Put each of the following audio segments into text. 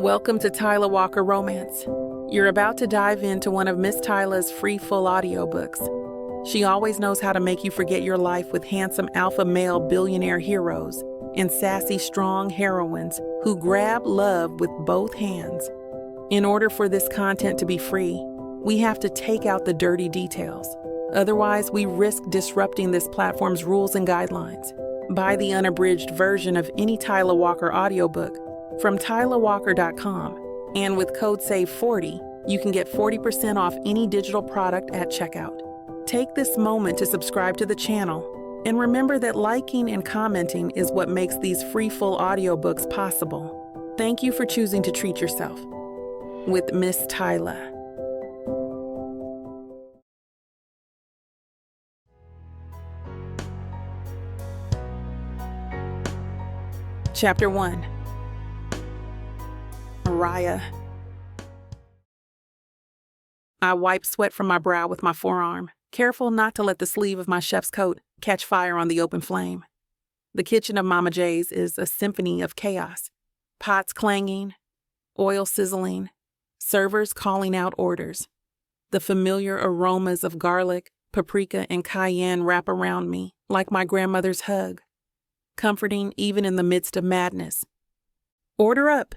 Welcome to Tyler Walker Romance. You're about to dive into one of Miss Tyler's free full audiobooks. She always knows how to make you forget your life with handsome alpha male billionaire heroes and sassy strong heroines who grab love with both hands. In order for this content to be free, we have to take out the dirty details. Otherwise, we risk disrupting this platform's rules and guidelines. Buy the unabridged version of any Tyler Walker audiobook from tylerwalker.com, and with code SAVE40, you can get 40% off any digital product at checkout. Take this moment to subscribe to the channel, and remember that liking and commenting is what makes these free full audiobooks possible. Thank you for choosing to treat yourself with Miss Tyler. Chapter 1. Mariah. I wipe sweat from my brow with my forearm, careful not to let the sleeve of my chef's coat catch fire on the open flame. The kitchen of Mama J's is a symphony of chaos. Pots clanging, oil sizzling, servers calling out orders. The familiar aromas of garlic, paprika, and cayenne wrap around me like my grandmother's hug, comforting even in the midst of madness. Order up.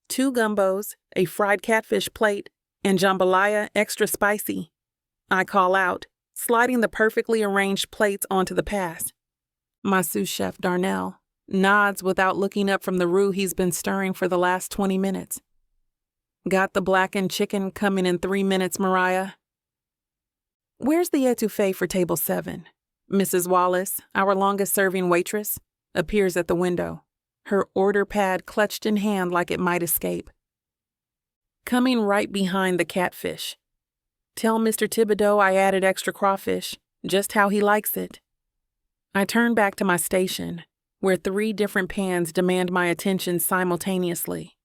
2 gumbos, a fried catfish plate, and jambalaya extra spicy. I call out, sliding the perfectly arranged plates onto the pass. My sous chef, Darnell, nods without looking up from the roux he's been stirring for the last 20 minutes. Got the blackened chicken coming in 3 minutes, Mariah. Where's the etouffee for table 7? Mrs. Wallace, our longest-serving waitress, appears at the window, her order pad clutched in hand like it might escape. Coming right behind the catfish. Tell Mr. Thibodeau I added extra crawfish, just how he likes it. I turn back to my station, where 3 different pans demand my attention simultaneously.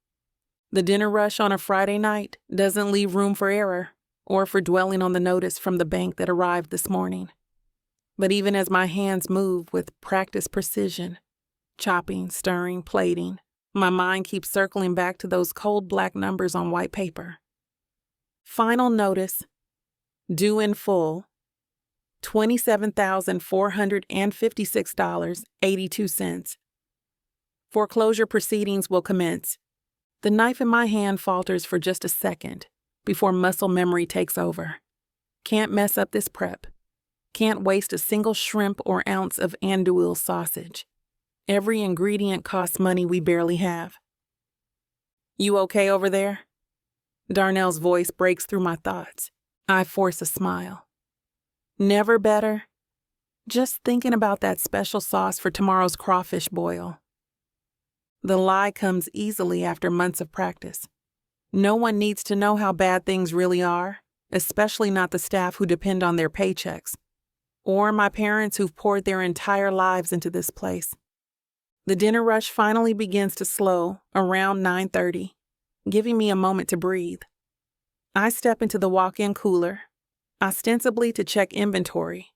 The dinner rush on a Friday night doesn't leave room for error or for dwelling on the notice from the bank that arrived this morning. But even as my hands move with practiced precision, chopping, stirring, plating, my mind keeps circling back to those cold black numbers on white paper. Final notice, due in full, $27,456.82. Foreclosure proceedings will commence. The knife in my hand falters for just a second before muscle memory takes over. Can't mess up this prep. Can't waste a single shrimp or ounce of andouille sausage. Every ingredient costs money we barely have. You okay over there? Darnell's voice breaks through my thoughts. I force a smile. Never better. Just thinking about that special sauce for tomorrow's crawfish boil. The lie comes easily after months of practice. No one needs to know how bad things really are, especially not the staff who depend on their paychecks, or my parents who've poured their entire lives into this place. The dinner rush finally begins to slow around 9:30, giving me a moment to breathe. I step into the walk-in cooler, ostensibly to check inventory,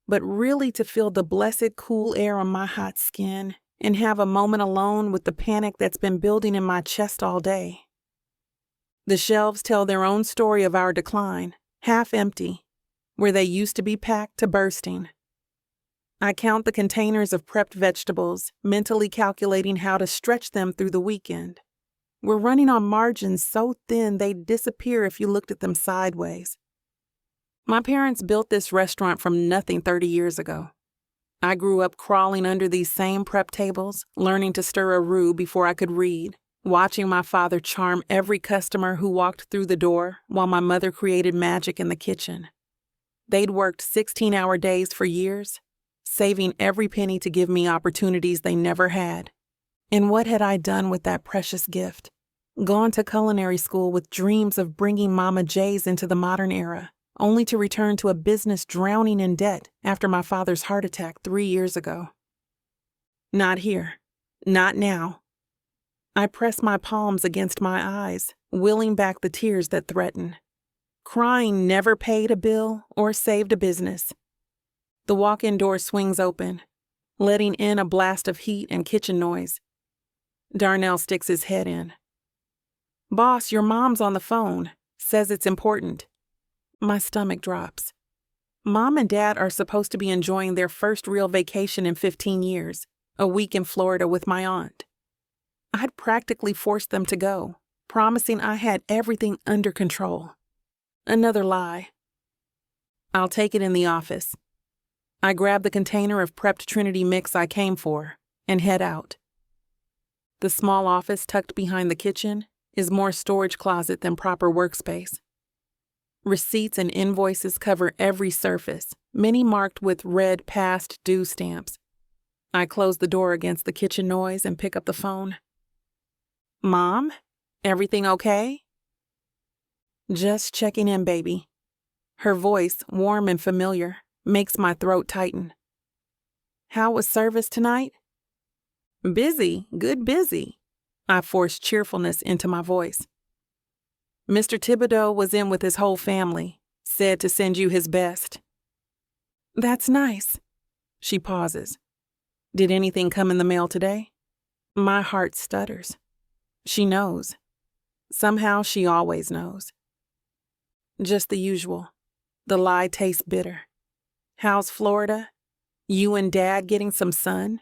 but really to feel the blessed cool air on my hot skin and have a moment alone with the panic that's been building in my chest all day. The shelves tell their own story of our decline, half empty, where they used to be packed to bursting. I count the containers of prepped vegetables, mentally calculating how to stretch them through the weekend. We're running on margins so thin they'd disappear if you looked at them sideways. My parents built this restaurant from nothing 30 years ago. I grew up crawling under these same prep tables, learning to stir a roux before I could read, watching my father charm every customer who walked through the door while my mother created magic in the kitchen. They'd worked 16-hour days for years, saving every penny to give me opportunities they never had. And what had I done with that precious gift? Gone to culinary school with dreams of bringing Mama J's into the modern era, only to return to a business drowning in debt after my father's heart attack 3 years ago. Not here. Not now. I press my palms against my eyes, willing back the tears that threaten. Crying never paid a bill or saved a business. The walk-in door swings open, letting in a blast of heat and kitchen noise. Darnell sticks his head in. Boss, your mom's on the phone. Says it's important. My stomach drops. Mom and Dad are supposed to be enjoying their first real vacation in 15 years, a week in Florida with my aunt. I'd practically forced them to go, promising I had everything under control. Another lie. I'll take it in the office. I grab the container of prepped Trinity mix I came for and head out. The small office tucked behind the kitchen is more storage closet than proper workspace. Receipts and invoices cover every surface, many marked with red past due stamps. I close the door against the kitchen noise and pick up the phone. Mom, everything okay? Just checking in, baby. Her voice, warm and familiar, makes my throat tighten. How was service tonight? Busy, good busy. I forced cheerfulness into my voice. Mr. Thibodeau was in with his whole family, said to send you his best. That's nice. She pauses. Did anything come in the mail today? My heart stutters. She knows. Somehow she always knows. Just the usual. The lie tastes bitter. How's Florida? You and Dad getting some sun?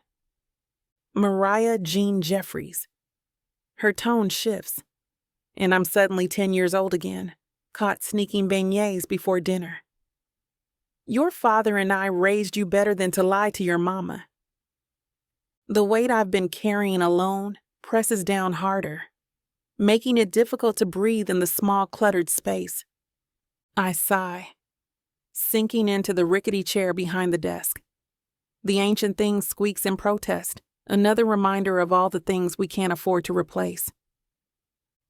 Mariah Jeffries. Her tone shifts, and I'm suddenly 10 years old again, caught sneaking beignets before dinner. Your father and I raised you better than to lie to your mama. The weight I've been carrying alone presses down harder, making it difficult to breathe in the small cluttered space. I sigh, sinking into the rickety chair behind the desk. The ancient thing squeaks in protest, another reminder of all the things we can't afford to replace.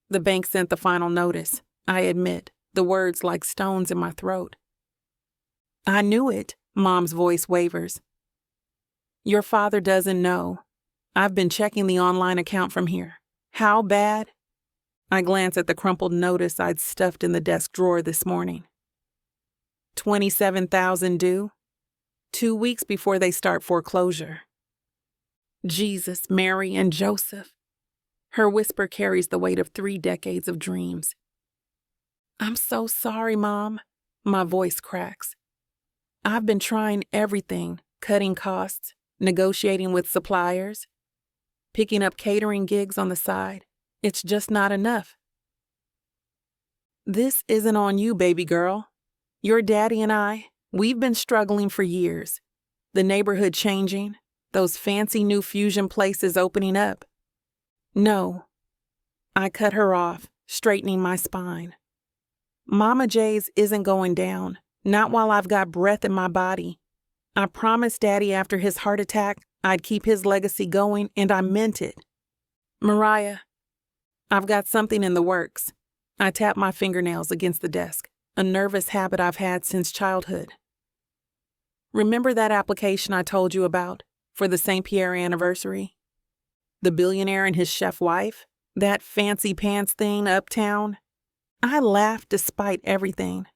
The bank sent the final notice, I admit, the words like stones in my throat. I knew it, Mom's voice wavers. Your father doesn't know. I've been checking the online account from here. How bad? I glance at the crumpled notice I'd stuffed in the desk drawer this morning. $27,000 due. 2 weeks before they start foreclosure. Jesus, Mary, and Joseph. Her whisper carries the weight of 3 decades of dreams. I'm so sorry, Mom. My voice cracks. I've been trying everything, cutting costs, negotiating with suppliers, picking up catering gigs on the side. It's just not enough. This isn't on you, baby girl. Your daddy and I, we've been struggling for years. The neighborhood changing, those fancy new fusion places opening up. No. I cut her off, straightening my spine. Mama J's isn't going down, not while I've got breath in my body. I promised Daddy after his heart attack I'd keep his legacy going, and I meant it. Mariah, I've got something in the works. I tap my fingernails against the desk, a nervous habit I've had since childhood. Remember that application I told you about for the St. Pierre anniversary? The billionaire and his chef wife? That fancy pants thing uptown? I laughed despite everything.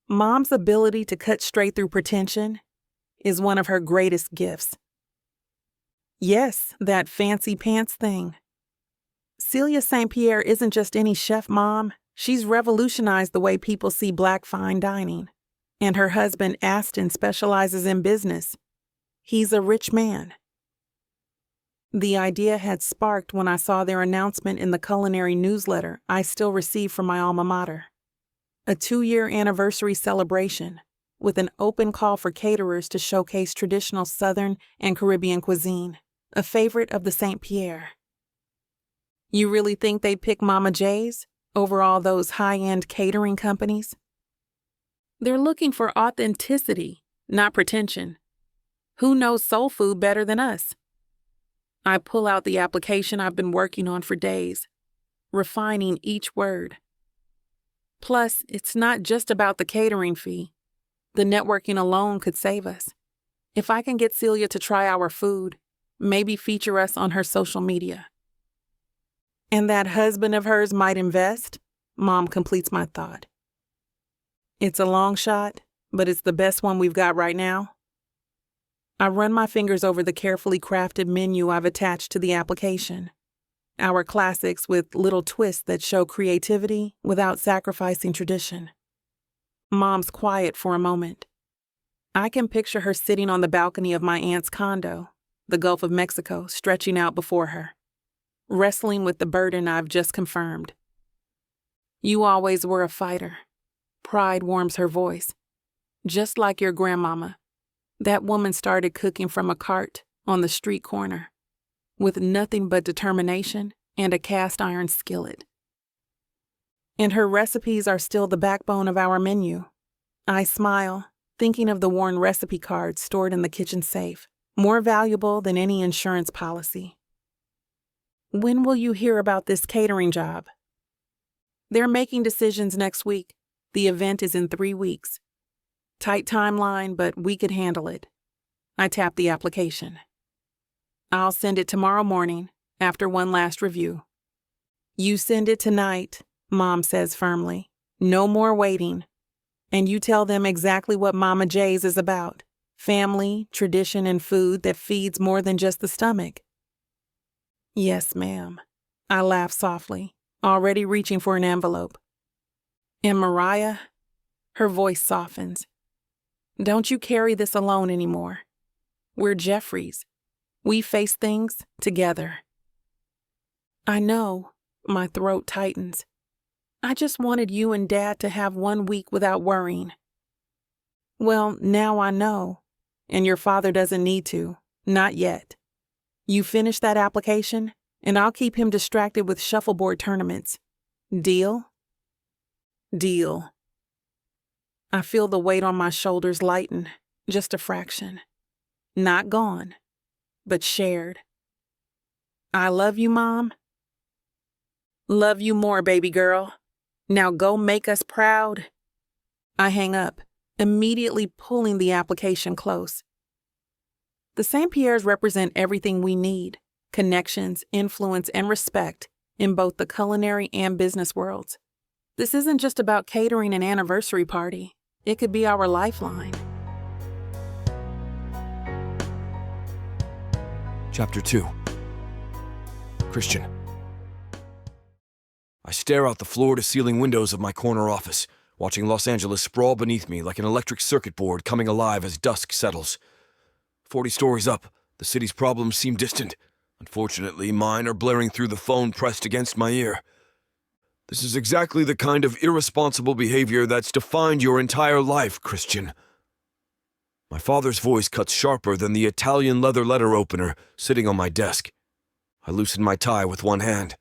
Mom's ability to cut straight through pretension is one of her greatest gifts. Yes, that fancy pants thing. Celia St. Pierre isn't just any chef, Mom. She's revolutionized the way people see Black fine dining. And her husband, Aston, specializes in business. He's a rich man. The idea had sparked when I saw their announcement in the culinary newsletter I still receive from my alma mater. A 2-year anniversary celebration with an open call for caterers to showcase traditional Southern and Caribbean cuisine, a favorite of the St. Pierre. You really think they'd pick Mama J's over all those high-end catering companies? They're looking for authenticity, not pretension. Who knows soul food better than us? I pull out the application I've been working on for days, refining each word. Plus, it's not just about the catering fee. The networking alone could save us. If I can get Celia to try our food, maybe feature us on her social media. And that husband of hers might invest? Mom completes my thought. It's a long shot, but it's the best one we've got right now. I run my fingers over the carefully crafted menu I've attached to the application. Our classics with little twists that show creativity without sacrificing tradition. Mom's quiet for a moment. I can picture her sitting on the balcony of my aunt's condo, the Gulf of Mexico stretching out before her, wrestling with the burden I've just confirmed. You always were a fighter. Pride warms her voice. Just like your grandmama, that woman started cooking from a cart on the street corner, with nothing but determination and a cast iron skillet. And her recipes are still the backbone of our menu. I smile, thinking of the worn recipe cards stored in the kitchen safe, more valuable than any insurance policy. When will you hear about this catering job? They're making decisions next week. The event is in 3 weeks. Tight timeline, but we could handle it. I tap the application. I'll send it tomorrow morning, after one last review. You send it tonight, Mom says firmly. No more waiting. And you tell them exactly what Mama J's is about. Family, tradition, and food that feeds more than just the stomach. Yes, ma'am. I laugh softly, already reaching for an envelope. And Mariah? Her voice softens. Don't you carry this alone anymore. We're Jeffries. We face things together. I know. My throat tightens. I just wanted you and Dad to have 1 week without worrying. Well, now I know. And your father doesn't need to. Not yet. You finish that application, and I'll keep him distracted with shuffleboard tournaments. Deal? Deal. I feel the weight on my shoulders lighten, just a fraction. Not gone, but shared. I love you, Mom. Love you more, baby girl. Now go make us proud. I hang up, immediately pulling the application close. The St. Pierres represent everything we need: connections, influence, and respect in both the culinary and business worlds. This isn't just about catering an anniversary party. It could be our lifeline. Chapter 2. Christian. I stare out the floor-to-ceiling windows of my corner office, watching Los Angeles sprawl beneath me like an electric circuit board coming alive as dusk settles. 40 stories up, the city's problems seem distant. Unfortunately, mine are blaring through the phone pressed against my ear. This is exactly the kind of irresponsible behavior that's defined your entire life, Christian. My father's voice cuts sharper than the Italian leather letter opener sitting on my desk. I loosen my tie with one hand.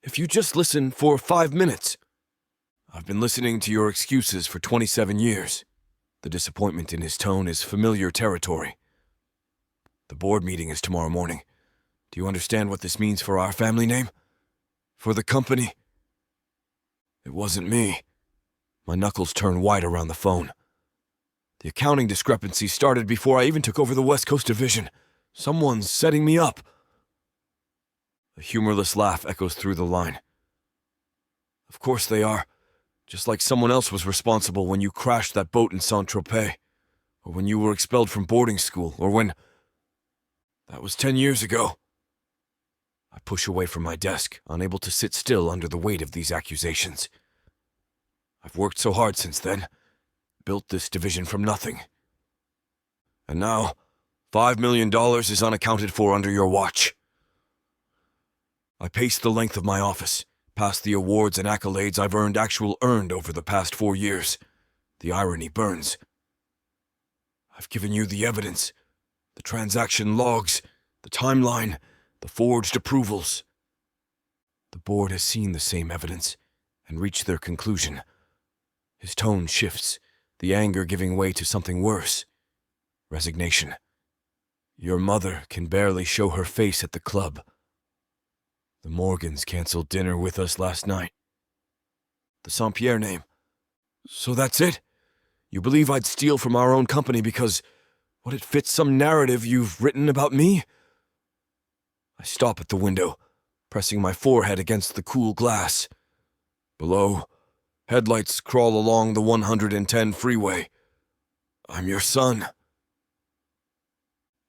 If you just listen for 5 minutes. I've been listening to your excuses for 27 years. The disappointment in his tone is familiar territory. The board meeting is tomorrow morning. Do you understand what this means for our family name? For the company? It wasn't me. My knuckles turn white around the phone. The accounting discrepancy started before I even took over the West Coast division. Someone's setting me up. A humorless laugh echoes through the line. Of course they are. Just like someone else was responsible when you crashed that boat in Saint-Tropez, or when you were expelled from boarding school, or when... That was 10 years ago. I push away from my desk, unable to sit still under the weight of these accusations. I've worked so hard since then, built this division from nothing. And now, $5 million is unaccounted for under your watch. I pace the length of my office, past the awards and accolades I've earned over the past 4 years. The irony burns. I've given you the evidence, the transaction logs, the timeline, the forged approvals. The board has seen the same evidence and reached their conclusion. His tone shifts, the anger giving way to something worse. Resignation. Your mother can barely show her face at the club. The Morgans canceled dinner with us last night. The St. Pierre name. So that's it? You believe I'd steal from our own company because, it fits some narrative you've written about me? I stop at the window, pressing my forehead against the cool glass. Below, headlights crawl along the 110 freeway. I'm your son.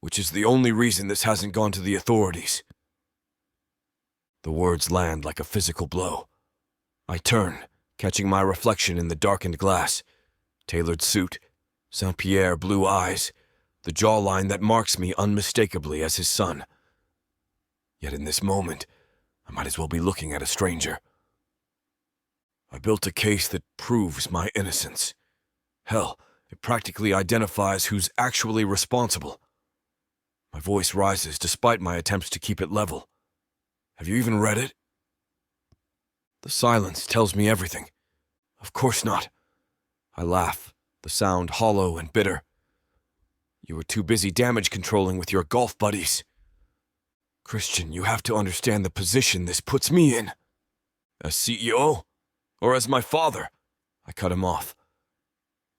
Which is the only reason this hasn't gone to the authorities. The words land like a physical blow. I turn, catching my reflection in the darkened glass. Tailored suit, St. Pierre blue eyes, the jawline that marks me unmistakably as his son. Yet in this moment, I might as well be looking at a stranger. I built a case that proves my innocence. Hell, it practically identifies who's actually responsible. My voice rises despite my attempts to keep it level. Have you even read it? The silence tells me everything. Of course not. I laugh, the sound hollow and bitter. You were too busy damage controlling with your golf buddies. Christian, you have to understand the position this puts me in. As CEO? Or as my father? I cut him off.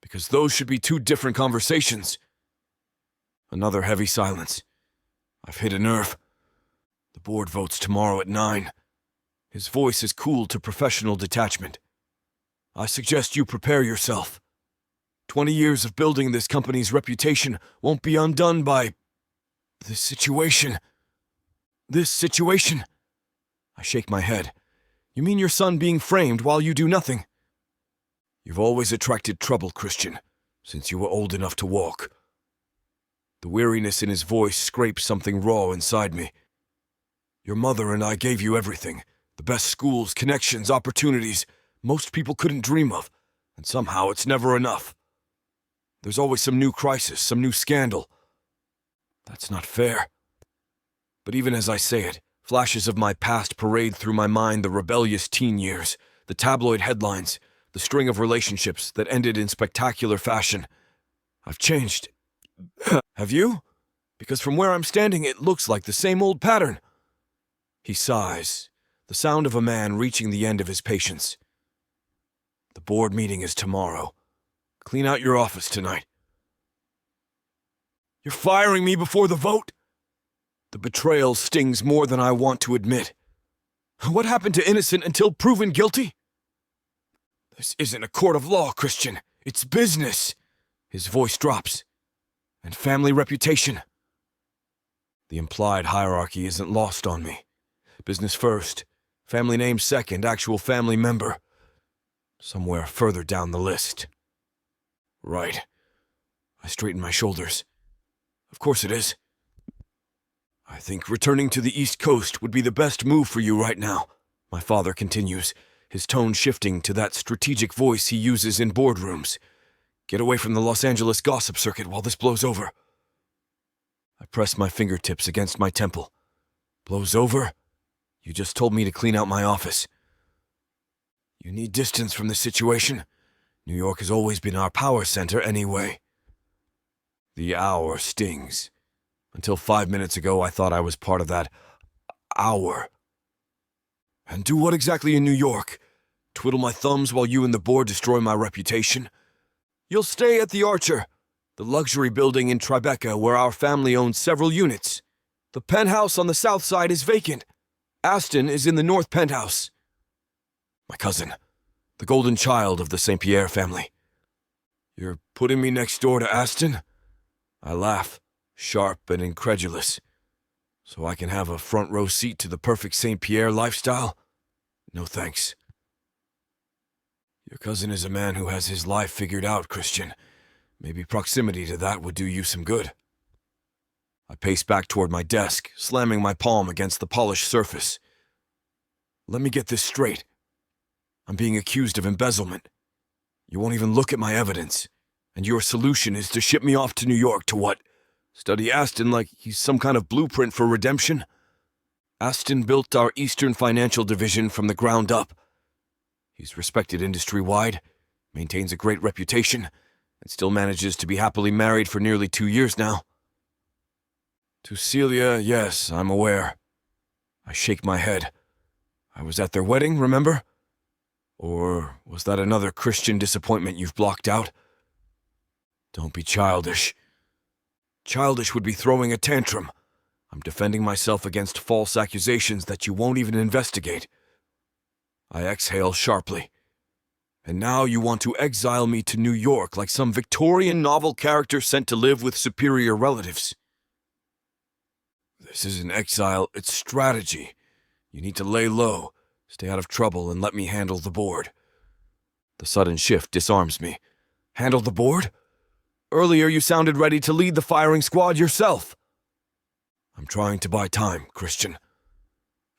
Because those should be two different conversations. Another heavy silence. I've hit a nerve. The board votes tomorrow at 9. His voice is cooled to professional detachment. I suggest you prepare yourself. 20 years of building this company's reputation won't be undone by this situation. This situation. I shake my head. You mean your son being framed while you do nothing? You've always attracted trouble, Christian, since you were old enough to walk. The weariness in his voice scrapes something raw inside me. Your mother and I gave you everything. The best schools, connections, opportunities most people couldn't dream of, and somehow it's never enough. There's always some new crisis, some new scandal. That's not fair. But even as I say it, flashes of my past parade through my mind the rebellious teen years, the tabloid headlines, the string of relationships that ended in spectacular fashion. I've changed. Have you? Because from where I'm standing, it looks like the same old pattern. He sighs, the sound of a man reaching the end of his patience. The board meeting is tomorrow. Clean out your office tonight. You're firing me before the vote? The betrayal stings more than I want to admit. What happened to innocent until proven guilty? This isn't a court of law, Christian. It's business. His voice drops. And family reputation. The implied hierarchy isn't lost on me. Business first, family name second, actual family member. Somewhere further down the list. Right. I straighten my shoulders. Of course it is. I think returning to the East Coast would be the best move for you right now, my father continues, his tone shifting to that strategic voice he uses in boardrooms. Get away from the Los Angeles gossip circuit while this blows over. I press my fingertips against my temple. Blows over? You just told me to clean out my office. You need distance from this situation. New York has always been our power center anyway. The hour stings. Until 5 minutes ago, I thought I was part of that hour. And do what exactly in New York? Twiddle my thumbs while you and the board destroy my reputation? You'll stay at the Archer, the luxury building in Tribeca where our family owns several units. The penthouse on the south side is vacant. Aston is in the north penthouse. My cousin, the golden child of the St. Pierre family. You're putting me next door to Aston? I laugh, sharp and incredulous. So I can have a front row seat to the perfect St. Pierre lifestyle? No thanks. Your cousin is a man who has his life figured out, Christian. Maybe proximity to that would do you some good. I pace back toward my desk, slamming my palm against the polished surface. Let me get this straight. I'm being accused of embezzlement. You won't even look at my evidence, and your solution is to ship me off to New York to what? Study Aston like he's some kind of blueprint for redemption? Aston built our Eastern Financial Division from the ground up. He's respected industry-wide, maintains a great reputation, and still manages to be happily married for nearly 2 years now. To Celia, yes, I'm aware. I shake my head. I was at their wedding, remember? Or was that another Christian disappointment you've blocked out? Don't be childish. Childish would be throwing a tantrum. I'm defending myself against false accusations that you won't even investigate. I exhale sharply. And now you want to exile me to New York like some Victorian novel character sent to live with superior relatives. This isn't exile, it's strategy. You need to lay low, stay out of trouble, and let me handle the board. The sudden shift disarms me. Handle the board? Earlier you sounded ready to lead the firing squad yourself. I'm trying to buy time, Christian.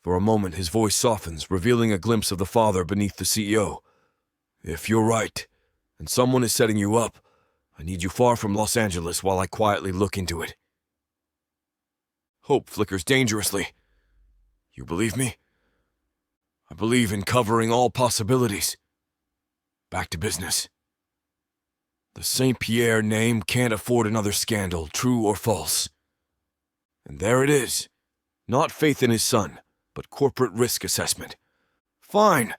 For a moment his voice softens, revealing a glimpse of the father beneath the CEO. If you're right, and someone is setting you up, I need you far from Los Angeles while I quietly look into it. Hope flickers dangerously. You believe me? I believe in covering all possibilities. Back to business. The St. Pierre name can't afford another scandal, true or false. And there it is. Not faith in his son, but corporate risk assessment. Fine.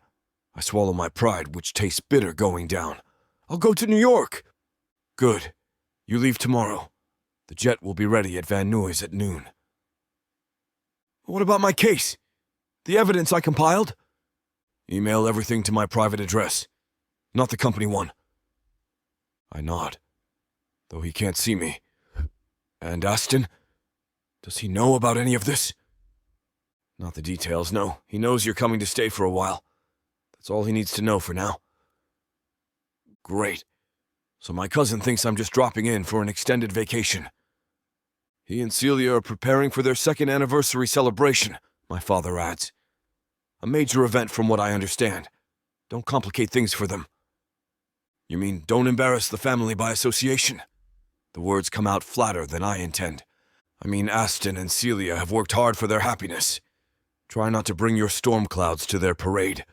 I swallow my pride, which tastes bitter going down. I'll go to New York. Good. You leave tomorrow. The jet will be ready at Van Nuys at noon. What about my case? The evidence I compiled? Email everything to my private address, not the company one. I nod, though he can't see me. And Aston? Does he know about any of this? Not the details, no. He knows you're coming to stay for a while. That's all he needs to know for now. Great. So my cousin thinks I'm just dropping in for an extended vacation. He and Celia are preparing for their second anniversary celebration, my father adds. A major event from what I understand. Don't complicate things for them. You mean don't embarrass the family by association? The words come out flatter than I intend. I mean Aston and Celia have worked hard for their happiness. Try not to bring your storm clouds to their parade.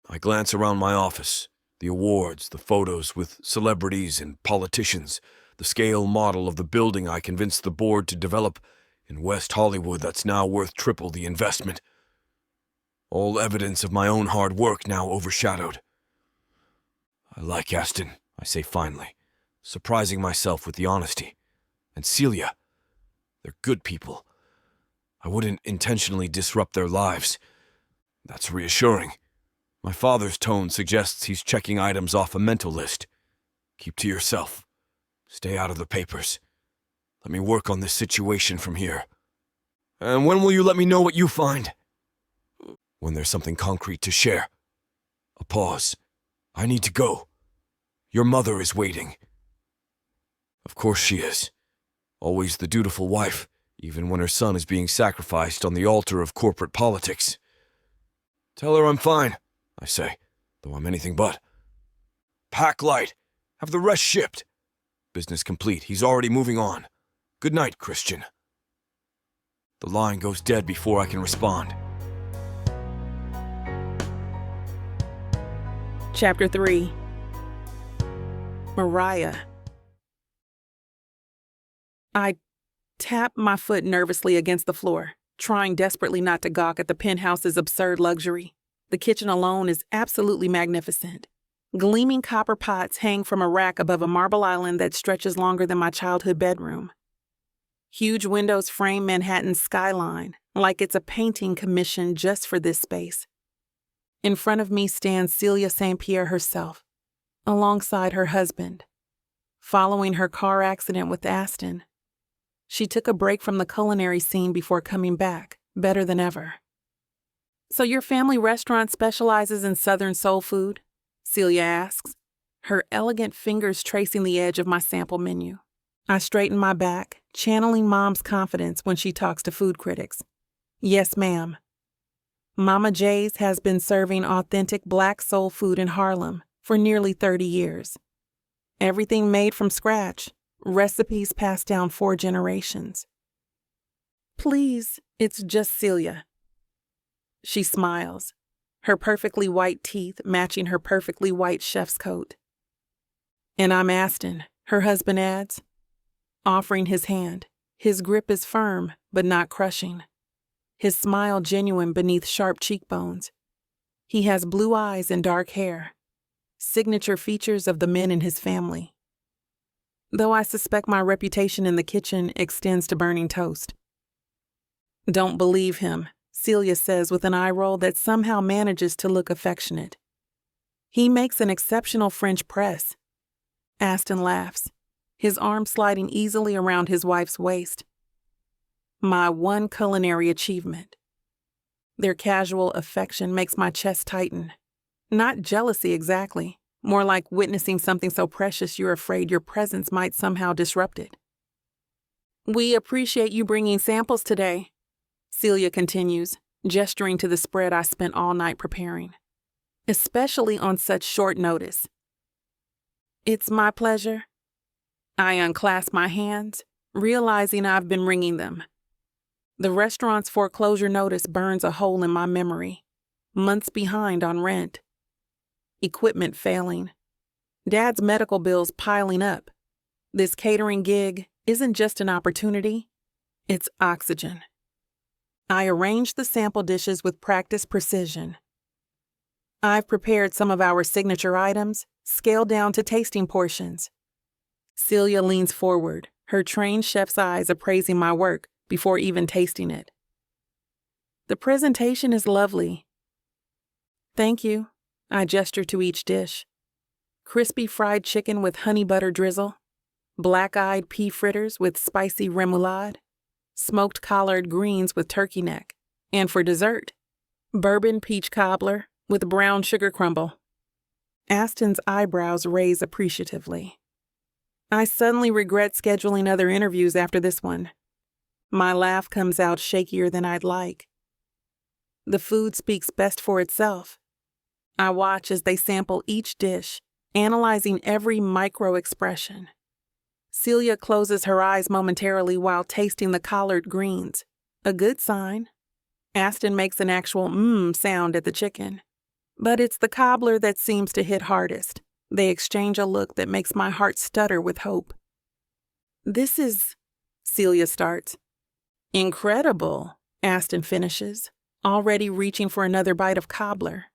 I glance around my office. The awards, the photos with celebrities and politicians, the scale model of the building I convinced the board to develop in West Hollywood that's now worth triple the investment. All evidence of my own hard work now overshadowed. I like Aston, I say finally, surprising myself with the honesty. And Celia, they're good people. I wouldn't intentionally disrupt their lives. That's reassuring. My father's tone suggests he's checking items off a mental list. Keep to yourself. Stay out of the papers. Let me work on this situation from here. And when will you let me know what you find? When there's something concrete to share. A pause. I need to go. Your mother is waiting. Of course she is. Always the dutiful wife, even when her son is being sacrificed on the altar of corporate politics. Tell her I'm fine, I say, though I'm anything but. Pack light. Have the rest shipped. Business complete. He's already moving on. Good night, Christian. The line goes dead before I can respond. Chapter 3. Mariah. I tap my foot nervously against the floor, trying desperately not to gawk at the penthouse's absurd luxury. The kitchen alone is absolutely magnificent. Gleaming copper pots hang from a rack above a marble island that stretches longer than my childhood bedroom. Huge windows frame Manhattan's skyline, like it's a painting commissioned just for this space. In front of me stands Celia St. Pierre herself, alongside her husband. Following her car accident with Aston, she took a break from the culinary scene before coming back, better than ever. So your family restaurant specializes in Southern soul food? Celia asks, her elegant fingers tracing the edge of my sample menu. I straighten my back, channeling Mom's confidence when she talks to food critics. Yes, ma'am. Mama J's has been serving authentic Black soul food in Harlem for nearly 30 years. Everything made from scratch, recipes passed down 4 generations. Please, it's just Celia. She smiles, her perfectly white teeth matching her perfectly white chef's coat. And I'm Aston, her husband adds, offering his hand. His grip is firm, but not crushing. His smile genuine beneath sharp cheekbones. He has blue eyes and dark hair, signature features of the men in his family. Though I suspect my reputation in the kitchen extends to burning toast. Don't believe him, Celia says with an eye roll that somehow manages to look affectionate. He makes an exceptional French press. Aston laughs, his arm sliding easily around his wife's waist. my one culinary achievement. Their casual affection makes my chest tighten. Not jealousy exactly, more like witnessing something so precious you're afraid your presence might somehow disrupt it. We appreciate you bringing samples today, Celia continues, gesturing to the spread I spent all night preparing, especially on such short notice. It's my pleasure. I unclasp my hands, realizing I've been wringing them. The restaurant's foreclosure notice burns a hole in my memory, months behind on rent. Equipment failing. Dad's medical bills piling up. This catering gig isn't just an opportunity, it's oxygen. I arrange the sample dishes with practiced precision. I've prepared some of our signature items, scaled down to tasting portions. Celia leans forward, her trained chef's eyes appraising my work before even tasting it. The presentation is lovely. Thank you. I gesture to each dish. Crispy fried chicken with honey butter drizzle, black-eyed pea fritters with spicy remoulade, smoked collard greens with turkey neck, and for dessert, bourbon peach cobbler with brown sugar crumble. Aston's eyebrows raise appreciatively. I suddenly regret scheduling other interviews after this one. My laugh comes out shakier than I'd like. The food speaks best for itself. I watch as they sample each dish, analyzing every micro-expression. Celia closes her eyes momentarily while tasting the collard greens. A good sign. Aston makes an actual sound at the chicken. But it's the cobbler that seems to hit hardest. They exchange a look that makes my heart stutter with hope. This is, Celia starts. Incredible, Aston finishes, already reaching for another bite of cobbler.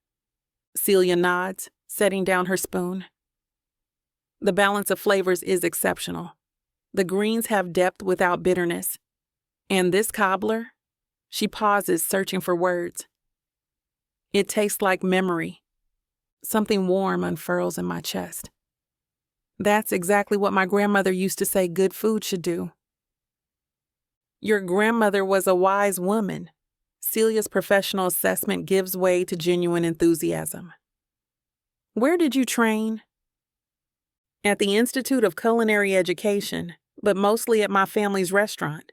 Celia nods, setting down her spoon. The balance of flavors is exceptional. The greens have depth without bitterness. And this cobbler? She pauses, searching for words. It tastes like memory. Something warm unfurls in my chest. That's exactly what my grandmother used to say good food should do. Your grandmother was a wise woman. Celia's professional assessment gives way to genuine enthusiasm. Where did you train? At the Institute of Culinary Education, but mostly at my family's restaurant.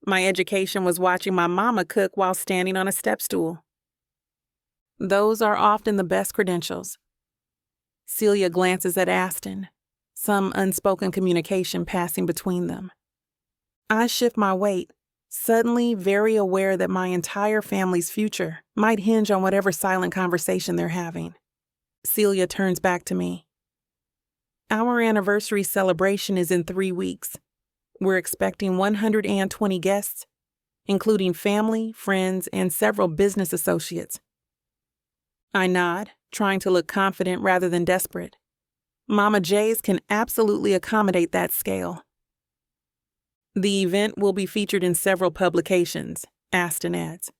My education was watching my mama cook while standing on a step stool. Those are often the best credentials. Celia glances at Aston, some unspoken communication passing between them. I shift my weight, suddenly very aware that my entire family's future might hinge on whatever silent conversation they're having. Celia turns back to me. Our anniversary celebration is in 3 weeks. We're expecting 120 guests, including family, friends, and several business associates. I nod, trying to look confident rather than desperate. Mama J's can absolutely accommodate that scale. The event will be featured in several publications, Aston adds.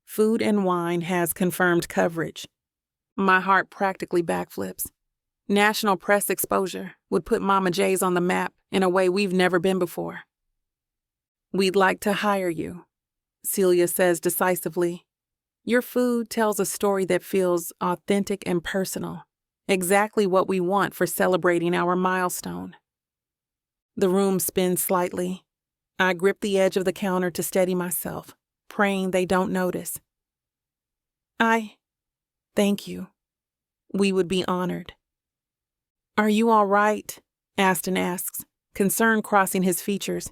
Food and Wine has confirmed coverage. My heart practically backflips. National press exposure would put Mama J's on the map in a way we've never been before. We'd like to hire you, Celia says decisively. Your food tells a story that feels authentic and personal, exactly what we want for celebrating our milestone. The room spins slightly. I grip the edge of the counter to steady myself, praying they don't notice. Thank you. We would be honored. Are you all right? Aston asks, concern crossing his features.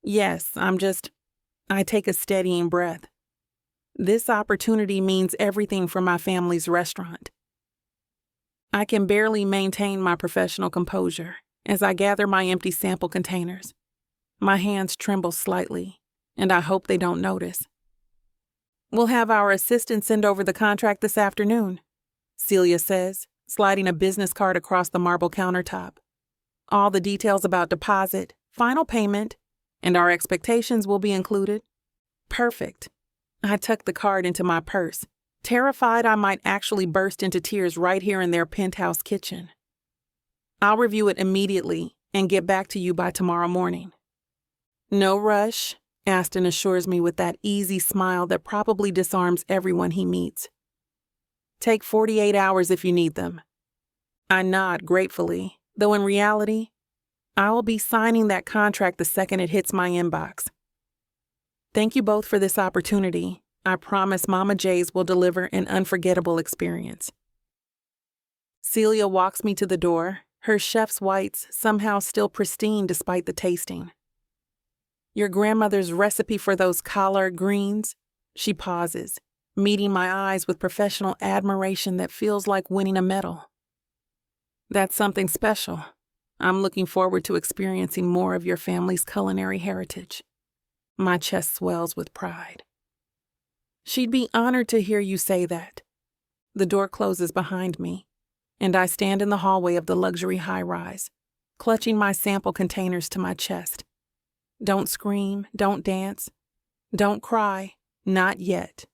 Yes, I take a steadying breath. This opportunity means everything for my family's restaurant. I can barely maintain my professional composure as I gather my empty sample containers. My hands tremble slightly, and I hope they don't notice. We'll have our assistant send over the contract this afternoon, Celia says, sliding a business card across the marble countertop. All the details about deposit, final payment, and our expectations will be included. Perfect. I tuck the card into my purse, terrified I might actually burst into tears right here in their penthouse kitchen. I'll review it immediately and get back to you by tomorrow morning. No rush. Aston assures me with that easy smile that probably disarms everyone he meets. Take 48 hours if you need them. I nod gratefully, though in reality, I will be signing that contract the second it hits my inbox. Thank you both for this opportunity. I promise Mama J's will deliver an unforgettable experience. Celia walks me to the door, her chef's whites somehow still pristine despite the tasting. Your grandmother's recipe for those collard greens? She pauses, meeting my eyes with professional admiration that feels like winning a medal. That's something special. I'm looking forward to experiencing more of your family's culinary heritage. My chest swells with pride. She'd be honored to hear you say that. The door closes behind me, and I stand in the hallway of the luxury high-rise, clutching my sample containers to my chest. Don't scream, don't dance, don't cry, not yet.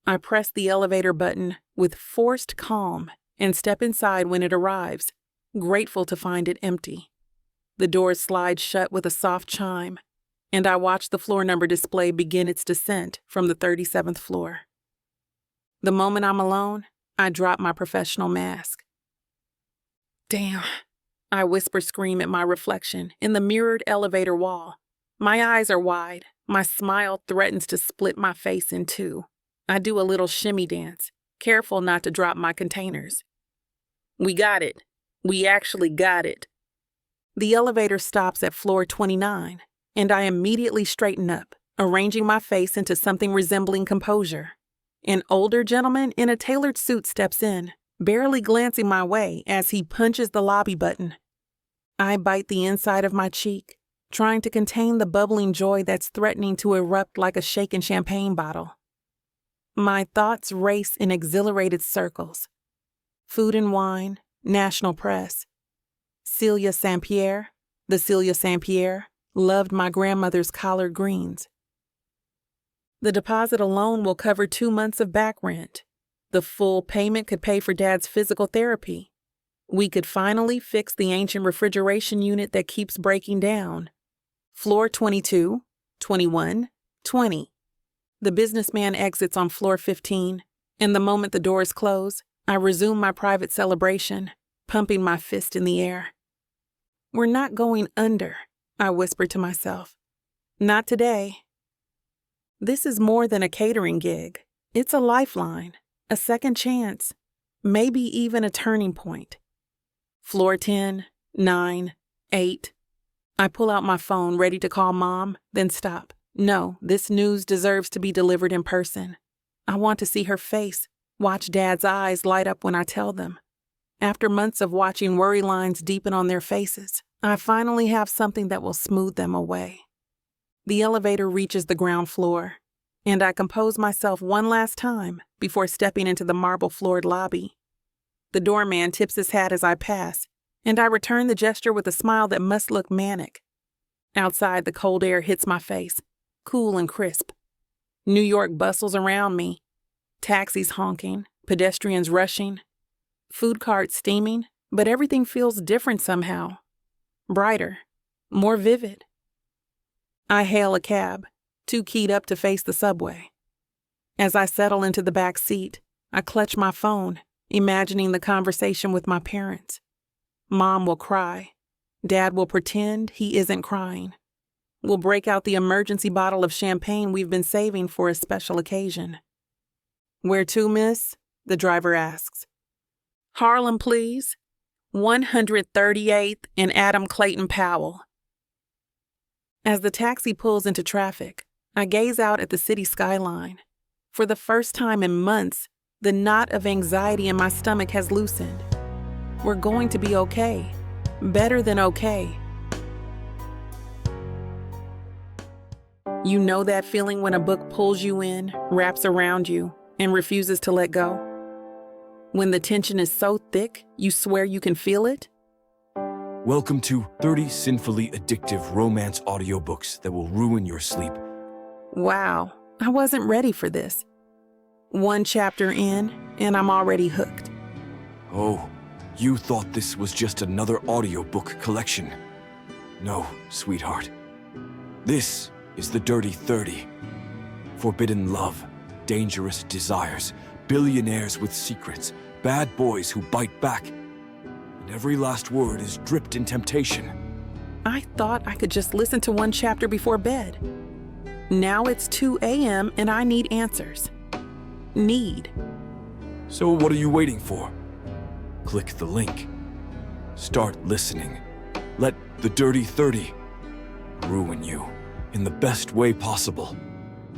I press the elevator button with forced calm and step inside when it arrives, grateful to find it empty. The doors slide shut with a soft chime, and I watch the floor number display begin its descent from the 37th floor. The moment I'm alone, I drop my professional mask. Damn, I whisper-scream at my reflection in the mirrored elevator wall. My eyes are wide. My smile threatens to split my face in two. I do a little shimmy dance, careful not to drop my containers. We got it. We actually got it. The elevator stops at floor 29, and I immediately straighten up, arranging my face into something resembling composure. An older gentleman in a tailored suit steps in, barely glancing my way as he punches the lobby button. I bite the inside of my cheek, trying to contain the bubbling joy that's threatening to erupt like a shaken champagne bottle. My thoughts race in exhilarated circles. Food and wine, national press. Celia St. Pierre, the Celia St. Pierre, loved my grandmother's collard greens. The deposit alone will cover 2 months of back rent. The full payment could pay for Dad's physical therapy. We could finally fix the ancient refrigeration unit that keeps breaking down. Floor 22, 21, 20. The businessman exits on floor 15, and the moment the doors close, I resume my private celebration, pumping my fist in the air. We're not going under, I whisper to myself. Not today. This is more than a catering gig. It's a lifeline, a second chance, maybe even a turning point. Floor 10, 9, 8. I pull out my phone, ready to call Mom, then stop. No, this news deserves to be delivered in person. I want to see her face, watch Dad's eyes light up when I tell them. After months of watching worry lines deepen on their faces, I finally have something that will smooth them away. The elevator reaches the ground floor, and I compose myself one last time before stepping into the marble-floored lobby. The doorman tips his hat as I pass, and I return the gesture with a smile that must look manic. Outside, the cold air hits my face, cool and crisp. New York bustles around me, taxis honking, pedestrians rushing, food carts steaming, but everything feels different somehow. Brighter, more vivid. I hail a cab, too keyed up to face the subway. As I settle into the back seat, I clutch my phone, imagining the conversation with my parents. Mom will cry. Dad will pretend he isn't crying. We'll break out the emergency bottle of champagne we've been saving for a special occasion. Where to, miss? The driver asks. Harlem, please. 138th and Adam Clayton Powell. As the taxi pulls into traffic, I gaze out at the city skyline. For the first time in months, the knot of anxiety in my stomach has loosened. We're going to be okay. Better than okay. You know that feeling when a book pulls you in, wraps around you, and refuses to let go? When the tension is so thick, you swear you can feel it? Welcome to 30 sinfully addictive romance audiobooks that will ruin your sleep. Wow, I wasn't ready for this. 1 chapter in, and I'm already hooked. Oh, you thought this was just another audiobook collection. No, sweetheart. This is the dirty 30. Forbidden love, dangerous desires, billionaires with secrets, bad boys who bite back. And every last word is dripped in temptation. I thought I could just listen to one chapter before bed. Now it's 2 a.m. and I need answers. Need. So what are you waiting for? Click the link. Start listening. Let the dirty 30 ruin you in the best way possible.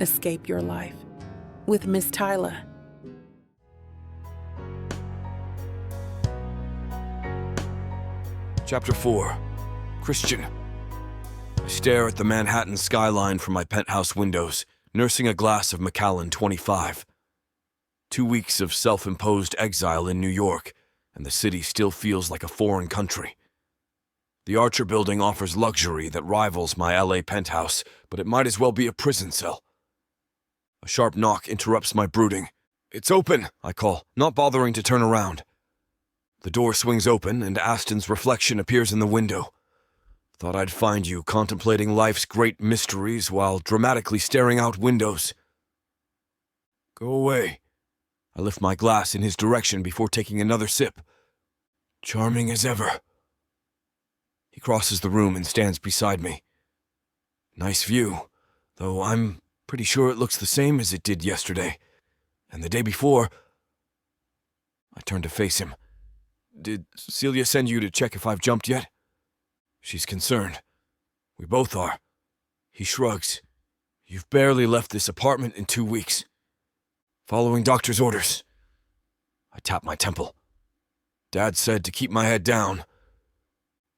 Escape your life with Miss Tyler. Chapter 4. Christian. I stare at the Manhattan skyline from my penthouse windows, nursing a glass of Macallan 25. 2 weeks of self-imposed exile in New York, and the city still feels like a foreign country. The Archer Building offers luxury that rivals my LA penthouse, but it might as well be a prison cell. A sharp knock interrupts my brooding. "It's open," I call, not bothering to turn around. The door swings open, and Aston's reflection appears in the window. Thought I'd find you contemplating life's great mysteries while dramatically staring out windows. Go away. I lift my glass in his direction before taking another sip. Charming as ever. He crosses the room and stands beside me. Nice view, though I'm pretty sure it looks the same as it did yesterday, and the day before. I turn to face him. Did Celia send you to check if I've jumped yet? She's concerned. We both are. He shrugs. You've barely left this apartment in 2 weeks. Following doctor's orders. I tap my temple. Dad said to keep my head down.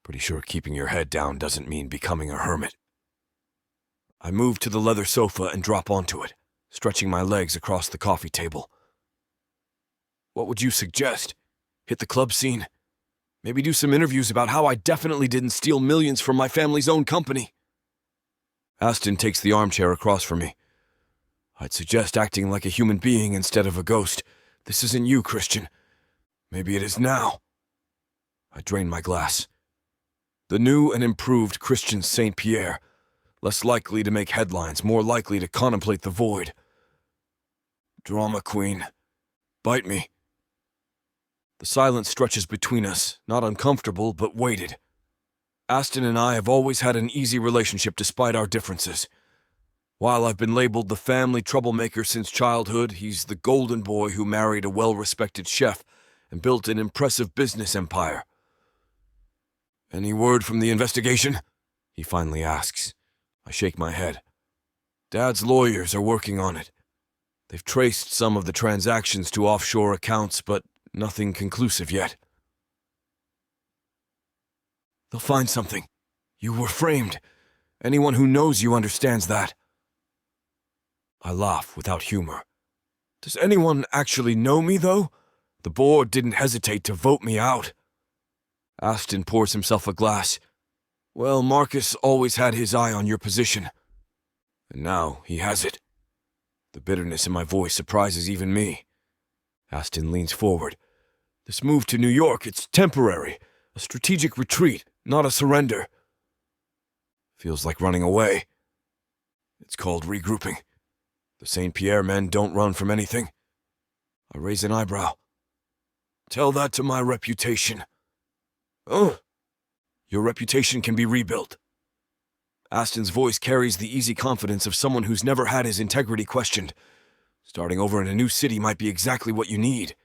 Pretty sure keeping your head down doesn't mean becoming a hermit. I move to the leather sofa and drop onto it, stretching my legs across the coffee table. What would you suggest? Hit the club scene? Maybe do some interviews about how I definitely didn't steal millions from my family's own company. Aston takes the armchair across from me. I'd suggest acting like a human being instead of a ghost. This isn't you, Christian. Maybe it is now. I drain my glass. The new and improved Christian St. Pierre, less likely to make headlines, more likely to contemplate the void. Drama queen. Bite me. The silence stretches between us, not uncomfortable, but weighted. Aston and I have always had an easy relationship despite our differences. While I've been labeled the family troublemaker since childhood, he's the golden boy who married a well-respected chef and built an impressive business empire. Any word from the investigation? He finally asks. I shake my head. Dad's lawyers are working on it. They've traced some of the transactions to offshore accounts, but nothing conclusive yet. They'll find something. You were framed. Anyone who knows you understands that. I laugh without humor. Does anyone actually know me, though? The board didn't hesitate to vote me out. Aston pours himself a glass. Well, Marcus always had his eye on your position. And now he has it. The bitterness in my voice surprises even me. Aston leans forward. This move to New York, it's temporary. A strategic retreat, not a surrender. Feels like running away. It's called regrouping. The St. Pierre men don't run from anything. I raise an eyebrow. Tell that to my reputation. Oh, your reputation can be rebuilt. Aston's voice carries the easy confidence of someone who's never had his integrity questioned. Starting over in a new city might be exactly what you need.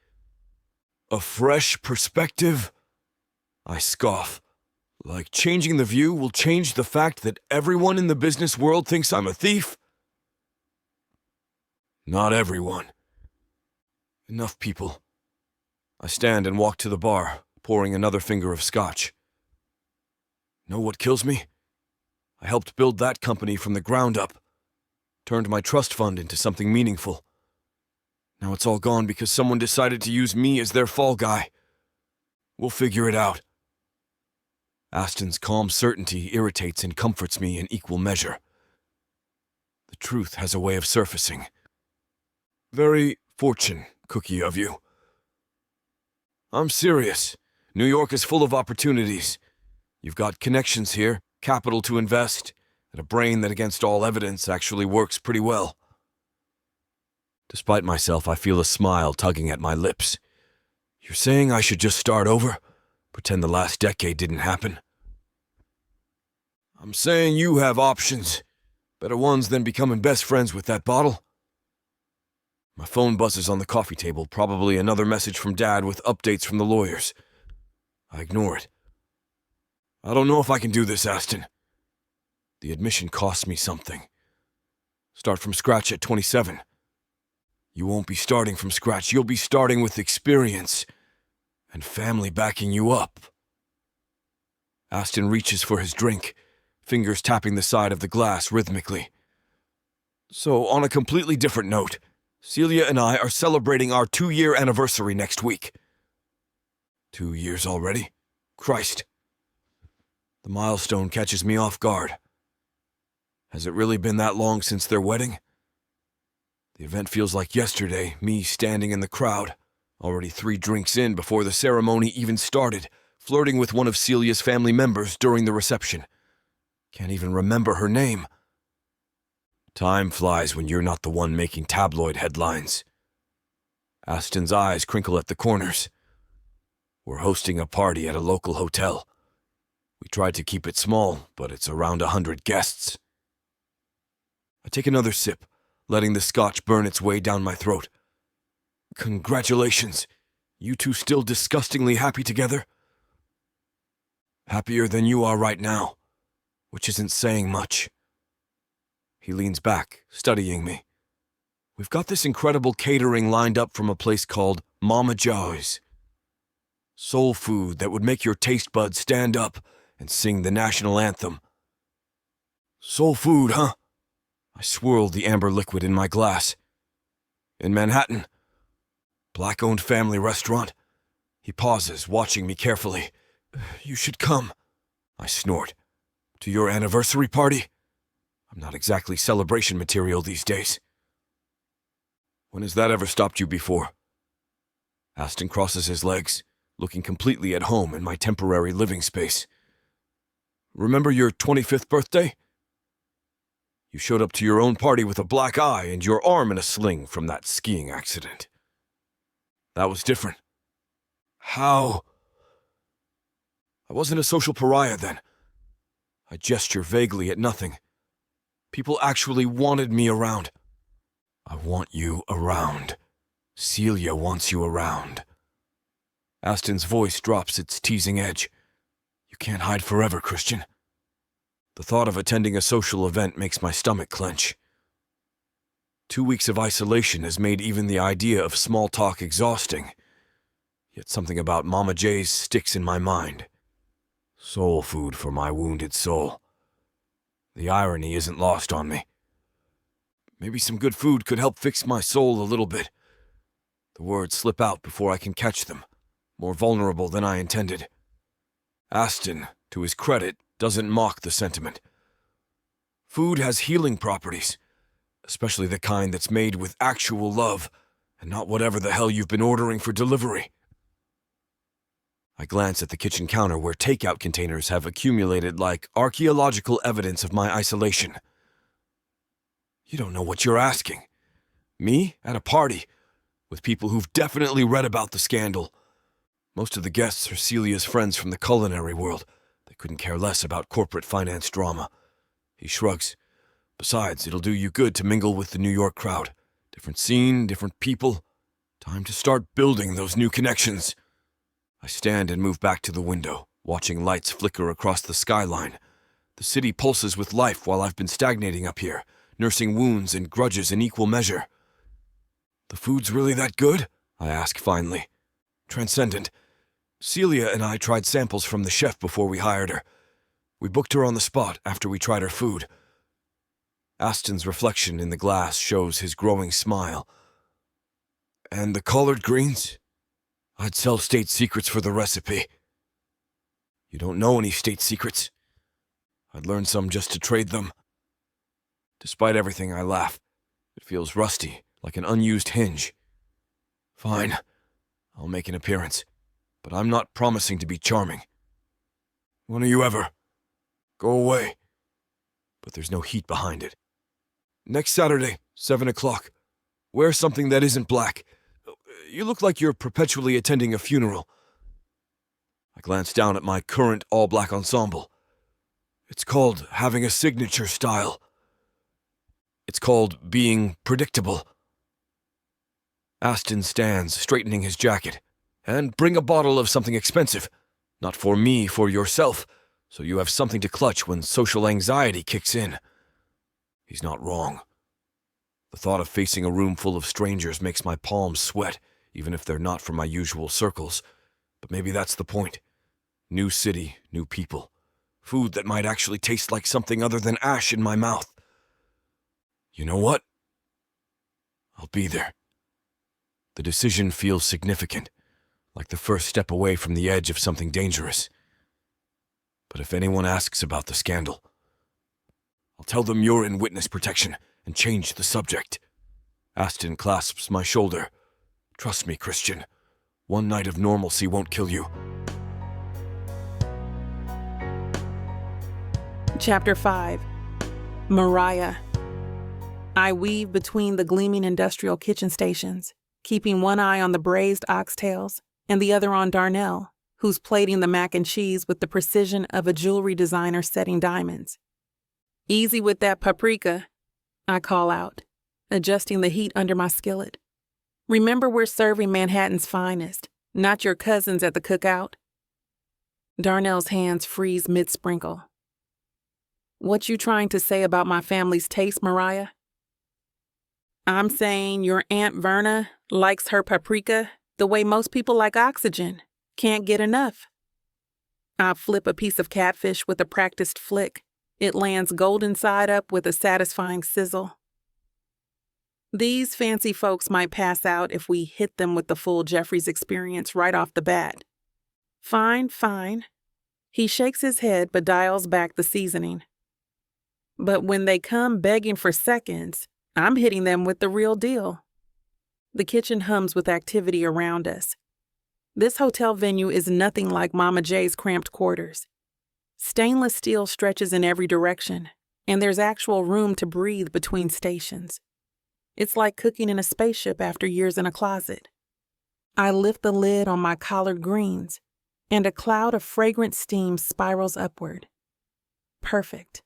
A fresh perspective? I scoff. Like changing the view will change the fact that everyone in the business world thinks I'm a thief? Not everyone. Enough people. I stand and walk to the bar, pouring another finger of scotch. Know what kills me? I helped build that company from the ground up. Turned my trust fund into something meaningful. Now it's all gone because someone decided to use me as their fall guy. We'll figure it out. Aston's calm certainty irritates and comforts me in equal measure. The truth has a way of surfacing. Very fortune cookie of you. I'm serious. New York is full of opportunities. You've got connections here, capital to invest, and a brain that, against all evidence, actually works pretty well. Despite myself, I feel a smile tugging at my lips. You're saying I should just start over? Pretend the last decade didn't happen? I'm saying you have options. Better ones than becoming best friends with that bottle. My phone buzzes on the coffee table, probably another message from Dad with updates from the lawyers. I ignore it. I don't know if I can do this, Aston. The admission costs me something. Start from scratch at 27. You won't be starting from scratch. You'll be starting with experience and family backing you up. Aston reaches for his drink, fingers tapping the side of the glass rhythmically. So, on a completely different note, Celia and I are celebrating our 2-year anniversary next week. 2 years already? Christ. The milestone catches me off guard. Has it really been that long since their wedding? The event feels like yesterday, me standing in the crowd, already 3 drinks in before the ceremony even started, flirting with one of Celia's family members during the reception. Can't even remember her name. Time flies when you're not the one making tabloid headlines. Aston's eyes crinkle at the corners. We're hosting a party at a local hotel. We tried to keep it small, but it's around 100 guests. I take another sip, letting the scotch burn its way down my throat. Congratulations. You two still disgustingly happy together? Happier than you are right now, which isn't saying much. He leans back, studying me. We've got this incredible catering lined up from a place called Mama Jo's. Soul food that would make your taste buds stand up and sing the national anthem. Soul food, huh? I swirled the amber liquid in my glass. In Manhattan. Black-owned family restaurant. He pauses, watching me carefully. You should come. I snort. To your anniversary party? I'm not exactly celebration material these days. When has that ever stopped you before? Aston crosses his legs, looking completely at home in my temporary living space. Remember your 25th birthday? You showed up to your own party with a black eye and your arm in a sling from that skiing accident. That was different. How? I wasn't a social pariah then. I gesture vaguely at nothing. People actually wanted me around. I want you around. Celia wants you around. Aston's voice drops its teasing edge. You can't hide forever, Christian. The thought of attending a social event makes my stomach clench. 2 weeks of isolation has made even the idea of small talk exhausting. Yet something about Mama J's sticks in my mind. Soul food for my wounded soul. The irony isn't lost on me. Maybe some good food could help fix my soul a little bit. The words slip out before I can catch them, more vulnerable than I intended. Aston, to his credit, doesn't mock the sentiment. Food has healing properties, especially the kind that's made with actual love, and not whatever the hell you've been ordering for delivery. I glance at the kitchen counter where takeout containers have accumulated like archaeological evidence of my isolation. You don't know what you're asking. Me at a party with people who've definitely read about the scandal. Most of the guests are Celia's friends from the culinary world. They couldn't care less about corporate finance drama. He shrugs. Besides, it'll do you good to mingle with the New York crowd. Different scene, different people. Time to start building those new connections. I stand and move back to the window, watching lights flicker across the skyline. The city pulses with life while I've been stagnating up here, nursing wounds and grudges in equal measure. The food's really that good? I ask finally. Transcendent. Celia and I tried samples from the chef before we hired her. We booked her on the spot after we tried her food. Aston's reflection in the glass shows his growing smile. And the collard greens? I'd sell state secrets for the recipe. You don't know any state secrets? I'd learn some just to trade them. Despite everything, I laugh. It feels rusty, like an unused hinge. Fine, I'll make an appearance, but I'm not promising to be charming. When are you ever? Go away. but there's no heat behind it. Next Saturday, 7 o'clock. Wear something that isn't black. You look like you're perpetually attending a funeral. I glanced down at my current all-black ensemble. It's called having a signature style. It's called being predictable. Aston stands, straightening his jacket. And bring a bottle of something expensive. Not for me, for yourself, so you have something to clutch when social anxiety kicks in. He's not wrong. The thought of facing a room full of strangers makes my palms sweat, even if they're not from my usual circles. But maybe that's the point. New city, new people. Food that might actually taste like something other than ash in my mouth. You know what? I'll be there. The decision feels significant, like the first step away from the edge of something dangerous. But if anyone asks about the scandal, I'll tell them you're in witness protection and change the subject. Aston clasps my shoulder. Trust me, Christian. One night of normalcy won't kill you. Chapter 5. Mariah. I weave between the gleaming industrial kitchen stations, keeping one eye on the braised oxtails and the other on Darnell, who's plating the mac and cheese with the precision of a jewelry designer setting diamonds. Easy with that paprika, I call out, adjusting the heat under my skillet. Remember, we're serving Manhattan's finest, not your cousins at the cookout. Darnell's hands freeze mid-sprinkle. What you trying to say about my family's taste, Mariah? I'm saying your Aunt Verna likes her paprika the way most people like oxygen. Can't get enough. I flip a piece of catfish with a practiced flick. It lands golden side up with a satisfying sizzle. These fancy folks might pass out if we hit them with the full Jeffries experience right off the bat. Fine, fine. He shakes his head but dials back the seasoning. But when they come begging for seconds, I'm hitting them with the real deal. The kitchen hums with activity around us. This hotel venue is nothing like Mama J's cramped quarters. Stainless steel stretches in every direction, and there's actual room to breathe between stations. It's like cooking in a spaceship after years in a closet. I lift the lid on my collard greens, and a cloud of fragrant steam spirals upward. Perfect.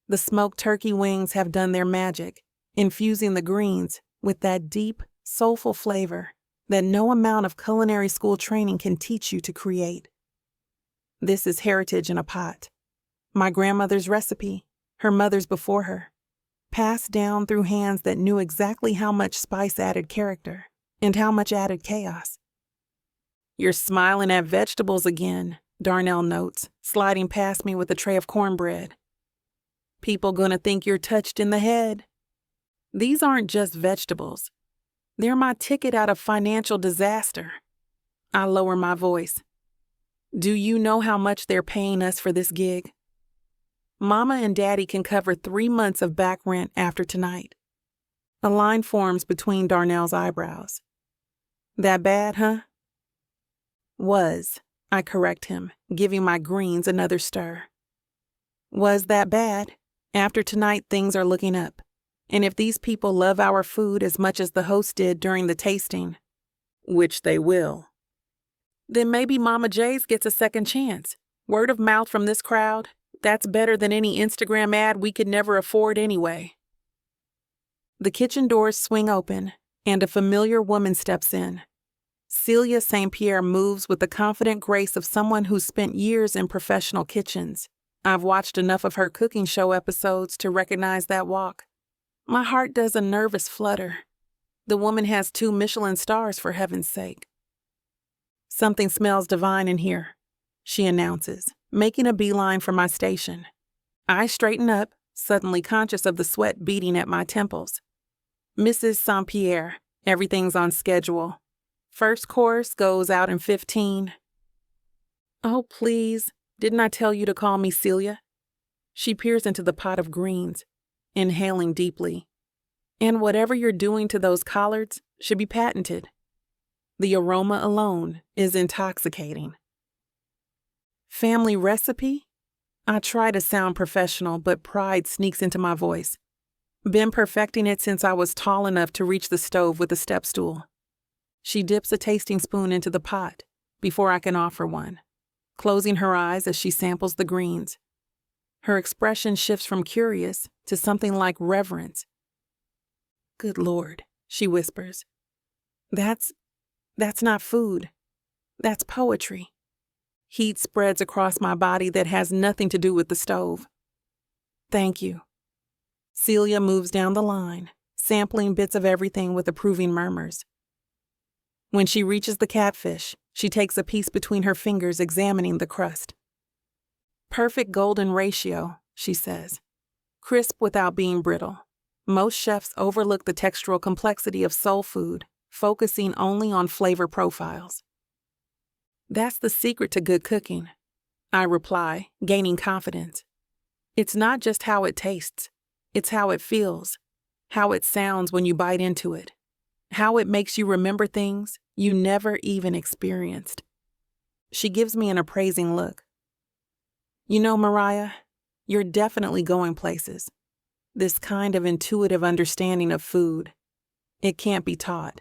The smoked turkey wings have done their magic, infusing the greens with that deep, soulful flavor that no amount of culinary school training can teach you to create. This is heritage in a pot. My grandmother's recipe, her mother's before her, passed down through hands that knew exactly how much spice added character and how much added chaos. You're smiling at vegetables again, Darnell notes, sliding past me with a tray of cornbread. People gonna think you're touched in the head. These aren't just vegetables. They're my ticket out of financial disaster. I lower my voice. Do you know how much they're paying us for this gig? Mama and Daddy can cover 3 months of back rent after tonight. A line forms between Darnell's eyebrows. That bad, huh? Was, I correct him, giving my greens another stir. Was that bad? After tonight, things are looking up. And if these people love our food as much as the host did during the tasting, which they will, then maybe Mama J's gets a second chance. Word of mouth from this crowd, that's better than any Instagram ad we could never afford anyway. The kitchen doors swing open, and a familiar woman steps in. Celia St. Pierre moves with the confident grace of someone who's spent years in professional kitchens. I've watched enough of her cooking show episodes to recognize that walk. My heart does a nervous flutter. The woman has 2 Michelin stars, for heaven's sake. Something smells divine in here, she announces, making a beeline for my station. I straighten up, suddenly conscious of the sweat beating at my temples. Mrs. St. Pierre, everything's on schedule. First course goes out in 15. Oh, please, didn't I tell you to call me Celia? She peers into the pot of greens, inhaling deeply. And whatever you're doing to those collards should be patented. The aroma alone is intoxicating. Family recipe? I try to sound professional, but pride sneaks into my voice. Been perfecting it since I was tall enough to reach the stove with a step stool. She dips a tasting spoon into the pot before I can offer one, closing her eyes as she samples the greens. Her expression shifts from curious to something like reverence. "Good Lord," she whispers. That's not food. That's poetry." Heat spreads across my body that has nothing to do with the stove. "Thank you." Celia moves down the line, sampling bits of everything with approving murmurs. When she reaches the catfish, she takes a piece between her fingers, examining the crust. "Perfect golden ratio," she says. "Crisp without being brittle." Most chefs overlook the textural complexity of soul food, focusing only on flavor profiles. "That's the secret to good cooking," I reply, gaining confidence. "It's not just how it tastes, it's how it feels, how it sounds when you bite into it, how it makes you remember things you never even experienced." She gives me an appraising look. "You know, Mariah, you're definitely going places. This kind of intuitive understanding of food, it can't be taught.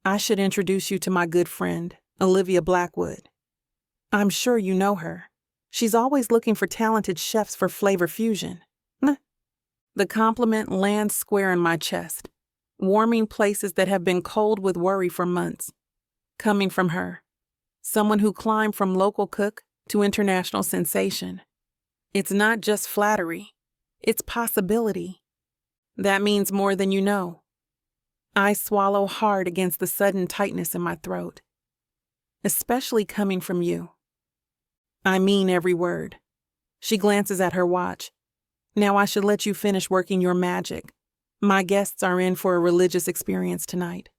I should introduce you to my good friend, Olivia Blackwood. I'm sure you know her. She's always looking for talented chefs for flavor fusion." The compliment lands square in my chest, warming places that have been cold with worry for months. Coming from her, someone who climbed from local cook to international sensation. It's not just flattery, it's possibility. That means more than you know. I swallow hard against the sudden tightness in my throat. Especially coming from you. I mean every word. She glances at her watch. "Now I should let you finish working your magic. My guests are in for a religious experience tonight."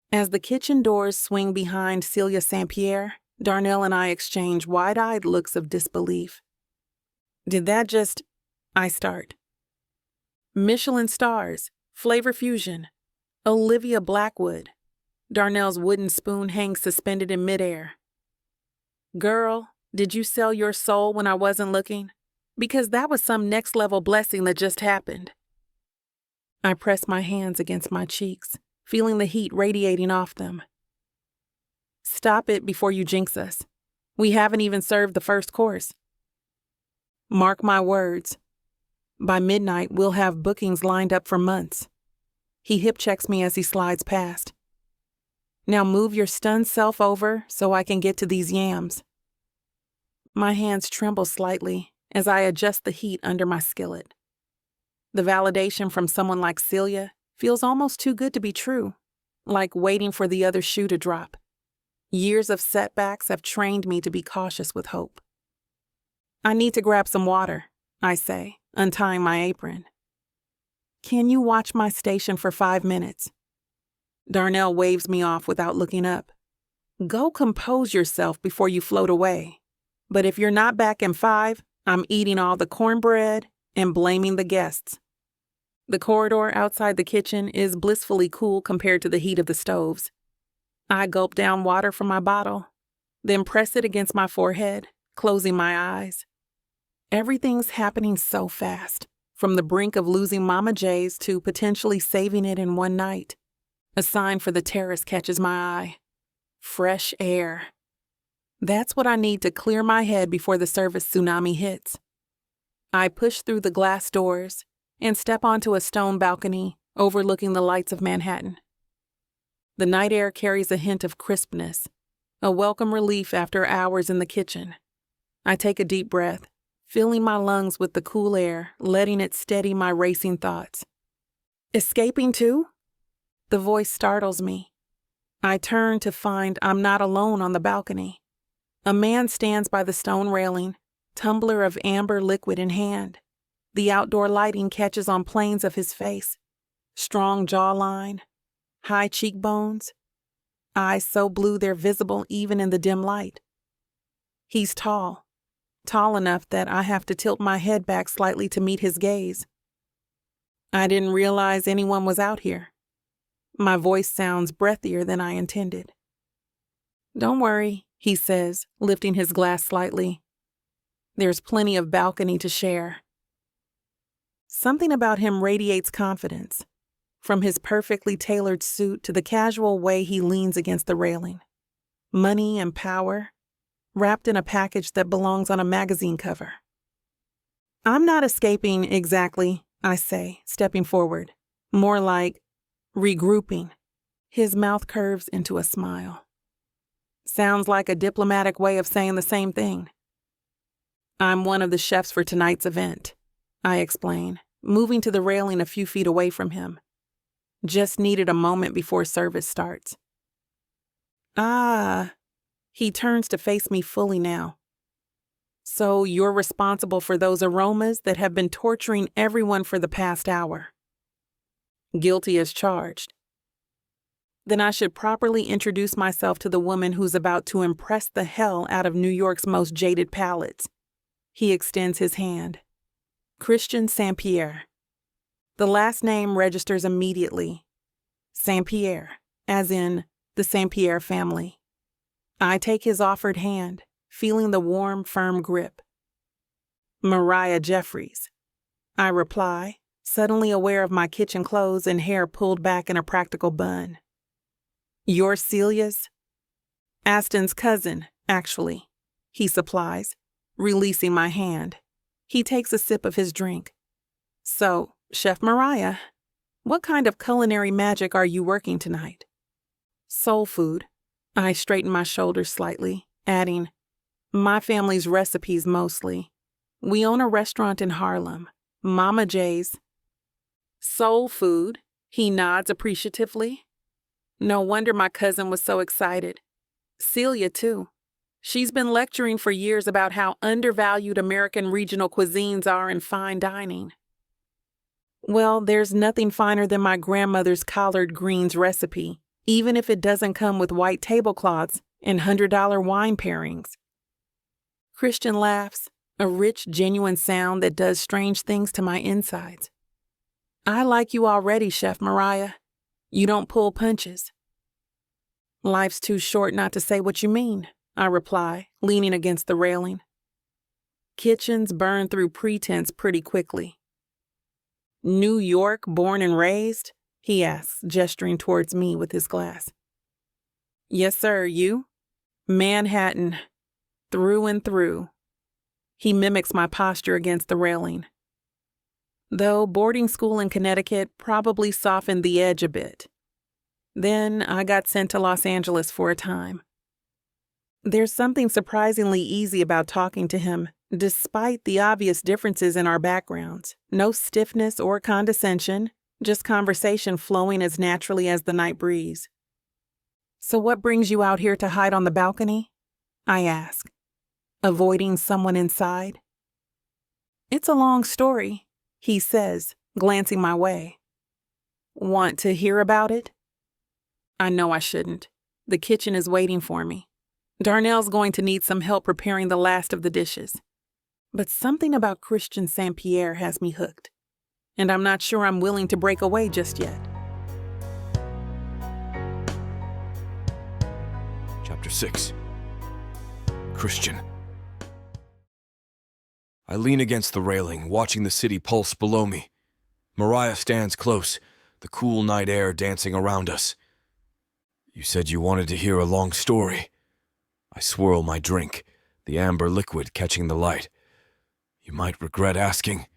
As the kitchen doors swing behind Celia St. Pierre, Darnell and I exchange wide-eyed looks of disbelief. "Did that just—" I start. "Michelin stars, flavor fusion, Olivia Blackwood." Darnell's wooden spoon hangs suspended in midair. "Girl, did you sell your soul when I wasn't looking? Because that was some next-level blessing that just happened." I press my hands against my cheeks, feeling the heat radiating off them. "Stop it before you jinx us. We haven't even served the first course." "Mark my words. By midnight, we'll have bookings lined up for months." He hip-checks me as he slides past. "Now move your stunned self over so I can get to these yams." My hands tremble slightly as I adjust the heat under my skillet. The validation from someone like Celia feels almost too good to be true, like waiting for the other shoe to drop. Years of setbacks have trained me to be cautious with hope. "I need to grab some water," I say, untying my apron. "Can you watch my station for 5 minutes?" Darnell waves me off without looking up. "Go compose yourself before you float away. But if you're not back in 5, I'm eating all the cornbread and blaming the guests." The corridor outside the kitchen is blissfully cool compared to the heat of the stoves. I gulp down water from my bottle, then press it against my forehead, closing my eyes. Everything's happening so fast, from the brink of losing Mama J's to potentially saving it in one night. A sign for the terrace catches my eye. Fresh air. That's what I need to clear my head before the service tsunami hits. I push through the glass doors and step onto a stone balcony overlooking the lights of Manhattan. The night air carries a hint of crispness, a welcome relief after hours in the kitchen. I take a deep breath, filling my lungs with the cool air, letting it steady my racing thoughts. "Escaping too?" The voice startles me. I turn to find I'm not alone on the balcony. A man stands by the stone railing, tumbler of amber liquid in hand. The outdoor lighting catches on planes of his face. Strong jawline, high cheekbones, eyes so blue they're visible even in the dim light. He's tall enough that I have to tilt my head back slightly to meet his gaze. "I didn't realize anyone was out here." My voice sounds breathier than I intended. "Don't worry," he says, lifting his glass slightly. There's plenty of balcony to share. Something about him radiates confidence, from his perfectly tailored suit to the casual way he leans against the railing. Money and power, wrapped in a package that belongs on a magazine cover. I'm not escaping exactly, I say, stepping forward. More like regrouping. His mouth curves into a smile. Sounds like a diplomatic way of saying the same thing. I'm one of the chefs for tonight's event, I explain, moving to the railing a few feet away from him. Just needed a moment before service starts. Ah, he turns to face me fully now. So you're responsible for those aromas that have been torturing everyone for the past hour. Guilty as charged. Then I should properly introduce myself to the woman who's about to impress the hell out of New York's most jaded palates. He extends his hand. Christian St. Pierre. The last name registers immediately. St. Pierre, as in the St. Pierre family. I take his offered hand, feeling the warm, firm grip. Mariah Jeffries, I reply, suddenly aware of my kitchen clothes and hair pulled back in a practical bun. You're Celia's? Aston's cousin, actually, he supplies, releasing my hand. He takes a sip of his drink. So, Chef Mariah, what kind of culinary magic are you working tonight? Soul food. I straighten my shoulders slightly, adding, my family's recipes mostly. We own a restaurant in Harlem, Mama J's. Soul food, he nods appreciatively. No wonder my cousin was so excited. Celia, too. She's been lecturing for years about how undervalued American regional cuisines are in fine dining. Well, there's nothing finer than my grandmother's collard greens recipe, even if it doesn't come with white tablecloths and $100 wine pairings. Christian laughs, a rich, genuine sound that does strange things to my insides. I like you already, Chef Mariah. You don't pull punches. Life's too short not to say what you mean, I reply, leaning against the railing. Kitchens burn through pretense pretty quickly. New York, born and raised? He asks, gesturing towards me with his glass. Yes, sir, you? Manhattan, through and through. He mimics my posture against the railing. Though boarding school in Connecticut probably softened the edge a bit. Then I got sent to Los Angeles for a time. There's something surprisingly easy about talking to him, despite the obvious differences in our backgrounds. No stiffness or condescension, just conversation flowing as naturally as the night breeze. So what brings you out here to hide on the balcony? I ask, avoiding someone inside. It's a long story, he says, glancing my way. Want to hear about it? I know I shouldn't. The kitchen is waiting for me. Darnell's going to need some help preparing the last of the dishes. But something about Christian St. Pierre has me hooked. And I'm not sure I'm willing to break away just yet. Chapter 6. Christian. I lean against the railing, watching the city pulse below me. Mariah stands close, the cool night air dancing around us. You said you wanted to hear a long story. I swirl my drink, the amber liquid catching the light. You might regret asking.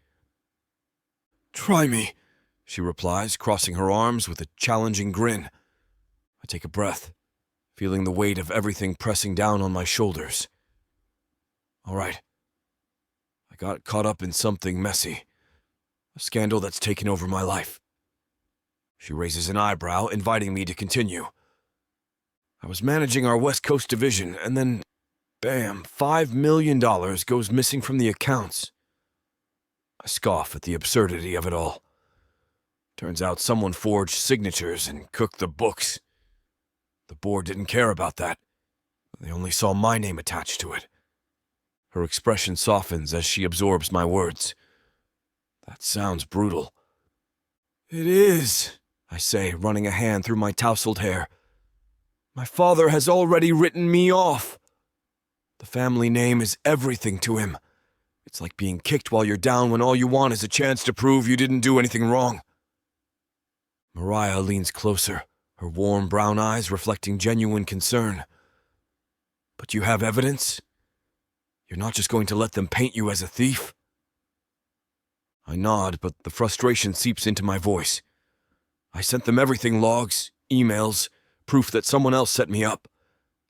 Try me, she replies, crossing her arms with a challenging grin. I take a breath, feeling the weight of everything pressing down on my shoulders. All right. I got caught up in something messy. A scandal that's taken over my life. She raises an eyebrow, inviting me to continue. I was managing our West Coast division, and then, bam, $5 million goes missing from the accounts. I scoff at the absurdity of it all. Turns out someone forged signatures and cooked the books. The board didn't care about that. They only saw my name attached to it. Her expression softens as she absorbs my words. That sounds brutal. It is, I say, running a hand through my tousled hair. My father has already written me off. The family name is everything to him. It's like being kicked while you're down when all you want is a chance to prove you didn't do anything wrong. Mariah leans closer, her warm brown eyes reflecting genuine concern. But you have evidence? You're not just going to let them paint you as a thief? I nod, but the frustration seeps into my voice. I sent them everything: logs, emails, proof that someone else set me up.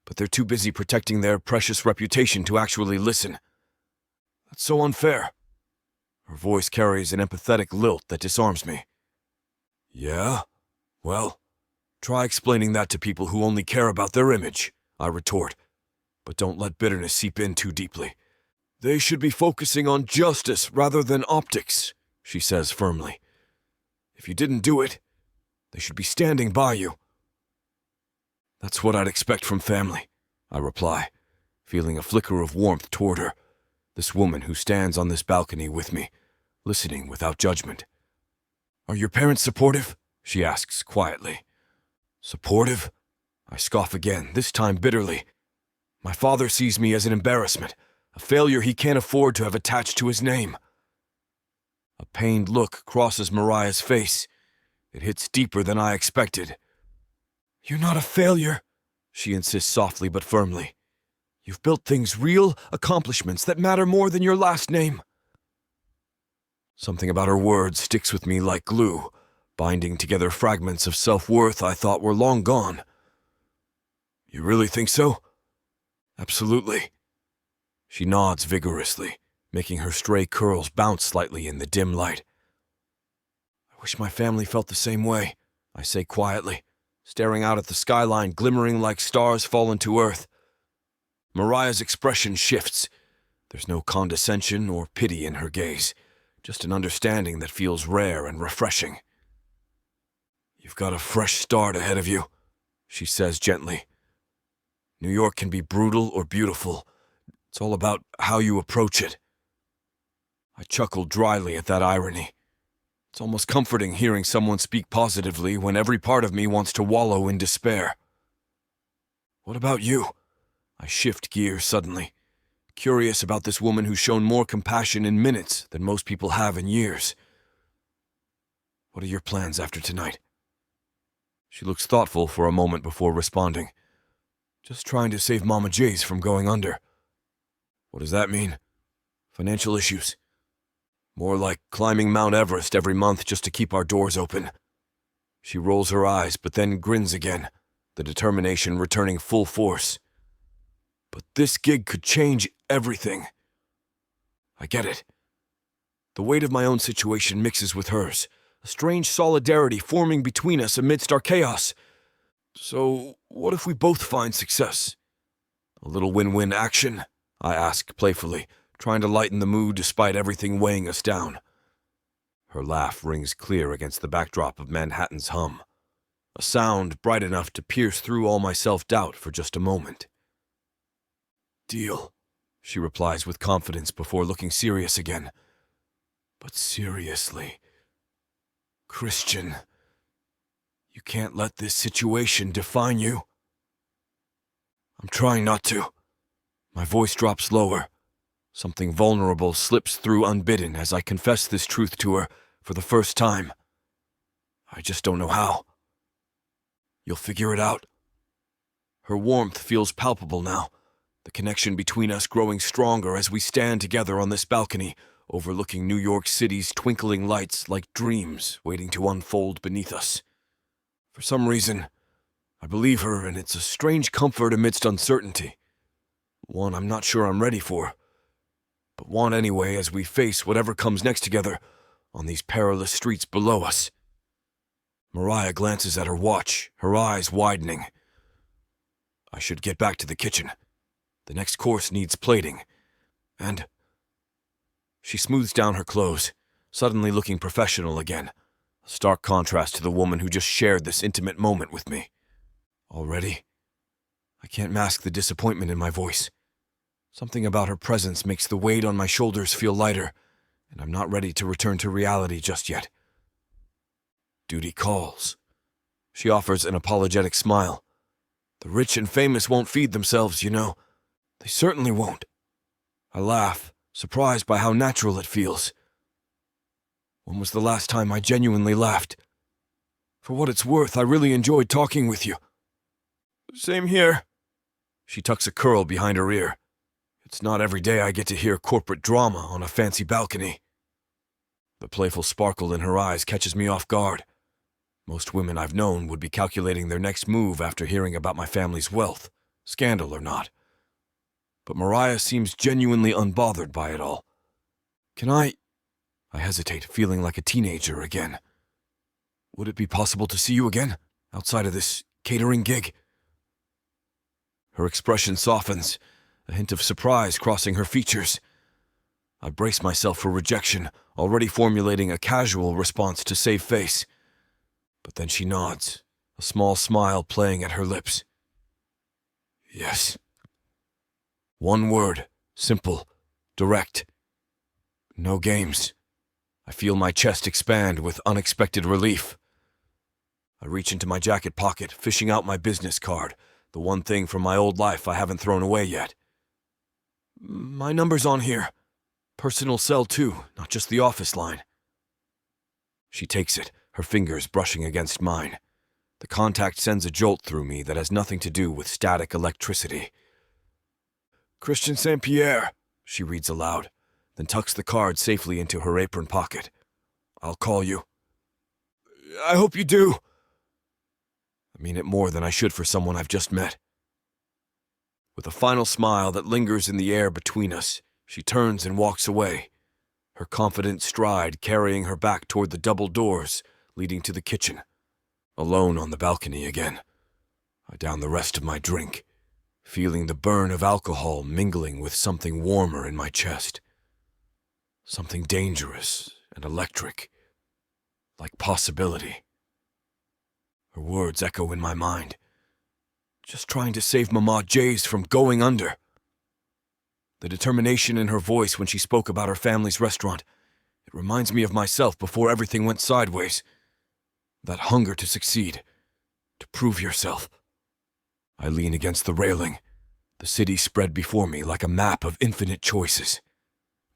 But they're too busy protecting their precious reputation to actually listen. That's so unfair. Her voice carries an empathetic lilt that disarms me. Yeah? Well, try explaining that to people who only care about their image, I retort. But don't let bitterness seep in too deeply. They should be focusing on justice rather than optics, she says firmly. If you didn't do it, they should be standing by you. That's what I'd expect from family, I reply, feeling a flicker of warmth toward her, this woman who stands on this balcony with me, listening without judgment. Are your parents supportive? She asks quietly. Supportive? I scoff again, this time bitterly. My father sees me as an embarrassment, a failure he can't afford to have attached to his name. A pained look crosses Mariah's face. It hits deeper than I expected. You're not a failure, she insists softly but firmly. You've built things, real accomplishments that matter more than your last name. Something about her words sticks with me like glue, binding together fragments of self-worth I thought were long gone. You really think so? Absolutely. She nods vigorously, making her stray curls bounce slightly in the dim light. I wish my family felt the same way, I say quietly, staring out at the skyline glimmering like stars fallen to earth. Mariah's expression shifts. There's no condescension or pity in her gaze, just an understanding that feels rare and refreshing. You've got a fresh start ahead of you, she says gently. New York can be brutal or beautiful. It's all about how you approach it. I chuckle dryly at that irony. It's almost comforting hearing someone speak positively when every part of me wants to wallow in despair. What about you? I shift gears suddenly, curious about this woman who's shown more compassion in minutes than most people have in years. What are your plans after tonight? She looks thoughtful for a moment before responding. Just trying to save Mama J's from going under. What does that mean? Financial issues. More like climbing Mount Everest every month just to keep our doors open. She rolls her eyes but then grins again, the determination returning full force. But this gig could change everything. I get it. The weight of my own situation mixes with hers, a strange solidarity forming between us amidst our chaos. So, what if we both find success? A little win-win action? I ask playfully, trying to lighten the mood despite everything weighing us down. Her laugh rings clear against the backdrop of Manhattan's hum, a sound bright enough to pierce through all my self-doubt for just a moment. Deal, she replies with confidence before looking serious again. But seriously, Christian, you can't let this situation define you. I'm trying not to. My voice drops lower. Something vulnerable slips through unbidden as I confess this truth to her for the first time. I just don't know how. You'll figure it out. Her warmth feels palpable now, the connection between us growing stronger as we stand together on this balcony, overlooking New York City's twinkling lights like dreams waiting to unfold beneath us. For some reason, I believe her, and it's a strange comfort amidst uncertainty. One I'm not sure I'm ready for, but one anyway as we face whatever comes next together on these perilous streets below us. Mariah glances at her watch, her eyes widening. I should get back to the kitchen. The next course needs plating, and... She smooths down her clothes, suddenly looking professional again, a stark contrast to the woman who just shared this intimate moment with me. Already? I can't mask the disappointment in my voice. Something about her presence makes the weight on my shoulders feel lighter, and I'm not ready to return to reality just yet. Duty calls. She offers an apologetic smile. The rich and famous won't feed themselves, you know. They certainly won't. I laugh, surprised by how natural it feels. When was the last time I genuinely laughed? For what it's worth, I really enjoyed talking with you. Same here. She tucks a curl behind her ear. It's not every day I get to hear corporate drama on a fancy balcony. The playful sparkle in her eyes catches me off guard. Most women I've known would be calculating their next move after hearing about my family's wealth, scandal or not. But Mariah seems genuinely unbothered by it all. Can I hesitate, feeling like a teenager again. Would it be possible to see you again, outside of this catering gig? Her expression softens, a hint of surprise crossing her features. I brace myself for rejection, already formulating a casual response to save face. But then she nods, a small smile playing at her lips. Yes. One word, simple, direct. No games. I feel my chest expand with unexpected relief. I reach into my jacket pocket, fishing out my business card, the one thing from my old life I haven't thrown away yet. My number's on here. Personal cell too, not just the office line. She takes it, her fingers brushing against mine. The contact sends a jolt through me that has nothing to do with static electricity. Christian St. Pierre, she reads aloud, then tucks the card safely into her apron pocket. I'll call you. I hope you do. I mean it more than I should for someone I've just met. With a final smile that lingers in the air between us, she turns and walks away, her confident stride carrying her back toward the double doors leading to the kitchen. Alone on the balcony again, I down the rest of my drink, feeling the burn of alcohol mingling with something warmer in my chest. Something dangerous and electric, like possibility. Her words echo in my mind. Just trying to save Mama J's from going under. The determination in her voice when she spoke about her family's restaurant, it reminds me of myself before everything went sideways. That hunger to succeed, to prove yourself. I lean against the railing, the city spread before me like a map of infinite choices.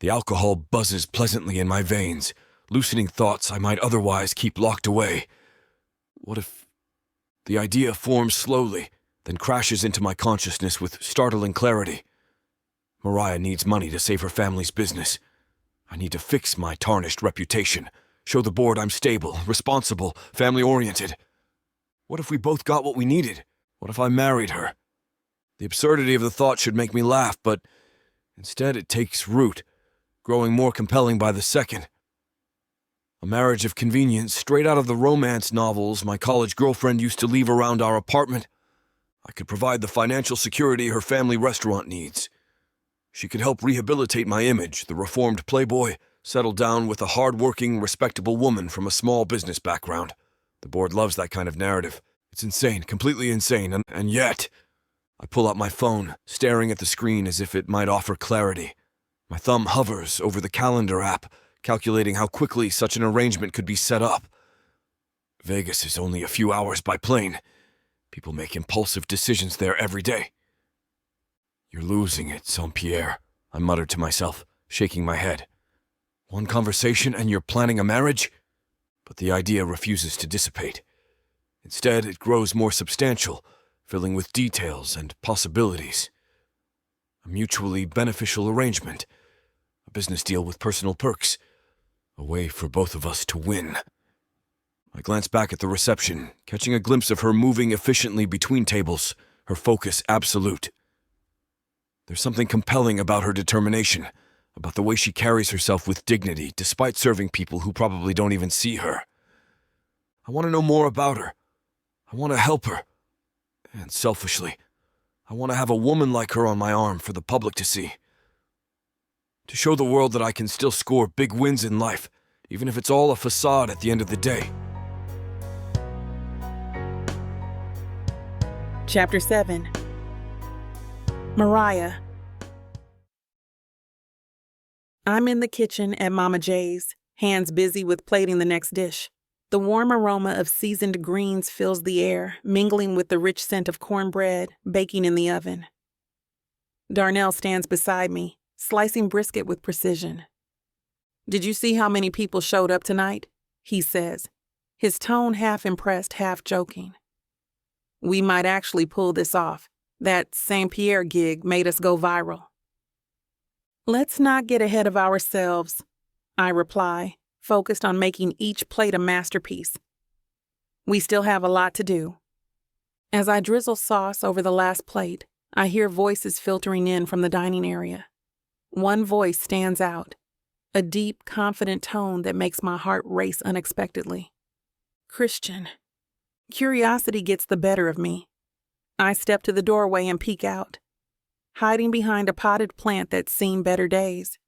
The alcohol buzzes pleasantly in my veins, loosening thoughts I might otherwise keep locked away. What if the idea forms slowly, then crashes into my consciousness with startling clarity? Mariah needs money to save her family's business. I need to fix my tarnished reputation, show the board I'm stable, responsible, family-oriented. What if we both got what we needed? What if I married her? The absurdity of the thought should make me laugh, but instead it takes root, growing more compelling by the second. A marriage of convenience straight out of the romance novels my college girlfriend used to leave around our apartment. I could provide the financial security her family restaurant needs. She could help rehabilitate my image, the reformed playboy, settle down with a hard-working, respectable woman from a small business background. The board loves that kind of narrative. It's insane, completely insane, and yet... I pull out my phone, staring at the screen as if it might offer clarity. My thumb hovers over the calendar app, calculating how quickly such an arrangement could be set up. Vegas is only a few hours by plane. People make impulsive decisions there every day. You're losing it, St. Pierre, I muttered to myself, shaking my head. One conversation and you're planning a marriage? But the idea refuses to dissipate. Instead, it grows more substantial, filling with details and possibilities. A mutually beneficial arrangement, a business deal with personal perks, a way for both of us to win. I glance back at the reception, catching a glimpse of her moving efficiently between tables, her focus absolute. There's something compelling about her determination, about the way she carries herself with dignity despite serving people who probably don't even see her. I want to know more about her. I want to help her. And selfishly, I want to have a woman like her on my arm for the public to see. To show the world that I can still score big wins in life, even if it's all a facade at the end of the day. Chapter 7. Mariah. I'm in the kitchen at Mama J's, hands busy with plating the next dish. The warm aroma of seasoned greens fills the air, mingling with the rich scent of cornbread baking in the oven. Darnell stands beside me, slicing brisket with precision. "Did you see how many people showed up tonight?" he says, his tone half impressed, half joking. "We might actually pull this off. That St. Pierre gig made us go viral." "Let's not get ahead of ourselves," I reply, focused on making each plate a masterpiece. "We still have a lot to do." As I drizzle sauce over the last plate, I hear voices filtering in from the dining area. One voice stands out, a deep, confident tone that makes my heart race unexpectedly. Christian. Curiosity gets the better of me. I step to the doorway and peek out, hiding behind a potted plant that's seen better days.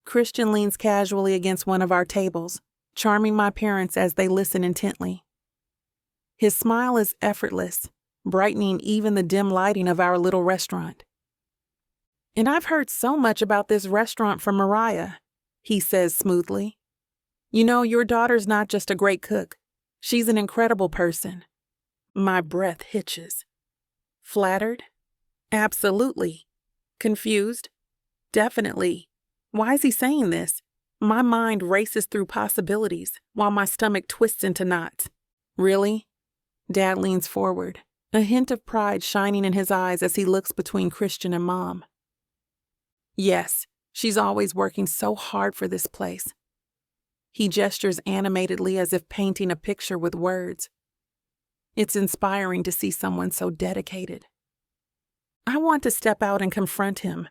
Christian leans casually against one of our tables, charming my parents as they listen intently. His smile is effortless, brightening even the dim lighting of our little restaurant. "And I've heard so much about this restaurant from Mariah," he says smoothly. "You know, your daughter's not just a great cook. She's an incredible person." My breath hitches. Flattered? Absolutely. Confused? Definitely. Why is he saying this? My mind races through possibilities while my stomach twists into knots. "Really?" Dad leans forward, a hint of pride shining in his eyes as he looks between Christian and Mom. "Yes, she's always working so hard for this place." He gestures animatedly as if painting a picture with words. It's inspiring to see someone so dedicated. I want to step out and confront him,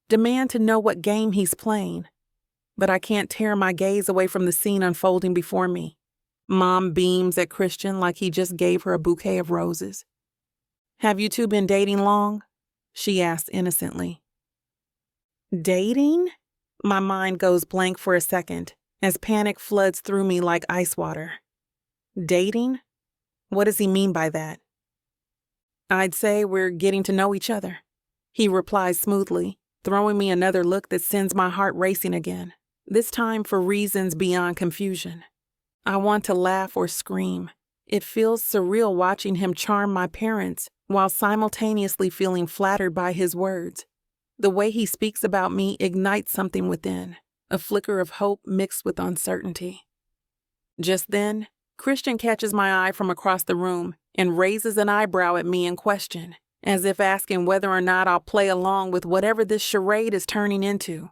demand to know what game he's playing, but I can't tear my gaze away from the scene unfolding before me. Mom beams at Christian like he just gave her a bouquet of roses. "Have you two been dating long?" she asks innocently. Dating? My mind goes blank for a second as panic floods through me like ice water. Dating? What does he mean by that? "I'd say we're getting to know each other," he replies smoothly, throwing me another look that sends my heart racing again, this time for reasons beyond confusion. I want to laugh or scream. It feels surreal watching him charm my parents while simultaneously feeling flattered by his words. The way he speaks about me ignites something within, a flicker of hope mixed with uncertainty. Just then, Christian catches my eye from across the room and raises an eyebrow at me in question, as if asking whether or not I'll play along with whatever this charade is turning into.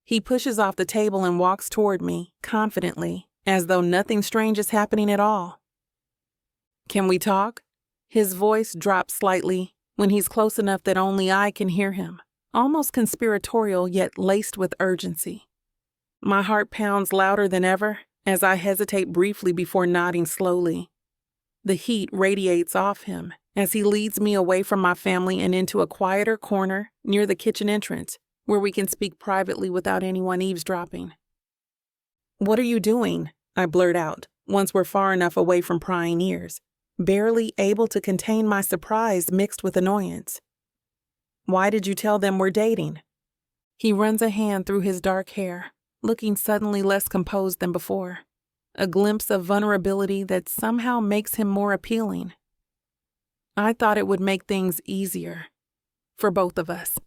He pushes off the table and walks toward me, confidently, as though nothing strange is happening at all. "Can we talk?" His voice drops slightly when he's close enough that only I can hear him, almost conspiratorial yet laced with urgency. My heart pounds louder than ever as I hesitate briefly before nodding slowly. The heat radiates off him as he leads me away from my family and into a quieter corner near the kitchen entrance where we can speak privately without anyone eavesdropping. "What are you doing?" I blurt out once we're far enough away from prying ears, barely able to contain my surprise mixed with annoyance. "Why did you tell them we're dating?" He runs a hand through his dark hair, looking suddenly less composed than before, a glimpse of vulnerability that somehow makes him more appealing. "I thought it would make things easier for both of us."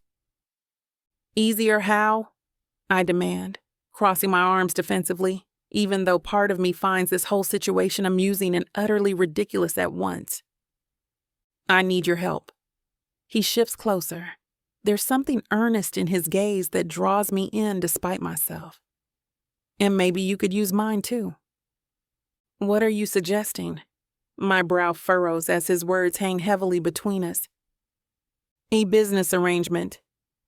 "Easier how?" I demand, crossing my arms defensively, even though part of me finds this whole situation amusing and utterly ridiculous at once. "I need your help." He shifts closer. There's something earnest in his gaze that draws me in despite myself. "And maybe you could use mine too." "What are you suggesting?" My brow furrows as his words hang heavily between us. "A business arrangement,"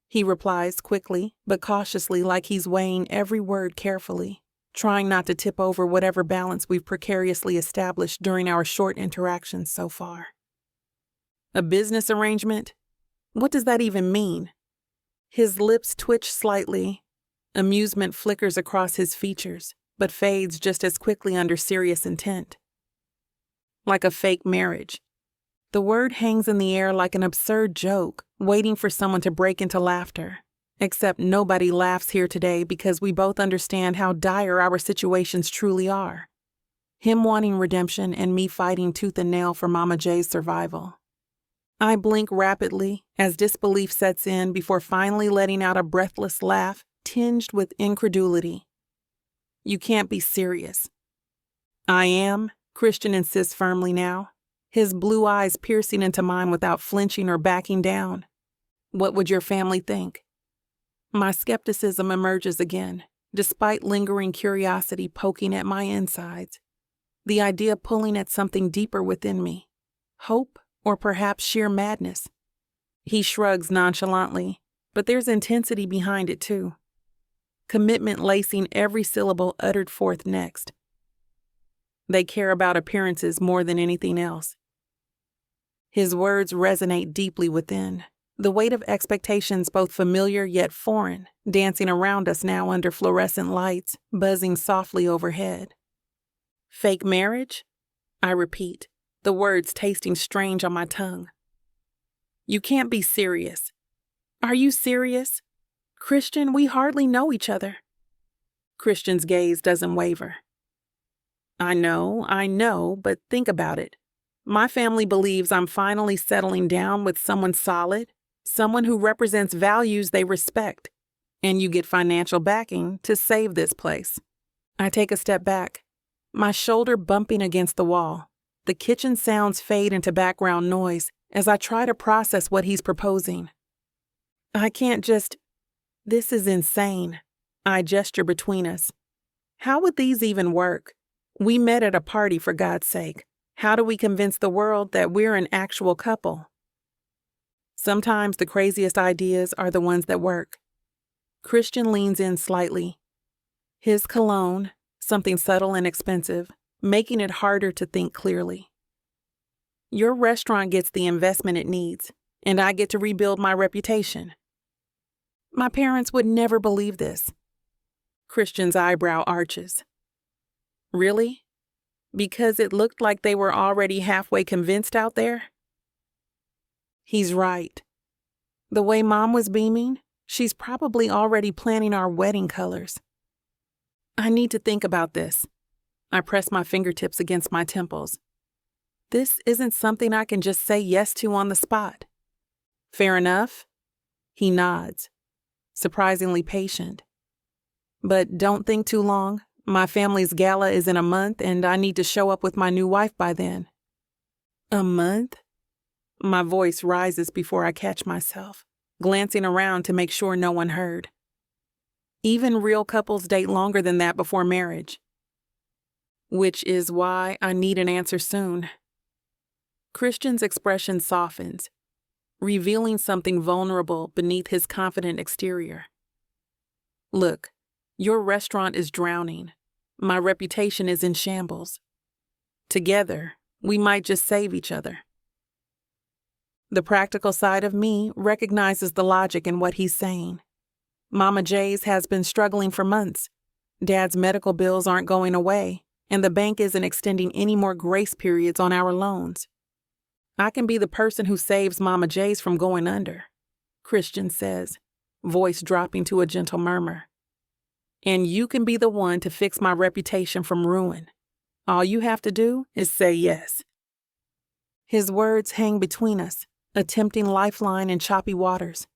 he replies quickly but cautiously, like he's weighing every word carefully, trying not to tip over whatever balance we've precariously established during our short interactions so far. "A business arrangement? What does that even mean?" His lips twitch slightly. Amusement flickers across his features, but fades just as quickly under serious intent. "Like a fake marriage." The word hangs in the air like an absurd joke, waiting for someone to break into laughter. Except nobody laughs here today because we both understand how dire our situations truly are. Him wanting redemption and me fighting tooth and nail for Mama J's survival. I blink rapidly as disbelief sets in before finally letting out a breathless laugh tinged with incredulity. You can't be serious. I am, Christian insists firmly now, his blue eyes piercing into mine without flinching or backing down. What would your family think? My skepticism emerges again, despite lingering curiosity poking at my insides. The idea pulling at something deeper within me. Hope, or perhaps sheer madness. He shrugs nonchalantly, but there's intensity behind it too. Commitment lacing every syllable uttered forth next. They care about appearances more than anything else. His words resonate deeply within, the weight of expectations both familiar yet foreign, dancing around us now under fluorescent lights, buzzing softly overhead. Fake marriage? I repeat, the words tasting strange on my tongue. You can't be serious. Are you serious? Christian, we hardly know each other. Christian's gaze doesn't waver. I know, but think about it. My family believes I'm finally settling down with someone solid, someone who represents values they respect, and you get financial backing to save this place. I take a step back, my shoulder bumping against the wall. The kitchen sounds fade into background noise as I try to process what he's proposing. I can't just... This is insane. I gesture between us. How would these even work? We met at a party, for God's sake. How do we convince the world that we're an actual couple? Sometimes the craziest ideas are the ones that work. Christian leans in slightly. His cologne, something subtle and expensive, making it harder to think clearly. Your restaurant gets the investment it needs, and I get to rebuild my reputation. My parents would never believe this. Christian's eyebrow arches. Really? Because it looked like they were already halfway convinced out there? He's right. The way Mom was beaming, she's probably already planning our wedding colors. I need to think about this. I press my fingertips against my temples. This isn't something I can just say yes to on the spot. Fair enough? He nods, surprisingly patient. But don't think too long. My family's gala is in a month, and I need to show up with my new wife by then. A month? My voice rises before I catch myself, glancing around to make sure no one heard. Even real couples date longer than that before marriage. Which is why I need an answer soon. Christian's expression softens, revealing something vulnerable beneath his confident exterior. Look, your restaurant is drowning. My reputation is in shambles. Together, we might just save each other. The practical side of me recognizes the logic in what he's saying. Mama J's has been struggling for months. Dad's medical bills aren't going away, and the bank isn't extending any more grace periods on our loans. I can be the person who saves Mama J's from going under, Christian says, voice dropping to a gentle murmur. And you can be the one to fix my reputation from ruin. All you have to do is say yes. His words hang between us, a tempting lifeline in choppy waters.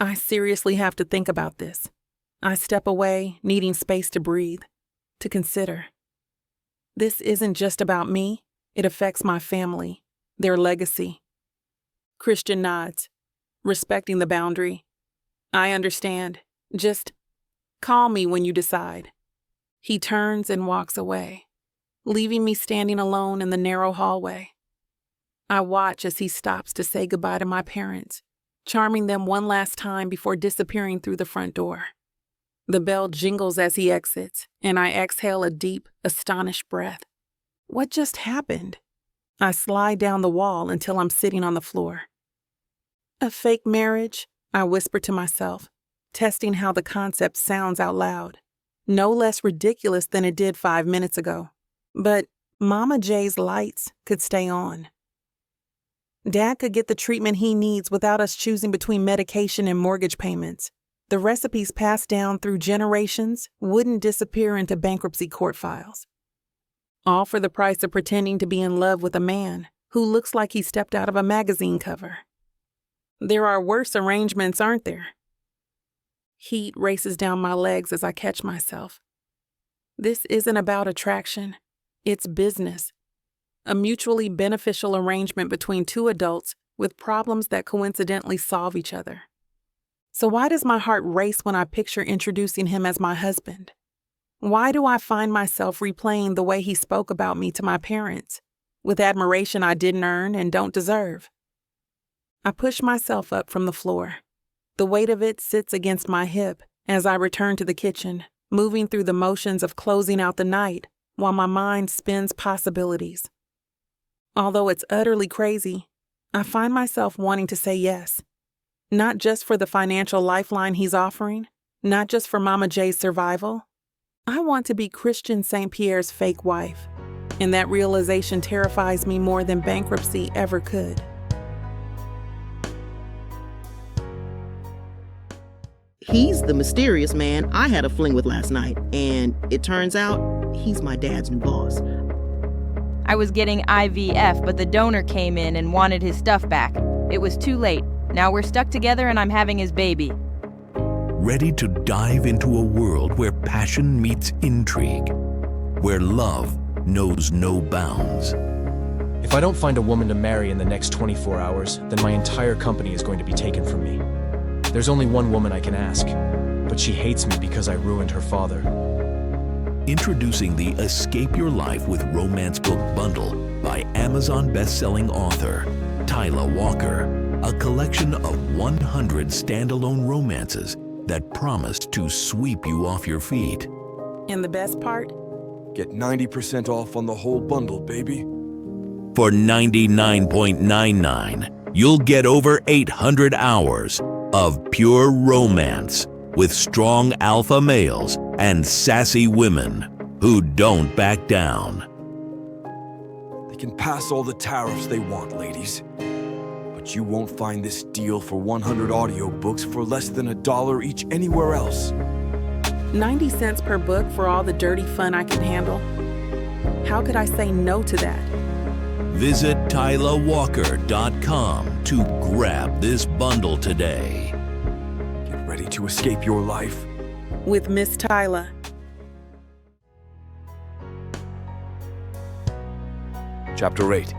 I seriously have to think about this. I step away, needing space to breathe, to consider. This isn't just about me. It affects my family, their legacy. Christian nods, respecting the boundary. I understand. Just call me when you decide. He turns and walks away, leaving me standing alone in the narrow hallway. I watch as he stops to say goodbye to my parents, charming them one last time before disappearing through the front door. The bell jingles as he exits, and I exhale a deep, astonished breath. What just happened? I slide down the wall until I'm sitting on the floor. A fake marriage, I whisper to myself, testing how the concept sounds out loud. No less ridiculous than it did 5 minutes ago. But Mama J's lights could stay on. Dad could get the treatment he needs without us choosing between medication and mortgage payments. The recipes passed down through generations wouldn't disappear into bankruptcy court files. All for the price of pretending to be in love with a man who looks like he stepped out of a magazine cover. There are worse arrangements, aren't there? Heat races down my legs as I catch myself. This isn't about attraction. It's business. A mutually beneficial arrangement between two adults with problems that coincidentally solve each other. So why does my heart race when I picture introducing him as my husband? Why do I find myself replaying the way he spoke about me to my parents, with admiration I didn't earn and don't deserve? I push myself up from the floor. The weight of it sits against my hip as I return to the kitchen, moving through the motions of closing out the night while my mind spins possibilities. Although it's utterly crazy, I find myself wanting to say yes. Not just for the financial lifeline he's offering, not just for Mama J's survival. I want to be Christian St. Pierre's fake wife, and that realization terrifies me more than bankruptcy ever could. He's the mysterious man I had a fling with last night, and it turns out he's my dad's new boss. I was getting IVF, but the donor came in and wanted his stuff back. It was too late. Now we're stuck together and I'm having his baby. Ready to dive into a world where passion meets intrigue, where love knows no bounds. If I don't find a woman to marry in the next 24 hours, then my entire company is going to be taken from me. There's only one woman I can ask, but she hates me because I ruined her father. Introducing the Escape Your Life with Romance Book Bundle by Amazon best-selling author Tyler Walker, a collection of 100 standalone romances that promised to sweep you off your feet. And the best part? Get 90% off on the whole bundle, baby. For $99.99, you'll get over 800 hours of pure romance with strong alpha males and sassy women who don't back down. They can pass all the tariffs they want, ladies. But you won't find this deal for 100 audiobooks for less than $1 each anywhere else. 90 cents per book for all the dirty fun I can handle? How could I say no to that? Visit TylerWalker.com to grab this bundle today. Get ready to escape your life with Miss Tyler. Chapter 8.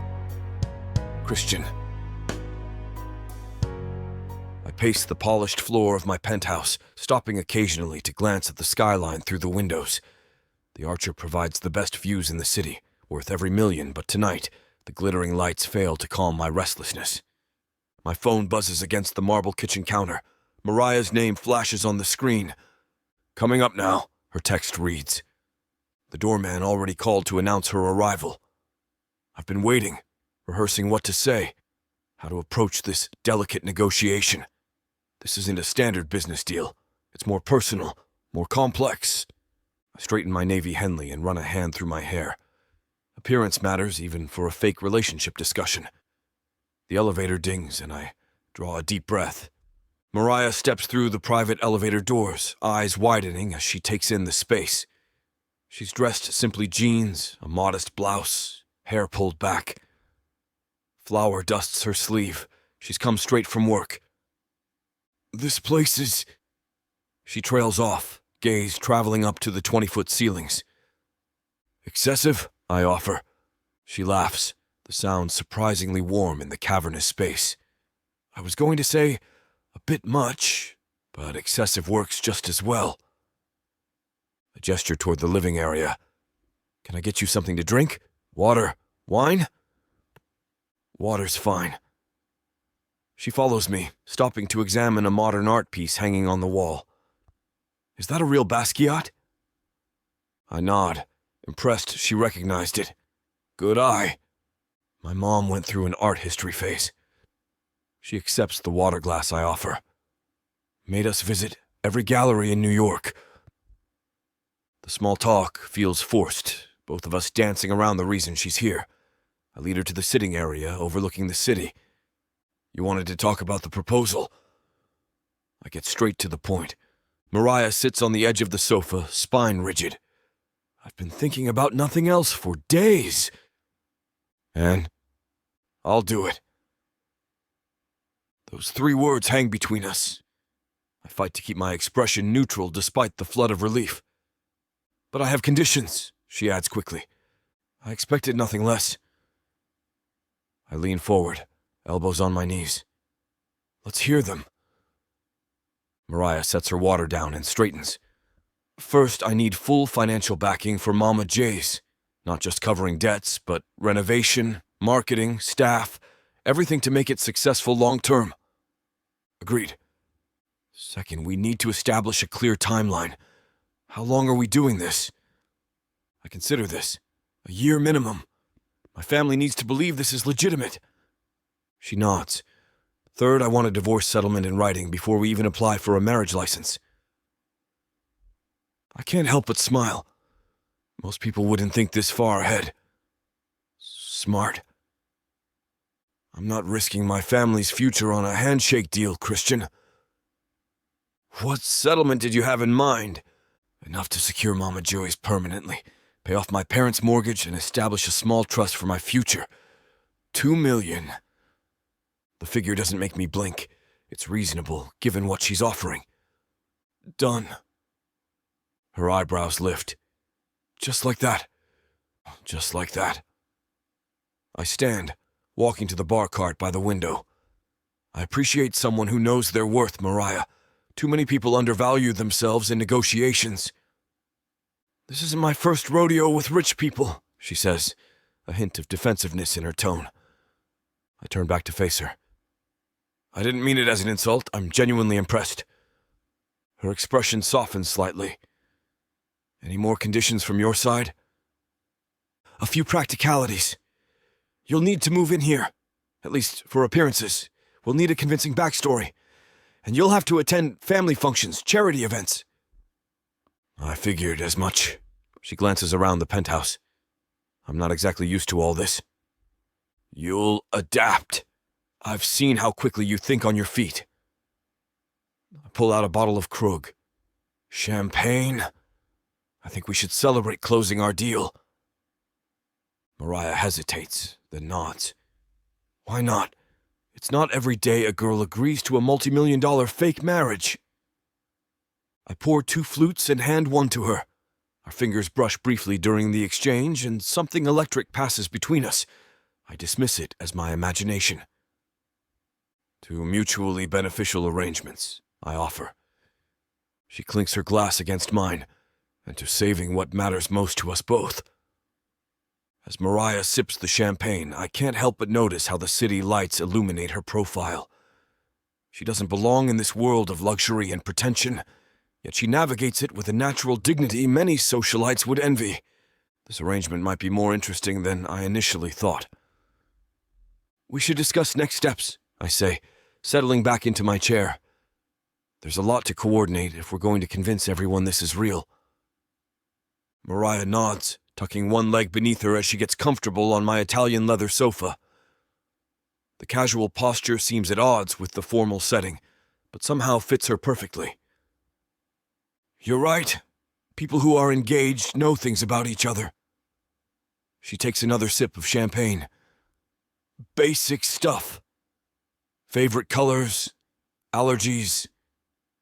Christian. I pace the polished floor of my penthouse, stopping occasionally to glance at the skyline through the windows. The Archer provides the best views in the city, worth every million, but tonight, the glittering lights fail to calm my restlessness. My phone buzzes against the marble kitchen counter. Mariah's name flashes on the screen. "Coming up now," her text reads. The doorman already called to announce her arrival. I've been waiting, rehearsing what to say, how to approach this delicate negotiation. This isn't a standard business deal. It's more personal, more complex. I straighten my navy Henley and run a hand through my hair. Appearance matters even for a fake relationship discussion. The elevator dings and I draw a deep breath. Mariah steps through the private elevator doors, eyes widening as she takes in the space. She's dressed simply jeans, a modest blouse, hair pulled back. Flour dusts her sleeve. She's come straight from work. "This place is..." She trails off, gaze traveling up to the 20-foot ceilings. "Excessive?" I offer. She laughs, the sound surprisingly warm in the cavernous space. I was going to say a bit much, but excessive works just as well. I gesture toward the living area. "Can I get you something to drink? Water? Wine?" "Water's fine." She follows me, stopping to examine a modern art piece hanging on the wall. "Is that a real Basquiat?" I nod, impressed she recognized it. Good eye. My mom went through an art history phase. She accepts the water glass I offer. "Made us visit every gallery in New York." The small talk feels forced, both of us dancing around the reason she's here. I lead her to the sitting area overlooking the city. "You wanted to talk about the proposal?" I get straight to the point. Mariah sits on the edge of the sofa, spine rigid. "I've been thinking about nothing else for days." "And?" I'll do it. Those 3 words hang between us. I fight to keep my expression neutral despite the flood of relief. But I have conditions, she adds quickly. I expected nothing less. I lean forward, elbows on my knees. Let's hear them. Mariah sets her water down and straightens. First, I need full financial backing for Mama J's. Not just covering debts, but renovation, marketing, staff, everything to make it successful long-term. Agreed. Second, we need to establish a clear timeline. How long are we doing this? I consider this. A year minimum. My family needs to believe this is legitimate. She nods. Third, I want a divorce settlement in writing before we even apply for a marriage license. I can't help but smile. Most people wouldn't think this far ahead. Smart. I'm not risking my family's future on a handshake deal, Christian. What settlement did you have in mind? Enough to secure Mama Joy's permanently, pay off my parents' mortgage, and establish a small trust for my future. $2 million. The figure doesn't make me blink. It's reasonable, given what she's offering. Done. Her eyebrows lift. Just like that. Just like that. I stand, walking to the bar cart by the window. I appreciate someone who knows their worth, Mariah. Too many people undervalue themselves in negotiations. This isn't my first rodeo with rich people, she says, a hint of defensiveness in her tone. I turn back to face her. I didn't mean it as an insult. I'm genuinely impressed. Her expression softens slightly. Any more conditions from your side? A few practicalities. You'll need to move in here, at least for appearances. We'll need a convincing backstory. And you'll have to attend family functions, charity events. I figured as much. She glances around the penthouse. I'm not exactly used to all this. You'll adapt. I've seen how quickly you think on your feet. I pull out a bottle of Krug. Champagne? I think we should celebrate closing our deal. Mariah hesitates, then nods. Why not? It's not every day a girl agrees to a multi-million-dollar fake marriage. I pour 2 flutes and hand one to her. Our fingers brush briefly during the exchange, and something electric passes between us. I dismiss it as my imagination. 2 mutually beneficial arrangements, I offer. She clinks her glass against mine, and to saving what matters most to us both. As Mariah sips the champagne, I can't help but notice how the city lights illuminate her profile. She doesn't belong in this world of luxury and pretension, yet she navigates it with a natural dignity many socialites would envy. This arrangement might be more interesting than I initially thought. We should discuss next steps, I say, settling back into my chair. There's a lot to coordinate if we're going to convince everyone this is real. Mariah nods, tucking one leg beneath her as she gets comfortable on my Italian leather sofa. The casual posture seems at odds with the formal setting, but somehow fits her perfectly. You're right. People who are engaged know things about each other. She takes another sip of champagne. Basic stuff. Favorite colors, allergies,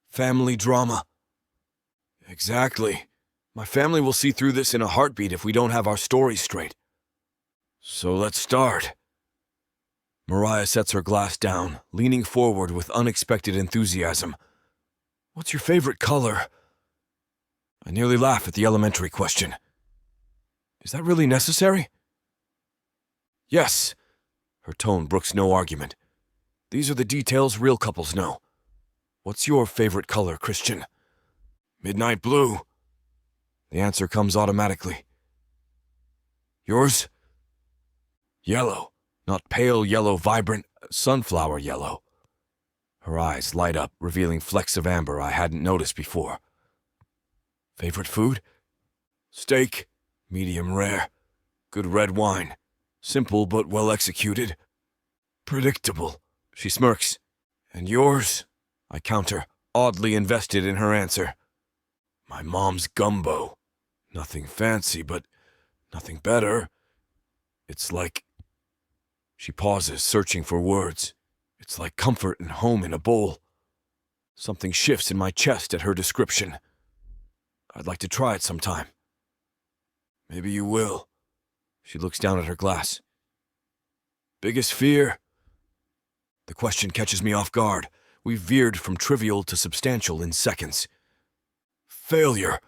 family drama. Exactly. My family will see through this in a heartbeat if we don't have our stories straight. So let's start. Mariah sets her glass down, leaning forward with unexpected enthusiasm. What's your favorite color? I nearly laugh at the elementary question. Is that really necessary? Yes. Her tone brooks no argument. These are the details real couples know. What's your favorite color, Christian? Midnight blue. The answer comes automatically. Yours? Yellow. Not pale yellow, vibrant, sunflower yellow. Her eyes light up, revealing flecks of amber I hadn't noticed before. Favorite food? Steak. Medium rare. Good red wine. Simple but well executed. Predictable. She smirks. And yours? I counter, oddly invested in her answer. My mom's gumbo. Nothing fancy, but nothing better. It's like She pauses, searching for words. It's like comfort and home in a bowl. Something shifts in my chest at her description. I'd like to try it sometime. Maybe you will. She looks down at her glass. Biggest fear? The question catches me off guard. We've veered from trivial to substantial in seconds. Failure.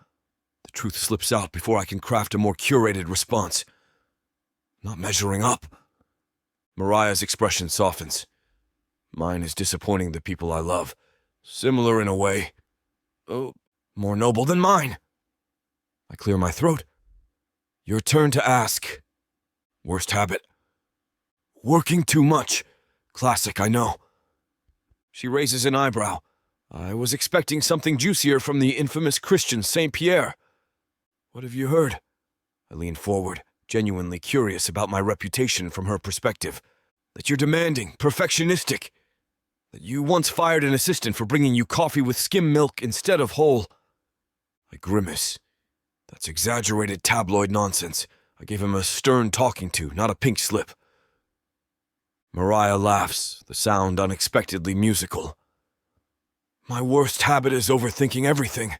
The truth slips out before I can craft a more curated response. Not measuring up. Mariah's expression softens. Mine is disappointing the people I love. Similar in a way. Oh, more noble than mine. I clear my throat. Your turn to ask. Worst habit. Working too much. Classic, I know. She raises an eyebrow. I was expecting something juicier from the infamous Christian Saint Pierre. What have you heard? I lean forward, genuinely curious about my reputation from her perspective. That you're demanding, perfectionistic. That you once fired an assistant for bringing you coffee with skim milk instead of whole. I grimace. That's exaggerated tabloid nonsense. I gave him a stern talking to, not a pink slip. Mariah laughs, the sound unexpectedly musical. My worst habit is overthinking everything.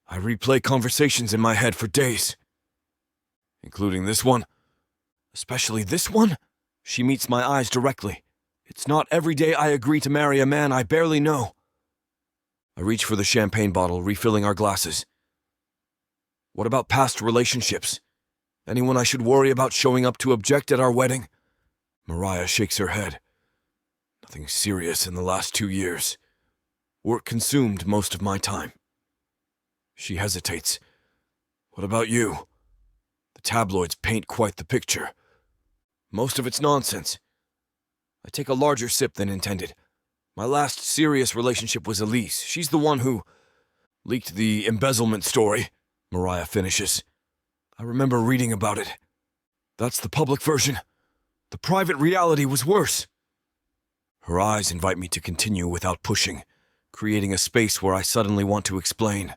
I replay conversations in my head for days. Including this one. Especially this one? She meets my eyes directly. It's not every day I agree to marry a man I barely know. I reach for the champagne bottle, refilling our glasses. What about past relationships? Anyone I should worry about showing up to object at our wedding? Mariah shakes her head. Nothing serious in the last 2 years. Work consumed most of my time. She hesitates. What about you? The tabloids paint quite the picture. Most of it's nonsense. I take a larger sip than intended. My last serious relationship was Elise. She's the one who leaked the embezzlement story, Mariah finishes. I remember reading about it. That's the public version. The private reality was worse. Her eyes invite me to continue without pushing, creating a space where I suddenly want to explain.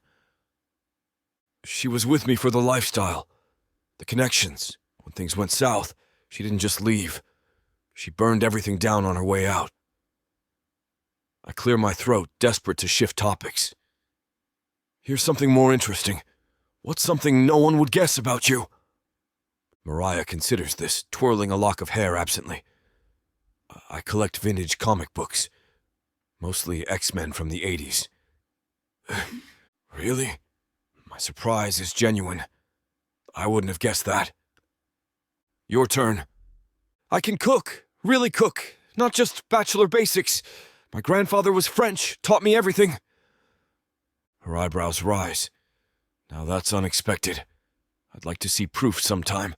She was with me for the lifestyle, the connections. When things went south, she didn't just leave. She burned everything down on her way out. I clear my throat, desperate to shift topics. Here's something more interesting. What's something no one would guess about you? Mariah considers this, twirling a lock of hair absently. I collect vintage comic books, mostly X-Men from the 80s. Really? My surprise is genuine. I wouldn't have guessed that. Your turn. I can cook, really cook, not just bachelor basics. My grandfather was French, taught me everything. Her eyebrows rise. Now that's unexpected. I'd like to see proof sometime.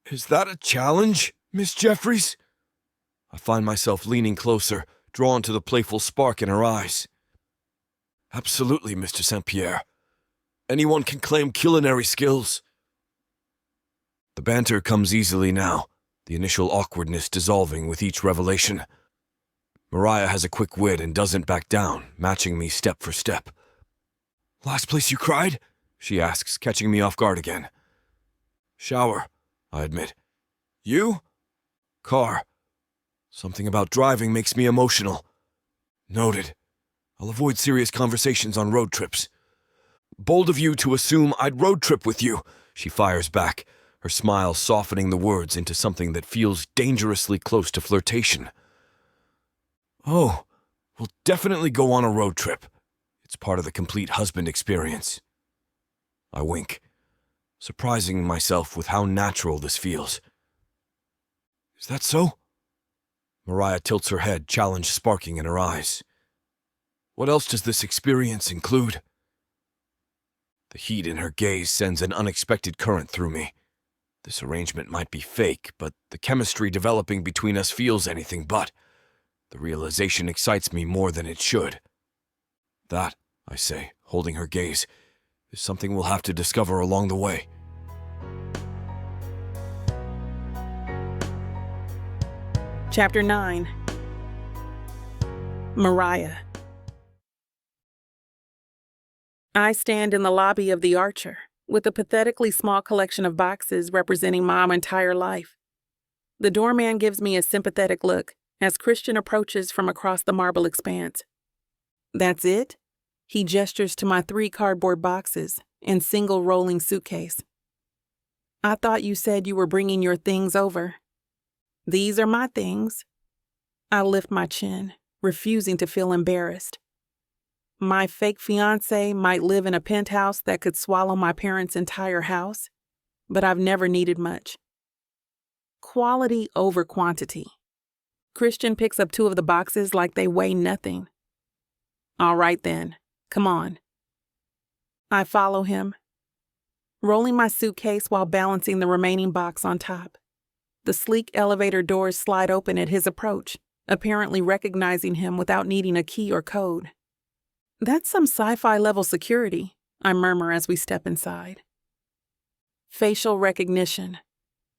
Is that a challenge, Miss Jeffries? I find myself leaning closer, drawn to the playful spark in her eyes. Absolutely, Mr. St. Pierre. Anyone can claim culinary skills. The banter comes easily now, the initial awkwardness dissolving with each revelation. Mariah has a quick wit and doesn't back down, matching me step for step. Last place you cried? She asks, catching me off guard again. Shower, I admit. You? Car. Something about driving makes me emotional. Noted. I'll avoid serious conversations on road trips. Bold of you to assume I'd road trip with you, she fires back, her smile softening the words into something that feels dangerously close to flirtation. Oh, we'll definitely go on a road trip. It's part of the complete husband experience. I wink, surprising myself with how natural this feels. Is that so? Mariah tilts her head, challenge sparking in her eyes. What else does this experience include? The heat in her gaze sends an unexpected current through me. This arrangement might be fake, but the chemistry developing between us feels anything but. The realization excites me more than it should. That, I say, holding her gaze, is something we'll have to discover along the way. Chapter 9. Mariah. I stand in the lobby of the Archer, with a pathetically small collection of boxes representing my entire life. The doorman gives me a sympathetic look as Christian approaches from across the marble expanse. That's it? He gestures to my 3 cardboard boxes and single rolling suitcase. I thought you said you were bringing your things over. These are my things. I lift my chin, refusing to feel embarrassed. My fake fiancé might live in a penthouse that could swallow my parents' entire house, but I've never needed much. Quality over quantity. Christian picks up 2 of the boxes like they weigh nothing. All right then, come on. I follow him, rolling my suitcase while balancing the remaining box on top. The sleek elevator doors slide open at his approach, apparently recognizing him without needing a key or code. That's some sci-fi level security, I murmur as we step inside. Facial recognition.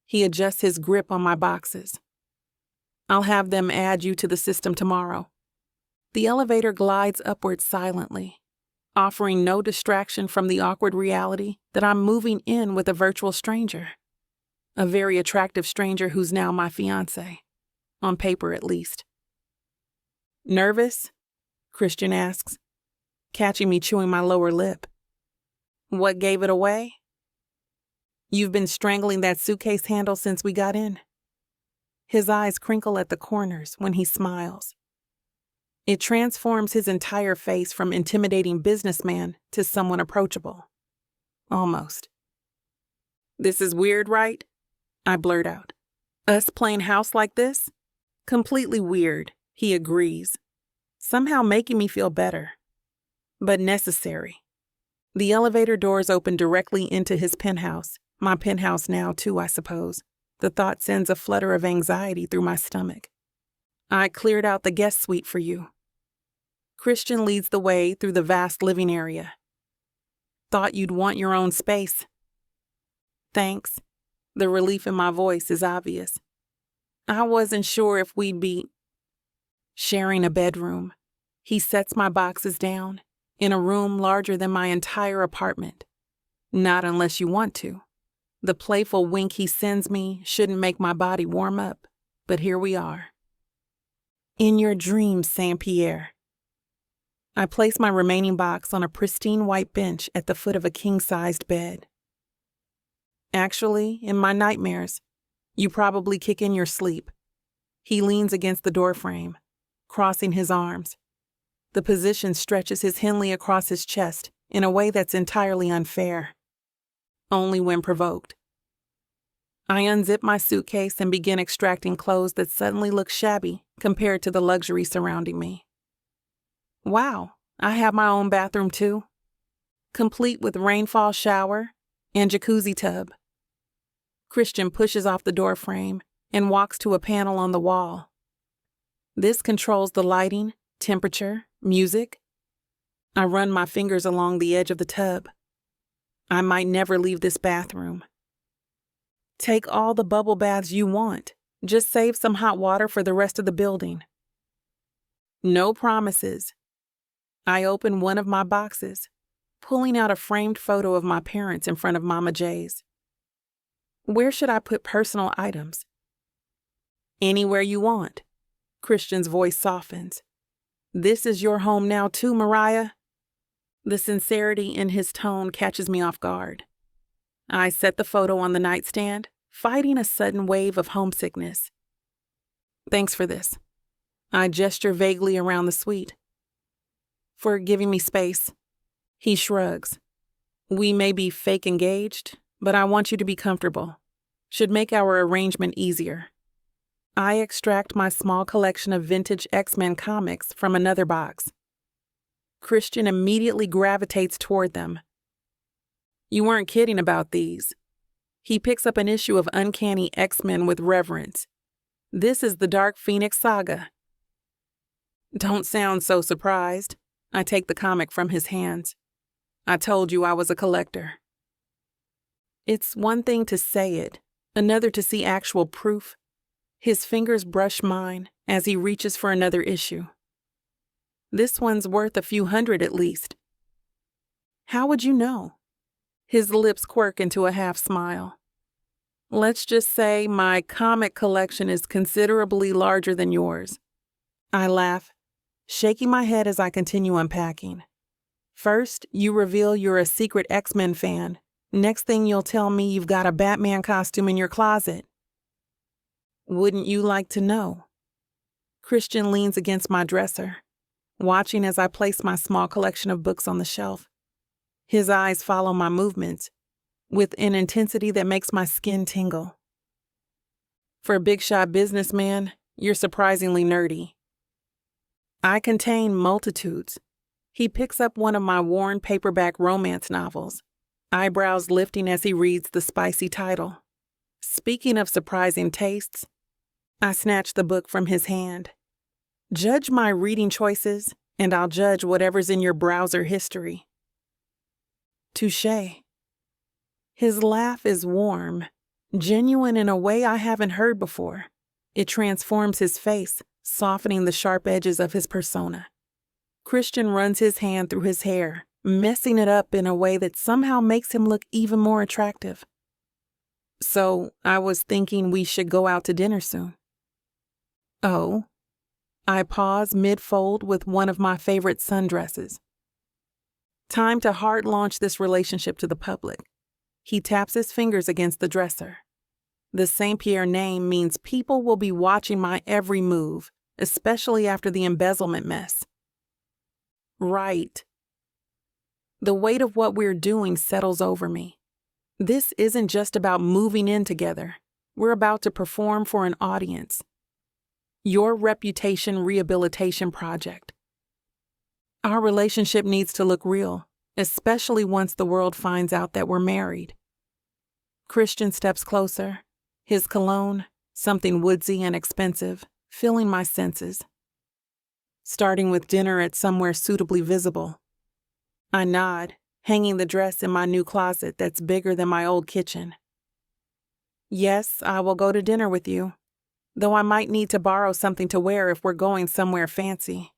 He adjusts his grip on my boxes. I'll have them add you to the system tomorrow. The elevator glides upward silently, offering no distraction from the awkward reality that I'm moving in with a virtual stranger. A very attractive stranger who's now my fiancé, on paper at least. Nervous? Christian asks, catching me chewing my lower lip. What gave it away? You've been strangling that suitcase handle since we got in. His eyes crinkle at the corners when he smiles. It transforms his entire face from intimidating businessman to someone approachable. Almost. This is weird, right? I blurt out. Us playing house like this? Completely weird, he agrees, somehow making me feel better. But necessary. The elevator doors open directly into his penthouse, my penthouse now too, I suppose. The thought sends a flutter of anxiety through my stomach. I cleared out the guest suite for you. Christian leads the way through the vast living area. Thought you'd want your own space. Thanks. The relief in my voice is obvious. I wasn't sure if we'd be sharing a bedroom. He sets my boxes down in a room larger than my entire apartment. Not unless you want to. The playful wink he sends me shouldn't make my body warm up, but here we are. In your dreams, Saint Pierre. I place my remaining box on a pristine white bench at the foot of a king-sized bed. Actually, in my nightmares, you probably kick in your sleep. He leans against the doorframe, crossing his arms. The position stretches his Henley across his chest in a way that's entirely unfair. Only when provoked. I unzip my suitcase and begin extracting clothes that suddenly look shabby compared to the luxury surrounding me. Wow, I have my own bathroom too, complete with rainfall shower and jacuzzi tub. Christian pushes off the doorframe and walks to a panel on the wall. This controls the lighting, temperature, music. I run my fingers along the edge of the tub. I might never leave this bathroom. Take all the bubble baths you want. Just save some hot water for the rest of the building. No promises. I open one of my boxes, pulling out a framed photo of my parents in front of Mama J's. Where should I put personal items? Anywhere you want. Christian's voice softens. This is your home now too, Mariah. The sincerity in his tone catches me off guard. I set the photo on the nightstand, fighting a sudden wave of homesickness. Thanks for this. I gesture vaguely around the suite. For giving me space. He shrugs. We may be fake engaged, but I want you to be comfortable. Should make our arrangement easier. I extract my small collection of vintage X-Men comics from another box. Christian immediately gravitates toward them. You weren't kidding about these. He picks up an issue of Uncanny X-Men with reverence. This is the Dark Phoenix Saga. Don't sound so surprised. I take the comic from his hands. I told you I was a collector. It's one thing to say it, another to see actual proof. His fingers brush mine as he reaches for another issue. This one's worth a few hundred at least. How would you know? His lips quirk into a half smile. Let's just say my comic collection is considerably larger than yours. I laugh, shaking my head as I continue unpacking. First, you reveal you're a secret X-Men fan. Next thing you'll tell me you've got a Batman costume in your closet. Wouldn't you like to know? Christian leans against my dresser, watching as I place my small collection of books on the shelf. His eyes follow my movements with an intensity that makes my skin tingle. For a big-shot businessman, you're surprisingly nerdy. I contain multitudes. He picks up one of my worn paperback romance novels, eyebrows lifting as he reads the spicy title. Speaking of surprising tastes, I snatch the book from his hand. Judge my reading choices, and I'll judge whatever's in your browser history. Touché. His laugh is warm, genuine in a way I haven't heard before. It transforms his face, softening the sharp edges of his persona. Christian runs his hand through his hair, messing it up in a way that somehow makes him look even more attractive. So, I was thinking we should go out to dinner soon. Oh. I pause mid-fold with one of my favorite sundresses. Time to hard launch this relationship to the public. He taps his fingers against the dresser. The St. Pierre name means people will be watching my every move, especially after the embezzlement mess. Right. The weight of what we're doing settles over me. This isn't just about moving in together. We're about to perform for an audience. Your reputation rehabilitation project. Our relationship needs to look real, especially once the world finds out that we're married. Christian steps closer, his cologne, something woodsy and expensive, filling my senses. Starting with dinner at somewhere suitably visible. I nod, hanging the dress in my new closet that's bigger than my old kitchen. Yes, I will go to dinner with you, though I might need to borrow something to wear if we're going somewhere fancy.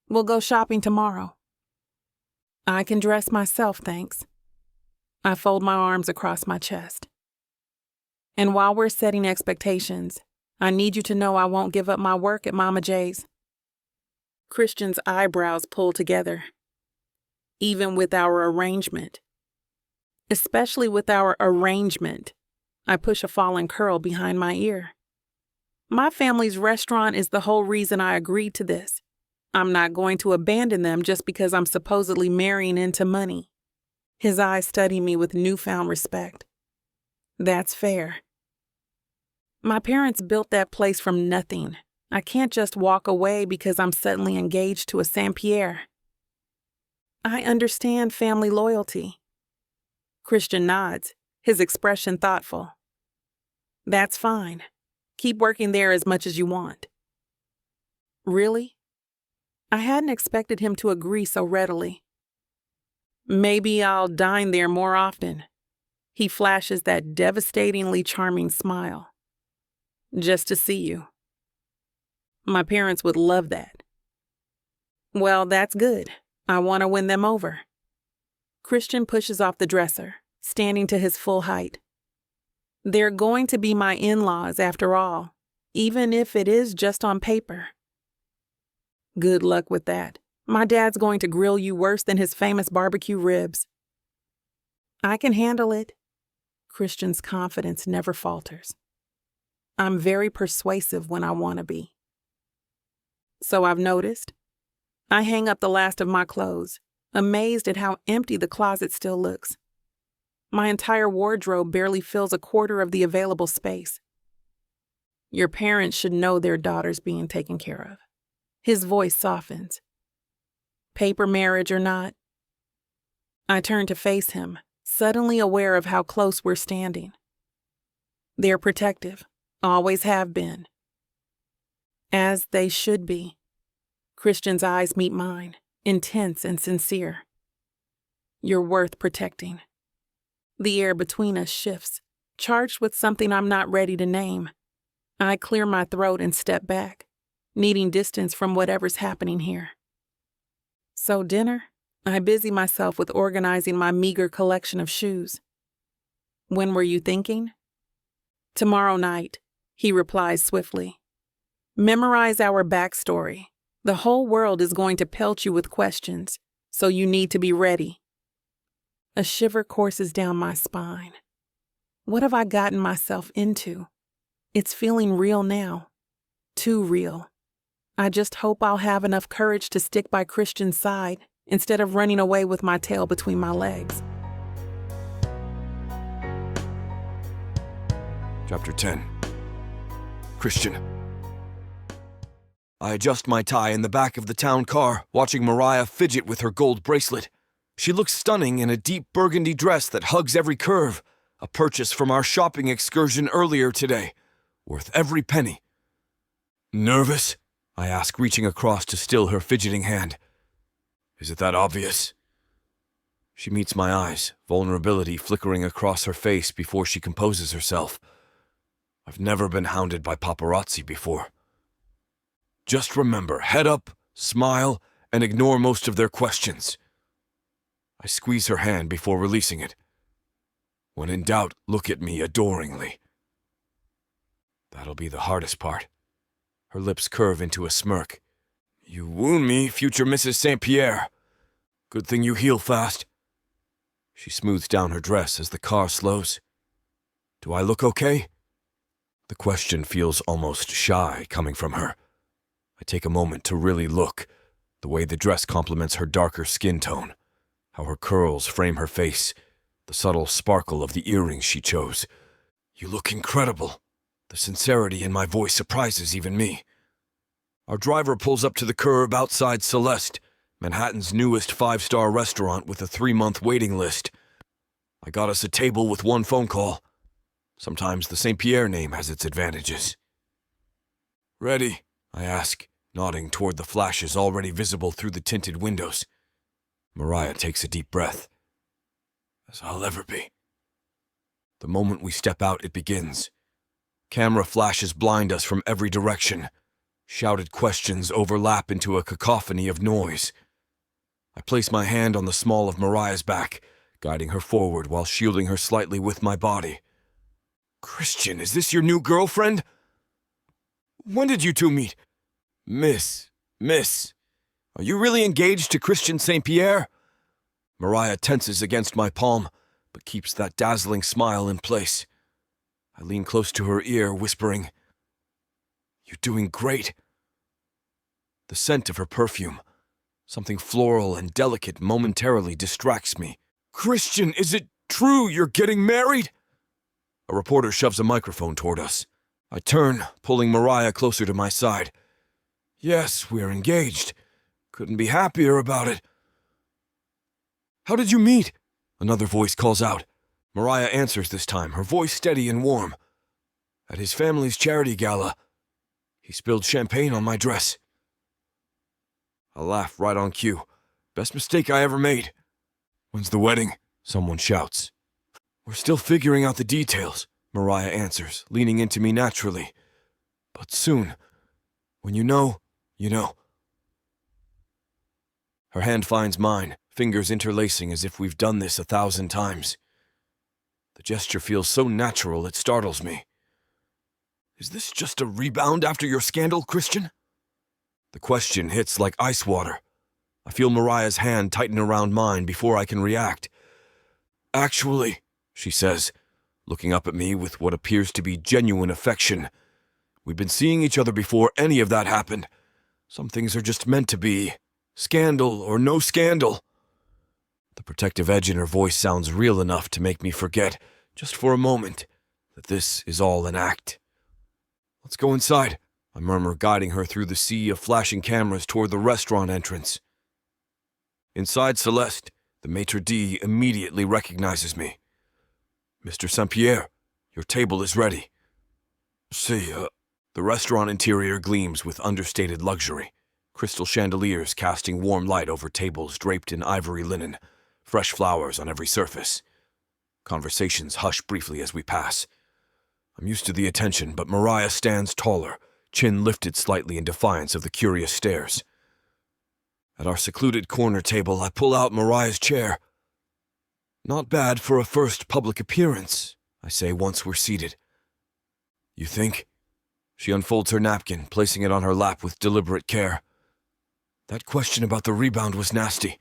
We'll go shopping tomorrow. I can dress myself, thanks. I fold my arms across my chest. And while we're setting expectations, I need you to know I won't give up my work at Mama J's. Christian's eyebrows pull together. Even with our arrangement. Especially with our arrangement. I push a fallen curl behind my ear. My family's restaurant is the whole reason I agreed to this. I'm not going to abandon them just because I'm supposedly marrying into money. His eyes study me with newfound respect. That's fair. My parents built that place from nothing. I can't just walk away because I'm suddenly engaged to a St. Pierre. I understand family loyalty. Christian nods, his expression thoughtful. That's fine. Keep working there as much as you want. Really? I hadn't expected him to agree so readily. Maybe I'll dine there more often. He flashes that devastatingly charming smile. Just to see you. My parents would love that. Well, that's good. I want to win them over. Christian pushes off the dresser, standing to his full height. They're going to be my in-laws after all, even if it is just on paper. Good luck with that. My dad's going to grill you worse than his famous barbecue ribs. I can handle it. Christian's confidence never falters. I'm very persuasive when I want to be. So I've noticed. I hang up the last of my clothes, amazed at how empty the closet still looks. My entire wardrobe barely fills a quarter of the available space. Your parents should know their daughter's being taken care of. His voice softens. Paper marriage or not? I turn to face him, suddenly aware of how close we're standing. They're protective, always have been. As they should be. Christian's eyes meet mine, intense and sincere. You're worth protecting. The air between us shifts, charged with something I'm not ready to name. I clear my throat and step back, needing distance from whatever's happening here. So dinner? I busy myself with organizing my meager collection of shoes. When were you thinking? Tomorrow night, he replies swiftly. Memorize our backstory. The whole world is going to pelt you with questions, so you need to be ready. A shiver courses down my spine. What have I gotten myself into? It's feeling real now. Too real. I just hope I'll have enough courage to stick by Christian's side instead of running away with my tail between my legs. Chapter 10. Christian. I adjust my tie in the back of the town car, watching Mariah fidget with her gold bracelet. She looks stunning in a deep burgundy dress that hugs every curve, a purchase from our shopping excursion earlier today, worth every penny. Nervous? I ask, reaching across to still her fidgeting hand. Is it that obvious? She meets my eyes, vulnerability flickering across her face before she composes herself. I've never been hounded by paparazzi before. Just remember, head up, smile, and ignore most of their questions. I squeeze her hand before releasing it. When in doubt, look at me adoringly. That'll be the hardest part. Her lips curve into a smirk. You wound me, future Mrs. St. Pierre. Good thing you heal fast. She smooths down her dress as the car slows. Do I look okay? The question feels almost shy coming from her. I take a moment to really look, the way the dress complements her darker skin tone, how her curls frame her face, the subtle sparkle of the earrings she chose. You look incredible. The sincerity in my voice surprises even me. Our driver pulls up to the curb outside Celeste, Manhattan's newest 5-star restaurant with a 3-month waiting list. I got us a table with one phone call. Sometimes the St. Pierre name has its advantages. Ready? I ask, nodding toward the flashes already visible through the tinted windows. Mariah takes a deep breath. As I'll ever be. The moment we step out, it begins. Camera flashes blind us from every direction. Shouted questions overlap into a cacophony of noise. I place my hand on the small of Mariah's back, guiding her forward while shielding her slightly with my body. Christian, is this your new girlfriend? When did you two meet? Miss, are you really engaged to Christian St. Pierre? Mariah tenses against my palm, but keeps that dazzling smile in place. I lean close to her ear, whispering, You're doing great. The scent of her perfume, something floral and delicate, momentarily distracts me. Christian, is it true you're getting married? A reporter shoves a microphone toward us. I turn, pulling Mariah closer to my side. Yes, we're engaged. Couldn't be happier about it. How did you meet? Another voice calls out. Mariah answers this time, her voice steady and warm. At his family's charity gala. He spilled champagne on my dress. I laugh right on cue. Best mistake I ever made. When's the wedding? Someone shouts. We're still figuring out the details, Mariah answers, leaning into me naturally. But soon. When you know, you know. Her hand finds mine, fingers interlacing as if we've done this 1,000 times. The gesture feels so natural it startles me. Is this just a rebound after your scandal, Christian? The question hits like ice water. I feel Mariah's hand tighten around mine before I can react. Actually, she says, looking up at me with what appears to be genuine affection. We've been seeing each other before any of that happened. Some things are just meant to be. Scandal or no scandal. The protective edge in her voice sounds real enough to make me forget, just for a moment, that this is all an act. Let's go inside, I murmur, guiding her through the sea of flashing cameras toward the restaurant entrance. Inside Celeste, the maitre d' immediately recognizes me. Mr. St. Pierre, your table is ready. See, the restaurant interior gleams with understated luxury. Crystal chandeliers casting warm light over tables draped in ivory linen, fresh flowers on every surface. Conversations hush briefly as we pass. I'm used to the attention, but Mariah stands taller, chin lifted slightly in defiance of the curious stares. At our secluded corner table, I pull out Mariah's chair. Not bad for a first public appearance, I say once we're seated. You think? She unfolds her napkin, placing it on her lap with deliberate care. That question about the rebound was nasty.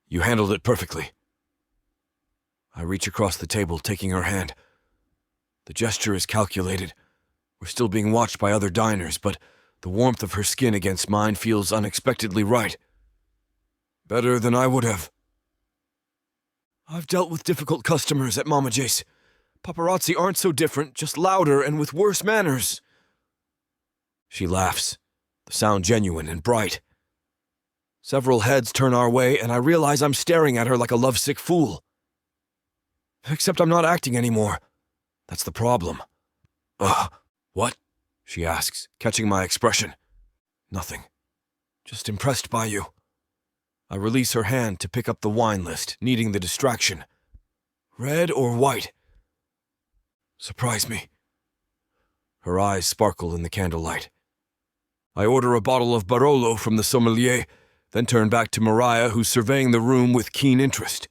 You handled it perfectly. I reach across the table, taking her hand. The gesture is calculated. We're still being watched by other diners, but the warmth of her skin against mine feels unexpectedly right. Better than I would have. I've dealt with difficult customers at Mama J's. Paparazzi aren't so different, just louder and with worse manners. She laughs, the sound genuine and bright. Several heads turn our way, and I realize I'm staring at her like a lovesick fool. Except I'm not acting anymore. That's the problem. Ugh, what? She asks, catching my expression. Nothing. Just impressed by you. I release her hand to pick up the wine list, needing the distraction. Red or white? Surprise me. Her eyes sparkle in the candlelight. I order a bottle of Barolo from the sommelier, then turn back to Mariah, who's surveying the room with keen interest.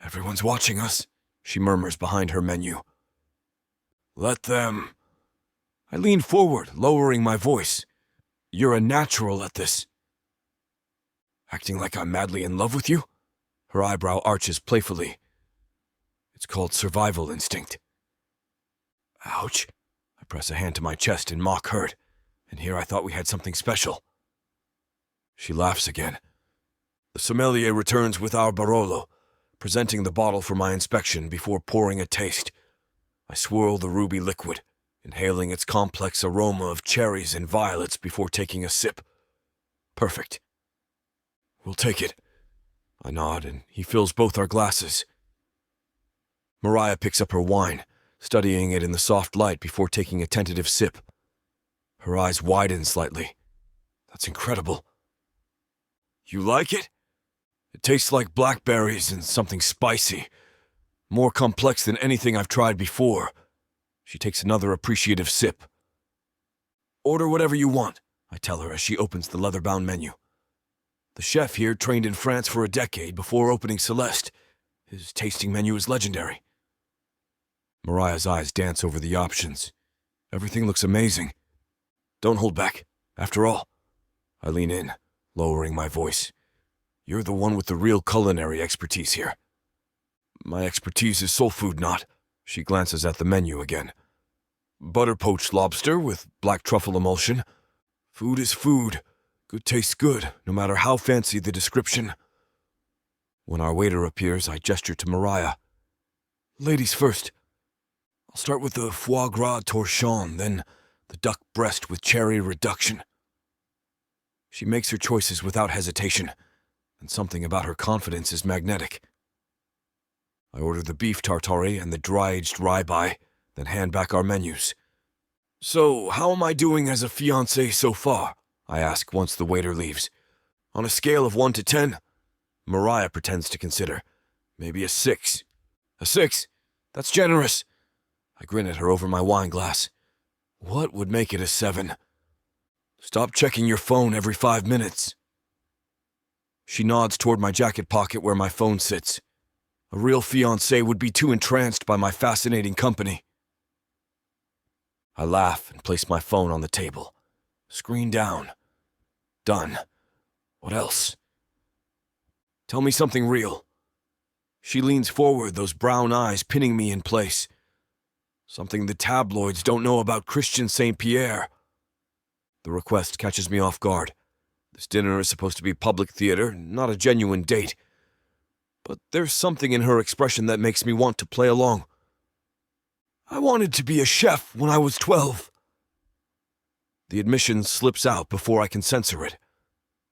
Everyone's watching us, she murmurs behind her menu. Let them. I lean forward, lowering my voice. You're a natural at this. Acting like I'm madly in love with you? Her eyebrow arches playfully. It's called survival instinct. Ouch. I press a hand to my chest in mock hurt, and here I thought we had something special. She laughs again. The sommelier returns with our Barolo, presenting the bottle for my inspection before pouring a taste. I swirl the ruby liquid, inhaling its complex aroma of cherries and violets before taking a sip. Perfect. We'll take it. I nod, and he fills both our glasses. Mariah picks up her wine, studying it in the soft light before taking a tentative sip. Her eyes widen slightly. That's incredible. You like it? It tastes like blackberries and something spicy. More complex than anything I've tried before. She takes another appreciative sip. Order whatever you want, I tell her as she opens the leather-bound menu. The chef here trained in France for a decade before opening Celeste. His tasting menu is legendary. Mariah's eyes dance over the options. Everything looks amazing. Don't hold back. After all, I lean in, lowering my voice. You're the one with the real culinary expertise here. My expertise is soul food, not. She glances at the menu again. Butter poached lobster with black truffle emulsion. Food is food. Good tastes good, no matter how fancy the description. When our waiter appears, I gesture to Mariah. Ladies first. I'll start with the foie gras torchon, then the duck breast with cherry reduction. She makes her choices without hesitation, and something about her confidence is magnetic. I order the beef tartare and the dry-aged rye-bye, then hand back our menus. So, how am I doing as a fiancé so far? I ask once the waiter leaves. On a scale of 1 to 10? Mariah pretends to consider. Maybe a 6. A 6? That's generous. I grin at her over my wine glass. What would make it a 7? Stop checking your phone every 5 minutes. She nods toward my jacket pocket where my phone sits. A real fiancé would be too entranced by my fascinating company. I laugh and place my phone on the table. Screen down. Done. What else? Tell me something real. She leans forward, those brown eyes pinning me in place. Something the tabloids don't know about Christian St. Pierre. The request catches me off guard. This dinner is supposed to be public theater, not a genuine date. But there's something in her expression that makes me want to play along. I wanted to be a chef when I was 12. The admission slips out before I can censor it.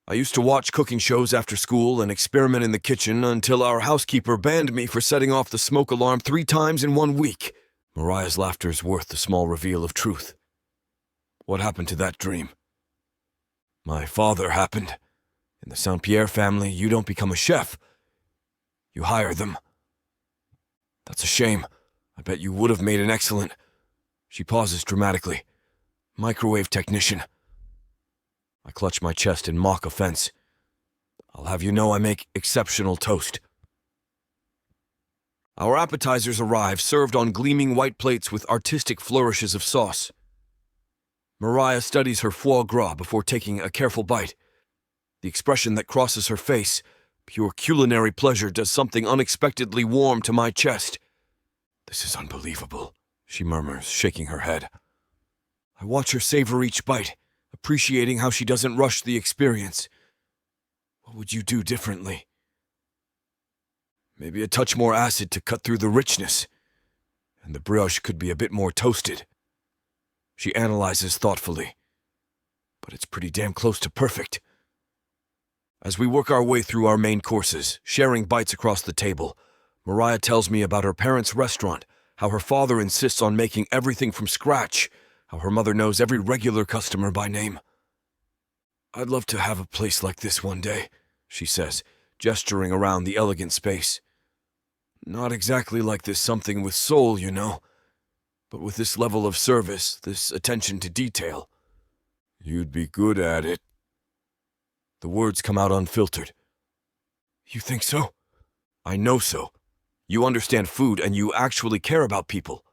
I used to watch cooking shows after school and experiment in the kitchen until our housekeeper banned me for setting off the smoke alarm 3 times in 1 week. Mariah's laughter is worth the small reveal of truth. What happened to that dream? My father happened. In the St. Pierre family, you don't become a chef. You hire them. That's a shame. I bet you would have made an excellent... She pauses dramatically. Microwave technician. I clutch my chest in mock offense. I'll have you know I make exceptional toast. Our appetizers arrive, served on gleaming white plates with artistic flourishes of sauce. Mariah studies her foie gras before taking a careful bite. The expression that crosses her face, pure culinary pleasure, does something unexpectedly warm to my chest. "This is unbelievable," she murmurs, shaking her head. I watch her savor each bite, appreciating how she doesn't rush the experience. What would you do differently? Maybe a touch more acid to cut through the richness, and the brioche could be a bit more toasted. She analyzes thoughtfully, but it's pretty damn close to perfect. As we work our way through our main courses, sharing bites across the table, Mariah tells me about her parents' restaurant, how her father insists on making everything from scratch, how her mother knows every regular customer by name. "I'd love to have a place like this one day," she says, gesturing around the elegant space. "Not exactly like this something with soul, you know, but with this level of service, this attention to detail." "You'd be good at it." The words come out unfiltered. "You think so?" "I know so. You understand food and you actually care about people."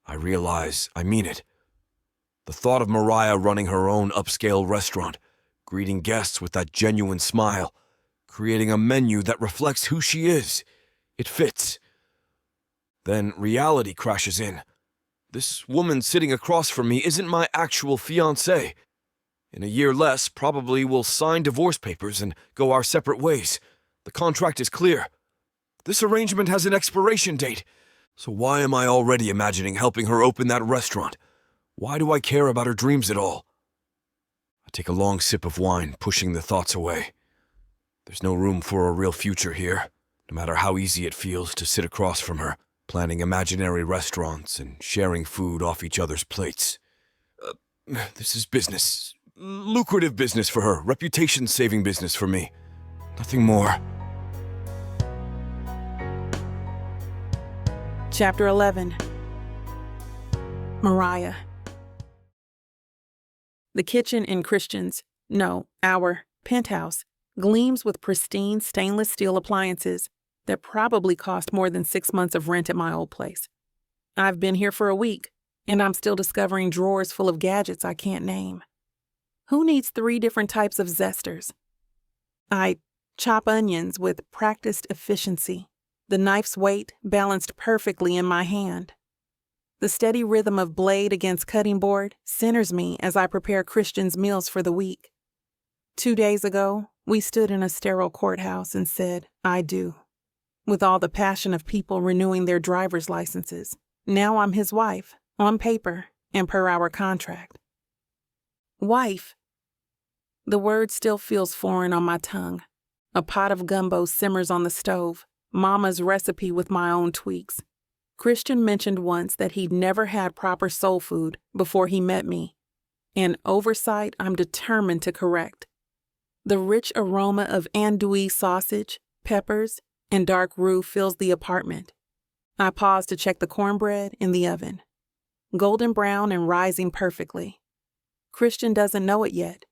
I realize I mean it. The thought of Mariah running her own upscale restaurant, greeting guests with that genuine smile, creating a menu that reflects who she is, it fits. Then reality crashes in. This woman sitting across from me isn't my actual fiancée. In a year less, probably we'll sign divorce papers and go our separate ways. The contract is clear. This arrangement has an expiration date. So why am I already imagining helping her open that restaurant? Why do I care about her dreams at all? I take a long sip of wine, pushing the thoughts away. There's no room for a real future here, no matter how easy it feels to sit across from her, planning imaginary restaurants and sharing food off each other's plates. This is business. Lucrative business for her, reputation-saving business for me. Nothing more. Chapter 11. Mariah. The kitchen in our penthouse gleams with pristine stainless steel appliances that probably cost more than 6 months of rent at my old place. I've been here for a week, and I'm still discovering drawers full of gadgets I can't name. Who needs 3 different types of zesters? I chop onions with practiced efficiency, the knife's weight balanced perfectly in my hand. The steady rhythm of blade against cutting board centers me as I prepare Christian's meals for the week. 2 days ago, we stood in a sterile courthouse and said, "I do," with all the passion of people renewing their driver's licenses. Now I'm his wife, on paper and per our contract. Wife. The word still feels foreign on my tongue. A pot of gumbo simmers on the stove, Mama's recipe with my own tweaks. Christian mentioned once that he'd never had proper soul food before he met me, an oversight I'm determined to correct. The rich aroma of andouille sausage, peppers, and dark roux fills the apartment. I pause to check the cornbread in the oven. Golden brown and rising perfectly. Christian doesn't know it yet,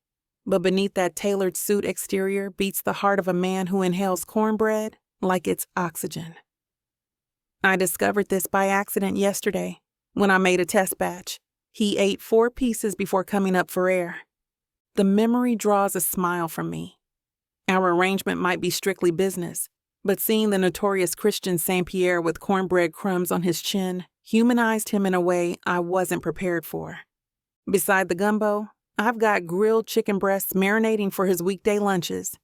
but beneath that tailored suit exterior beats the heart of a man who inhales cornbread like it's oxygen. I discovered this by accident yesterday when I made a test batch. He ate 4 pieces before coming up for air. The memory draws a smile from me. Our arrangement might be strictly business, but seeing the notorious Christian St. Pierre with cornbread crumbs on his chin humanized him in a way I wasn't prepared for. Beside the gumbo, I've got grilled chicken breasts marinating for his weekday lunches,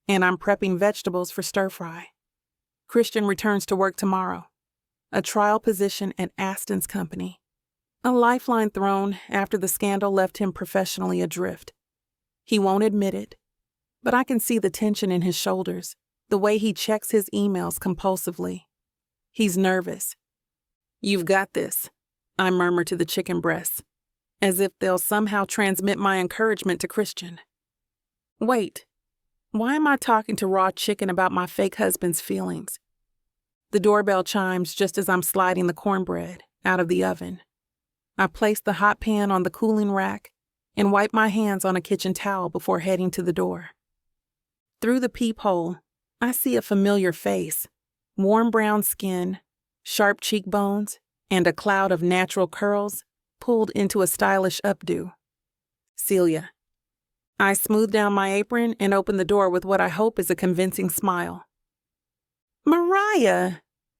and I'm prepping vegetables for stir-fry. Christian returns to work tomorrow, a trial position at Aston's company, a lifeline thrown after the scandal left him professionally adrift. He won't admit it, but I can see the tension in his shoulders, the way he checks his emails compulsively. He's nervous. "You've got this," I murmur to the chicken breasts, as if they'll somehow transmit my encouragement to Christian. Wait, why am I talking to raw chicken about my fake husband's feelings? The doorbell chimes just as I'm sliding the cornbread out of the oven. I place the hot pan on the cooling rack and wipe my hands on a kitchen towel before heading to the door. Through the peephole, I see a familiar face, warm brown skin, sharp cheekbones, and a cloud of natural curls pulled into a stylish updo. Celia. I smooth down my apron and open the door with what I hope is a convincing smile. Mariah!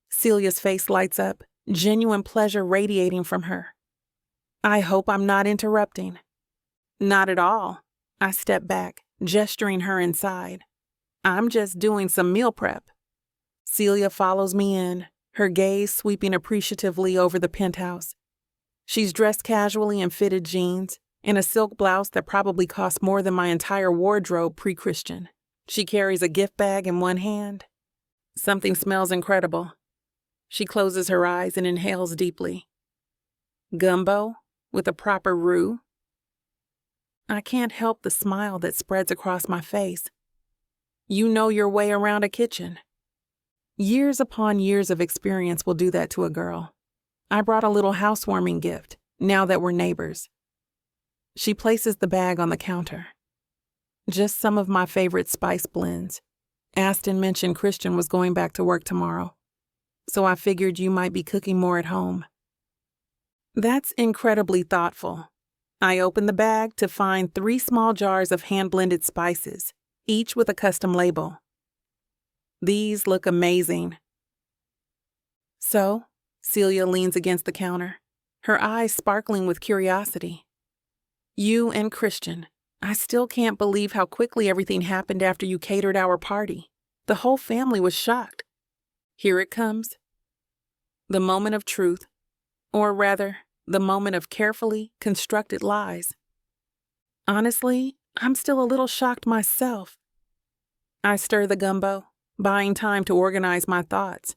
Celia's face lights up, genuine pleasure radiating from her. I hope I'm not interrupting. Not at all. I step back, gesturing her inside. I'm just doing some meal prep. Celia follows me in, her gaze sweeping appreciatively over the penthouse. She's dressed casually in fitted jeans and a silk blouse that probably cost more than my entire wardrobe pre-Christian. She carries a gift bag in one hand. Something smells incredible. She closes her eyes and inhales deeply. Gumbo with a proper roux. I can't help the smile that spreads across my face. You know your way around a kitchen. Years upon years of experience will do that to a girl. I brought a little housewarming gift, now that we're neighbors. She places the bag on the counter. Just some of my favorite spice blends. Aston mentioned Christian was going back to work tomorrow, so I figured you might be cooking more at home. That's incredibly thoughtful. I open the bag to find 3 small jars of hand-blended spices, each with a custom label. These look amazing. So, Celia leans against the counter, her eyes sparkling with curiosity. You and Christian, I still can't believe how quickly everything happened after you catered our party. The whole family was shocked. Here it comes. The moment of truth, or rather, the moment of carefully constructed lies. Honestly, I'm still a little shocked myself. I stir the gumbo, buying time to organize my thoughts.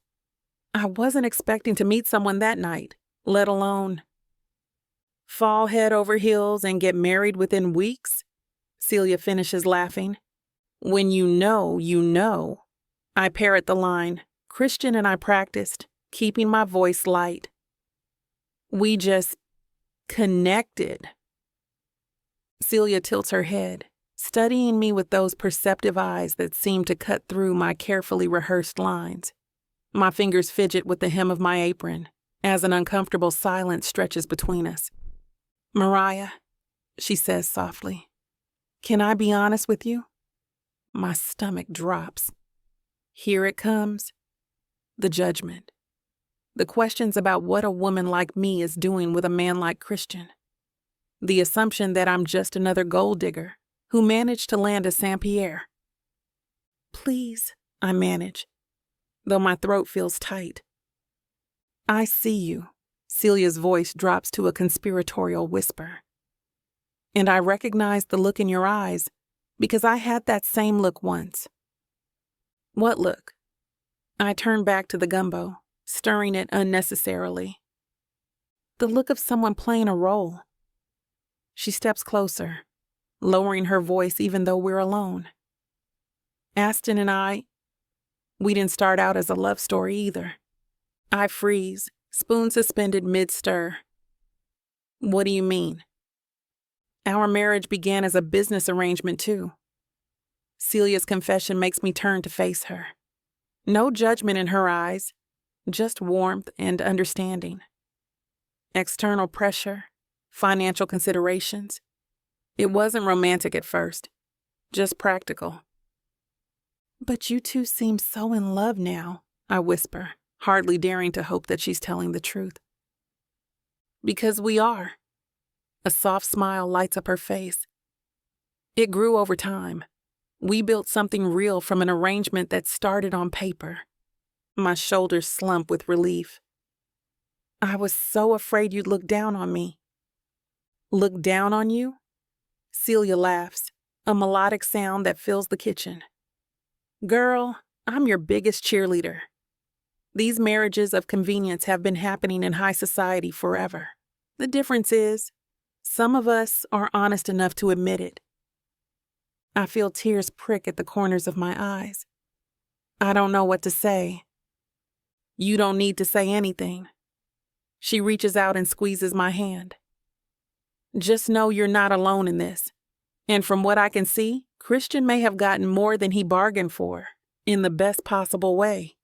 I wasn't expecting to meet someone that night, let alone fall head over heels and get married within weeks. Celia finishes laughing. When you know, you know. I parrot the line. Christian and I practiced, keeping my voice light. We just connected. Celia tilts her head, studying me with those perceptive eyes that seem to cut through my carefully rehearsed lines. My fingers fidget with the hem of my apron as an uncomfortable silence stretches between us. Mariah, she says softly, can I be honest with you? My stomach drops. Here it comes. The judgment. The questions about what a woman like me is doing with a man like Christian. The assumption that I'm just another gold digger who managed to land a Saint-Pierre. Please, I manage, though my throat feels tight. I see you. Celia's voice drops to a conspiratorial whisper. And I recognize the look in your eyes because I had that same look once. What look? I turn back to the gumbo, stirring it unnecessarily. The look of someone playing a role. She steps closer, lowering her voice even though we're alone. Aston and we didn't start out as a love story either. I freeze, spoon suspended mid-stir. What do you mean? Our marriage began as a business arrangement too. Celia's confession makes me turn to face her. No judgment in her eyes, just warmth and understanding. External pressure, financial considerations. It wasn't romantic at first, just practical. But you two seem so in love now, I whisper, hardly daring to hope that she's telling the truth. Because we are. A soft smile lights up her face. It grew over time. We built something real from an arrangement that started on paper. My shoulders slump with relief. I was so afraid you'd look down on me. Look down on you? Celia laughs, a melodic sound that fills the kitchen. Girl, I'm your biggest cheerleader. These marriages of convenience have been happening in high society forever. The difference is, some of us are honest enough to admit it. I feel tears prick at the corners of my eyes. I don't know what to say. You don't need to say anything. She reaches out and squeezes my hand. Just know you're not alone in this. And from what I can see, Christian may have gotten more than he bargained for, in the best possible way.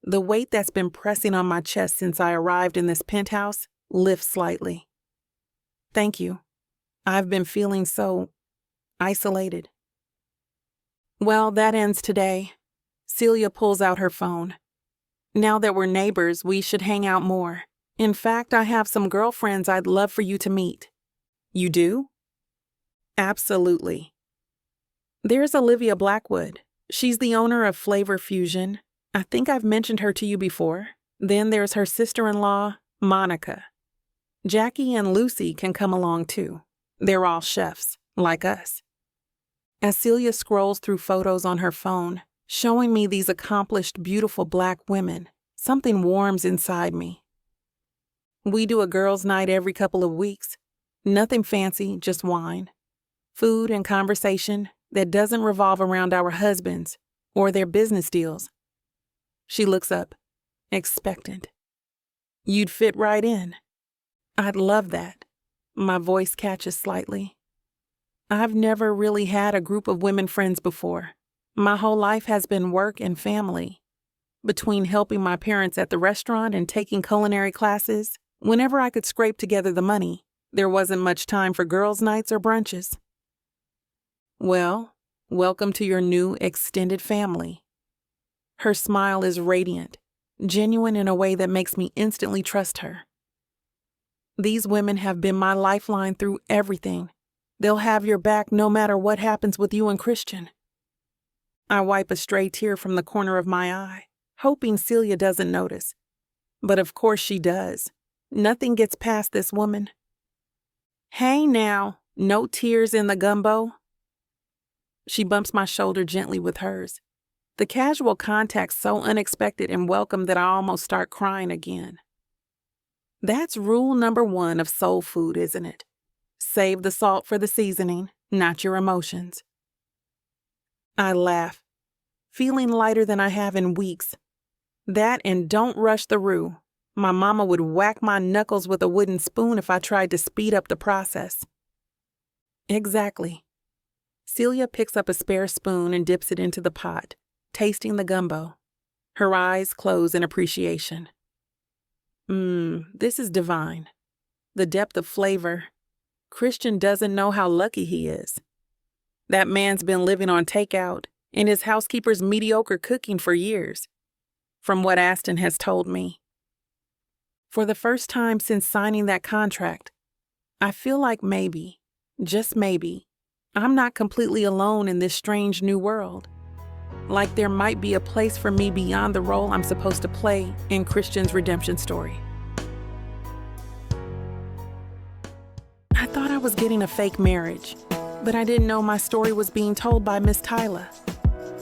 The weight that's been pressing on my chest since I arrived in this penthouse lifts slightly. Thank you. I've been feeling so isolated. Well, that ends today. Celia pulls out her phone. Now that we're neighbors, we should hang out more. In fact, I have some girlfriends I'd love for you to meet. You do? Absolutely. There's Olivia Blackwood. She's the owner of Flavor Fusion. I think I've mentioned her to you before. Then there's her sister-in-law, Monica. Jackie and Lucy can come along too. They're all chefs, like us. As Celia scrolls through photos on her phone, showing me these accomplished, beautiful Black women, something warms inside me. We do a girls' night every couple of weeks. Nothing fancy, just wine, food, and conversation that doesn't revolve around our husbands or their business deals. She looks up, expectant. You'd fit right in. I'd love that. My voice catches slightly. I've never really had a group of women friends before. My whole life has been work and family. Between helping my parents at the restaurant and taking culinary classes, whenever I could scrape together the money, there wasn't much time for girls' nights or brunches. Well, welcome to your new extended family. Her smile is radiant, genuine in a way that makes me instantly trust her. These women have been my lifeline through everything. They'll have your back no matter what happens with you and Christian. I wipe a stray tear from the corner of my eye, hoping Celia doesn't notice. But of course she does. Nothing gets past this woman. Hey now, no tears in the gumbo. She bumps my shoulder gently with hers. The casual contact's so unexpected and welcome that I almost start crying again. That's rule number 1 of soul food, isn't it? Save the salt for the seasoning, not your emotions. I laugh, feeling lighter than I have in weeks. That and don't rush the roux. My mama would whack my knuckles with a wooden spoon if I tried to speed up the process. Exactly. Celia picks up a spare spoon and dips it into the pot, tasting the gumbo. Her eyes close in appreciation. This is divine. The depth of flavor. Christian doesn't know how lucky he is. That man's been living on takeout and his housekeeper's mediocre cooking for years, from what Aston has told me. For the first time since signing that contract, I feel like maybe, just maybe, I'm not completely alone in this strange new world. Like there might be a place for me beyond the role I'm supposed to play in Christian's redemption story. I thought I was getting a fake marriage, but I didn't know my story was being told by Miss Tyler.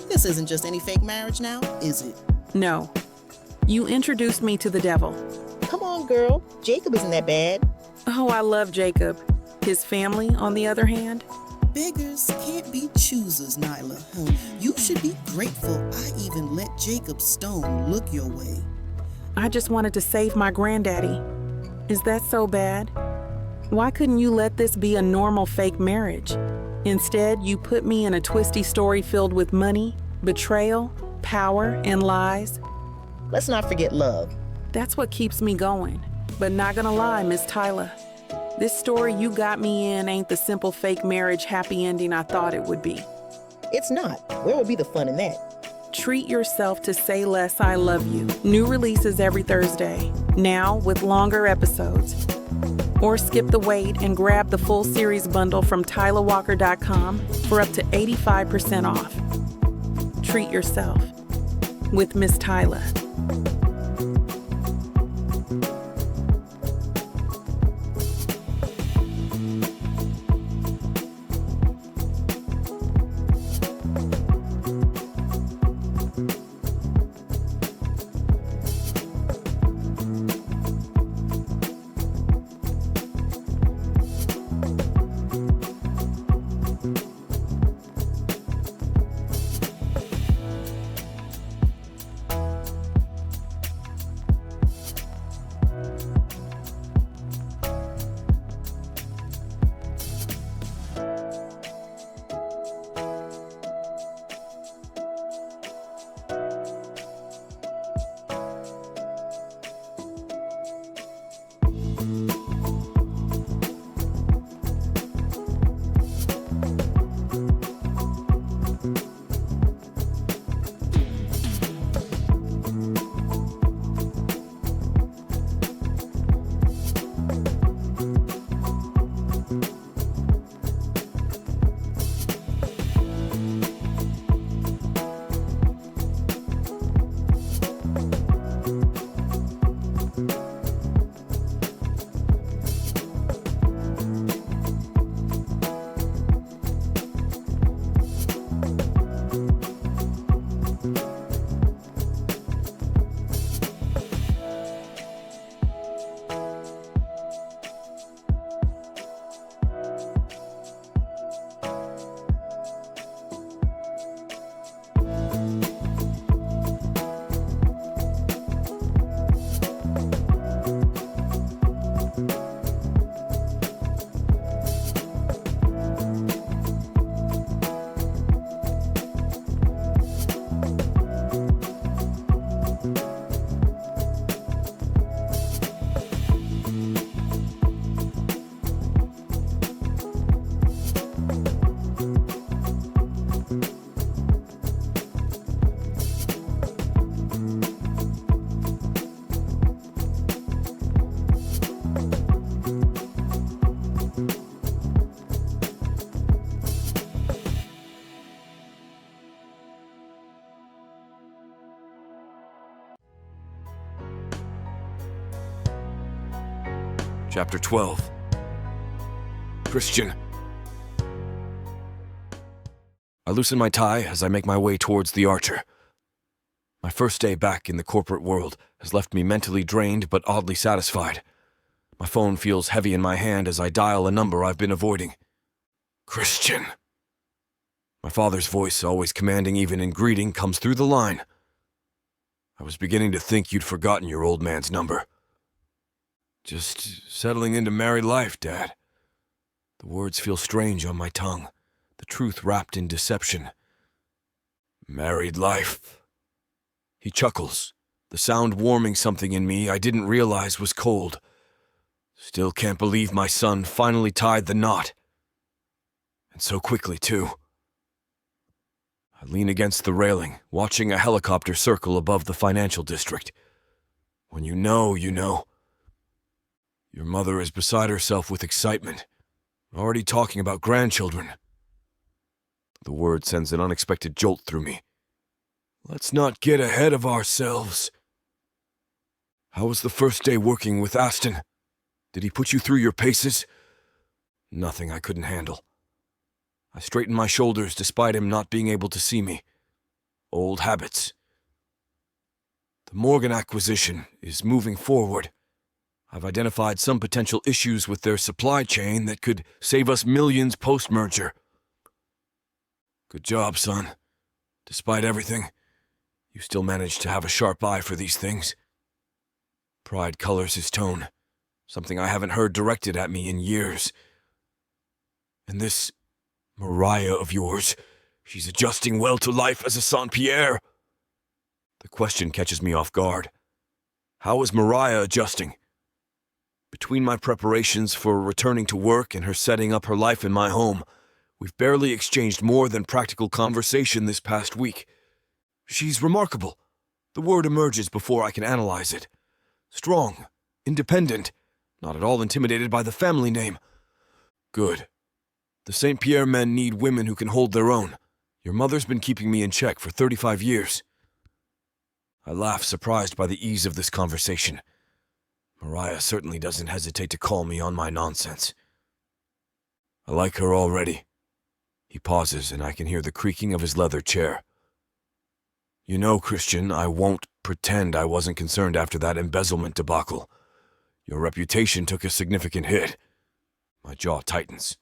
This isn't just any fake marriage now, is it? No. You introduced me to the devil. Come on, girl. Jacob isn't that bad. Oh, I love Jacob. His family, on the other hand? Beggars can't be choosers, Nyla. You should be grateful I even let Jacob Stone look your way. I just wanted to save my granddaddy. Is that so bad? Why couldn't you let this be a normal fake marriage? Instead, you put me in a twisty story filled with money, betrayal, power, and lies. Let's not forget love. That's what keeps me going. But not gonna lie, Miss Tyler. This story you got me in ain't the simple fake marriage happy ending I thought it would be. It's not. Where would be the fun in that? Treat yourself to Say Less, I Love You. New releases every Thursday, now with longer episodes. Or skip the wait and grab the full series bundle from TylerWalker.com for up to 85% off. Treat yourself with Miss Tyler. Chapter 12. Christian. I loosen my tie as I make my way towards the Archer. My first day back in the corporate world has left me mentally drained but oddly satisfied. My phone feels heavy in my hand as I dial a number I've been avoiding. Christian. My father's voice, always commanding even in greeting, comes through the line. I was beginning to think you'd forgotten your old man's number. Just settling into married life, Dad. The words feel strange on my tongue, the truth wrapped in deception. Married life. He chuckles, the sound warming something in me I didn't realize was cold. Still can't believe my son finally tied the knot. And so quickly, too. I lean against the railing, watching a helicopter circle above the financial district. When you know, you know. Your mother is beside herself with excitement, already talking about grandchildren. The word sends an unexpected jolt through me. Let's not get ahead of ourselves. How was the first day working with Aston? Did he put you through your paces? Nothing I couldn't handle. I straightened my shoulders despite him not being able to see me. Old habits. The Morgan acquisition is moving forward. I've identified some potential issues with their supply chain that could save us millions post-merger. Good job, son. Despite everything, you still managed to have a sharp eye for these things. Pride colors his tone, something I haven't heard directed at me in years. And this Mariah of yours, she's adjusting well to life as a Saint-Pierre. The question catches me off guard. How is Mariah adjusting? Between my preparations for returning to work and her setting up her life in my home, we've barely exchanged more than practical conversation this past week. She's remarkable. The word emerges before I can analyze it. Strong, independent, not at all intimidated by the family name. Good. The St. Pierre men need women who can hold their own. Your mother's been keeping me in check for 35 years. I laugh, surprised by the ease of this conversation. Mariah certainly doesn't hesitate to call me on my nonsense. I like her already. He pauses, and I can hear the creaking of his leather chair. You know, Christian, I won't pretend I wasn't concerned after that embezzlement debacle. Your reputation took a significant hit. My jaw tightens.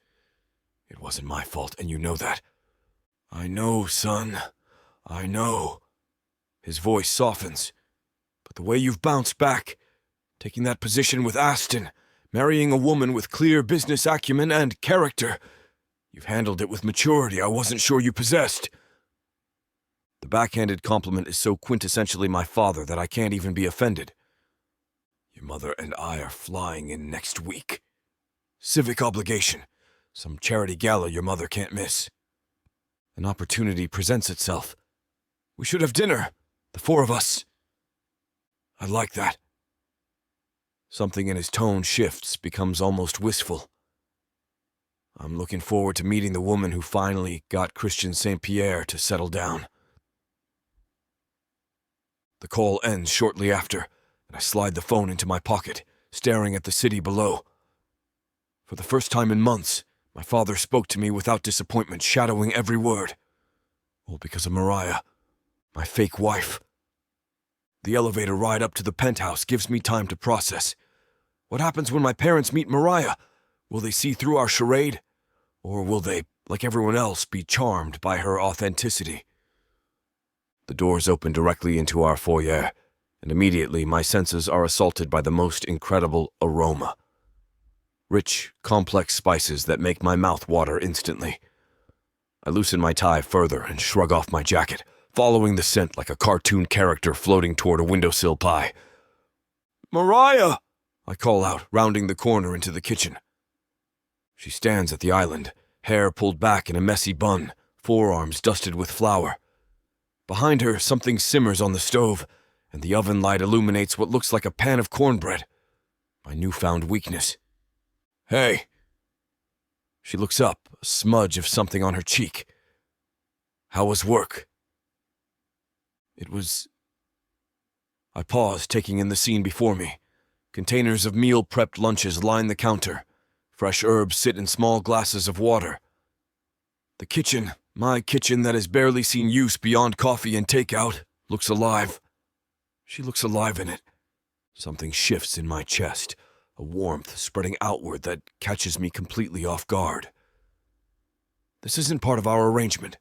It wasn't my fault, and you know that. I know, son. I know. His voice softens. But the way you've bounced back, taking that position with Aston, marrying a woman with clear business acumen and character, you've handled it with maturity I wasn't sure you possessed. The backhanded compliment is so quintessentially my father that I can't even be offended. Your mother and I are flying in next week. Civic obligation. Some charity gala your mother can't miss. An opportunity presents itself. We should have dinner, the four of us. I like that. Something in his tone shifts, becomes almost wistful. I'm looking forward to meeting the woman who finally got Christian St. Pierre to settle down. The call ends shortly after, and I slide the phone into my pocket, staring at the city below. For the first time in months, my father spoke to me without disappointment, shadowing every word. All because of Mariah, my fake wife. The elevator ride up to the penthouse gives me time to process. What happens when my parents meet Mariah? Will they see through our charade? Or will they, like everyone else, be charmed by her authenticity? The doors open directly into our foyer, and immediately my senses are assaulted by the most incredible aroma. Rich, complex spices that make my mouth water instantly. I loosen my tie further and shrug off my jacket, following the scent like a cartoon character floating toward a windowsill pie. Mariah! I call out, rounding the corner into the kitchen. She stands at the island, hair pulled back in a messy bun, forearms dusted with flour. Behind her, something simmers on the stove, and the oven light illuminates what looks like a pan of cornbread. My newfound weakness. Hey! She looks up, a smudge of something on her cheek. How was work? It was... I pause, taking in the scene before me. Containers of meal-prepped lunches line the counter. Fresh herbs sit in small glasses of water. The kitchen, my kitchen that has barely seen use beyond coffee and takeout, looks alive. She looks alive in it. Something shifts in my chest, a warmth spreading outward that catches me completely off guard. This isn't part of our arrangement.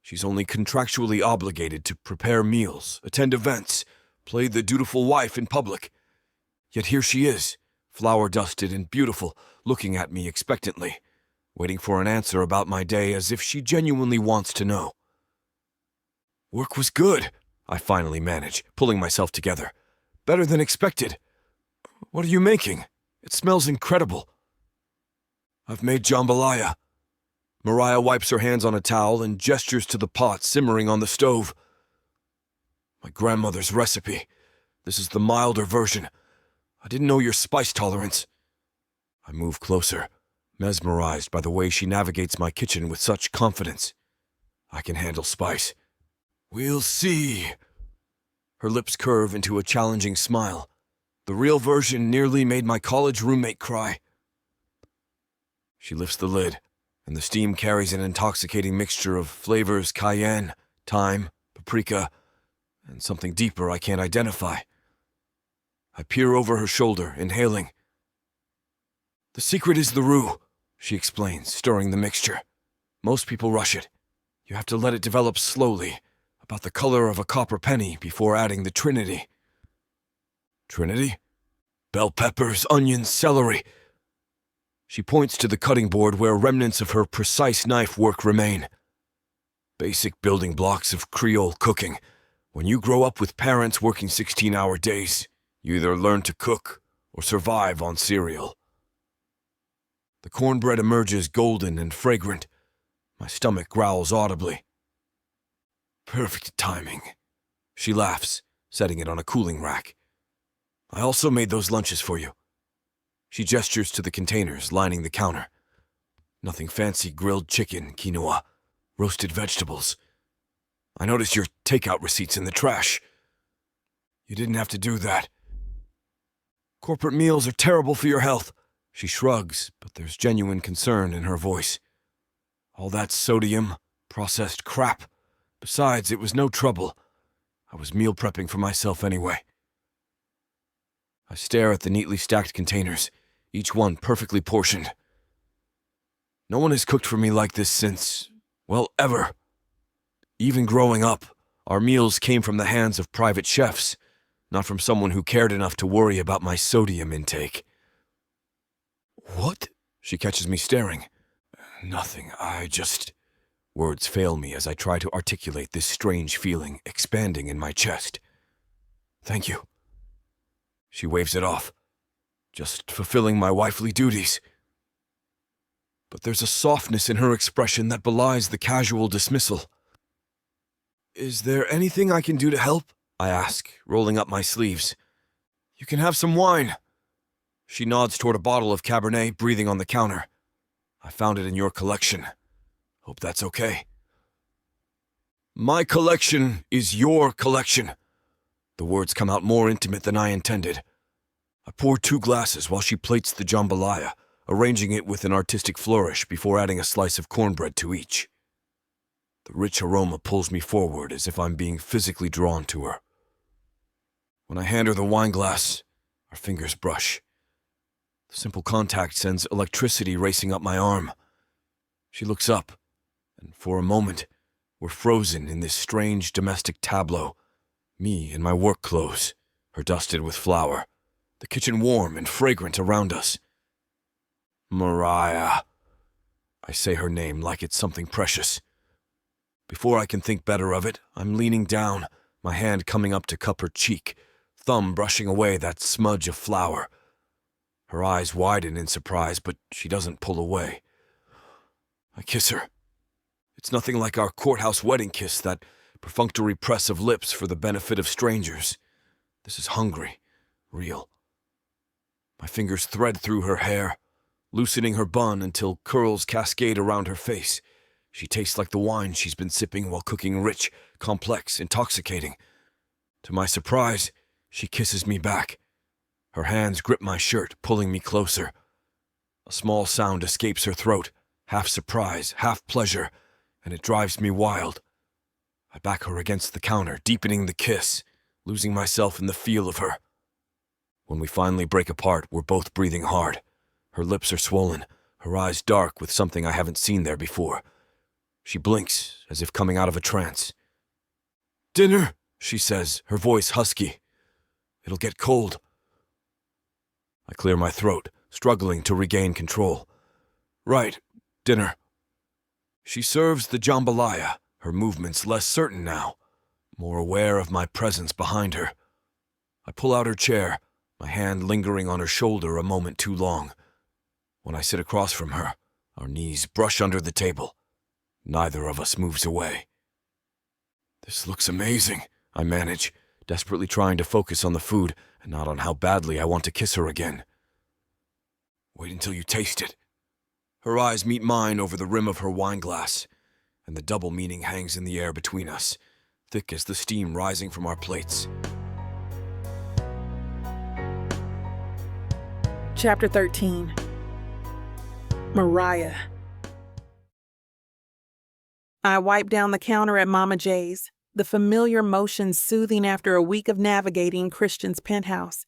She's only contractually obligated to prepare meals, attend events, play the dutiful wife in public. Yet here she is, flower-dusted and beautiful, looking at me expectantly, waiting for an answer about my day as if she genuinely wants to know. Work was good, I finally manage, pulling myself together. Better than expected. What are you making? It smells incredible. I've made jambalaya. Mariah wipes her hands on a towel and gestures to the pot simmering on the stove. My grandmother's recipe. This is the milder version. I didn't know your spice tolerance. I move closer, mesmerized by the way she navigates my kitchen with such confidence. I can handle spice. We'll see. Her lips curve into a challenging smile. The real version nearly made my college roommate cry. She lifts the lid, and the steam carries an intoxicating mixture of flavors: cayenne, thyme, paprika, and something deeper I can't identify. I peer over her shoulder, inhaling. The secret is the roux, she explains, stirring the mixture. Most people rush it. You have to let it develop slowly, about the color of a copper penny, before adding the trinity. Trinity? Bell peppers, onions, celery. She points to the cutting board where remnants of her precise knife work remain. Basic building blocks of Creole cooking. When you grow up with parents working 16-hour days, you either learn to cook or survive on cereal. The cornbread emerges golden and fragrant. My stomach growls audibly. Perfect timing. She laughs, setting it on a cooling rack. I also made those lunches for you. She gestures to the containers lining the counter. Nothing fancy: grilled chicken, quinoa, roasted vegetables. I noticed your takeout receipts in the trash. You didn't have to do that. Corporate meals are terrible for your health. She shrugs, but there's genuine concern in her voice. All that sodium, processed crap. Besides, it was no trouble. I was meal prepping for myself anyway. I stare at the neatly stacked containers, each one perfectly portioned. No one has cooked for me like this since, well, ever. Even growing up, our meals came from the hands of private chefs, not from someone who cared enough to worry about my sodium intake. What? She catches me staring. Nothing, Words fail me as I try to articulate this strange feeling expanding in my chest. Thank you. She waves it off. Just fulfilling my wifely duties. But there's a softness in her expression that belies the casual dismissal. Is there anything I can do to help? I ask, rolling up my sleeves. You can have some wine. She nods toward a bottle of Cabernet breathing on the counter. I found it in your collection. Hope that's okay. My collection is your collection. The words come out more intimate than I intended. I pour 2 glasses while she plates the jambalaya, arranging it with an artistic flourish before adding a slice of cornbread to each. The rich aroma pulls me forward as if I'm being physically drawn to her. When I hand her the wine glass, our fingers brush. The simple contact sends electricity racing up my arm. She looks up, and for a moment, we're frozen in this strange domestic tableau. Me in my work clothes, her dusted with flour, the kitchen warm and fragrant around us. Mariah. I say her name like it's something precious. Before I can think better of it, I'm leaning down, my hand coming up to cup her cheek, thumb brushing away that smudge of flour. Her eyes widen in surprise, but she doesn't pull away. I kiss her. It's nothing like our courthouse wedding kiss, that perfunctory press of lips for the benefit of strangers. This is hungry, real. My fingers thread through her hair, loosening her bun until curls cascade around her face. She tastes like the wine she's been sipping while cooking, rich, complex, intoxicating. To my surprise, she kisses me back. Her hands grip my shirt, pulling me closer. A small sound escapes her throat, half surprise, half pleasure, and it drives me wild. I back her against the counter, deepening the kiss, losing myself in the feel of her. When we finally break apart, we're both breathing hard. Her lips are swollen, her eyes dark with something I haven't seen there before. She blinks, as if coming out of a trance. "Dinner," she says, her voice husky. "It'll get cold." I clear my throat, struggling to regain control. "Right, dinner." She serves the jambalaya, her movements less certain now, more aware of my presence behind her. I pull out her chair, my hand lingering on her shoulder a moment too long. When I sit across from her, our knees brush under the table. Neither of us moves away. "This looks amazing," I manage, desperately trying to focus on the food and not on how badly I want to kiss her again. "Wait until you taste it." Her eyes meet mine over the rim of her wine glass, and the double meaning hangs in the air between us, thick as the steam rising from our plates. Chapter 13. Mariah. I wipe down the counter at Mama J's, the familiar motion soothing after a week of navigating Christian's penthouse.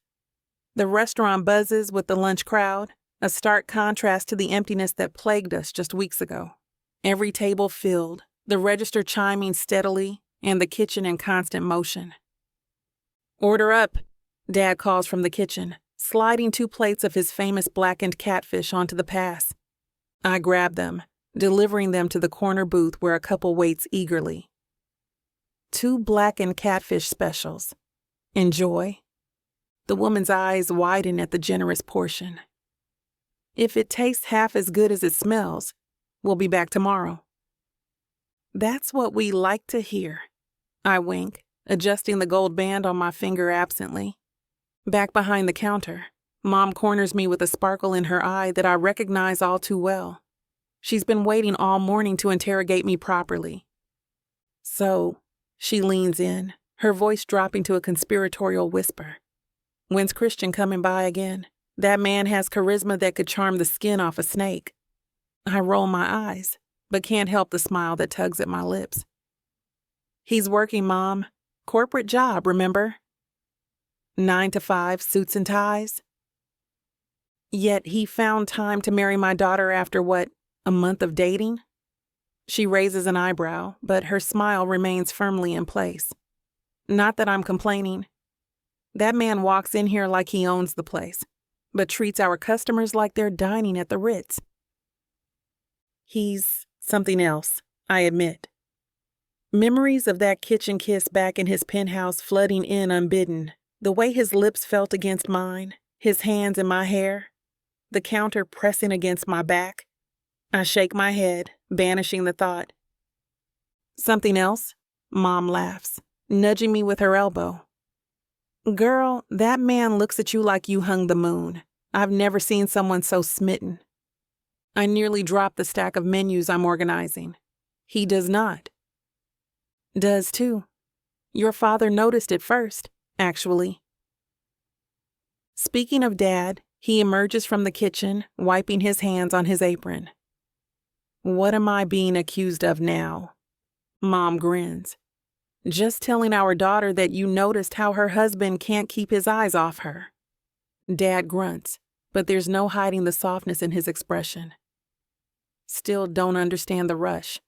The restaurant buzzes with the lunch crowd, a stark contrast to the emptiness that plagued us just weeks ago. Every table filled, the register chiming steadily, and the kitchen in constant motion. "Order up," Dad calls from the kitchen, sliding 2 plates of his famous blackened catfish onto the pass. I grab them, delivering them to the corner booth where a couple waits eagerly. 2 blackened catfish specials. Enjoy. The woman's eyes widen at the generous portion. "If it tastes half as good as it smells, we'll be back tomorrow." "That's what we like to hear." I wink, adjusting the gold band on my finger absently. Back behind the counter, Mom corners me with a sparkle in her eye that I recognize all too well. She's been waiting all morning to interrogate me properly. "So," she leans in, her voice dropping to a conspiratorial whisper. "When's Christian coming by again? That man has charisma that could charm the skin off a snake." I roll my eyes, but can't help the smile that tugs at my lips. "He's working, Mom. Corporate job, remember? 9 to 5, suits and ties." "Yet he found time to marry my daughter after what, a month of dating?" She raises an eyebrow, but her smile remains firmly in place. "Not that I'm complaining. That man walks in here like he owns the place, but treats our customers like they're dining at the Ritz." "He's something else," I admit. Memories of that kitchen kiss back in his penthouse flooding in unbidden, the way his lips felt against mine, his hands in my hair, the counter pressing against my back. I shake my head, banishing the thought. "Something else?" Mom laughs, nudging me with her elbow. "Girl, that man looks at you like you hung the moon. I've never seen someone so smitten." I nearly drop the stack of menus I'm organizing. He does not. "Does too. Your father noticed it first, actually." Speaking of Dad, he emerges from the kitchen, wiping his hands on his apron. "What am I being accused of now?" Mom grins. "Just telling our daughter that you noticed how her husband can't keep his eyes off her." Dad grunts, but there's no hiding the softness in his expression. "Still don't understand the rush.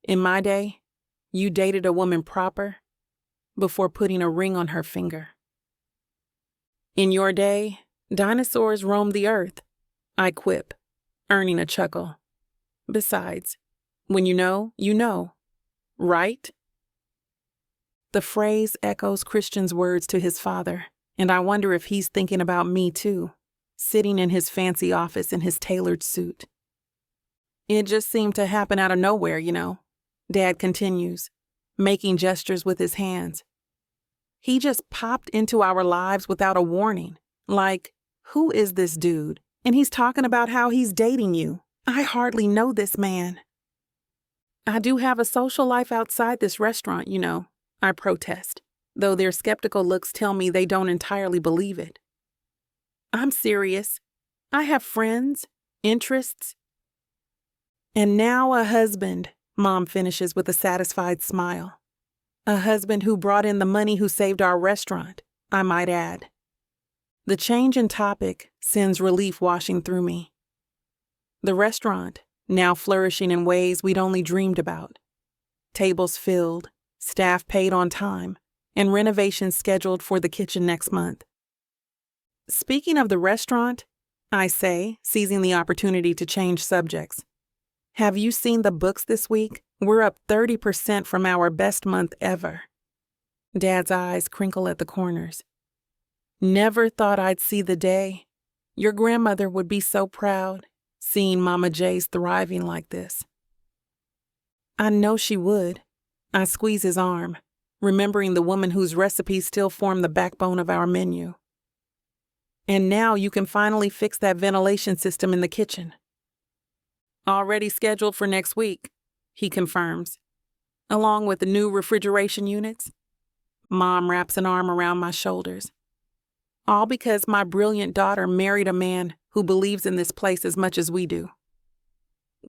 In my day, you dated a woman proper before putting a ring on her finger. In your day, dinosaurs roamed the earth," I quip, earning a chuckle. "Besides, when you know, right?" The phrase echoes Christian's words to his father, and I wonder if he's thinking about me too, sitting in his fancy office in his tailored suit. "It just seemed to happen out of nowhere, Dad continues, making gestures with his hands. "He just popped into our lives without a warning. Like, who is this dude? And he's talking about how he's dating you. I hardly know this man." "I do have a social life outside this restaurant, I protest, though their skeptical looks tell me they don't entirely believe it. I'm serious. I have friends, interests. And now a husband, Mom finishes with a satisfied smile. A husband who brought in the money, who saved our restaurant, I might add. The change in topic sends relief washing through me. The restaurant, now flourishing in ways we'd only dreamed about. Tables filled, staff paid on time, and renovations scheduled for the kitchen next month. Speaking of the restaurant, I say, seizing the opportunity to change subjects. Have you seen the books this week? We're up 30% from our best month ever. Dad's eyes crinkle at the corners. Never thought I'd see the day. Your grandmother would be so proud, seeing Mama J's thriving like this. I know she would. I squeeze his arm, remembering the woman whose recipes still form the backbone of our menu. And now you can finally fix that ventilation system in the kitchen. Already scheduled for next week, he confirms, along with the new refrigeration units. Mom wraps an arm around my shoulders. All because my brilliant daughter married a man who believes in this place as much as we do.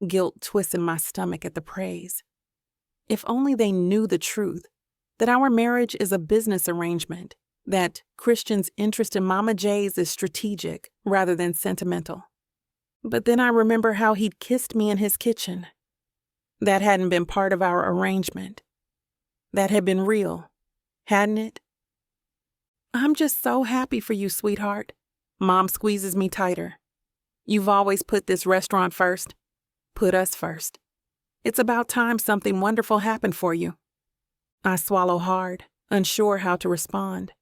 Guilt twists in my stomach at the praise. If only they knew the truth, that our marriage is a business arrangement, that Christian's interest in Mama J's is strategic rather than sentimental. But then I remember how he'd kissed me in his kitchen. That hadn't been part of our arrangement. That had been real, hadn't it? I'm just so happy for you, sweetheart. Mom squeezes me tighter. You've always put this restaurant first. Put us first. It's about time something wonderful happened for you. I swallow hard, unsure how to respond.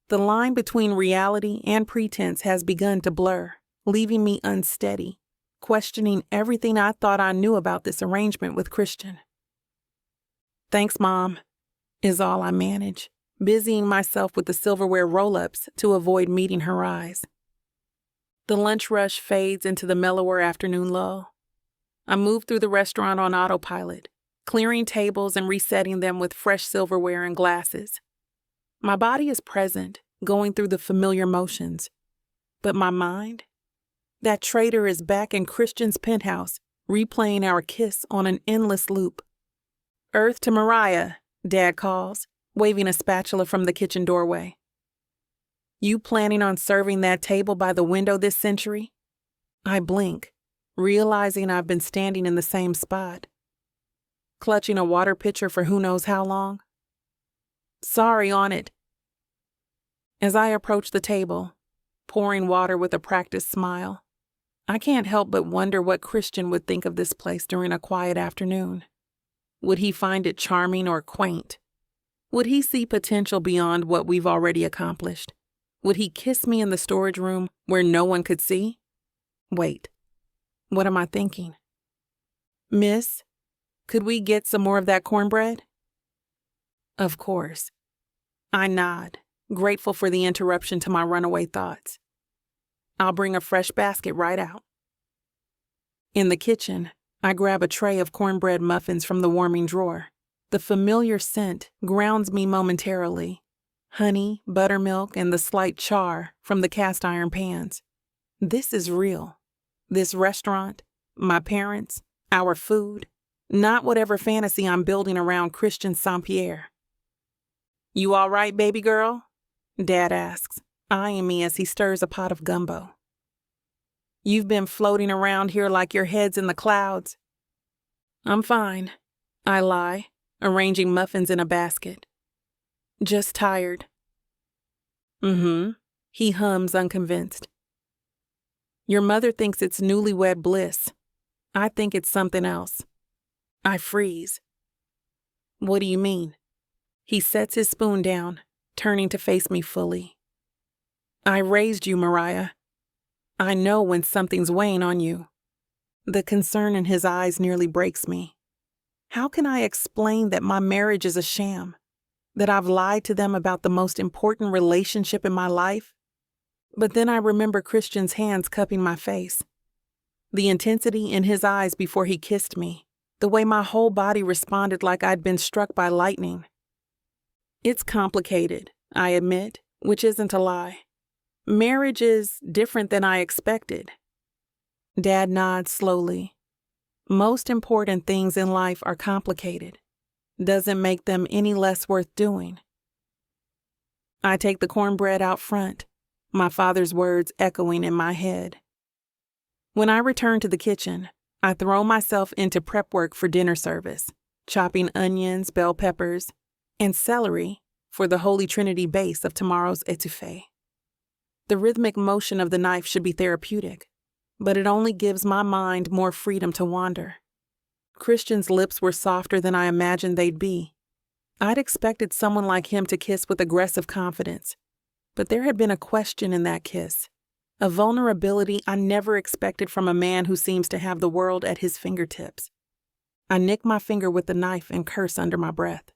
The line between reality and pretense has begun to blur, leaving me unsteady, questioning everything I thought I knew about this arrangement with Christian. Thanks, Mom, is all I manage, busying myself with the silverware roll-ups to avoid meeting her eyes. The lunch rush fades into the mellower afternoon lull. I move through the restaurant on autopilot, clearing tables and resetting them with fresh silverware and glasses. My body is present, going through the familiar motions. But my mind? That traitor is back in Christian's penthouse, replaying our kiss on an endless loop. Earth to Mariah, Dad calls, waving a spatula from the kitchen doorway. You planning on serving that table by the window this century? I blink, realizing I've been standing in the same spot. Clutching a water pitcher for who knows how long? Sorry on it. As I approach the table, pouring water with a practiced smile, I can't help but wonder what Christian would think of this place during a quiet afternoon. Would he find it charming or quaint? Would he see potential beyond what we've already accomplished? Would he kiss me in the storage room where no one could see? Wait, what am I thinking? Miss, could we get some more of that cornbread? Of course. I nod, grateful for the interruption to my runaway thoughts. I'll bring a fresh basket right out. In the kitchen, I grab a tray of cornbread muffins from the warming drawer. The familiar scent grounds me momentarily. Honey, buttermilk, and the slight char from the cast iron pans. This is real. This restaurant, my parents, our food, not whatever fantasy I'm building around Christian Saint-Pierre. You all right, baby girl? Dad asks, eyeing me as he stirs a pot of gumbo. You've been floating around here like your head's in the clouds. I'm fine, I lie, arranging muffins in a basket. Just tired. He hums unconvinced. Your mother thinks it's newlywed bliss. I think it's something else. I freeze. What do you mean? He sets his spoon down, turning to face me fully. I raised you, Mariah. I know when something's weighing on you. The concern in his eyes nearly breaks me. How can I explain that my marriage is a sham? That I've lied to them about the most important relationship in my life? But then I remember Christian's hands cupping my face. The intensity in his eyes before he kissed me. The way my whole body responded like I'd been struck by lightning. It's complicated, I admit, which isn't a lie. Marriage is different than I expected. Dad nods slowly. Most important things in life are complicated. Doesn't make them any less worth doing. I take the cornbread out front, my father's words echoing in my head. When I return to the kitchen, I throw myself into prep work for dinner service, chopping onions, bell peppers, and celery for the Holy Trinity base of tomorrow's etouffee. The rhythmic motion of the knife should be therapeutic, but it only gives my mind more freedom to wander. Christian's lips were softer than I imagined they'd be. I'd expected someone like him to kiss with aggressive confidence, but there had been a question in that kiss, a vulnerability I never expected from a man who seems to have the world at his fingertips. I nick my finger with the knife and curse under my breath.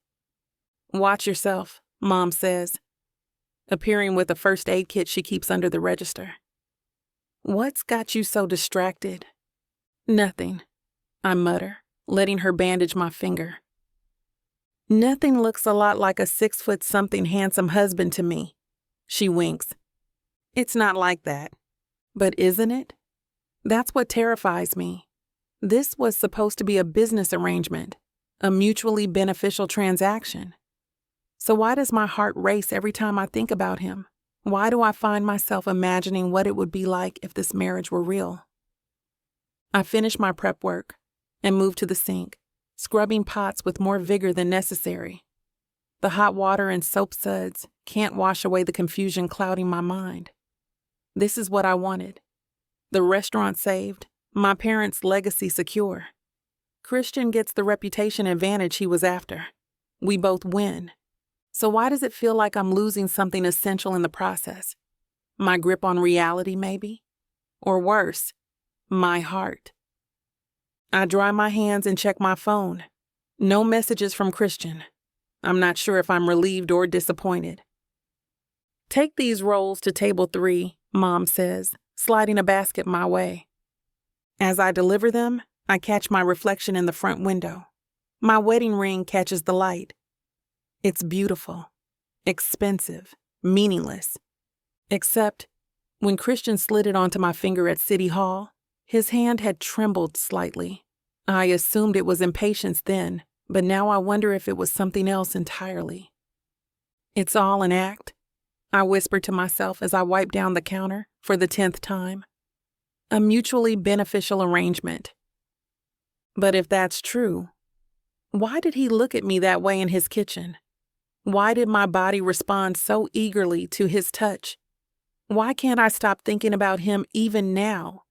"Watch yourself," Mom says, appearing with a first aid kit she keeps under the register. "What's got you so distracted?" "Nothing," I mutter, letting her bandage my finger. "Nothing looks a lot like a 6-foot-something handsome husband to me," she winks. "It's not like that. But isn't it? That's what terrifies me. This was supposed to be a business arrangement, a mutually beneficial transaction. So why does my heart race every time I think about him? Why do I find myself imagining what it would be like if this marriage were real?" I finish my prep work and move to the sink, scrubbing pots with more vigor than necessary. The hot water and soap suds can't wash away the confusion clouding my mind. This is what I wanted. The restaurant saved, my parents' legacy secure. Christian gets the reputation advantage he was after. We both win. So why does it feel like I'm losing something essential in the process? My grip on reality, maybe? Or worse, my heart. I dry my hands and check my phone. No messages from Christian. I'm not sure if I'm relieved or disappointed. "Take these rolls to table 3, Mom says, sliding a basket my way. As I deliver them, I catch my reflection in the front window. My wedding ring catches the light. It's beautiful, expensive, meaningless. Except, when Christian slid it onto my finger at City Hall, his hand had trembled slightly. I assumed it was impatience then, but now I wonder if it was something else entirely. "It's all an act," I whispered to myself as I wiped down the counter for the 10th time. A mutually beneficial arrangement. But if that's true, why did he look at me that way in his kitchen? Why did my body respond so eagerly to his touch? Why can't I stop thinking about him even now,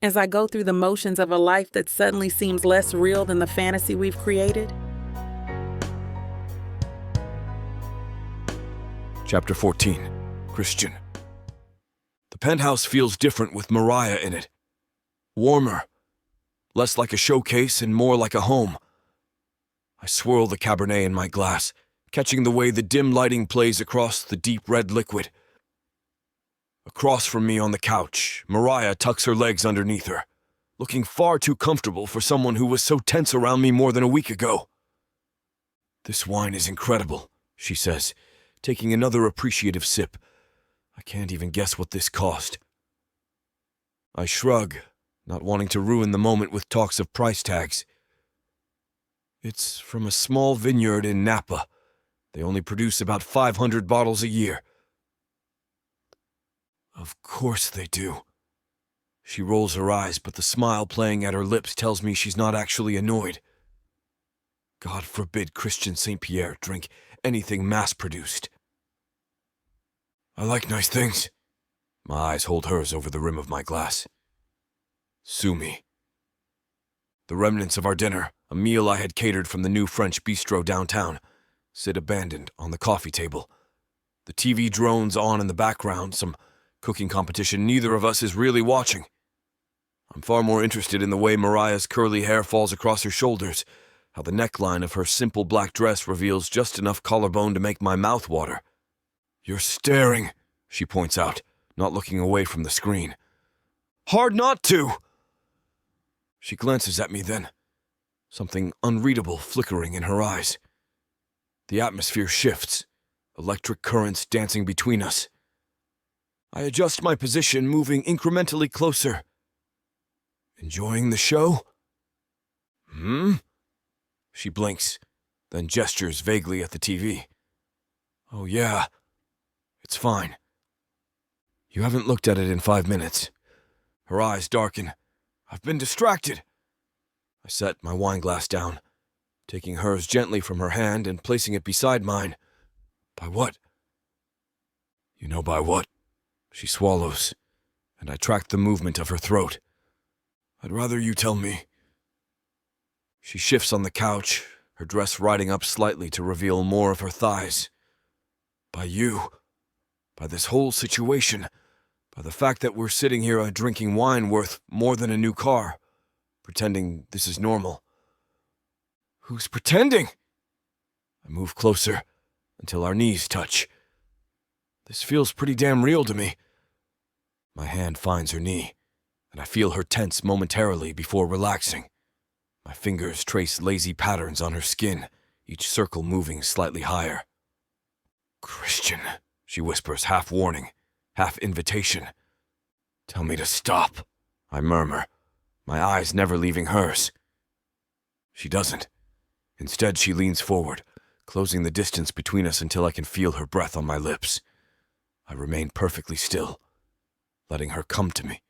as I go through the motions of a life that suddenly seems less real than the fantasy we've created? Chapter 14. Christian. The penthouse feels different with Mariah in it. Warmer. Less like a showcase and more like a home. I swirl the Cabernet in my glass, catching the way the dim lighting plays across the deep red liquid. Across from me on the couch, Mariah tucks her legs underneath her, looking far too comfortable for someone who was so tense around me more than a week ago. "This wine is incredible," she says, taking another appreciative sip. "I can't even guess what this cost." I shrug, not wanting to ruin the moment with talks of price tags. "It's from a small vineyard in Napa. They only produce about 500 bottles a year." "Of course they do." She rolls her eyes, but the smile playing at her lips tells me she's not actually annoyed. God forbid Christian St. Pierre drink anything mass-produced. "I like nice things." My eyes hold hers over the rim of my glass. "Sue me." The remnants of our dinner, a meal I had catered from the new French bistro downtown, sit abandoned on the coffee table. The TV drones on in the background, some cooking competition neither of us is really watching. I'm far more interested in the way Mariah's curly hair falls across her shoulders, how the neckline of her simple black dress reveals just enough collarbone to make my mouth water. "You're staring," she points out, not looking away from the screen. "Hard not to!" She glances at me then, something unreadable flickering in her eyes. The atmosphere shifts, electric currents dancing between us. I adjust my position, moving incrementally closer. Enjoying the show? She blinks, then gestures vaguely at the TV. Oh yeah, it's fine. You haven't looked at it in 5 minutes. Her eyes darken. I've been distracted. I set my wine glass down, taking hers gently from her hand and placing it beside mine. By what? You know by what? She swallows, and I track the movement of her throat. I'd rather you tell me. She shifts on the couch, her dress riding up slightly to reveal more of her thighs. By you. By this whole situation. By the fact that we're sitting here drinking wine worth more than a new car. Pretending this is normal. Who's pretending? I move closer until our knees touch. This feels pretty damn real to me. My hand finds her knee, and I feel her tense momentarily before relaxing. My fingers trace lazy patterns on her skin, each circle moving slightly higher. Christian, she whispers, half warning, half invitation. Tell me to stop, I murmur, my eyes never leaving hers. She doesn't. Instead, she leans forward, closing the distance between us until I can feel her breath on my lips. I remain perfectly still, letting her come to me,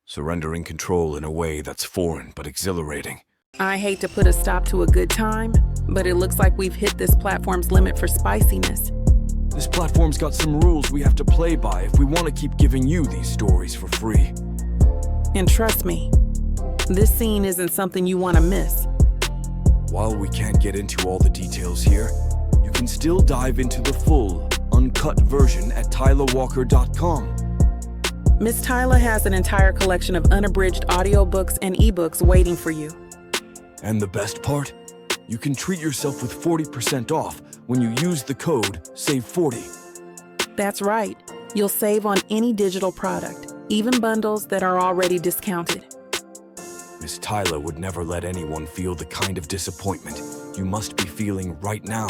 surrendering control in a way that's foreign but exhilarating. I hate to put a stop to a good time, but it looks like we've hit this platform's limit for spiciness. This platform's got some rules we have to play by if we want to keep giving you these stories for free. And trust me, this scene isn't something you want to miss. While we can't get into all the details here, you can still dive into the full, uncut version at tylawalker.com. Miss Tyla has an entire collection of unabridged audiobooks and ebooks waiting for you. And the best part? You can treat yourself with 40% off when you use the code SAVE40. That's right. You'll save on any digital product, even bundles that are already discounted. Miss Tyla would never let anyone feel the kind of disappointment you must be feeling right now.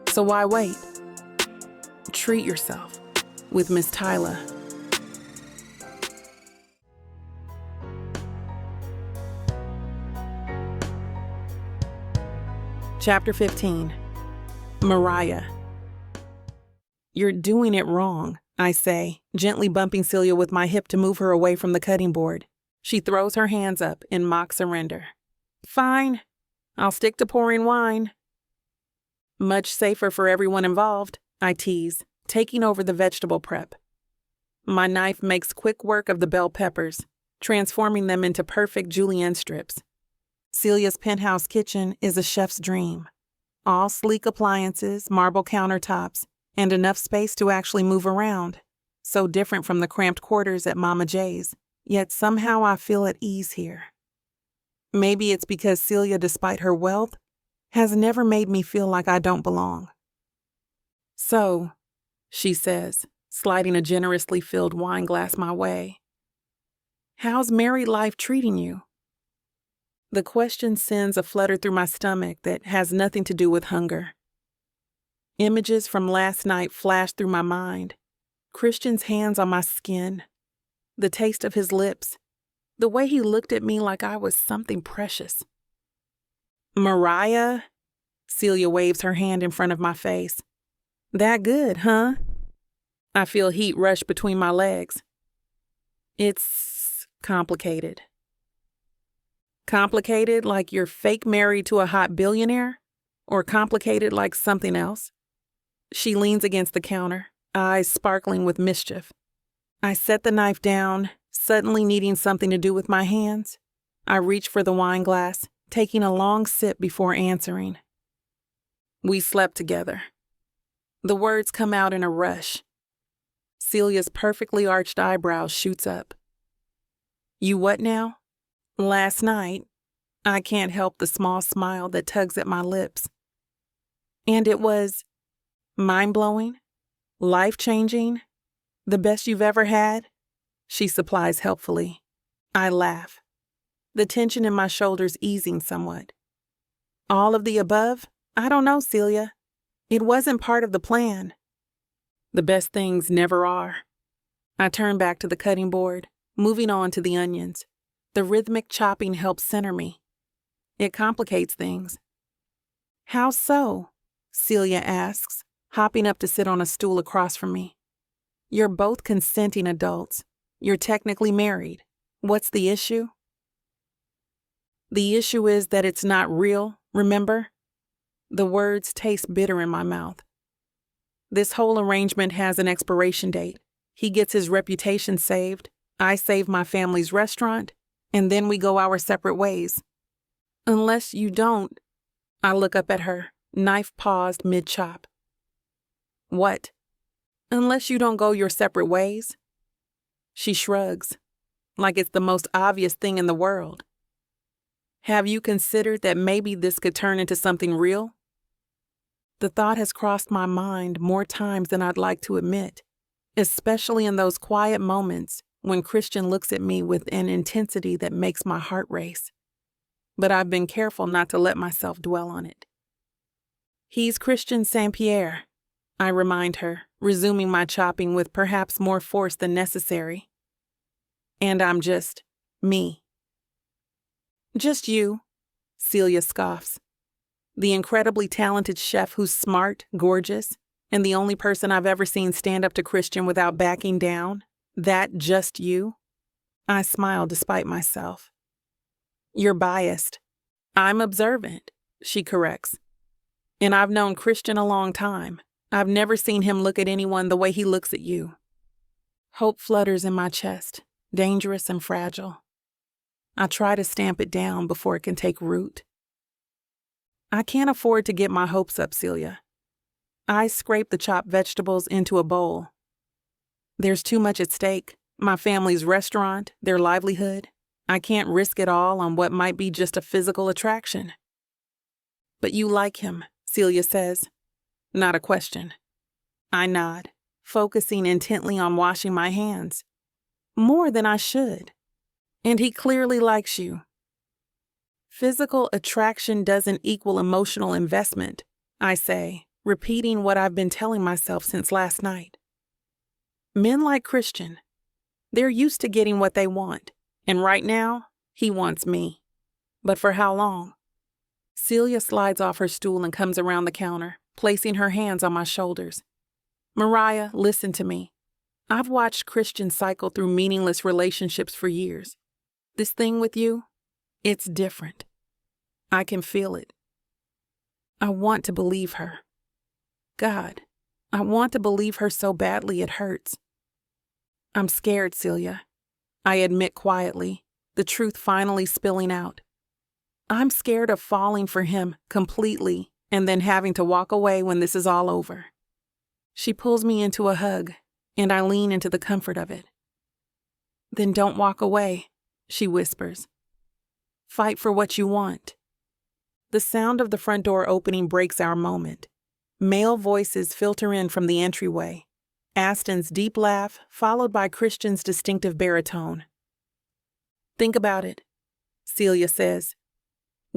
So why wait? Treat yourself with Miss Tyla. Chapter 15. Mariah. You're doing it wrong, I say, gently bumping Celia with my hip to move her away from the cutting board. She throws her hands up in mock surrender. Fine, I'll stick to pouring wine. Much safer for everyone involved, I tease, taking over the vegetable prep. My knife makes quick work of the bell peppers, transforming them into perfect julienne strips. Celia's penthouse kitchen is a chef's dream. All sleek appliances, marble countertops, and enough space to actually move around. So different from the cramped quarters at Mama J's, yet somehow I feel at ease here. Maybe it's because Celia, despite her wealth, has never made me feel like I don't belong. So, she says, sliding a generously filled wine glass my way, how's married life treating you? The question sends a flutter through my stomach that has nothing to do with hunger. Images from last night flash through my mind. Christian's hands on my skin, the taste of his lips, the way he looked at me like I was something precious. Mariah, Celia waves her hand in front of my face. That good, huh? I feel heat rush between my legs. It's complicated. Complicated like you're fake married to a hot billionaire? Or complicated like something else? She leans against the counter, eyes sparkling with mischief. I set the knife down, suddenly needing something to do with my hands. I reach for the wine glass, taking a long sip before answering. We slept together. The words come out in a rush. Celia's perfectly arched eyebrows shoots up. You what now? Last night, I can't help the small smile that tugs at my lips. And it was mind-blowing, life-changing, the best you've ever had, she supplies helpfully. I laugh, the tension in my shoulders easing somewhat. All of the above? I don't know, Celia. It wasn't part of the plan. The best things never are. I turn back to the cutting board, moving on to the onions. The rhythmic chopping helps center me. It complicates things. How so? Celia asks, hopping up to sit on a stool across from me. You're both consenting adults. You're technically married. What's the issue? The issue is that it's not real, remember? The words taste bitter in my mouth. This whole arrangement has an expiration date. He gets his reputation saved, I save my family's restaurant, and then we go our separate ways. Unless you don't. I look up at her, knife paused mid-chop. What? Unless you don't go your separate ways? She shrugs, like it's the most obvious thing in the world. Have you considered that maybe this could turn into something real? The thought has crossed my mind more times than I'd like to admit, especially in those quiet moments when Christian looks at me with an intensity that makes my heart race. But I've been careful not to let myself dwell on it. He's Christian St. Pierre, I remind her, resuming my chopping with perhaps more force than necessary. And I'm just me. Just you, Celia scoffs. The incredibly talented chef who's smart, gorgeous, and the only person I've ever seen stand up to Christian without backing down. That just you? I smile despite myself. You're biased. I'm observant, she corrects. And I've known Christian a long time. I've never seen him look at anyone the way he looks at you. Hope flutters in my chest, dangerous and fragile. I try to stamp it down before it can take root. I can't afford to get my hopes up, Celia. I scrape the chopped vegetables into a bowl. There's too much at stake. My family's restaurant, their livelihood. I can't risk it all on what might be just a physical attraction. But you like him, Celia says. Not a question. I nod, focusing intently on washing my hands. More than I should. And he clearly likes you. Physical attraction doesn't equal emotional investment, I say, repeating what I've been telling myself since last night. Men like Christian, they're used to getting what they want, and right now, he wants me. But for how long? Celia slides off her stool and comes around the counter, placing her hands on my shoulders. Mariah, listen to me. I've watched Christian cycle through meaningless relationships for years. This thing with you, it's different. I can feel it. I want to believe her. God, I want to believe her so badly it hurts. I'm scared, Celia. I admit quietly, the truth finally spilling out. I'm scared of falling for him completely and then having to walk away when this is all over. She pulls me into a hug, and I lean into the comfort of it. Then don't walk away, she whispers. Fight for what you want. The sound of the front door opening breaks our moment. Male voices filter in from the entryway. Aston's deep laugh, followed by Christian's distinctive baritone. Think about it, Celia says,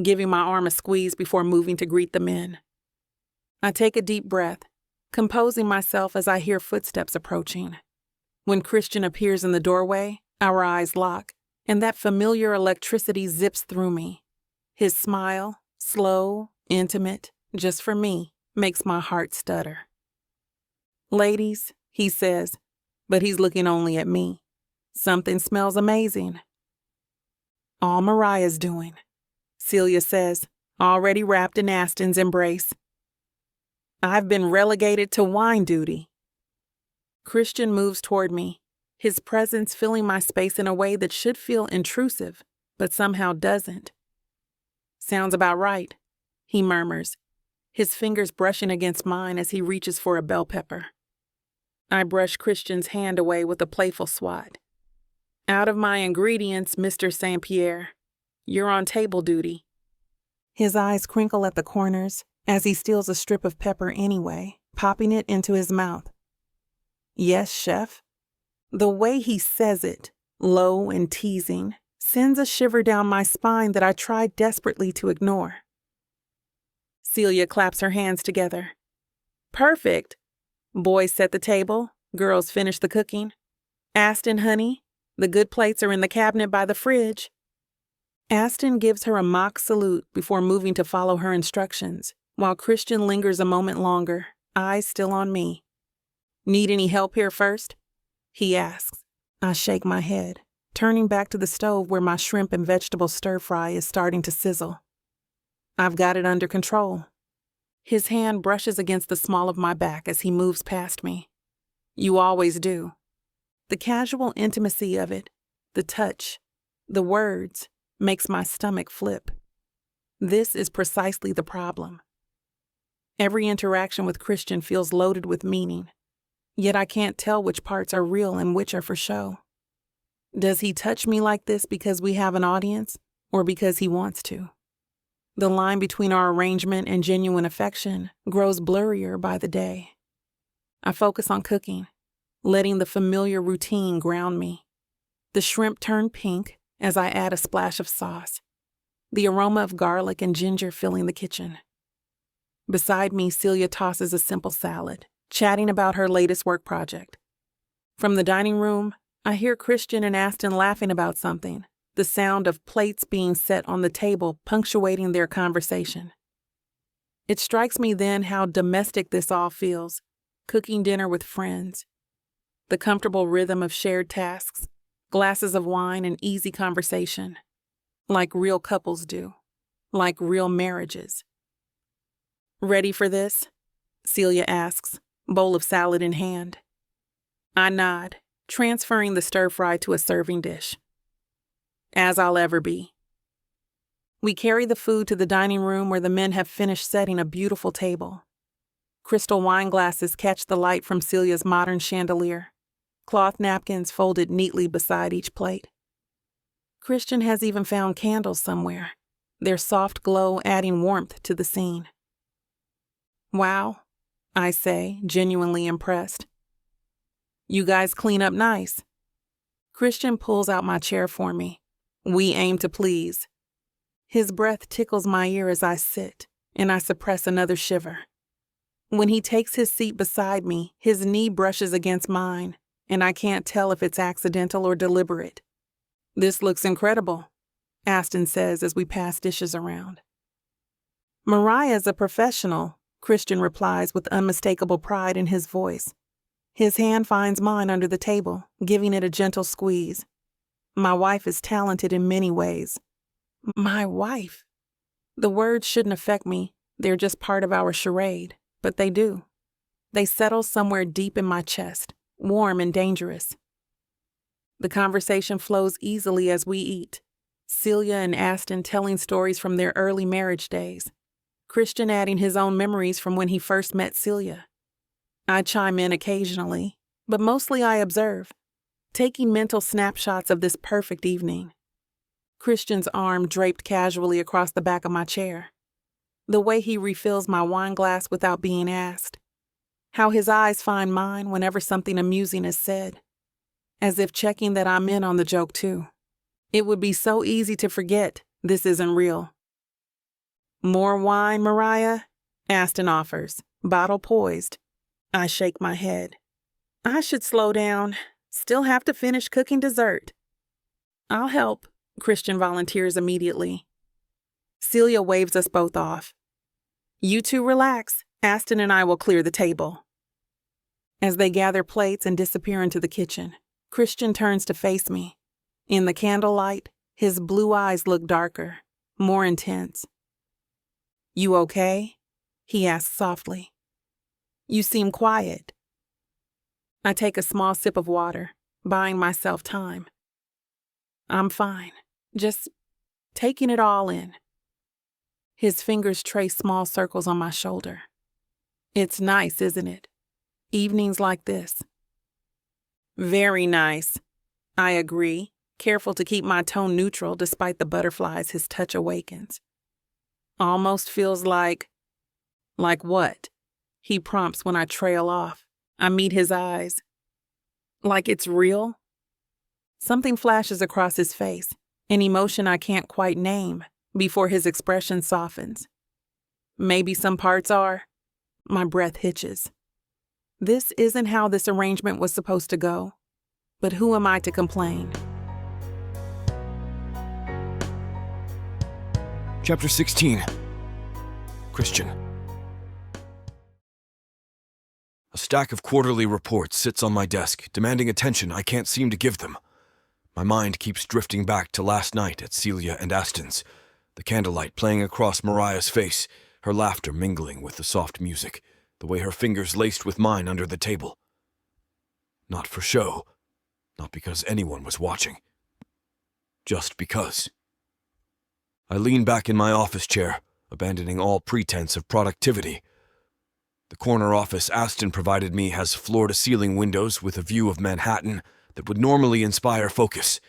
giving my arm a squeeze before moving to greet the men. I take a deep breath, composing myself as I hear footsteps approaching. When Christian appears in the doorway, our eyes lock, and that familiar electricity zips through me. His smile, slow, intimate, just for me, makes my heart stutter. Ladies, he says, but he's looking only at me. Something smells amazing. All Mariah's doing, Celia says, already wrapped in Aston's embrace. I've been relegated to wine duty. Christian moves toward me, his presence filling my space in a way that should feel intrusive, but somehow doesn't. Sounds about right, he murmurs, his fingers brushing against mine as he reaches for a bell pepper. I brush Christian's hand away with a playful swat. Out of my ingredients, Mr. St. Pierre. You're on table duty. His eyes crinkle at the corners as he steals a strip of pepper anyway, popping it into his mouth. Yes, chef. The way he says it, low and teasing, sends a shiver down my spine that I try desperately to ignore. Celia claps her hands together. Perfect. Boys set the table, girls finish the cooking. Aston, honey, the good plates are in the cabinet by the fridge. Aston gives her a mock salute before moving to follow her instructions, while Christian lingers a moment longer, eyes still on me. Need any help here first? He asks. I shake my head, turning back to the stove where my shrimp and vegetable stir-fry is starting to sizzle. I've got it under control. His hand brushes against the small of my back as he moves past me. You always do. The casual intimacy of it, the touch, the words, makes my stomach flip. This is precisely the problem. Every interaction with Christian feels loaded with meaning, yet I can't tell which parts are real and which are for show. Does he touch me like this because we have an audience, or because he wants to? The line between our arrangement and genuine affection grows blurrier by the day. I focus on cooking, letting the familiar routine ground me. The shrimp turn pink as I add a splash of sauce, the aroma of garlic and ginger filling the kitchen. Beside me, Celia tosses a simple salad, chatting about her latest work project. From the dining room, I hear Christian and Aston laughing about something, the sound of plates being set on the table punctuating their conversation. It strikes me then how domestic this all feels, cooking dinner with friends. The comfortable rhythm of shared tasks, glasses of wine and easy conversation, like real couples do, like real marriages. Ready for this? Celia asks, bowl of salad in hand. I nod, transferring the stir-fry to a serving dish. As I'll ever be. We carry the food to the dining room where the men have finished setting a beautiful table. Crystal wine glasses catch the light from Celia's modern chandelier, cloth napkins folded neatly beside each plate. Christian has even found candles somewhere, their soft glow adding warmth to the scene. Wow, I say, genuinely impressed. You guys clean up nice. Christian pulls out my chair for me. We aim to please. His breath tickles my ear as I sit, and I suppress another shiver. When he takes his seat beside me, his knee brushes against mine, and I can't tell if it's accidental or deliberate. This looks incredible, Aston says as we pass dishes around. Mariah's a professional, Christian replies with unmistakable pride in his voice. His hand finds mine under the table, giving it a gentle squeeze. My wife is talented in many ways. My wife. The words shouldn't affect me. They're just part of our charade, but they do. They settle somewhere deep in my chest, warm and dangerous. The conversation flows easily as we eat. Celia and Aston telling stories from their early marriage days. Christian adding his own memories from when he first met Celia. I chime in occasionally, but mostly I observe, taking mental snapshots of this perfect evening. Christian's arm draped casually across the back of my chair. The way he refills my wine glass without being asked. How his eyes find mine whenever something amusing is said. As if checking that I'm in on the joke too. It would be so easy to forget this isn't real. More wine, Mariah? Aston offers, bottle poised. I shake my head. I should slow down. Still have to finish cooking dessert. I'll help, Christian volunteers immediately. Celia waves us both off. You two relax. Aston and I will clear the table. As they gather plates and disappear into the kitchen, Christian turns to face me. In the candlelight, his blue eyes look darker, more intense. You okay? He asks softly. You seem quiet. I take a small sip of water, buying myself time. I'm fine, just taking it all in. His fingers trace small circles on my shoulder. It's nice, isn't it? Evenings like this. Very nice, I agree, careful to keep my tone neutral despite the butterflies his touch awakens. Almost feels like... Like what? He prompts when I trail off. I meet his eyes. Like it's real? Something flashes across his face, an emotion I can't quite name, before his expression softens. Maybe some parts are. My breath hitches. This isn't how this arrangement was supposed to go. But who am I to complain? Chapter 16. Christian. A stack of quarterly reports sits on my desk, demanding attention I can't seem to give them. My mind keeps drifting back to last night at Celia and Aston's, the candlelight playing across Mariah's face, her laughter mingling with the soft music, the way her fingers laced with mine under the table. Not for show, not because anyone was watching. Just because. I lean back in my office chair, abandoning all pretense of productivity. The corner office Aston provided me has floor-to-ceiling windows with a view of Manhattan that would normally inspire focus.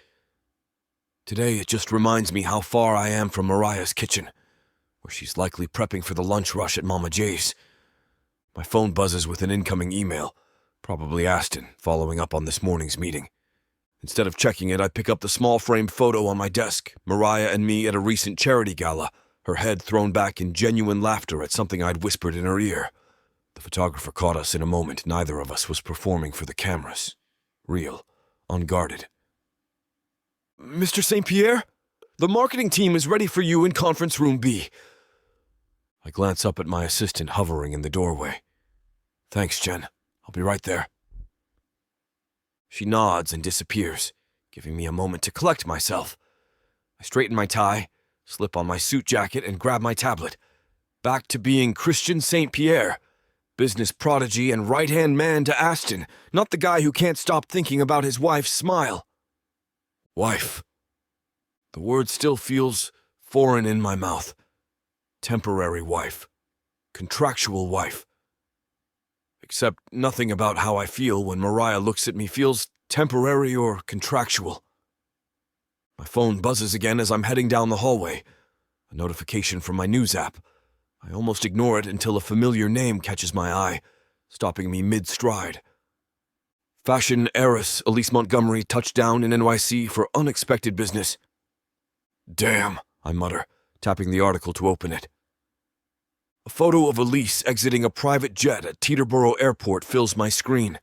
Today it just reminds me how far I am from Mariah's kitchen, where she's likely prepping for the lunch rush at Mama J's. My phone buzzes with an incoming email, probably Aston, following up on this morning's meeting. Instead of checking it, I pick up the small frame photo on my desk, Mariah and me at a recent charity gala, her head thrown back in genuine laughter at something I'd whispered in her ear. The photographer caught us in a moment neither of us was performing for the cameras. Real, unguarded. Mr. St. Pierre, the marketing team is ready for you in conference room B. I glance up at my assistant hovering in the doorway. Thanks, Jen. I'll be right there. She nods and disappears, giving me a moment to collect myself. I straighten my tie, slip on my suit jacket, and grab my tablet. Back to being Christian St. Pierre, business prodigy and right-hand man to Aston, not the guy who can't stop thinking about his wife's smile. Wife. The word still feels foreign in my mouth. Temporary wife. Contractual wife. Except nothing about how I feel when Mariah looks at me feels temporary or contractual. My phone buzzes again as I'm heading down the hallway. A notification from my news app. I almost ignore it until a familiar name catches my eye, stopping me mid-stride. Fashion heiress Elise Montgomery touched down in NYC for unexpected business. Damn, I mutter, tapping the article to open it. A photo of Elise exiting a private jet at Teterboro Airport fills my screen.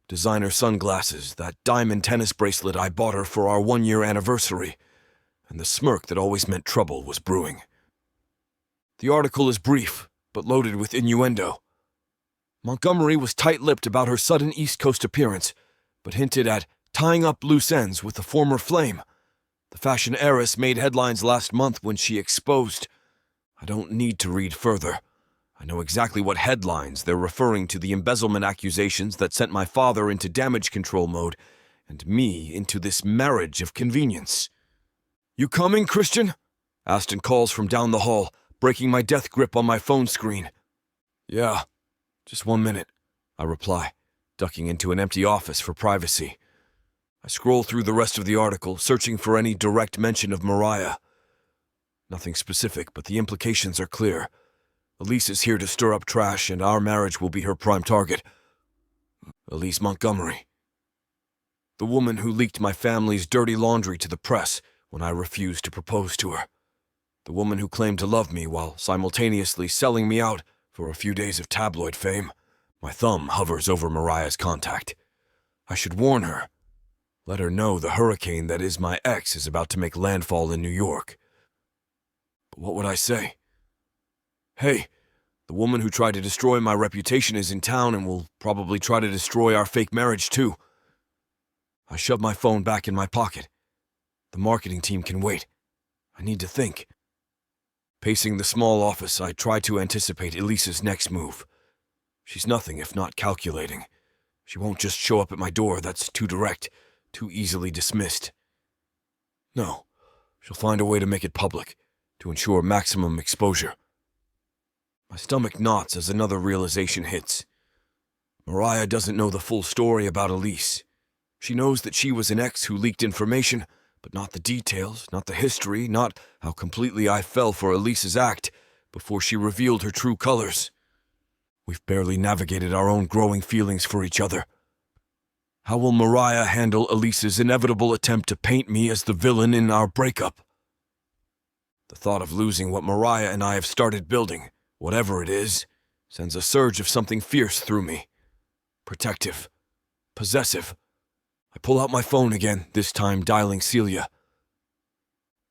Designer sunglasses, that diamond tennis bracelet I bought her for our 1-year anniversary, and the smirk that always meant trouble was brewing. The article is brief, but loaded with innuendo. Montgomery was tight-lipped about her sudden East Coast appearance, but hinted at tying up loose ends with the former flame. The fashion heiress made headlines last month when she exposed. I don't need to read further. I know exactly what headlines they're referring to, the embezzlement accusations that sent my father into damage control mode, and me into this marriage of convenience. You coming, Christian? Aston calls from down the hall, breaking my death grip on my phone screen. Yeah, just 1 minute, I reply, ducking into an empty office for privacy. I scroll through the rest of the article, searching for any direct mention of Mariah. Nothing specific, but the implications are clear. Elise is here to stir up trash, and our marriage will be her prime target. Elise Montgomery. The woman who leaked my family's dirty laundry to the press when I refused to propose to her. The woman who claimed to love me while simultaneously selling me out for a few days of tabloid fame. My thumb hovers over Mariah's contact. I should warn her. Let her know the hurricane that is my ex is about to make landfall in New York. But what would I say? Hey, the woman who tried to destroy my reputation is in town and will probably try to destroy our fake marriage too. I shove my phone back in my pocket. The marketing team can wait. I need to think. Pacing the small office, I try to anticipate Elise's next move. She's nothing if not calculating. She won't just show up at my door, that's too direct, too easily dismissed. No, she'll find a way to make it public, to ensure maximum exposure. My stomach knots as another realization hits. Mariah doesn't know the full story about Elise. She knows that she was an ex who leaked information, but not the details, not the history, not how completely I fell for Elise's act before she revealed her true colors. We've barely navigated our own growing feelings for each other. How will Mariah handle Elise's inevitable attempt to paint me as the villain in our breakup? The thought of losing what Mariah and I have started building, whatever it is, sends a surge of something fierce through me. Protective. Possessive. I pull out my phone again, this time dialing Celia.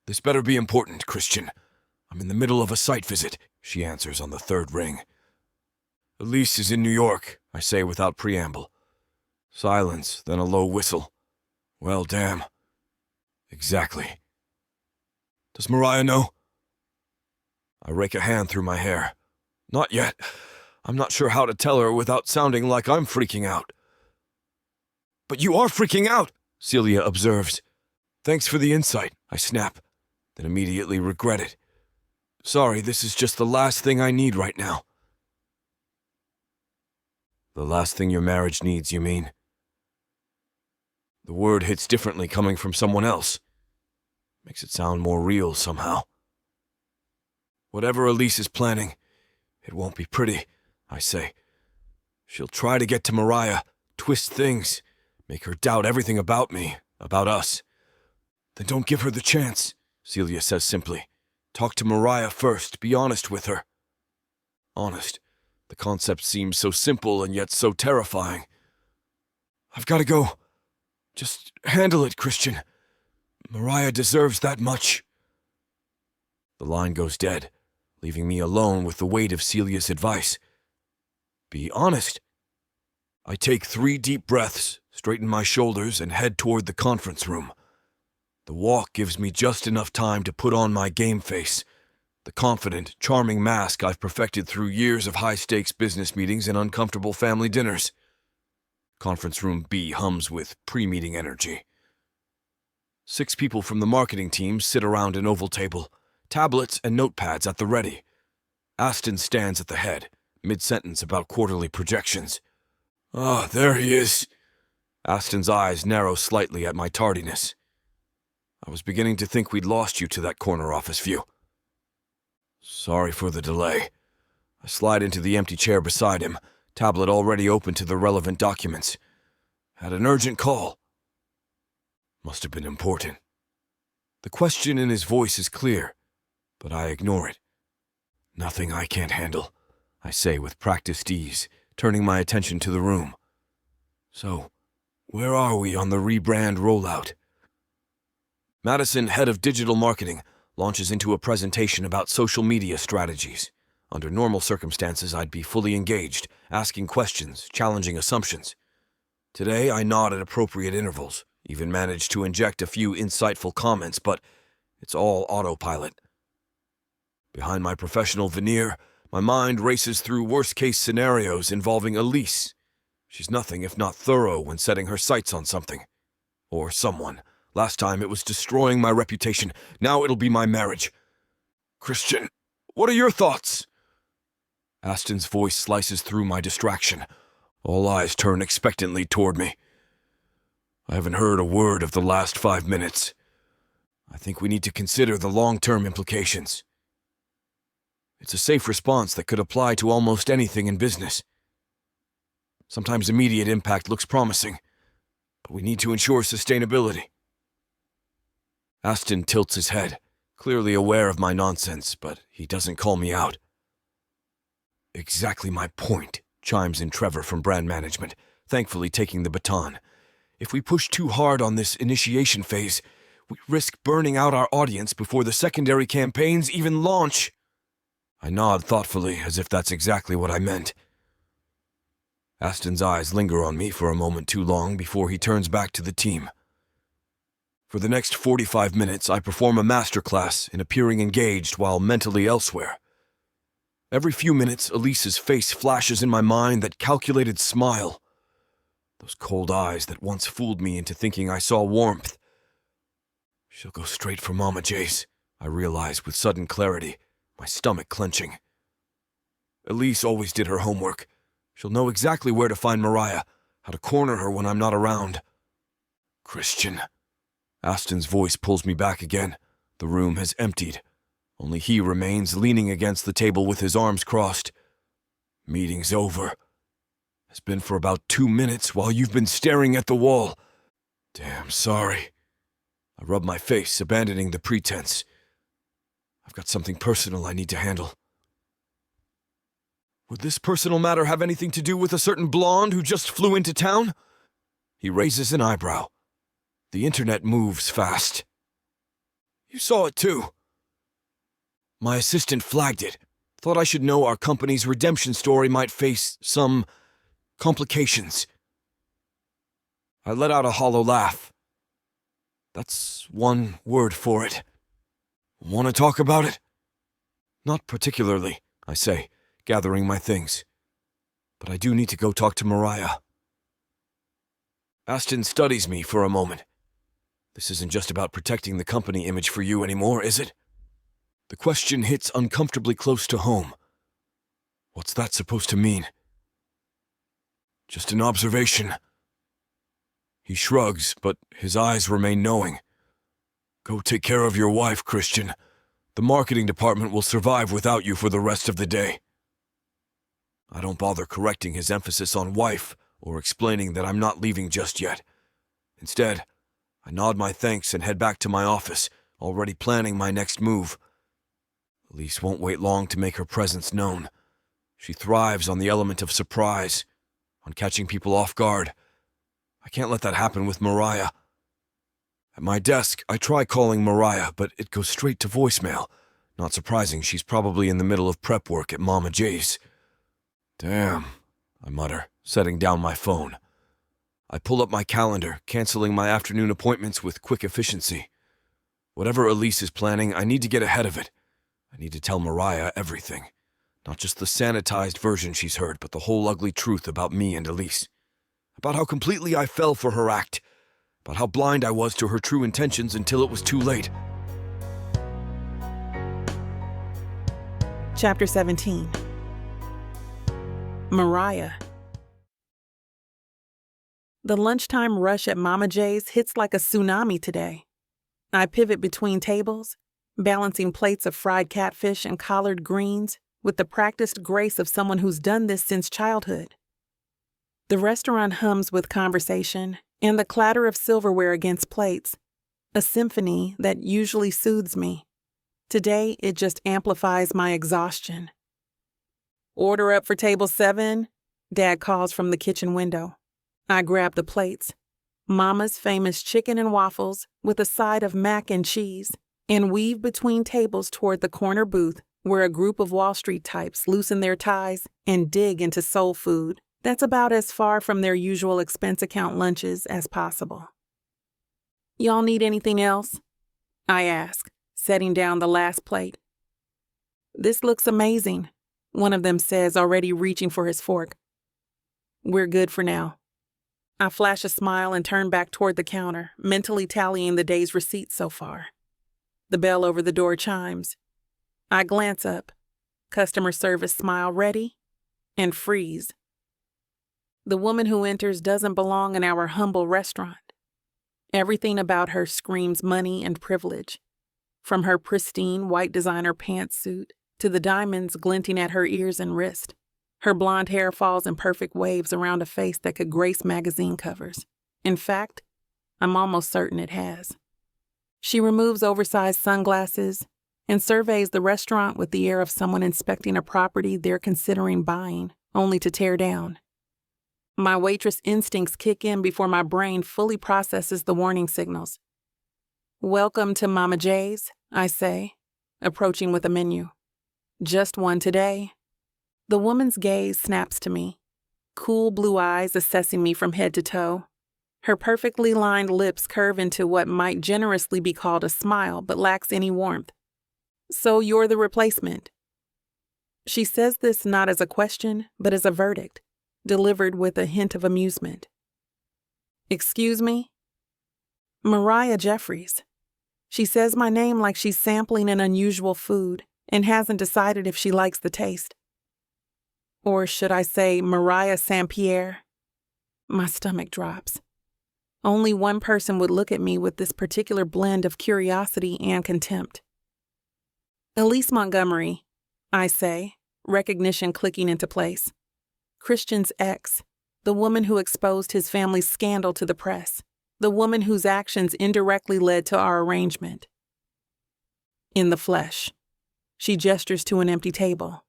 "This better be important, Christian. I'm in the middle of a site visit," she answers on the third ring. "Elise is in New York," I say without preamble. Silence, then a low whistle. "Well, damn." "Exactly. Does Mariah know?" I rake a hand through my hair. "Not yet. I'm not sure how to tell her without sounding like I'm freaking out." "But you are freaking out," Celia observes. "Thanks for the insight," I snap, then immediately regret it. "Sorry, this is just the last thing I need right now." "The last thing your marriage needs, you mean?" The word hits differently coming from someone else. Makes it sound more real somehow. "Whatever Elise is planning, it won't be pretty," I say. "She'll try to get to Mariah, twist things, make her doubt everything about me, about us." "Then don't give her the chance," Celia says simply. "Talk to Mariah first, be honest with her." Honest. The concept seems so simple and yet so terrifying. "I've got to go. Just handle it, Christian. Mariah deserves that much." The line goes dead, leaving me alone with the weight of Celia's advice. Be honest. I take 3 deep breaths, straighten my shoulders, and head toward the conference room. The walk gives me just enough time to put on my game face, the confident, charming mask I've perfected through years of high-stakes business meetings and uncomfortable family dinners. Conference room B hums with pre-meeting energy. 6 people from the marketing team sit around an oval table, tablets and notepads at the ready. Aston stands at the head, mid-sentence about quarterly projections. "Ah, there he is." Aston's eyes narrow slightly at my tardiness. "I was beginning to think we'd lost you to that corner office view." "Sorry for the delay." I slide into the empty chair beside him, tablet already open to the relevant documents. "Had an urgent call." Must have been important. The question in his voice is clear, but I ignore it. "Nothing I can't handle," I say with practiced ease, turning my attention to the room. "So, where are we on the rebrand rollout?" Madison, head of digital marketing, launches into a presentation about social media strategies. Under normal circumstances, I'd be fully engaged, asking questions, challenging assumptions. Today, I nod at appropriate intervals, even manage to inject a few insightful comments, but it's all autopilot. Behind my professional veneer, my mind races through worst-case scenarios involving Elise. She's nothing if not thorough when setting her sights on something. Or someone. Last time it was destroying my reputation. Now it'll be my marriage. "Christian, what are your thoughts?" Aston's voice slices through my distraction. All eyes turn expectantly toward me. "I haven't heard a word of the last 5 minutes. I think we need to consider the long-term implications." It's a safe response that could apply to almost anything in business. Sometimes immediate impact looks promising, but we need to ensure sustainability. Aston tilts his head, clearly aware of my nonsense, but he doesn't call me out. "Exactly my point," chimes in Trevor from brand management, thankfully taking the baton. "If we push too hard on this initiation phase, we risk burning out our audience before the secondary campaigns even launch." I nod thoughtfully, as if that's exactly what I meant. Aston's eyes linger on me for a moment too long before he turns back to the team. For the next 45 minutes, I perform a masterclass in appearing engaged while mentally elsewhere. Every few minutes, Elise's face flashes in my mind, that calculated smile. Those cold eyes that once fooled me into thinking I saw warmth. She'll go straight for Mama J's, I realize with sudden clarity, my stomach clenching. Elise always did her homework. She'll know exactly where to find Mariah, how to corner her when I'm not around. "Christian." Aston's voice pulls me back again. The room has emptied. Only he remains leaning against the table with his arms crossed. "Meeting's over. It's been for about 2 minutes while you've been staring at the wall. Damn sorry." I rub my face, abandoning the pretense. I've got something personal I need to handle. "Would this personal matter have anything to do with a certain blonde who just flew into town?" He raises an eyebrow. The internet moves fast. You saw it too. My assistant flagged it. Thought I should know our company's redemption story might face some complications. I let out a hollow laugh. That's one word for it. Want to talk about it? Not particularly, I say, gathering my things. But I do need to go talk to Mariah. Aston studies me for a moment. This isn't just about protecting the company image for you anymore, is it? The question hits uncomfortably close to home. What's that supposed to mean? Just an observation. He shrugs, but his eyes remain knowing. Go take care of your wife, Christian. The marketing department will survive without you for the rest of the day. I don't bother correcting his emphasis on wife or explaining that I'm not leaving just yet. Instead, I nod my thanks and head back to my office, already planning my next move. Elise won't wait long to make her presence known. She thrives on the element of surprise, on catching people off guard. I can't let that happen with Mariah. At my desk, I try calling Mariah, but it goes straight to voicemail. Not surprising, she's probably in the middle of prep work at Mama J's. Damn, I mutter, setting down my phone. I pull up my calendar, canceling my afternoon appointments with quick efficiency. Whatever Elise is planning, I need to get ahead of it. I need to tell Mariah everything. Not just the sanitized version she's heard, but the whole ugly truth about me and Elise. About how completely I fell for her act. About how blind I was to her true intentions until it was too late. Chapter 17. Mariah. The lunchtime rush at Mama J's hits like a tsunami today. I pivot between tables, balancing plates of fried catfish and collard greens with the practiced grace of someone who's done this since childhood. The restaurant hums with conversation and the clatter of silverware against plates, a symphony that usually soothes me. Today, it just amplifies my exhaustion. Order up for table 7, Dad calls from the kitchen window. I grab the plates. Mama's famous chicken and waffles with a side of mac and cheese, and weave between tables toward the corner booth where a group of Wall Street types loosen their ties and dig into soul food that's about as far from their usual expense account lunches as possible. Y'all need anything else? I ask, setting down the last plate. This looks amazing, one of them says, already reaching for his fork. We're good for now. I flash a smile and turn back toward the counter, mentally tallying the day's receipts so far. The bell over the door chimes. I glance up, customer service smile ready, and freeze. The woman who enters doesn't belong in our humble restaurant. Everything about her screams money and privilege, from her pristine white designer pantsuit to the diamonds glinting at her ears and wrist. Her blonde hair falls in perfect waves around a face that could grace magazine covers. In fact, I'm almost certain it has. She removes oversized sunglasses and surveys the restaurant with the air of someone inspecting a property they're considering buying, only to tear down. My waitress instincts kick in before my brain fully processes the warning signals. Welcome to Mama J's, I say, approaching with a menu. Just one today. The woman's gaze snaps to me, cool blue eyes assessing me from head to toe. Her perfectly lined lips curve into what might generously be called a smile, but lacks any warmth. So you're the replacement. She says this not as a question, but as a verdict, delivered with a hint of amusement. Excuse me? Mariah Jeffries. She says my name like she's sampling an unusual food and hasn't decided if she likes the taste. Or should I say Mariah St. Pierre? My stomach drops. Only one person would look at me with this particular blend of curiosity and contempt. Elise Montgomery, I say, recognition clicking into place. Christian's ex, the woman who exposed his family's scandal to the press, the woman whose actions indirectly led to our arrangement. In the flesh. She gestures to an empty table.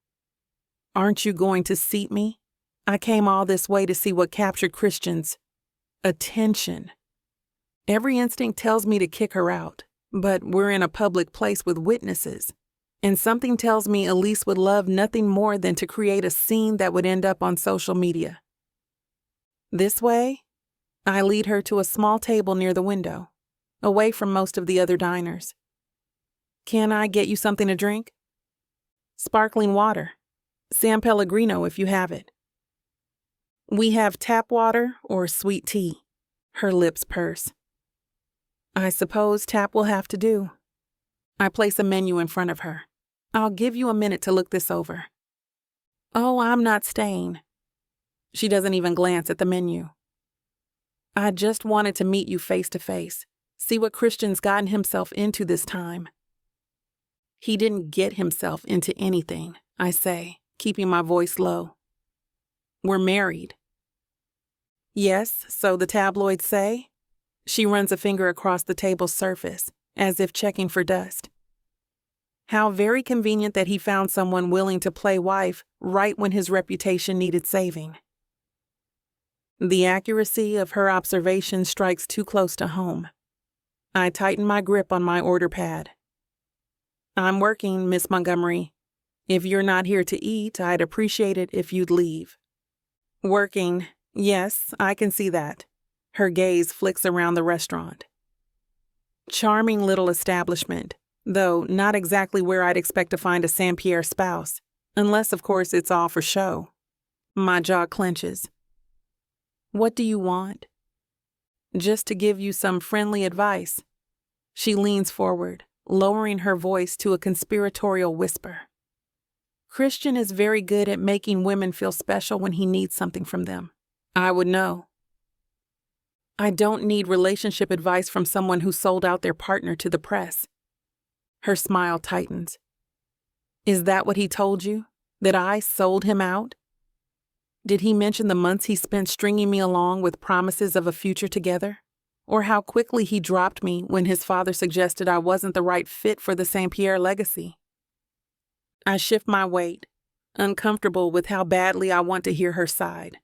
Aren't you going to seat me? I came all this way to see what captured Christian's Attention. Every instinct tells me to kick her out, but we're in a public place with witnesses, and something tells me Elise would love nothing more than to create a scene that would end up on social media. This way, I lead her to a small table near the window, away from most of the other diners. Can I get you something to drink? Sparkling water. San Pellegrino if you have it. We have tap water or sweet tea. Her lips purse. I suppose tap will have to do. I place a menu in front of her. I'll give you a minute to look this over. Oh, I'm not staying. She doesn't even glance at the menu. I just wanted to meet you face to face, see what Christian's gotten himself into this time. He didn't get himself into anything, I say, keeping my voice low. We're married. Yes, so the tabloids say. She runs a finger across the table's surface, as if checking for dust. How very convenient that he found someone willing to play wife right when his reputation needed saving. The accuracy of her observation strikes too close to home. I tighten my grip on my order pad. I'm working, Miss Montgomery. If you're not here to eat, I'd appreciate it if you'd leave. Working. Yes, I can see that. Her gaze flicks around the restaurant. Charming little establishment, though not exactly where I'd expect to find a St. Pierre spouse, unless, of course, it's all for show. My jaw clenches. What do you want? Just to give you some friendly advice. She leans forward, lowering her voice to a conspiratorial whisper. Christian is very good at making women feel special when he needs something from them. I would know. I don't need relationship advice from someone who sold out their partner to the press. Her smile tightens. Is that what he told you? That I sold him out? Did he mention the months he spent stringing me along with promises of a future together? Or how quickly he dropped me when his father suggested I wasn't the right fit for the St. Pierre legacy? I shift my weight, uncomfortable with how badly I want to hear her side.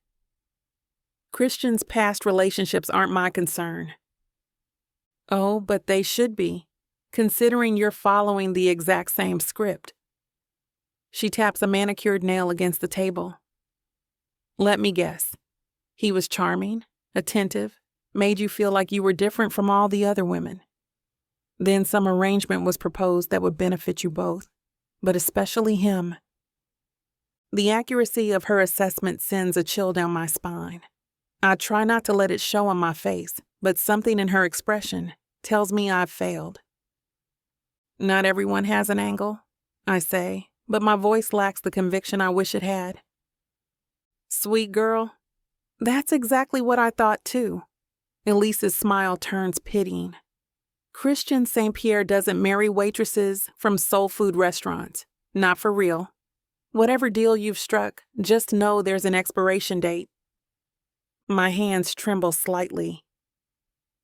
Christian's past relationships aren't my concern. Oh, but they should be, considering you're following the exact same script. She taps a manicured nail against the table. Let me guess. He was charming, attentive, made you feel like you were different from all the other women. Then some arrangement was proposed that would benefit you both, but especially him. The accuracy of her assessment sends a chill down my spine. I try not to let it show on my face, but something in her expression tells me I've failed. Not everyone has an angle, I say, but my voice lacks the conviction I wish it had. Sweet girl, that's exactly what I thought too. Elise's smile turns pitying. Christian St. Pierre doesn't marry waitresses from soul food restaurants. Not for real. Whatever deal you've struck, just know there's an expiration date. My hands tremble slightly.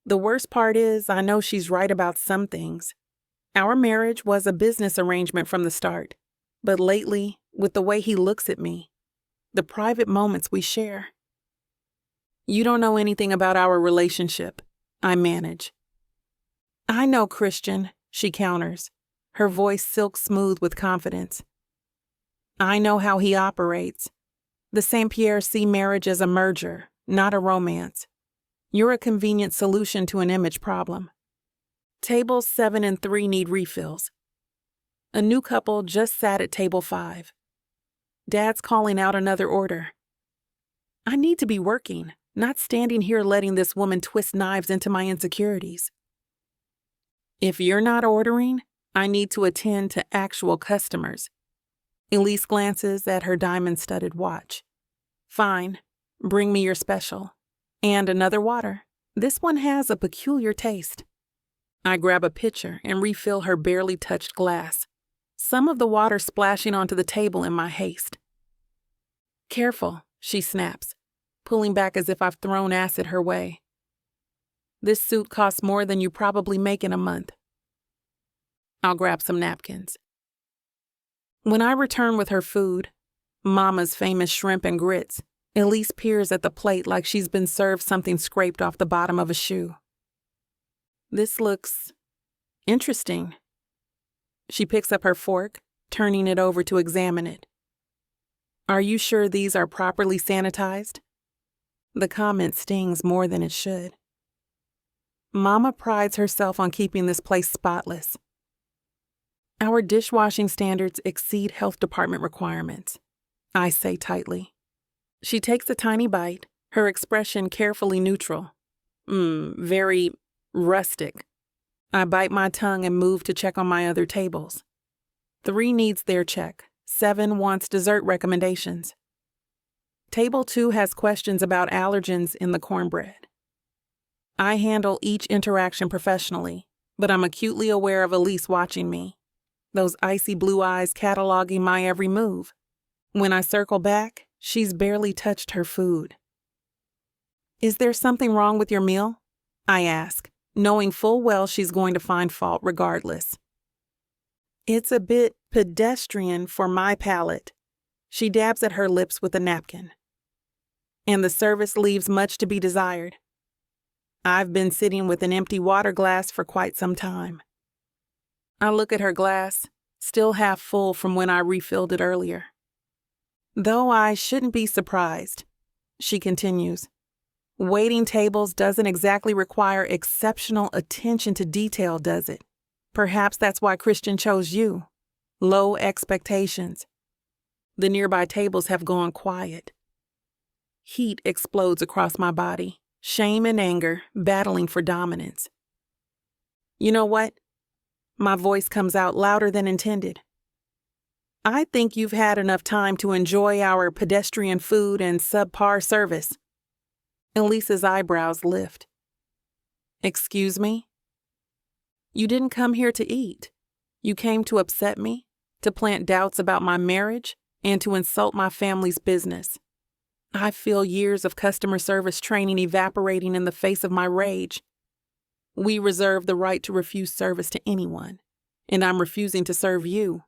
The worst part is I know she's right about some things. Our marriage was a business arrangement from the start, but lately, with the way he looks at me, the private moments we share. You don't know anything about our relationship, I manage. I know Christian, she counters, her voice silk smooth with confidence. I know how he operates. The St. Pierre see marriage as a merger, not a romance. You're a convenient solution to an image problem. Tables 7 and 3 need refills. A new couple just sat at table 5. Dad's calling out another order. I need to be working, not standing here letting this woman twist knives into my insecurities. If you're not ordering, I need to attend to actual customers. Elise glances at her diamond-studded watch. Fine, bring me your special. And another water. This one has a peculiar taste. I grab a pitcher and refill her barely touched glass, some of the water splashing onto the table in my haste. Careful, she snaps, pulling back as if I've thrown acid her way. This suit costs more than you probably make in a month. I'll grab some napkins. When I return with her food, Mama's famous shrimp and grits, Elise peers at the plate like she's been served something scraped off the bottom of a shoe. This looks interesting. She picks up her fork, turning it over to examine it. Are you sure these are properly sanitized? The comment stings more than it should. Mama prides herself on keeping this place spotless. Our dishwashing standards exceed health department requirements, I say tightly. She takes a tiny bite, her expression carefully neutral. Very rustic. I bite my tongue and move to check on my other tables. 3 needs their check. 7 wants dessert recommendations. Table 2 has questions about allergens in the cornbread. I handle each interaction professionally, but I'm acutely aware of Elise watching me, those icy blue eyes cataloging my every move. When I circle back, she's barely touched her food. Is there something wrong with your meal? I ask, knowing full well she's going to find fault regardless. It's a bit pedestrian for my palate. She dabs at her lips with a napkin. And the service leaves much to be desired. I've been sitting with an empty water glass for quite some time. I look at her glass, still half full from when I refilled it earlier. Though I shouldn't be surprised, she continues. Waiting tables doesn't exactly require exceptional attention to detail, does it? Perhaps that's why Christian chose you. Low expectations. The nearby tables have gone quiet. Heat explodes across my body, shame and anger battling for dominance. You know what? My voice comes out louder than intended. I think you've had enough time to enjoy our pedestrian food and subpar service. Elise's eyebrows lift. Excuse me? You didn't come here to eat. You came to upset me, to plant doubts about my marriage, and to insult my family's business. I feel years of customer service training evaporating in the face of my rage. We reserve the right to refuse service to anyone, and I'm refusing to serve you.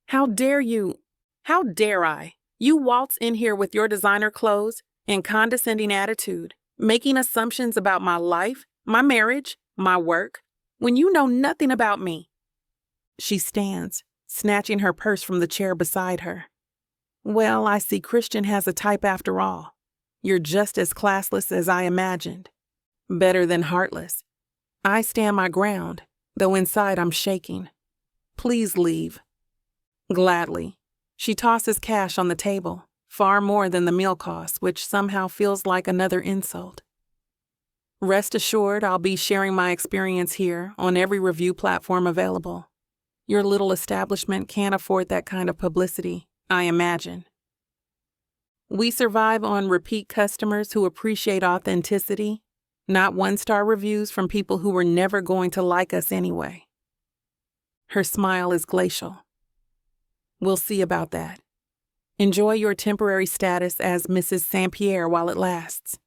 How dare you? How dare I? You waltz in here with your designer clothes and condescending attitude, making assumptions about my life, my marriage, my work, when you know nothing about me. She stands, snatching her purse from the chair beside her. Well, I see Christian has a type after all. You're just as classless as I imagined. Better than heartless. I stand my ground, though inside I'm shaking. Please leave. Gladly. She tosses cash on the table, far more than the meal costs, which somehow feels like another insult. Rest assured, I'll be sharing my experience here on every review platform available. Your little establishment can't afford that kind of publicity, I imagine. We survive on repeat customers who appreciate authenticity, not 1-star reviews from people who were never going to like us anyway. Her smile is glacial. We'll see about that. Enjoy your temporary status as Mrs. St. Pierre while it lasts.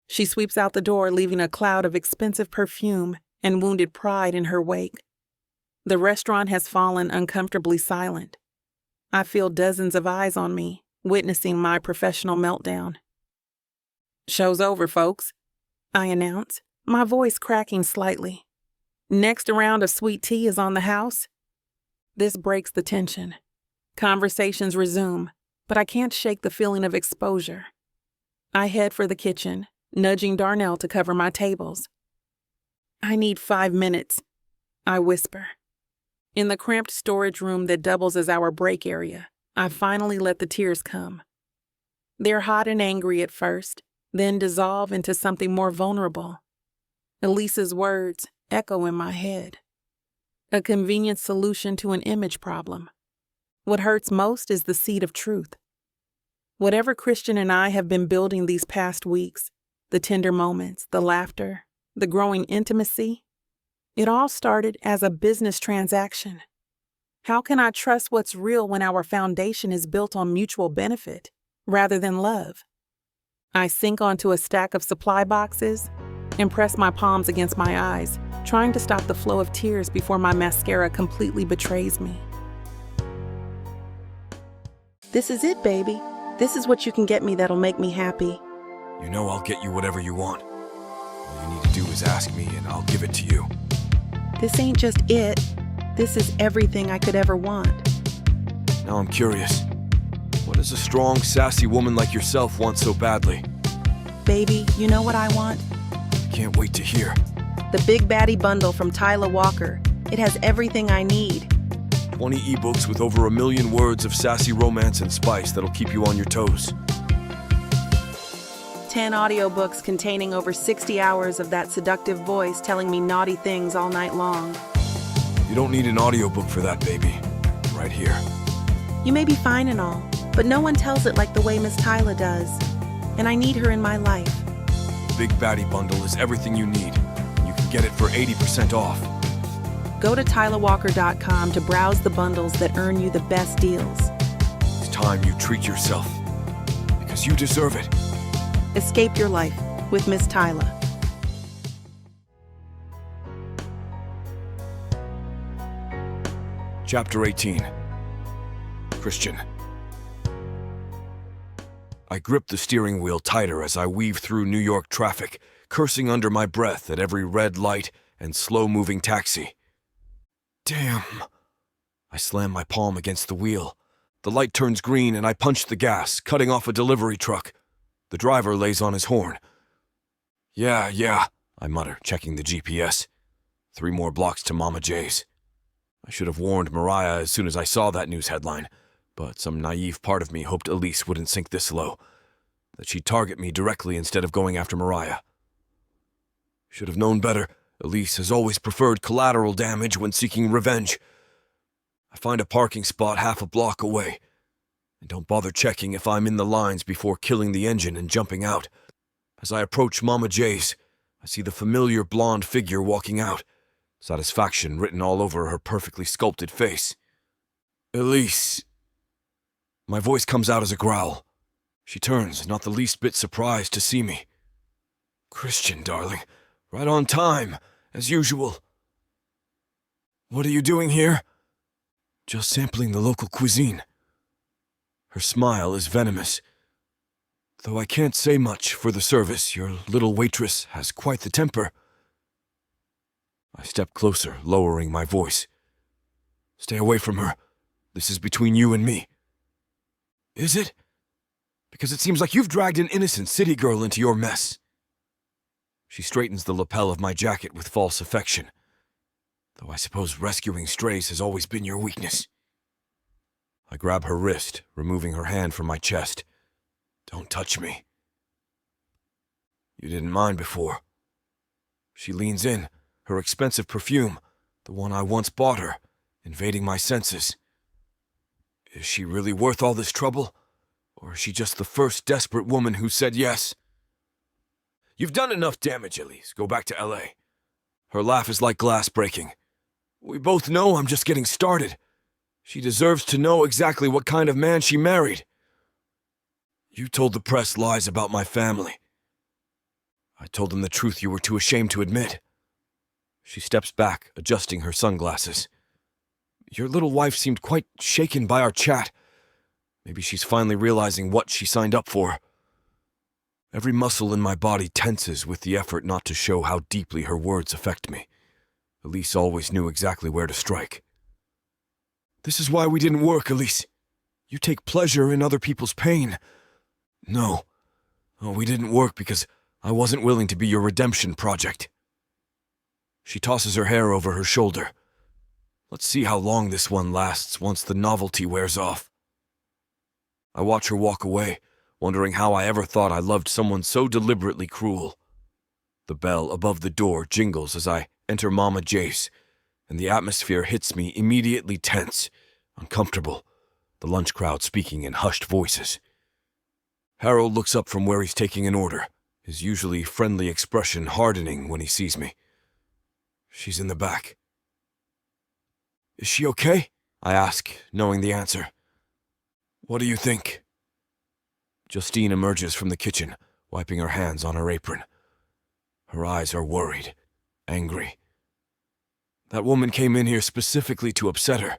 She sweeps out the door, leaving a cloud of expensive perfume and wounded pride in her wake. The restaurant has fallen uncomfortably silent. I feel dozens of eyes on me, witnessing my professional meltdown. Show's over, folks, I announce, my voice cracking slightly. Next round of sweet tea is on the house. This breaks the tension. Conversations resume, but I can't shake the feeling of exposure. I head for the kitchen, nudging Darnell to cover my tables. I need 5 minutes, I whisper. In the cramped storage room that doubles as our break area, I finally let the tears come. They're hot and angry at first, then dissolve into something more vulnerable. Elise's words echo in my head. A convenient solution to an image problem. What hurts most is the seed of truth. Whatever Christian and I have been building these past weeks, the tender moments, the laughter, the growing intimacy, it all started as a business transaction. How can I trust what's real when our foundation is built on mutual benefit rather than love? I sink onto a stack of supply boxes and press my palms against my eyes, trying to stop the flow of tears before my mascara completely betrays me. This is it, baby. This is what you can get me that'll make me happy. You know I'll get you whatever you want. All you need to do is ask me and I'll give it to you. This ain't just it. This is everything I could ever want. Now I'm curious. What does a strong, sassy woman like yourself want so badly? Baby, you know what I want? Can't wait to hear. The Big Baddie Bundle from Tyler Walker. It has everything I need. 20 ebooks with over 1 million words of sassy romance and spice that'll keep you on your toes. 10 audiobooks containing over 60 hours of that seductive voice telling me naughty things all night long. You don't need an audiobook for that, baby. Right here. You may be fine and all, but no one tells it like the way Miss Tyler does. And I need her in my life. The Big Baddie Bundle is everything you need. You can get it for 80% off. Go to tylerwalker.com to browse the bundles that earn you the best deals. It's time you treat yourself. Because you deserve it. Escape your life with Miss Tyler. Chapter 18. Christian. I grip the steering wheel tighter as I weave through New York traffic, cursing under my breath at every red light and slow-moving taxi. Damn. I slam my palm against the wheel. The light turns green and I punch the gas, cutting off a delivery truck. The driver lays on his horn. Yeah, I mutter, checking the GPS. 3 more blocks to Mama J's. I should have warned Mariah as soon as I saw that news headline, but some naive part of me hoped Elise wouldn't sink this low, that she'd target me directly instead of going after Mariah. Should have known better. Elise has always preferred collateral damage when seeking revenge. I find a parking spot half a block away, and don't bother checking if I'm in the lines before killing the engine and jumping out. As I approach Mama J's, I see the familiar blonde figure walking out, satisfaction written all over her perfectly sculpted face. Elise. My voice comes out as a growl. She turns, not the least bit surprised to see me. Christian, darling, right on time, as usual. What are you doing here? Just sampling the local cuisine. Her smile is venomous. Though I can't say much for the service, your little waitress has quite the temper. I step closer, lowering my voice. Stay away from her. This is between you and me. Is it? Because it seems like you've dragged an innocent city girl into your mess. She straightens the lapel of my jacket with false affection. Though I suppose rescuing strays has always been your weakness. I grab her wrist, removing her hand from my chest. Don't touch me. You didn't mind before. She leans in, her expensive perfume, the one I once bought her, invading my senses. Is she really worth all this trouble? Or is she just the first desperate woman who said yes? You've done enough damage, Elise. Go back to L.A. Her laugh is like glass breaking. We both know I'm just getting started. She deserves to know exactly what kind of man she married. You told the press lies about my family. I told them the truth you were too ashamed to admit. She steps back, adjusting her sunglasses. Your little wife seemed quite shaken by our chat. Maybe she's finally realizing what she signed up for. Every muscle in my body tenses with the effort not to show how deeply her words affect me. Elise always knew exactly where to strike. This is why we didn't work, Elise. You take pleasure in other people's pain. No, we didn't work because I wasn't willing to be your redemption project. She tosses her hair over her shoulder. Let's see how long this one lasts once the novelty wears off. I watch her walk away, wondering how I ever thought I loved someone so deliberately cruel. The bell above the door jingles as I enter Mama J's, and the atmosphere hits me immediately tense, uncomfortable, the lunch crowd speaking in hushed voices. Harold looks up from where he's taking an order, his usually friendly expression hardening when he sees me. She's in the back. Is she okay? I ask, knowing the answer. What do you think? Justine emerges from the kitchen, wiping her hands on her apron. Her eyes are worried, angry. That woman came in here specifically to upset her.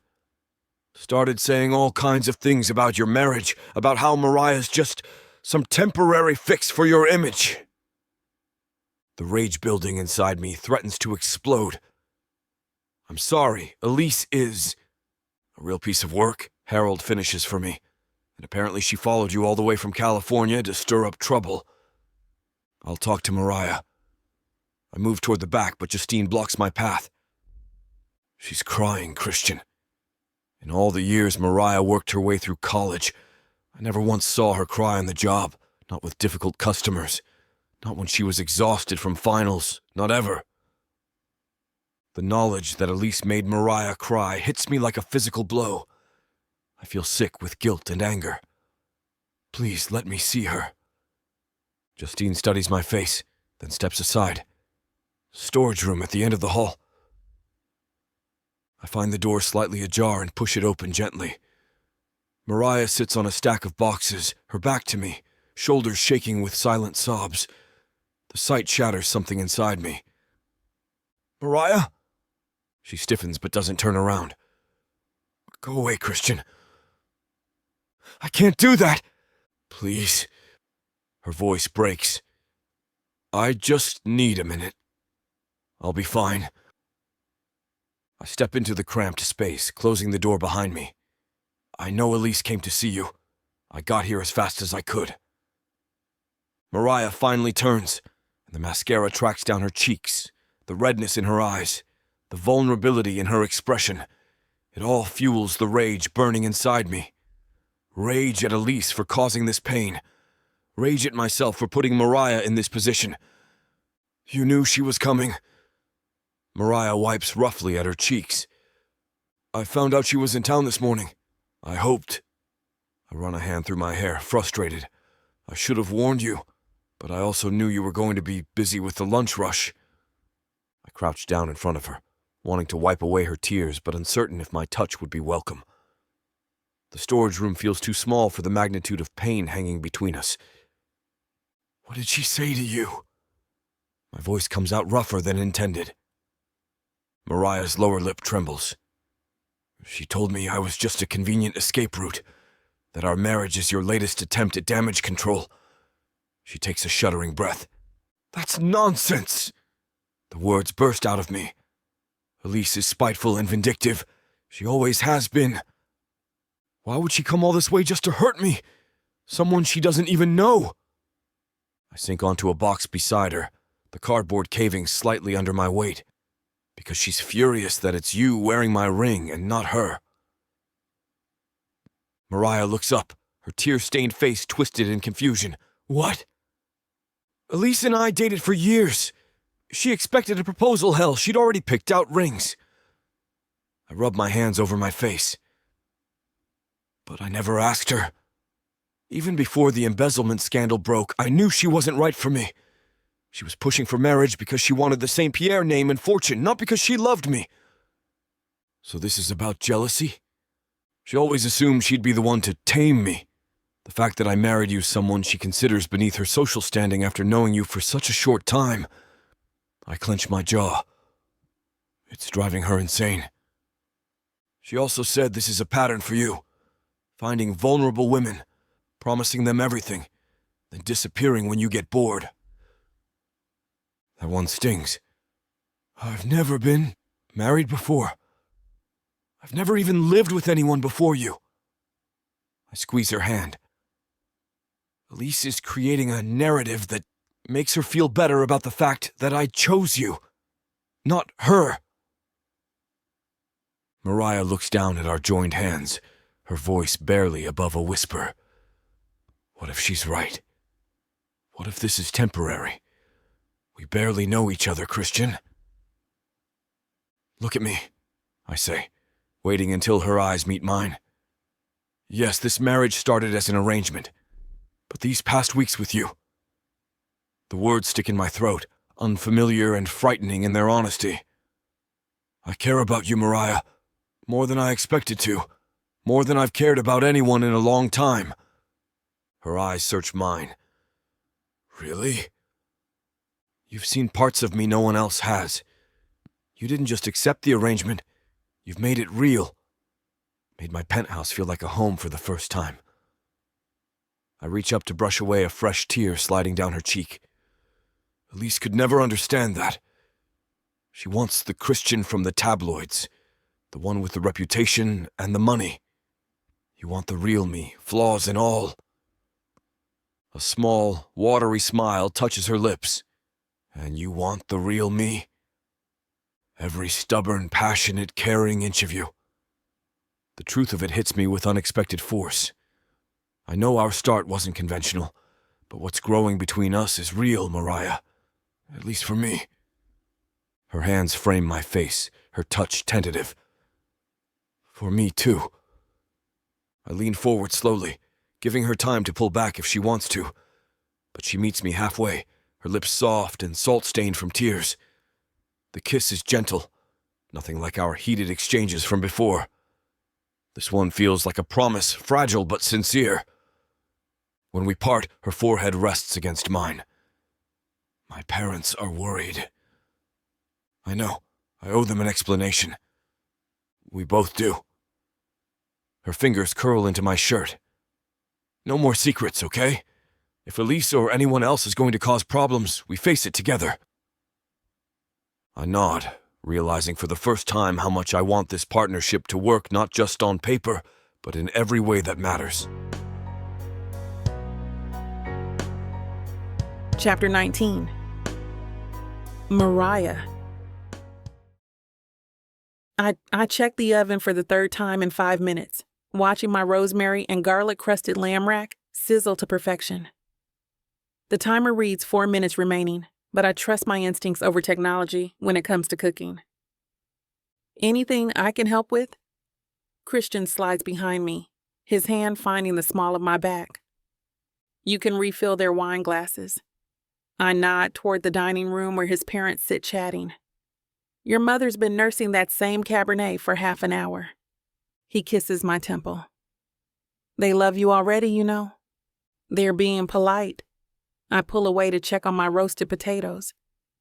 Started saying all kinds of things about your marriage, about how Mariah's just some temporary fix for your image. The rage building inside me threatens to explode. I'm sorry, Elise is a real piece of work, Harold finishes for me. And apparently she followed you all the way from California to stir up trouble. I'll talk to Mariah. I move toward the back, but Justine blocks my path. She's crying, Christian. In all the years Mariah worked her way through college, I never once saw her cry on the job, not with difficult customers, not when she was exhausted from finals, not ever. The knowledge that Elise made Mariah cry hits me like a physical blow. I feel sick with guilt and anger. Please let me see her. Justine studies my face, then steps aside. Storage room at the end of the hall. I find the door slightly ajar and push it open gently. Mariah sits on a stack of boxes, her back to me, shoulders shaking with silent sobs. The sight shatters something inside me. Mariah? She stiffens but doesn't turn around. Go away, Christian. I can't do that! Please. Her voice breaks. I just need a minute. I'll be fine. I step into the cramped space, closing the door behind me. I know Elise came to see you. I got here as fast as I could. Mariah finally turns, and the mascara tracks down her cheeks, the redness in her eyes, the vulnerability in her expression. It all fuels the rage burning inside me. Rage at Elise for causing this pain. Rage at myself for putting Mariah in this position. You knew she was coming. Mariah wipes roughly at her cheeks. I found out she was in town this morning. I hoped. I run a hand through my hair, frustrated. I should have warned you, but I also knew you were going to be busy with the lunch rush. I crouched down in front of her, wanting to wipe away her tears, but uncertain if my touch would be welcome. The storage room feels too small for the magnitude of pain hanging between us. What did she say to you? My voice comes out rougher than intended. Mariah's lower lip trembles. She told me I was just a convenient escape route, that our marriage is your latest attempt at damage control. She takes a shuddering breath. That's nonsense! The words burst out of me. Elise is spiteful and vindictive. She always has been. Why would she come all this way just to hurt me? Someone she doesn't even know. I sink onto a box beside her, the cardboard caving slightly under my weight, because she's furious that it's you wearing my ring and not her. Mariah looks up, her tear-stained face twisted in confusion. What? Elise and I dated for years. She expected a proposal, hell, she'd already picked out rings. I rub my hands over my face. But I never asked her. Even before the embezzlement scandal broke, I knew she wasn't right for me. She was pushing for marriage because she wanted the St. Pierre name and fortune, not because she loved me. So this is about jealousy? She always assumed she'd be the one to tame me. The fact that I married you someone she considers beneath her social standing after knowing you for such a short time. I clench my jaw. It's driving her insane. She also said this is a pattern for you. Finding vulnerable women, promising them everything, then disappearing when you get bored. That one stings. I've never been married before. I've never even lived with anyone before you. I squeeze her hand. Elise is creating a narrative that makes her feel better about the fact that I chose you, not her. Mariah looks down at our joined hands, her voice barely above a whisper. What if she's right? What if this is temporary? We barely know each other, Christian. Look at me, I say, waiting until her eyes meet mine. Yes, this marriage started as an arrangement, but these past weeks with you. The words stick in my throat, unfamiliar and frightening in their honesty. I care about you, Mariah, more than I expected to, more than I've cared about anyone in a long time. Her eyes search mine. Really? You've seen parts of me no one else has. You didn't just accept the arrangement, you've made it real. made my penthouse feel like a home for the first time. I reach up to brush away a fresh tear sliding down her cheek. Elise could never understand that. She wants the Christian from the tabloids, the one with the reputation and the money. You want the real me, flaws and all. A small, watery smile touches her lips. And you want the real me? Every stubborn, passionate, caring inch of you. The truth of it hits me with unexpected force. I know our start wasn't conventional, but what's growing between us is real, Mariah. At least for me. Her hands frame my face, her touch tentative. For me, too. I lean forward slowly, giving her time to pull back if she wants to. But she meets me halfway, her lips soft and salt-stained from tears. The kiss is gentle, nothing like our heated exchanges from before. This one feels like a promise, fragile but sincere. When we part, her forehead rests against mine. My parents are worried. I know, I owe them an explanation. We both do. Her fingers curl into my shirt. No more secrets, okay? If Elise or anyone else is going to cause problems, we face it together. I nod, realizing for the first time how much I want this partnership to work not just on paper, but in every way that matters. Chapter 19. Mariah. I checked the oven for the third time in 5 minutes, watching my rosemary and garlic-crusted lamb rack sizzle to perfection. The timer reads 4 minutes remaining, but I trust my instincts over technology when it comes to cooking. Anything I can help with? Christian slides behind me, his hand finding the small of my back. You can refill their wine glasses. I nod toward the dining room where his parents sit chatting. Your mother's been nursing that same Cabernet for half an hour. He kisses my temple. They love you already, you know. They're being polite. I pull away to check on my roasted potatoes,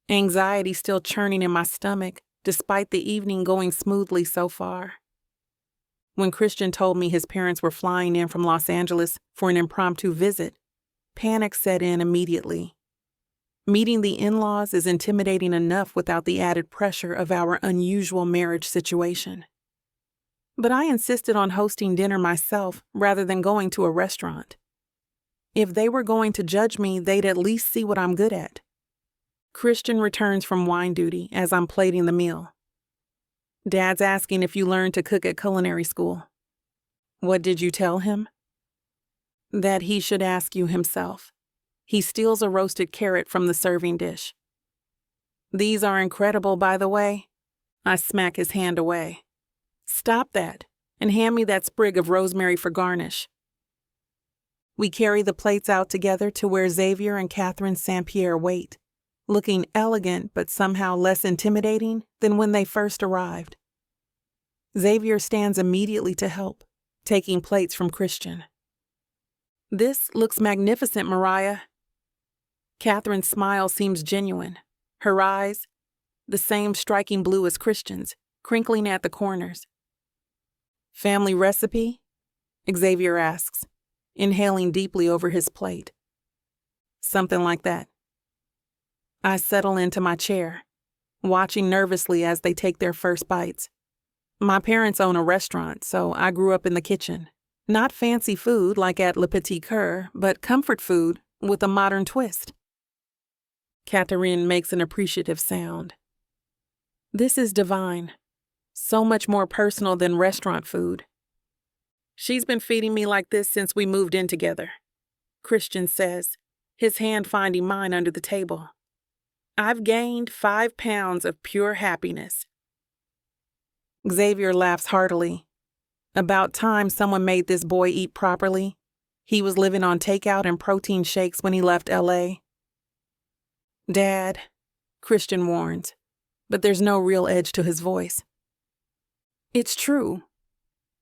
anxiety still churning in my stomach, despite the evening going smoothly so far. When Christian told me his parents were flying in from Los Angeles for an impromptu visit, panic set in immediately. Meeting the in-laws is intimidating enough without the added pressure of our unusual marriage situation. But I insisted on hosting dinner myself rather than going to a restaurant. If they were going to judge me, they'd at least see what I'm good at. Christian returns from wine duty as I'm plating the meal. Dad's asking if you learned to cook at culinary school. What did you tell him? That he should ask you himself. He steals a roasted carrot from the serving dish. These are incredible, by the way. I smack his hand away. Stop that, and hand me that sprig of rosemary for garnish. We carry the plates out together to where Xavier and Catherine St. Pierre wait, looking elegant but somehow less intimidating than when they first arrived. Xavier stands immediately to help, taking plates from Christian. This looks magnificent, Mariah. Catherine's smile seems genuine. Her eyes, the same striking blue as Christian's, crinkling at the corners. Family recipe? Xavier asks, inhaling deeply over his plate. Something like that. I settle into my chair, watching nervously as they take their first bites. My parents own a restaurant, so I grew up in the kitchen. Not fancy food like at Le Petit Coeur, but comfort food with a modern twist. Catherine makes an appreciative sound. This is divine. So much more personal than restaurant food. She's been feeding me like this since we moved in together, Christian says, his hand finding mine under the table. I've gained 5 pounds of pure happiness. Xavier laughs heartily. About time someone made this boy eat properly. He was living on takeout and protein shakes when he left LA. Dad, Christian warns, but there's no real edge to his voice. It's true.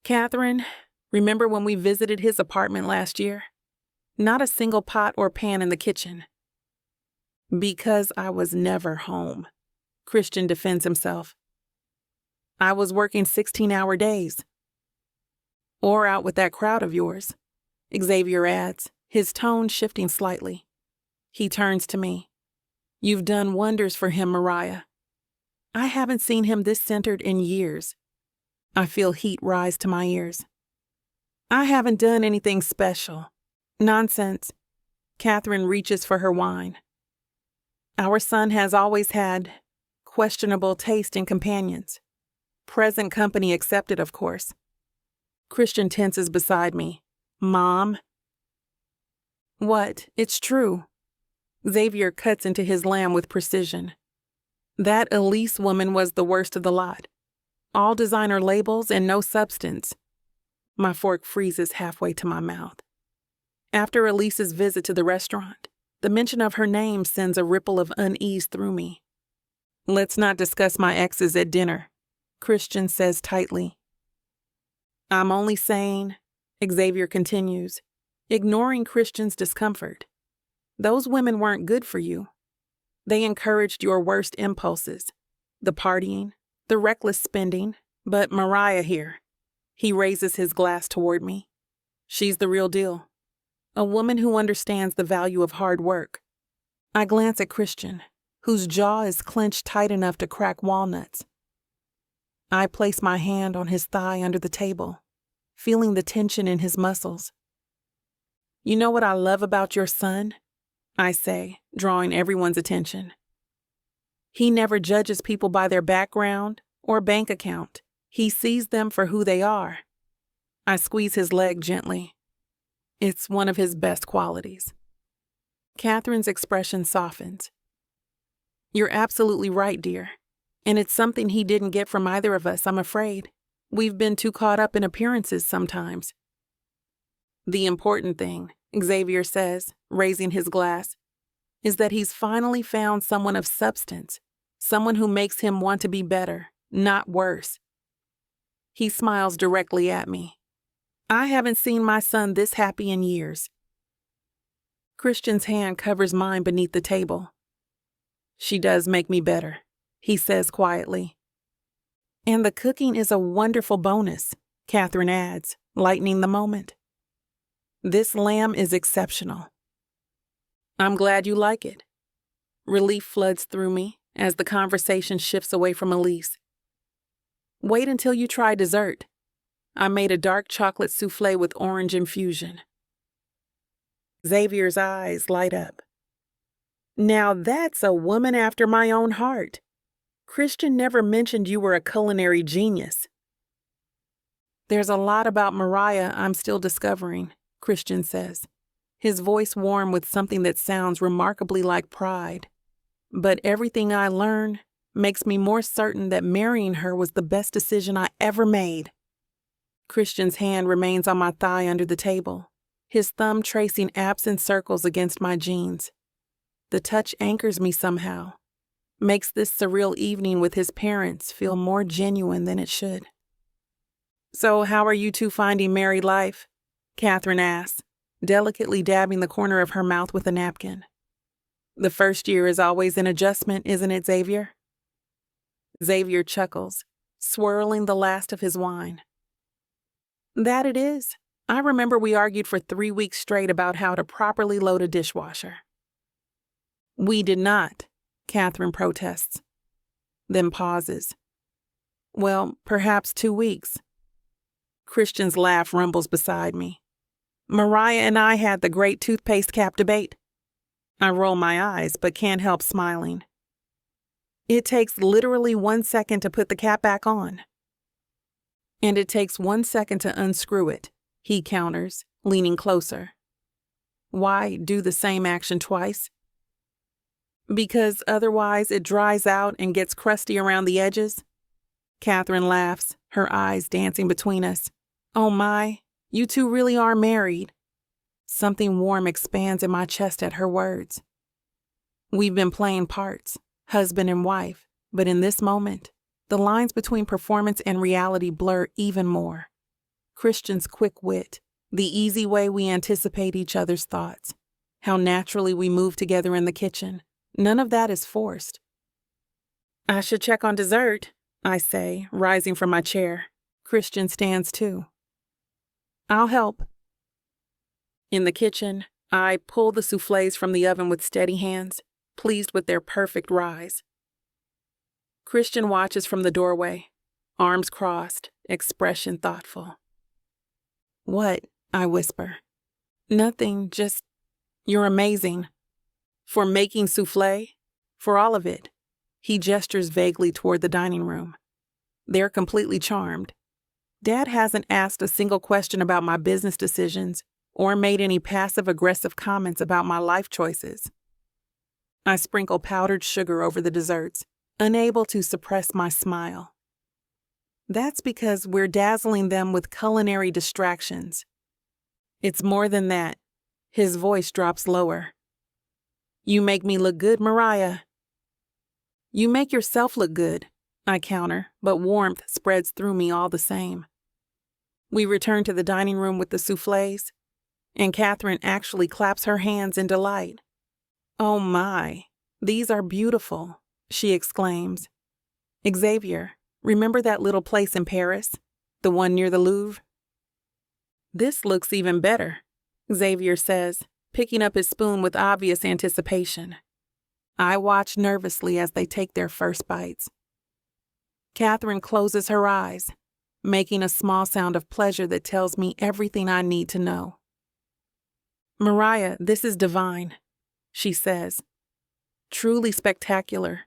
Catherine, remember when we visited his apartment last year? Not a single pot or pan in the kitchen. Because I was never home, Christian defends himself. I was working 16-hour days. Or out with that crowd of yours, Xavier adds, his tone shifting slightly. He turns to me. You've done wonders for him, Mariah. I haven't seen him this centered in years. I feel heat rise to my ears. I haven't done anything special. Nonsense. Catherine reaches for her wine. Our son has always had questionable taste in companions. Present company accepted, of course. Christian tenses beside me. Mom? What? It's true. Xavier cuts into his lamb with precision. That Elise woman was the worst of the lot. All designer labels and no substance. My fork freezes halfway to my mouth. After Elise's visit to the restaurant, the mention of her name sends a ripple of unease through me. Let's not discuss my exes at dinner, Christian says tightly. I'm only saying, Xavier continues, ignoring Christian's discomfort. Those women weren't good for you. They encouraged your worst impulses, the partying, the reckless spending, but Mariah here. He raises his glass toward me. She's the real deal. A woman who understands the value of hard work. I glance at Christian, whose jaw is clenched tight enough to crack walnuts. I place my hand on his thigh under the table, feeling the tension in his muscles. You know what I love about your son? I say, drawing everyone's attention. He never judges people by their background or bank account. He sees them for who they are. I squeeze his leg gently. It's one of his best qualities. Catherine's expression softens. You're absolutely right, dear. And it's something he didn't get from either of us, I'm afraid. We've been too caught up in appearances sometimes. The important thing, Xavier says, raising his glass, is that he's finally found someone of substance, someone who makes him want to be better, not worse. He smiles directly at me. I haven't seen my son this happy in years. Christian's hand covers mine beneath the table. She does make me better, he says quietly. And the cooking is a wonderful bonus, Catherine adds, lightening the moment. This lamb is exceptional. I'm glad you like it. Relief floods through me as the conversation shifts away from Elise. Wait until you try dessert. I made a dark chocolate souffle with orange infusion. Xavier's eyes light up. Now that's a woman after my own heart. Christian never mentioned you were a culinary genius. There's a lot about Mariah I'm still discovering, Christian says, his voice warm with something that sounds remarkably like pride. But everything I learn makes me more certain that marrying her was the best decision I ever made. Christian's hand remains on my thigh under the table, his thumb tracing absent circles against my jeans. The touch anchors me somehow, makes this surreal evening with his parents feel more genuine than it should. So how are you two finding married life? Catherine asks, delicately dabbing the corner of her mouth with a napkin. The first year is always an adjustment, isn't it, Xavier? Xavier chuckles, swirling the last of his wine. That it is. I remember we argued for 3 weeks straight about how to properly load a dishwasher. We did not, Catherine protests, then pauses. Well, perhaps 2 weeks. Christian's laugh rumbles beside me. Mariah and I had the great toothpaste cap debate. I roll my eyes, but can't help smiling. It takes literally 1 second to put the cap back on. And it takes 1 second to unscrew it, he counters, leaning closer. Why do the same action twice? Because otherwise it dries out and gets crusty around the edges? Catherine laughs, her eyes dancing between us. Oh my, you two really are married. Something warm expands in my chest at her words. We've been playing parts, husband and wife, but in this moment, the lines between performance and reality blur even more. Christian's quick wit, the easy way we anticipate each other's thoughts, how naturally we move together in the kitchen, none of that is forced. I should check on dessert, I say, rising from my chair. Christian stands too. I'll help. In the kitchen, I pull the soufflés from the oven with steady hands, pleased with their perfect rise. Christian watches from the doorway, arms crossed, expression thoughtful. What? I whisper. Nothing, just, you're amazing. For making soufflé, for all of it. He gestures vaguely toward the dining room. They're completely charmed. Dad hasn't asked a single question about my business decisions or made any passive-aggressive comments about my life choices. I sprinkle powdered sugar over the desserts, unable to suppress my smile. That's because we're dazzling them with culinary distractions. It's more than that. His voice drops lower. You make me look good, Mariah. You make yourself look good, I counter, but warmth spreads through me all the same. We return to the dining room with the soufflés, and Catherine actually claps her hands in delight. Oh my, these are beautiful, she exclaims. Xavier, remember that little place in Paris? The one near the Louvre? This looks even better, Xavier says, picking up his spoon with obvious anticipation. I watch nervously as they take their first bites. Catherine closes her eyes, making a small sound of pleasure that tells me everything I need to know. Mariah, this is divine, she says. Truly spectacular.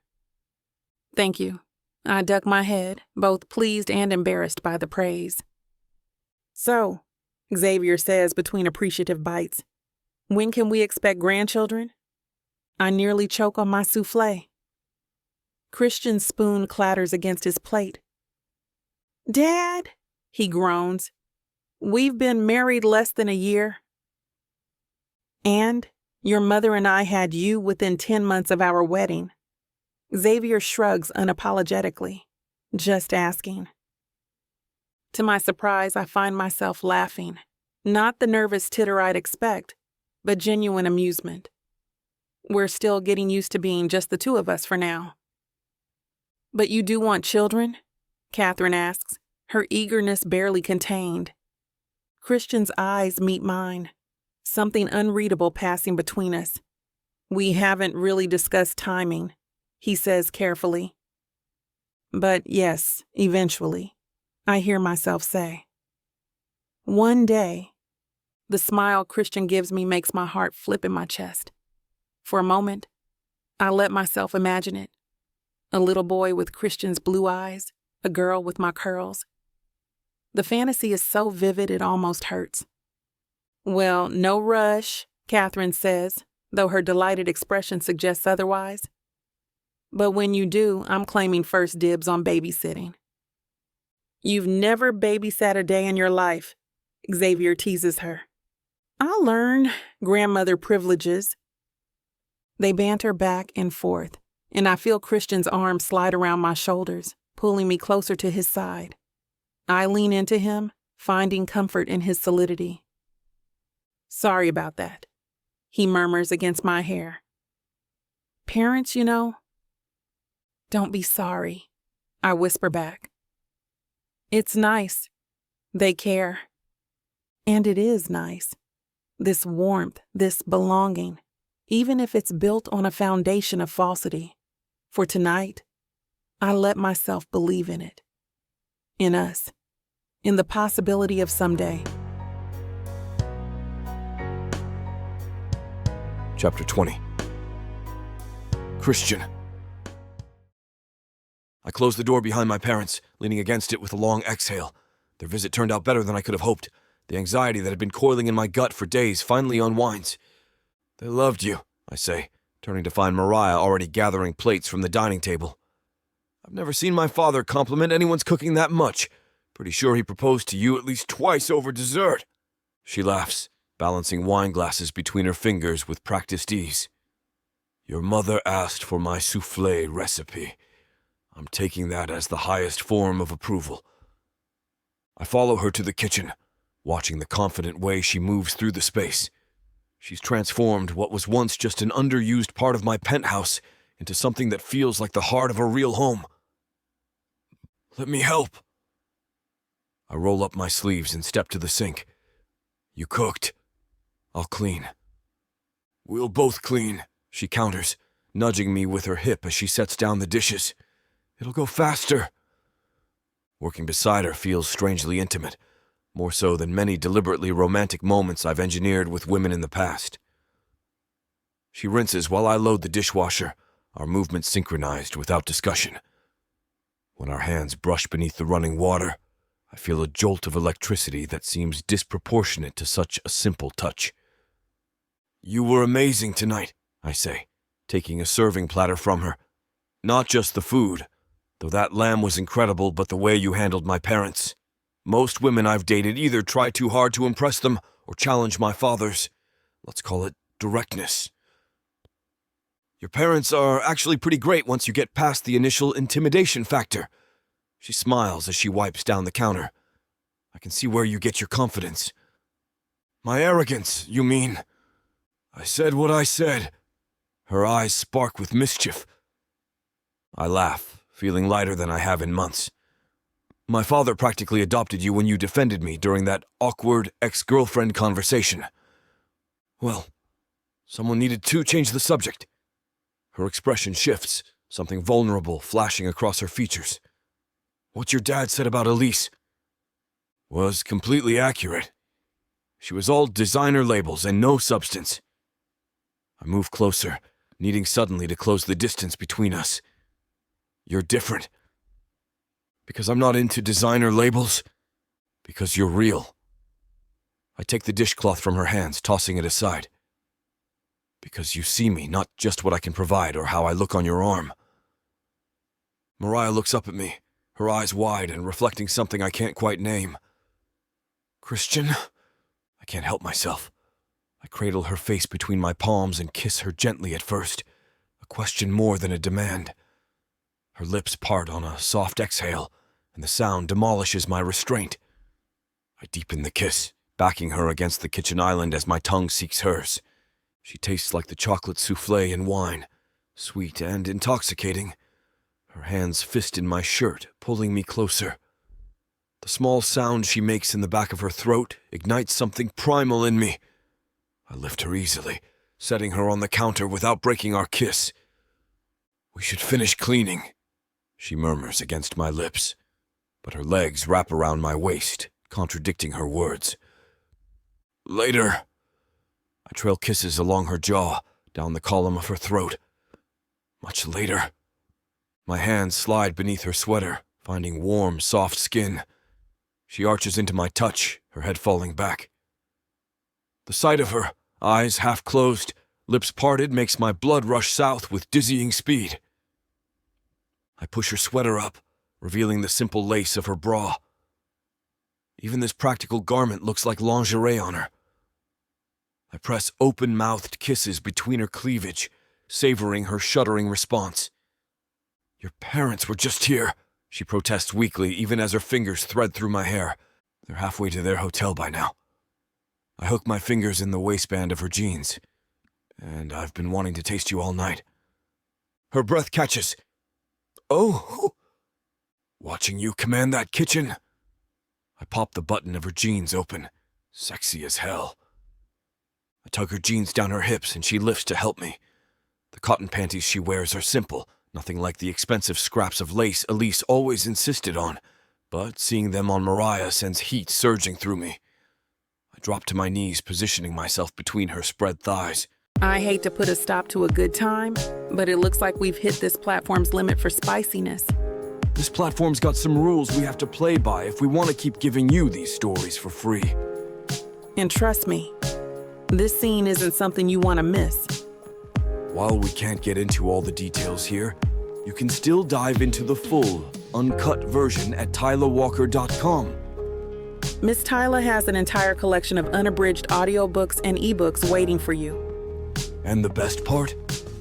Thank you. I duck my head, both pleased and embarrassed by the praise. So, Xavier says between appreciative bites, when can we expect grandchildren? I nearly choke on my soufflé. Christian's spoon clatters against his plate. Dad, he groans. We've been married less than a year. And your mother and I had you within 10 months of our wedding. Xavier shrugs unapologetically, just asking. To my surprise, I find myself laughing, not the nervous titter I'd expect, but genuine amusement. We're still getting used to being just the two of us for now. But you do want children? Catherine asks, her eagerness barely contained. Christian's eyes meet mine, something unreadable passing between us. We haven't really discussed timing, he says carefully. But yes, eventually, I hear myself say. One day, the smile Christian gives me makes my heart flip in my chest. For a moment, I let myself imagine it. A little boy with Christian's blue eyes, a girl with my curls. The fantasy is so vivid it almost hurts. Well, no rush, Catherine says, though her delighted expression suggests otherwise. But when you do, I'm claiming first dibs on babysitting. You've never babysat a day in your life, Xavier teases her. I'll learn, grandmother privileges. They banter back and forth, and I feel Christian's arm slide around my shoulders, pulling me closer to his side. I lean into him, finding comfort in his solidity. Sorry about that, he murmurs against my hair. Parents, you know. Don't be sorry, I whisper back. It's nice. They care. And it is nice. This warmth, this belonging, even if it's built on a foundation of falsity. For tonight, I let myself believe in it. In us. In the possibility of someday. Chapter 20. Christian. I closed the door behind my parents, leaning against it with a long exhale. Their visit turned out better than I could have hoped. The anxiety that had been coiling in my gut for days finally unwinds. They loved you, I say, turning to find Mariah already gathering plates from the dining table. I've never seen my father compliment anyone's cooking that much. Pretty sure he proposed to you at least twice over dessert. She laughs, balancing wine glasses between her fingers with practiced ease. Your mother asked for my soufflé recipe. I'm taking that as the highest form of approval. I follow her to the kitchen, watching the confident way she moves through the space. She's transformed what was once just an underused part of my penthouse into something that feels like the heart of a real home. Let me help. I roll up my sleeves and step to the sink, You cooked. I'll clean. We'll both clean, she counters, nudging me with her hip as she sets down the dishes. It'll go faster. Working beside her feels strangely intimate, more so than many deliberately romantic moments I've engineered with women in the past. She rinses while I load the dishwasher, our movements synchronized without discussion. When our hands brush beneath the running water, I feel a jolt of electricity that seems disproportionate to such a simple touch. You were amazing tonight, I say, taking a serving platter from her. Not just the food, though that lamb was incredible, but the way you handled my parents. Most women I've dated either try too hard to impress them or challenge my father's, let's call it, directness. Your parents are actually pretty great once you get past the initial intimidation factor. She smiles as she wipes down the counter. I can see where you get your confidence. My arrogance, you mean? I said what I said. Her eyes spark with mischief. I laugh, feeling lighter than I have in months. My father practically adopted you when you defended me during that awkward ex-girlfriend conversation. Well, someone needed to change the subject. Her expression shifts, something vulnerable flashing across her features. What your dad said about Elise was completely accurate. She was all designer labels and no substance. I move closer, needing suddenly to close the distance between us. You're different. Because I'm not into designer labels. Because you're real. I take the dishcloth from her hands, tossing it aside. Because you see me, not just what I can provide or how I look on your arm. Mariah looks up at me, her eyes wide and reflecting something I can't quite name. Christian? I can't help myself. I cradle her face between my palms and kiss her gently at first, a question more than a demand. Her lips part on a soft exhale, and the sound demolishes my restraint. I deepen the kiss, backing her against the kitchen island as my tongue seeks hers. She tastes like the chocolate soufflé in wine, sweet and intoxicating. Her hands fist in my shirt, pulling me closer. The small sound she makes in the back of her throat ignites something primal in me. I lift her easily, setting her on the counter without breaking our kiss. We should finish cleaning, she murmurs against my lips, but her legs wrap around my waist, contradicting her words. Later. I trail kisses along her jaw, down the column of her throat. Much later. My hands slide beneath her sweater, finding warm, soft skin. She arches into my touch, her head falling back. The sight of her, eyes half closed, lips parted, makes my blood rush south with dizzying speed. I push her sweater up, revealing the simple lace of her bra. Even this practical garment looks like lingerie on her. I press open-mouthed kisses between her cleavage, savoring her shuddering response. Your parents were just here, she protests weakly, even as her fingers thread through my hair. They're halfway to their hotel by now. I hook my fingers in the waistband of her jeans. And I've been wanting to taste you all night. Her breath catches. Oh! Watching you command that kitchen. I pop the button of her jeans open. Sexy as hell. I tug her jeans down her hips and she lifts to help me. The cotton panties she wears are simple, nothing like the expensive scraps of lace Elise always insisted on, but seeing them on Mariah sends heat surging through me. I drop to my knees, positioning myself between her spread thighs. I hate to put a stop to a good time, but it looks like we've hit this platform's limit for spiciness. This platform's got some rules we have to play by if we want to keep giving you these stories for free. And trust me, this scene isn't something you want to miss. While we can't get into all the details here, you can still dive into the full, uncut version at tylawalker.com. Miss Tyla has an entire collection of unabridged audiobooks and ebooks waiting for you. And the best part?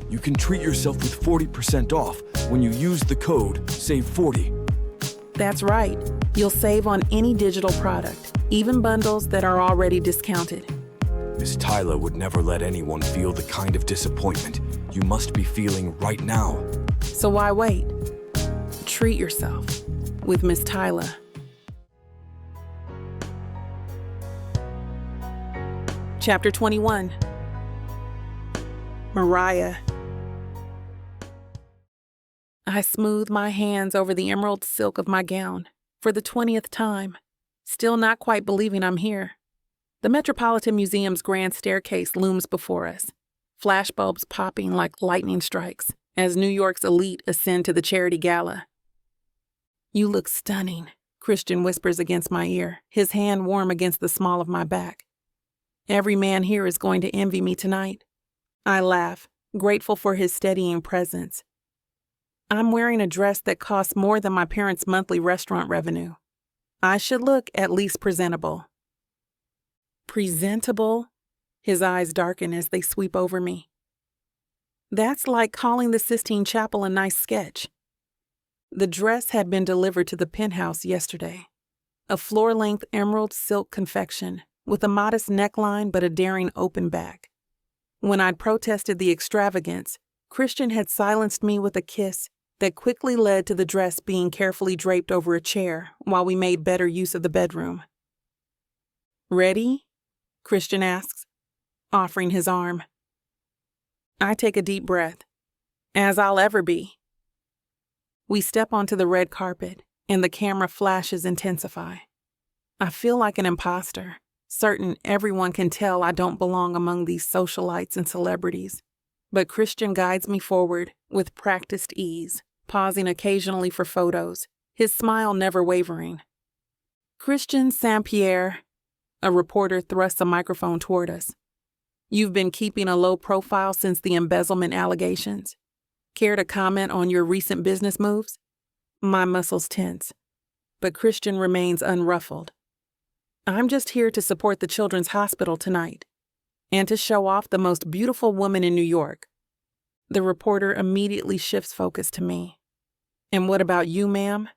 You can treat yourself with 40% off when you use the code SAVE40. That's right. You'll save on any digital product, even bundles that are already discounted. Miss Tyla would never let anyone feel the kind of disappointment you must be feeling right now. So why wait? Treat yourself with Miss Tyla. Chapter 21. Mariah. I smooth my hands over the emerald silk of my gown for the 20th time, still not quite believing I'm here. The Metropolitan Museum's grand staircase looms before us, flashbulbs popping like lightning strikes as New York's elite ascend to the charity gala. "You look stunning," Christian whispers against my ear, his hand warm against the small of my back. "Every man here is going to envy me tonight." I laugh, grateful for his steadying presence. I'm wearing a dress that costs more than my parents' monthly restaurant revenue. I should look at least presentable. Presentable? His eyes darken as they sweep over me. That's like calling the Sistine Chapel a nice sketch. The dress had been delivered to the penthouse yesterday. A floor-length emerald silk confection with a modest neckline but a daring open back. When I'd protested the extravagance, Christian had silenced me with a kiss that quickly led to the dress being carefully draped over a chair while we made better use of the bedroom. "Ready?" Christian asks, offering his arm. I take a deep breath. As I'll ever be. We step onto the red carpet, and the camera flashes intensify. I feel like an imposter, certain everyone can tell I don't belong among these socialites and celebrities. But Christian guides me forward with practiced ease, pausing occasionally for photos, his smile never wavering. "Christian St. Pierre," a reporter thrusts a microphone toward us. "You've been keeping a low profile since the embezzlement allegations. Care to comment on your recent business moves?" My muscles tense, but Christian remains unruffled. "I'm just here to support the Children's Hospital tonight, and to show off the most beautiful woman in New York." The reporter immediately shifts focus to me. "And what about you, ma'am?"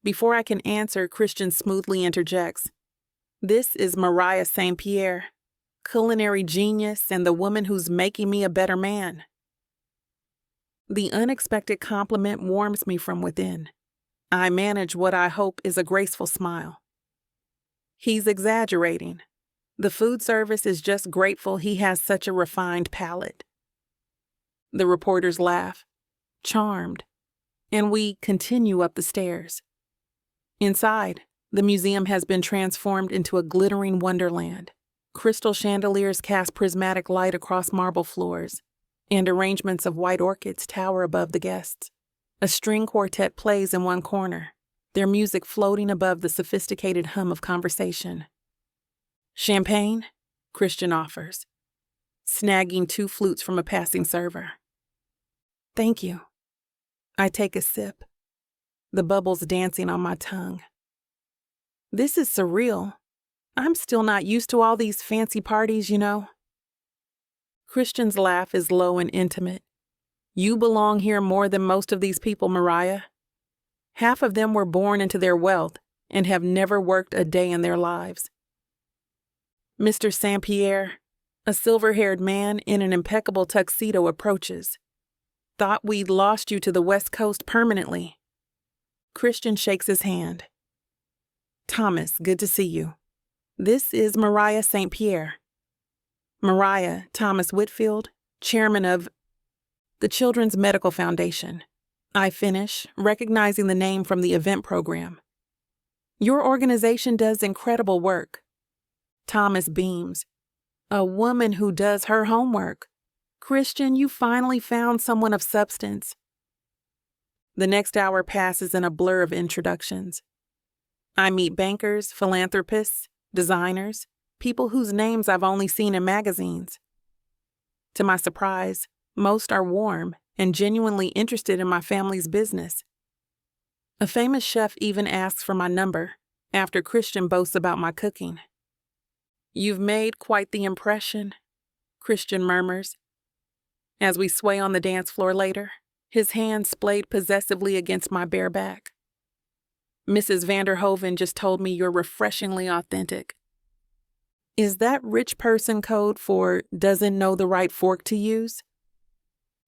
Before I can answer, Christian smoothly interjects. "This is Mariah St. Pierre, culinary genius and the woman who's making me a better man." The unexpected compliment warms me from within. I manage what I hope is a graceful smile. He's exaggerating. The food service is just grateful he has such a refined palate. The reporters laugh, charmed, and we continue up the stairs. Inside, the museum has been transformed into a glittering wonderland. Crystal chandeliers cast prismatic light across marble floors, and arrangements of white orchids tower above the guests. A string quartet plays in one corner, their music floating above the sophisticated hum of conversation. "Champagne?" Christian offers, snagging 2 flutes from a passing server. "Thank you." I take a sip, the bubbles dancing on my tongue. This is surreal. I'm still not used to all these fancy parties, you know. Christian's laugh is low and intimate. "You belong here more than most of these people, Mariah. Half of them were born into their wealth and have never worked a day in their lives." Mr. St. Pierre, a silver-haired man in an impeccable tuxedo, approaches. "Thought we'd lost you to the West Coast permanently." Christian shakes his hand. "Thomas, good to see you. This is Mariah St. Pierre. Mariah Thomas Whitfield, chairman of the Children's Medical Foundation." I finish, recognizing the name from the event program. "Your organization does incredible work." Thomas beams. "A woman who does her homework. Christian, you finally found someone of substance." The next hour passes in a blur of introductions. I meet bankers, philanthropists, designers, people whose names I've only seen in magazines. To my surprise, most are warm and genuinely interested in my family's business. A famous chef even asks for my number after Christian boasts about my cooking. "You've made quite the impression," Christian murmurs. As we sway on the dance floor later, his hand splayed possessively against my bare back. "Mrs. Vanderhoven just told me you're refreshingly authentic." Is that rich person code for doesn't know the right fork to use?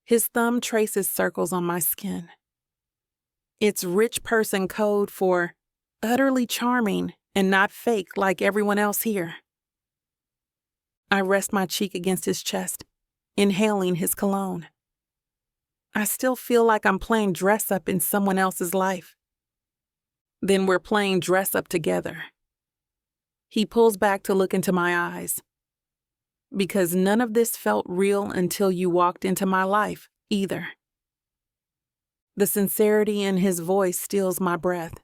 His thumb traces circles on my skin. It's rich person code for utterly charming and not fake like everyone else here. I rest my cheek against his chest, inhaling his cologne. I still feel like I'm playing dress-up in someone else's life. Then we're playing dress-up together. He pulls back to look into my eyes. Because none of this felt real until you walked into my life, either. The sincerity in his voice steals my breath.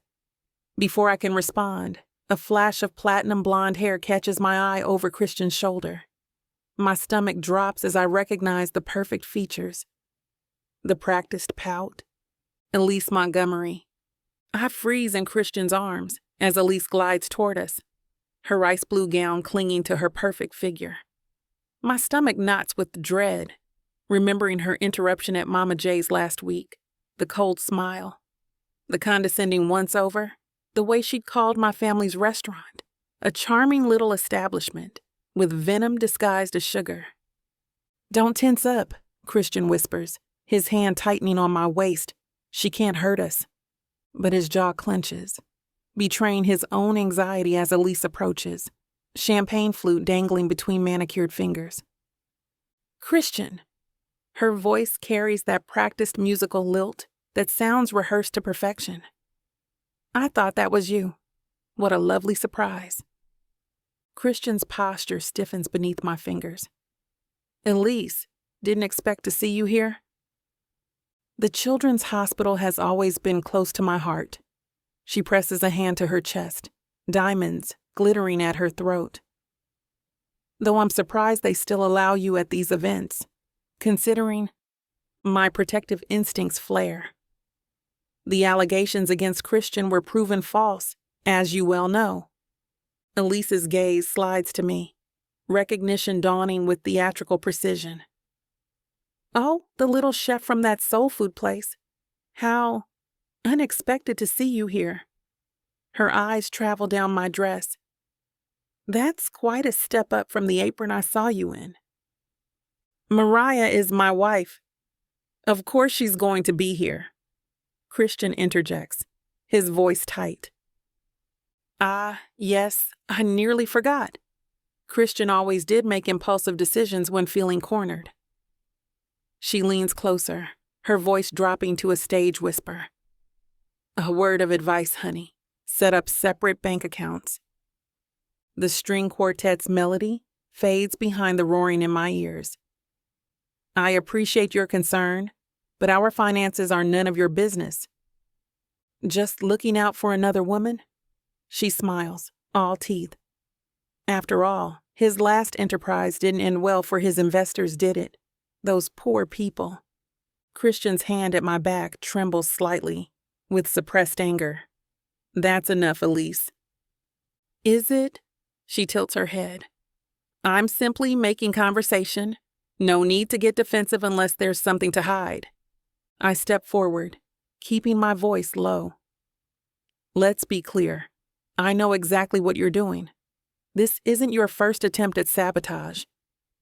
Before I can respond, a flash of platinum blonde hair catches my eye over Christian's shoulder. My stomach drops as I recognize the perfect features. The practiced pout. Elise Montgomery. I freeze in Christian's arms as Elise glides toward us, her ice blue gown clinging to her perfect figure. My stomach knots with dread, remembering her interruption at Mama J's last week, the cold smile, the condescending once-over, the way she'd called my family's restaurant, a charming little establishment with venom disguised as sugar. "Don't tense up," Christian whispers, his hand tightening on my waist. "She can't hurt us." But his jaw clenches, betraying his own anxiety as Elise approaches, champagne flute dangling between manicured fingers. "Christian!" Her voice carries that practiced musical lilt that sounds rehearsed to perfection. "I thought that was you. What a lovely surprise." Christian's posture stiffens beneath my fingers. "Elise, didn't expect to see you here." The Children's Hospital has always been close to my heart. She presses a hand to her chest, diamonds glittering at her throat. "Though I'm surprised they still allow you at these events, considering..." My protective instincts flare. The allegations against Christian were proven false, as you well know. Elise's gaze slides to me, recognition dawning with theatrical precision. "Oh, the little chef from that soul food place. How unexpected to see you here." Her eyes travel down my dress. "That's quite a step up from the apron I saw you in." "Mariah is my wife. Of course she's going to be here." Christian interjects, his voice tight. Yes, I nearly forgot. Christian always did make impulsive decisions when feeling cornered." She leans closer, her voice dropping to a stage whisper. "A word of advice, honey. Set up separate bank accounts." The string quartet's melody fades behind the roaring in my ears. "I appreciate your concern, but our finances are none of your business." "Just looking out for another woman?" She smiles, all teeth. After all, his last enterprise didn't end well for his investors, did it? Those poor people. Christian's hand at my back trembles slightly, with suppressed anger. "That's enough, Elise." "Is it?" She tilts her head. "I'm simply making conversation. No need to get defensive unless there's something to hide." I step forward, keeping my voice low. "Let's be clear. I know exactly what you're doing. This isn't your first attempt at sabotage.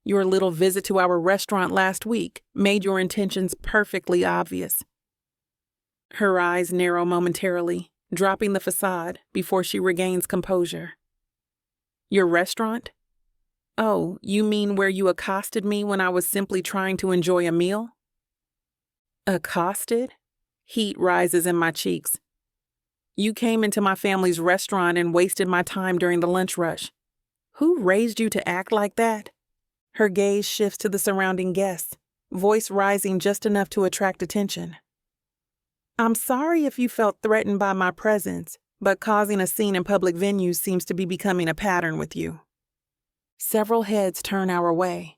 Your little visit to our restaurant last week made your intentions perfectly obvious." Her eyes narrow momentarily, dropping the facade before she regains composure. "Your restaurant? Oh, you mean where you accosted me when I was simply trying to enjoy a meal?" "Accosted?" Heat rises in my cheeks. "You came into my family's restaurant and wasted my time during the lunch rush. Who raised you to act like that?" Her gaze shifts to the surrounding guests, voice rising just enough to attract attention. "I'm sorry if you felt threatened by my presence, but causing a scene in public venues seems to be becoming a pattern with you." Several heads turn our way.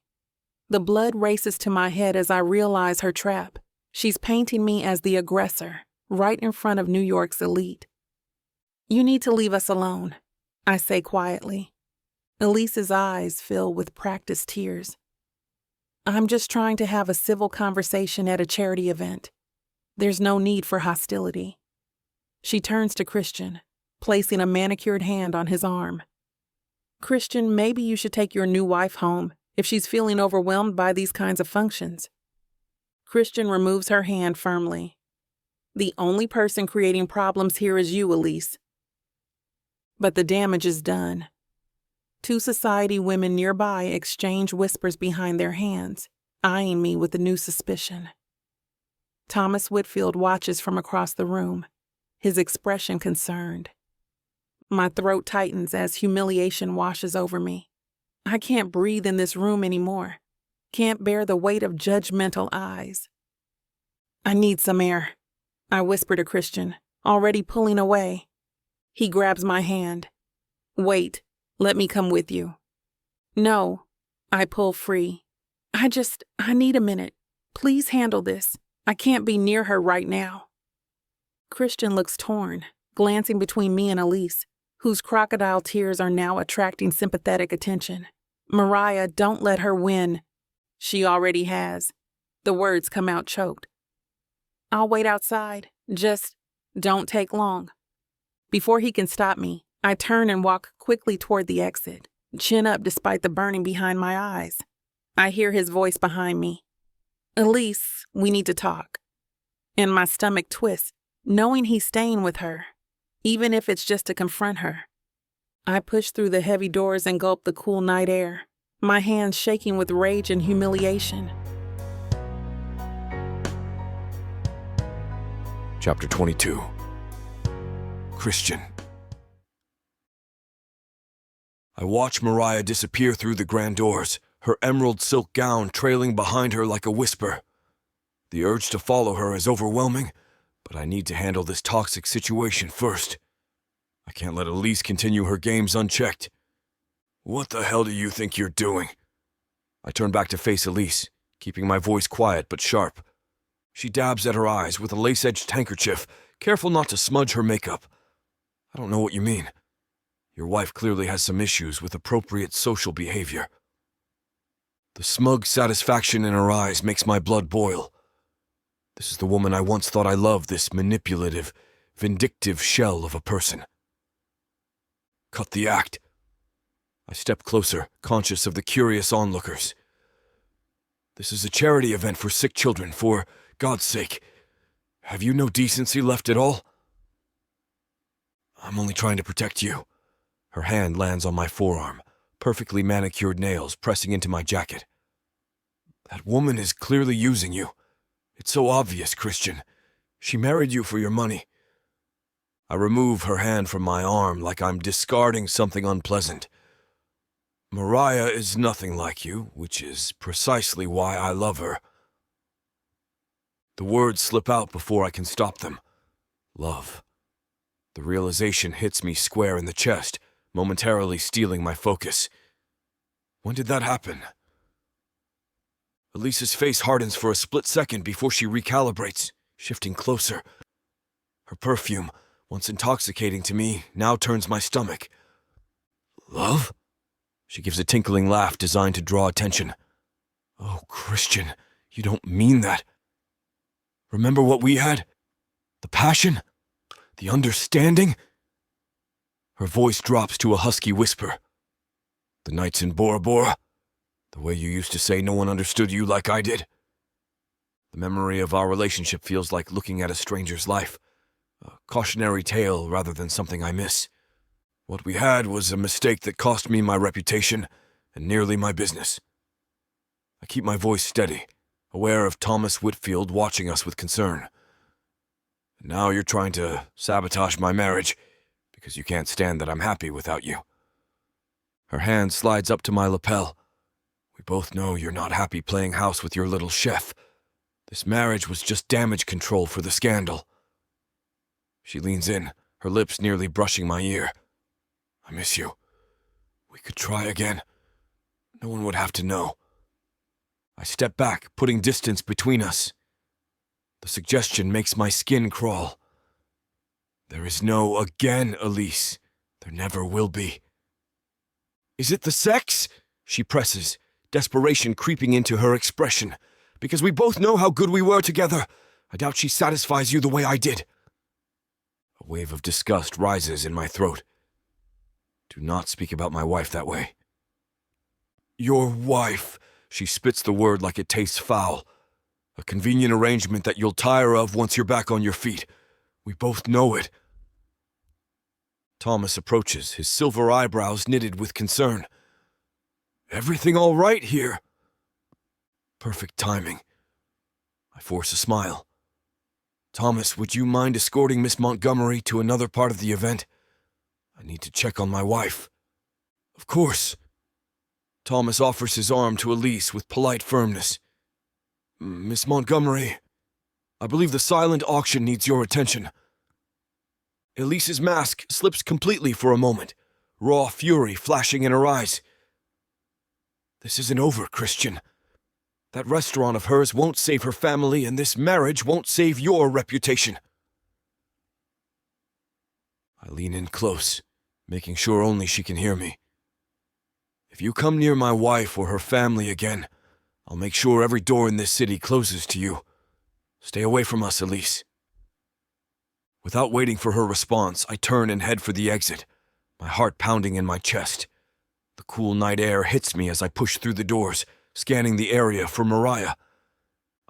The blood races to my head as I realize her trap. She's painting me as the aggressor, right in front of New York's elite. "You need to leave us alone," I say quietly. Elise's eyes fill with practiced tears. "I'm just trying to have a civil conversation at a charity event. There's no need for hostility." She turns to Christian, placing a manicured hand on his arm. "Christian, maybe you should take your new wife home if she's feeling overwhelmed by these kinds of functions." Christian removes her hand firmly. "The only person creating problems here is you, Elise." But the damage is done. Two society women nearby exchange whispers behind their hands, eyeing me with a new suspicion. Thomas Whitfield watches from across the room, his expression concerned. My throat tightens as humiliation washes over me. I can't breathe in this room anymore. Can't bear the weight of judgmental eyes. I need some air, I whisper to Christian, already pulling away. He grabs my hand. Wait, let me come with you. No, I pull free. I need a minute. Please handle this. I can't be near her right now. Christian looks torn, glancing between me and Elise, whose crocodile tears are now attracting sympathetic attention. Mariah, don't let her win. She already has. The words come out choked. I'll wait outside. Just don't take long. Before he can stop me, I turn and walk quickly toward the exit, chin up despite the burning behind my eyes. I hear his voice behind me. Elise, we need to talk. And my stomach twists, knowing he's staying with her, even if it's just to confront her. I push through the heavy doors and gulp the cool night air, my hands shaking with rage and humiliation. Chapter 22. Christian. I watch Mariah disappear through the grand doors, her emerald silk gown trailing behind her like a whisper. The urge to follow her is overwhelming, but I need to handle this toxic situation first. I can't let Elise continue her games unchecked. What the hell do you think you're doing? I turn back to face Elise, keeping my voice quiet but sharp. She dabs at her eyes with a lace-edged handkerchief, careful not to smudge her makeup. I don't know what you mean. Your wife clearly has some issues with appropriate social behavior. The smug satisfaction in her eyes makes my blood boil. This is the woman I once thought I loved, this manipulative, vindictive shell of a person. Cut the act. I step closer, conscious of the curious onlookers. This is a charity event for sick children, for God's sake. Have you no decency left at all? I'm only trying to protect you. Her hand lands on my forearm, perfectly manicured nails pressing into my jacket. That woman is clearly using you. It's so obvious, Christian. She married you for your money. I remove her hand from my arm like I'm discarding something unpleasant. Mariah is nothing like you, which is precisely why I love her. The words slip out before I can stop them. Love. The realization hits me square in the chest, momentarily stealing my focus. When did that happen? Elise's face hardens for a split second before she recalibrates, shifting closer. Her perfume, once intoxicating to me, now turns my stomach. Love? She gives a tinkling laugh designed to draw attention. Oh, Christian, you don't mean that. Remember what we had? The passion? The understanding? Her voice drops to a husky whisper. The nights in Bora Bora? The way you used to say no one understood you like I did? The memory of our relationship feels like looking at a stranger's life. A cautionary tale rather than something I miss. What we had was a mistake that cost me my reputation and nearly my business. I keep my voice steady, aware of Thomas Whitfield watching us with concern. And now you're trying to sabotage my marriage because you can't stand that I'm happy without you. Her hand slides up to my lapel. We both know you're not happy playing house with your little chef. This marriage was just damage control for the scandal. She leans in, her lips nearly brushing my ear. I miss you. We could try again. No one would have to know. I step back, putting distance between us. The suggestion makes my skin crawl. There is no again, Elise. There never will be. Is it the sex? She presses, desperation creeping into her expression. Because we both know how good we were together. I doubt she satisfies you the way I did. A wave of disgust rises in my throat. Do not speak about my wife that way. Your wife. She spits the word like it tastes foul. A convenient arrangement that you'll tire of once you're back on your feet. We both know it. Thomas approaches, his silver eyebrows knitted with concern. Everything all right here? Perfect timing. I force a smile. Thomas, would you mind escorting Miss Montgomery to another part of the event? I need to check on my wife. Of course. Thomas offers his arm to Elise with polite firmness. Miss Montgomery, I believe the silent auction needs your attention. Elise's mask slips completely for a moment, raw fury flashing in her eyes. This isn't over, Christian. That restaurant of hers won't save her family, and this marriage won't save your reputation. I lean in close, making sure only she can hear me. If you come near my wife or her family again, I'll make sure every door in this city closes to you. Stay away from us, Elise. Without waiting for her response, I turn and head for the exit, my heart pounding in my chest. The cool night air hits me as I push through the doors, scanning the area for Mariah.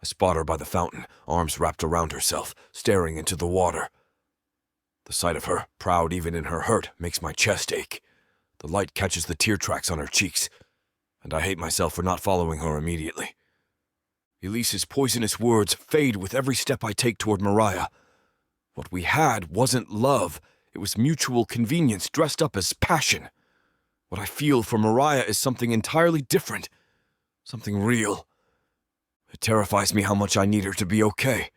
I spot her by the fountain, arms wrapped around herself, staring into the water. The sight of her, proud even in her hurt, makes my chest ache. The light catches the tear tracks on her cheeks, and I hate myself for not following her immediately. Elise's poisonous words fade with every step I take toward Mariah. What we had wasn't love, it was mutual convenience dressed up as passion. What I feel for Mariah is something entirely different, something real. It terrifies me how much I need her to be okay.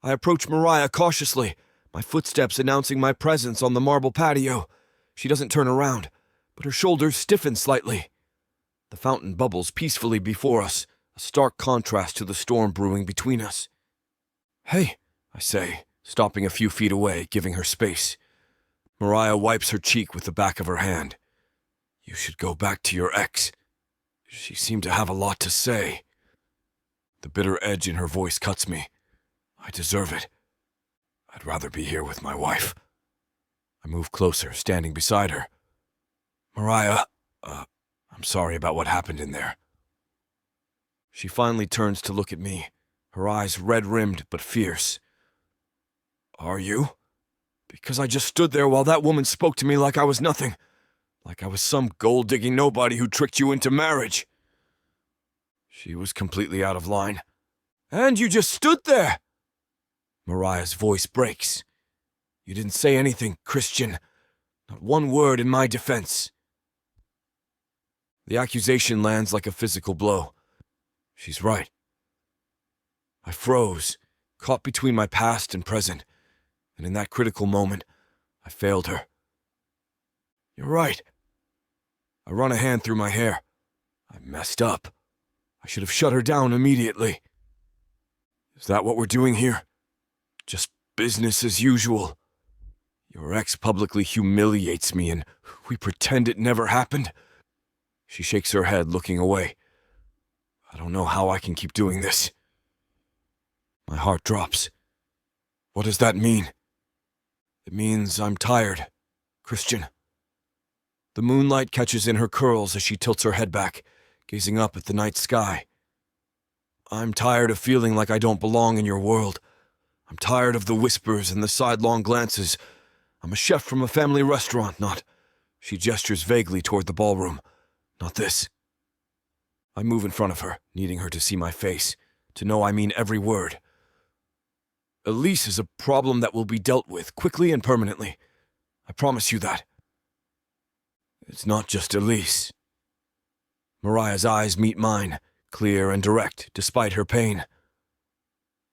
I approach Mariah cautiously, my footsteps announcing my presence on the marble patio. She doesn't turn around, but her shoulders stiffen slightly. The fountain bubbles peacefully before us, a stark contrast to the storm brewing between us. Hey, I say, stopping a few feet away, giving her space. Mariah wipes her cheek with the back of her hand. You should go back to your ex. She seemed to have a lot to say. The bitter edge in her voice cuts me. I deserve it. I'd rather be here with my wife. I move closer, standing beside her. Mariah, I'm sorry about what happened in there. She finally turns to look at me, her eyes red-rimmed but fierce. Are you? Because I just stood there while that woman spoke to me like I was nothing, like I was some gold-digging nobody who tricked you into marriage. She was completely out of line. And you just stood there! Mariah's voice breaks. You didn't say anything, Christian. Not one word in my defense. The accusation lands like a physical blow. She's right. I froze, caught between my past and present, and in that critical moment, I failed her. You're right. I run a hand through my hair. I messed up. I should have shut her down immediately. Is that what we're doing here? Just business as usual? Your ex publicly humiliates me and we pretend it never happened? She shakes her head, looking away. I don't know how I can keep doing this. My heart drops. What does that mean? It means I'm tired, Christian. The moonlight catches in her curls as she tilts her head back, gazing up at the night sky. I'm tired of feeling like I don't belong in your world. I'm tired of the whispers and the sidelong glances. I'm a chef from a family restaurant, not... She gestures vaguely toward the ballroom. Not this. I move in front of her, needing her to see my face, to know I mean every word. Elise is a problem that will be dealt with quickly and permanently. I promise you that. It's not just Elise. Mariah's eyes meet mine, clear and direct, despite her pain.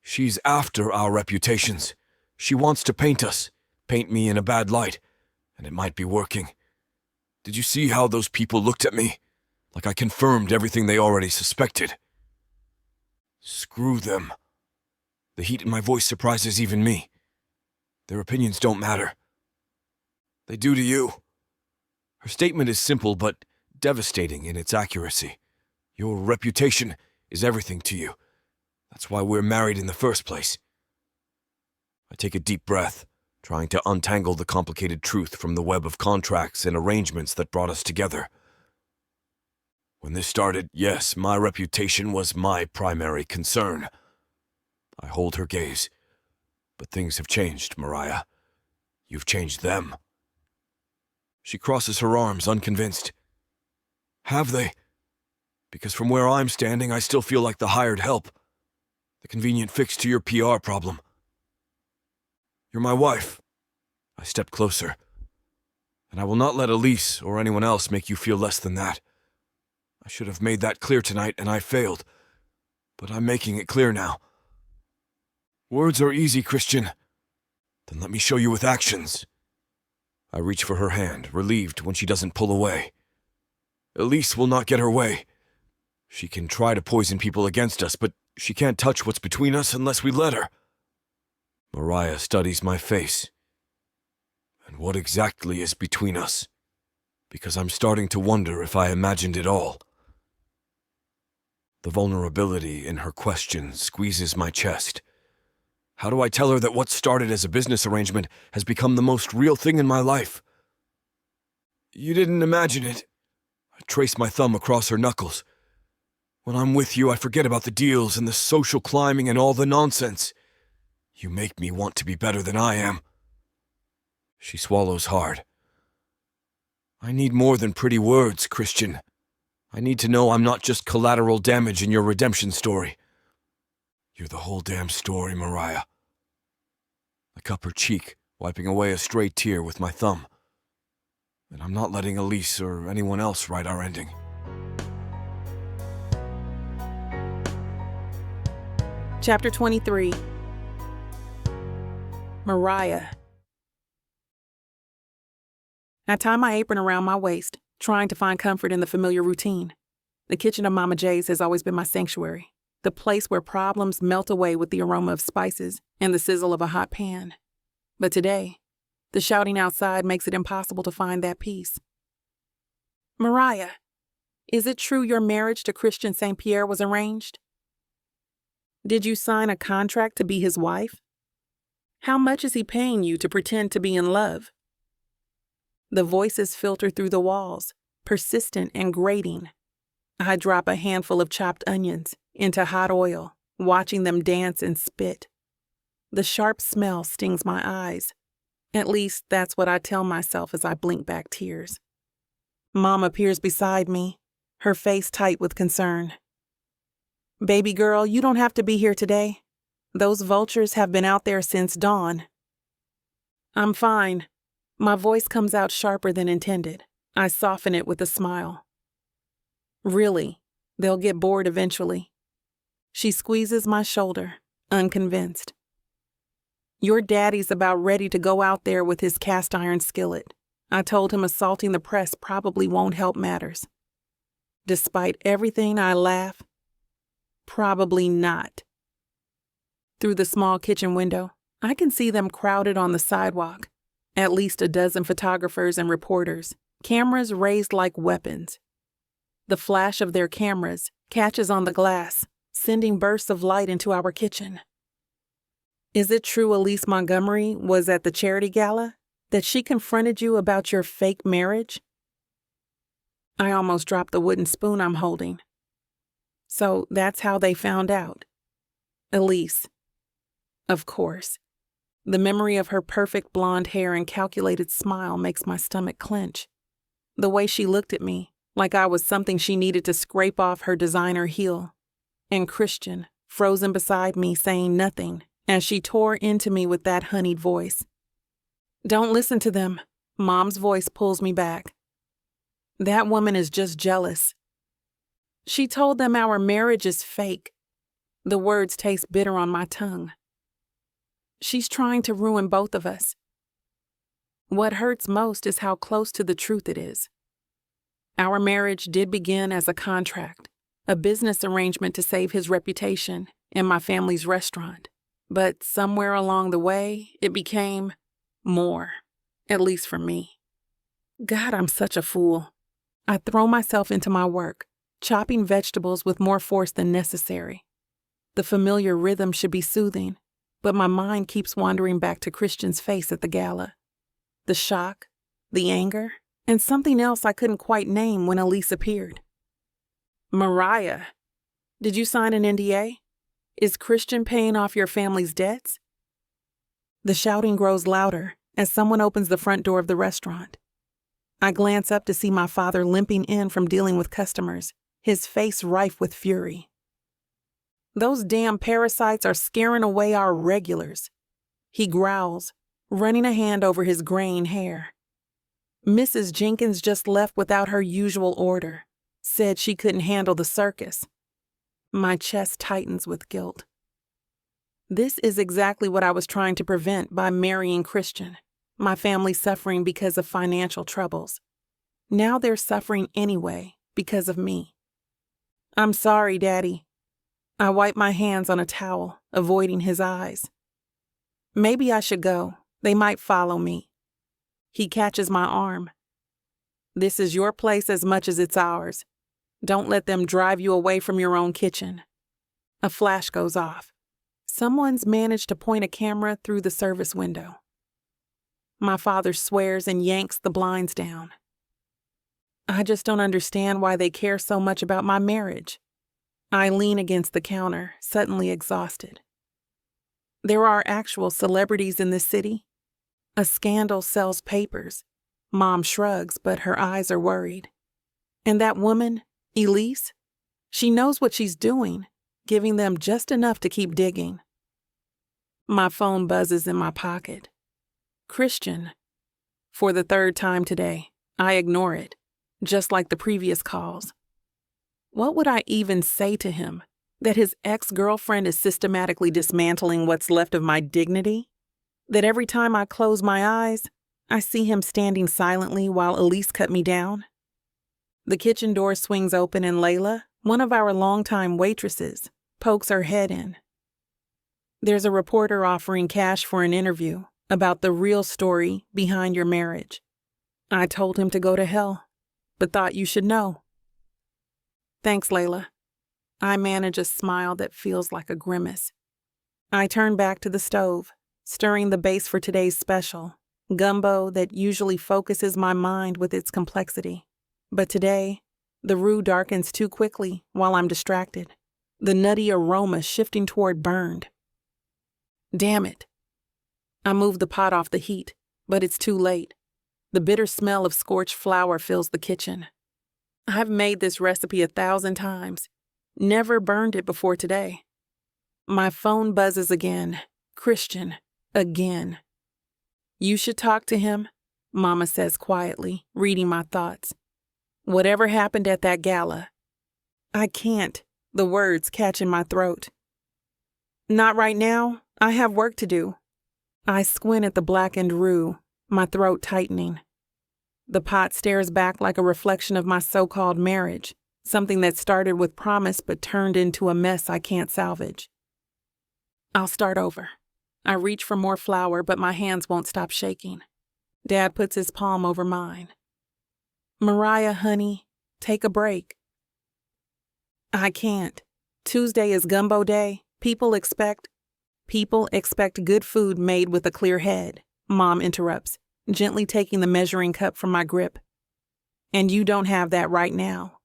She's after our reputations. She wants to paint us, paint me in a bad light, and it might be working. Did you see how those people looked at me? Like I confirmed everything they already suspected. Screw them. The heat in my voice surprises even me. Their opinions don't matter. They do to you. Her statement is simple but devastating in its accuracy. Your reputation is everything to you. That's why we're married in the first place. I take a deep breath, trying to untangle the complicated truth from the web of contracts and arrangements that brought us together. When this started, yes, my reputation was my primary concern. I hold her gaze. But things have changed, Mariah. You've changed them. She crosses her arms, unconvinced. Have they? Because from where I'm standing, I still feel like the hired help. The convenient fix to your PR problem. You're my wife. I step closer. And I will not let Elise or anyone else make you feel less than that. I should have made that clear tonight, and I failed. But I'm making it clear now. Words are easy, Christian. Then let me show you with actions. I reach for her hand, relieved when she doesn't pull away. Elise will not get her way. She can try to poison people against us, but she can't touch what's between us unless we let her. Mariah studies my face. And what exactly is between us? Because I'm starting to wonder if I imagined it all. The vulnerability in her question squeezes my chest. How do I tell her that what started as a business arrangement has become the most real thing in my life? You didn't imagine it. I trace my thumb across her knuckles. When I'm with you, I forget about the deals and the social climbing and all the nonsense. You make me want to be better than I am. She swallows hard. I need more than pretty words, Christian. I need to know I'm not just collateral damage in your redemption story. You're the whole damn story, Mariah. I cup her cheek, wiping away a stray tear with my thumb. And I'm not letting Elise or anyone else write our ending. Chapter 23. Mariah. I tie my apron around my waist, trying to find comfort in the familiar routine. The kitchen of Mama J's has always been my sanctuary, the place where problems melt away with the aroma of spices and the sizzle of a hot pan. But today, the shouting outside makes it impossible to find that peace. Mariah, is it true your marriage to Christian St. Pierre was arranged? Did you sign a contract to be his wife? How much is he paying you to pretend to be in love? The voices filter through the walls, persistent and grating. I drop a handful of chopped onions into hot oil, watching them dance and spit. The sharp smell stings my eyes. At least that's what I tell myself as I blink back tears. Mom appears beside me, her face tight with concern. Baby girl, you don't have to be here today. Those vultures have been out there since dawn. I'm fine. My voice comes out sharper than intended. I soften it with a smile. Really, they'll get bored eventually. She squeezes my shoulder, unconvinced. Your daddy's about ready to go out there with his cast iron skillet. I told him assaulting the press probably won't help matters. Despite everything, I laugh. Probably not. Through the small kitchen window, I can see them crowded on the sidewalk. At least a dozen photographers and reporters, cameras raised like weapons. The flash of their cameras catches on the glass, sending bursts of light into our kitchen. Is it true Elise Montgomery was at the charity gala? That she confronted you about your fake marriage? I almost dropped the wooden spoon I'm holding. So that's how they found out. Elise. Of course. The memory of her perfect blonde hair and calculated smile makes my stomach clench. The way she looked at me, like I was something she needed to scrape off her designer heel. And Christian, frozen beside me, saying nothing, as she tore into me with that honeyed voice. Don't listen to them. Mom's voice pulls me back. That woman is just jealous. She told them our marriage is fake. The words taste bitter on my tongue. She's trying to ruin both of us. What hurts most is how close to the truth it is. Our marriage did begin as a contract, a business arrangement to save his reputation and my family's restaurant. But somewhere along the way, it became more, at least for me. God, I'm such a fool. I throw myself into my work, chopping vegetables with more force than necessary. The familiar rhythm should be soothing, but my mind keeps wandering back to Christian's face at the gala. The shock, the anger, and something else I couldn't quite name when Elise appeared. Mariah, did you sign an NDA? Is Christian paying off your family's debts? The shouting grows louder as someone opens the front door of the restaurant. I glance up to see my father limping in from dealing with customers, his face rife with fury. Those damn parasites are scaring away our regulars. He growls, running a hand over his graying hair. Mrs. Jenkins just left without her usual order, said she couldn't handle the circus. My chest tightens with guilt. This is exactly what I was trying to prevent by marrying Christian, my family suffering because of financial troubles. Now they're suffering anyway because of me. I'm sorry, Daddy. I wipe my hands on a towel, avoiding his eyes. Maybe I should go. They might follow me. He catches my arm. This is your place as much as it's ours. Don't let them drive you away from your own kitchen. A flash goes off. Someone's managed to point a camera through the service window. My father swears and yanks the blinds down. I just don't understand why they care so much about my marriage. I lean against the counter, suddenly exhausted. There are actual celebrities in this city. A scandal sells papers. Mom shrugs, but her eyes are worried. And that woman, Elise, she knows what she's doing, giving them just enough to keep digging. My phone buzzes in my pocket. Christian. For the third time today, I ignore it, just like the previous calls. What would I even say to him? That his ex-girlfriend is systematically dismantling what's left of my dignity? That every time I close my eyes, I see him standing silently while Elise cut me down? The kitchen door swings open and Layla, one of our longtime waitresses, pokes her head in. There's a reporter offering cash for an interview about the real story behind your marriage. I told him to go to hell, but thought you should know. Thanks, Layla. I manage a smile that feels like a grimace. I turn back to the stove, stirring the base for today's special, gumbo that usually focuses my mind with its complexity. But today, the roux darkens too quickly while I'm distracted, the nutty aroma shifting toward burned. Damn it. I move the pot off the heat, but it's too late. The bitter smell of scorched flour fills the kitchen. I've made this recipe 1,000 times, never burned it before today. My phone buzzes again. Christian, again. You should talk to him, Mama says quietly, reading my thoughts. Whatever happened at that gala? I can't, the words catch in my throat. Not right now, I have work to do. I squint at the blackened roux, my throat tightening. The pot stares back like a reflection of my so-called marriage, something that started with promise but turned into a mess I can't salvage. I'll start over. I reach for more flour, but my hands won't stop shaking. Dad puts his palm over mine. Mariah, honey, take a break. I can't. Tuesday is gumbo day. People expect good food made with a clear head, Mom interrupts, gently taking the measuring cup from my grip. And you don't have that right now.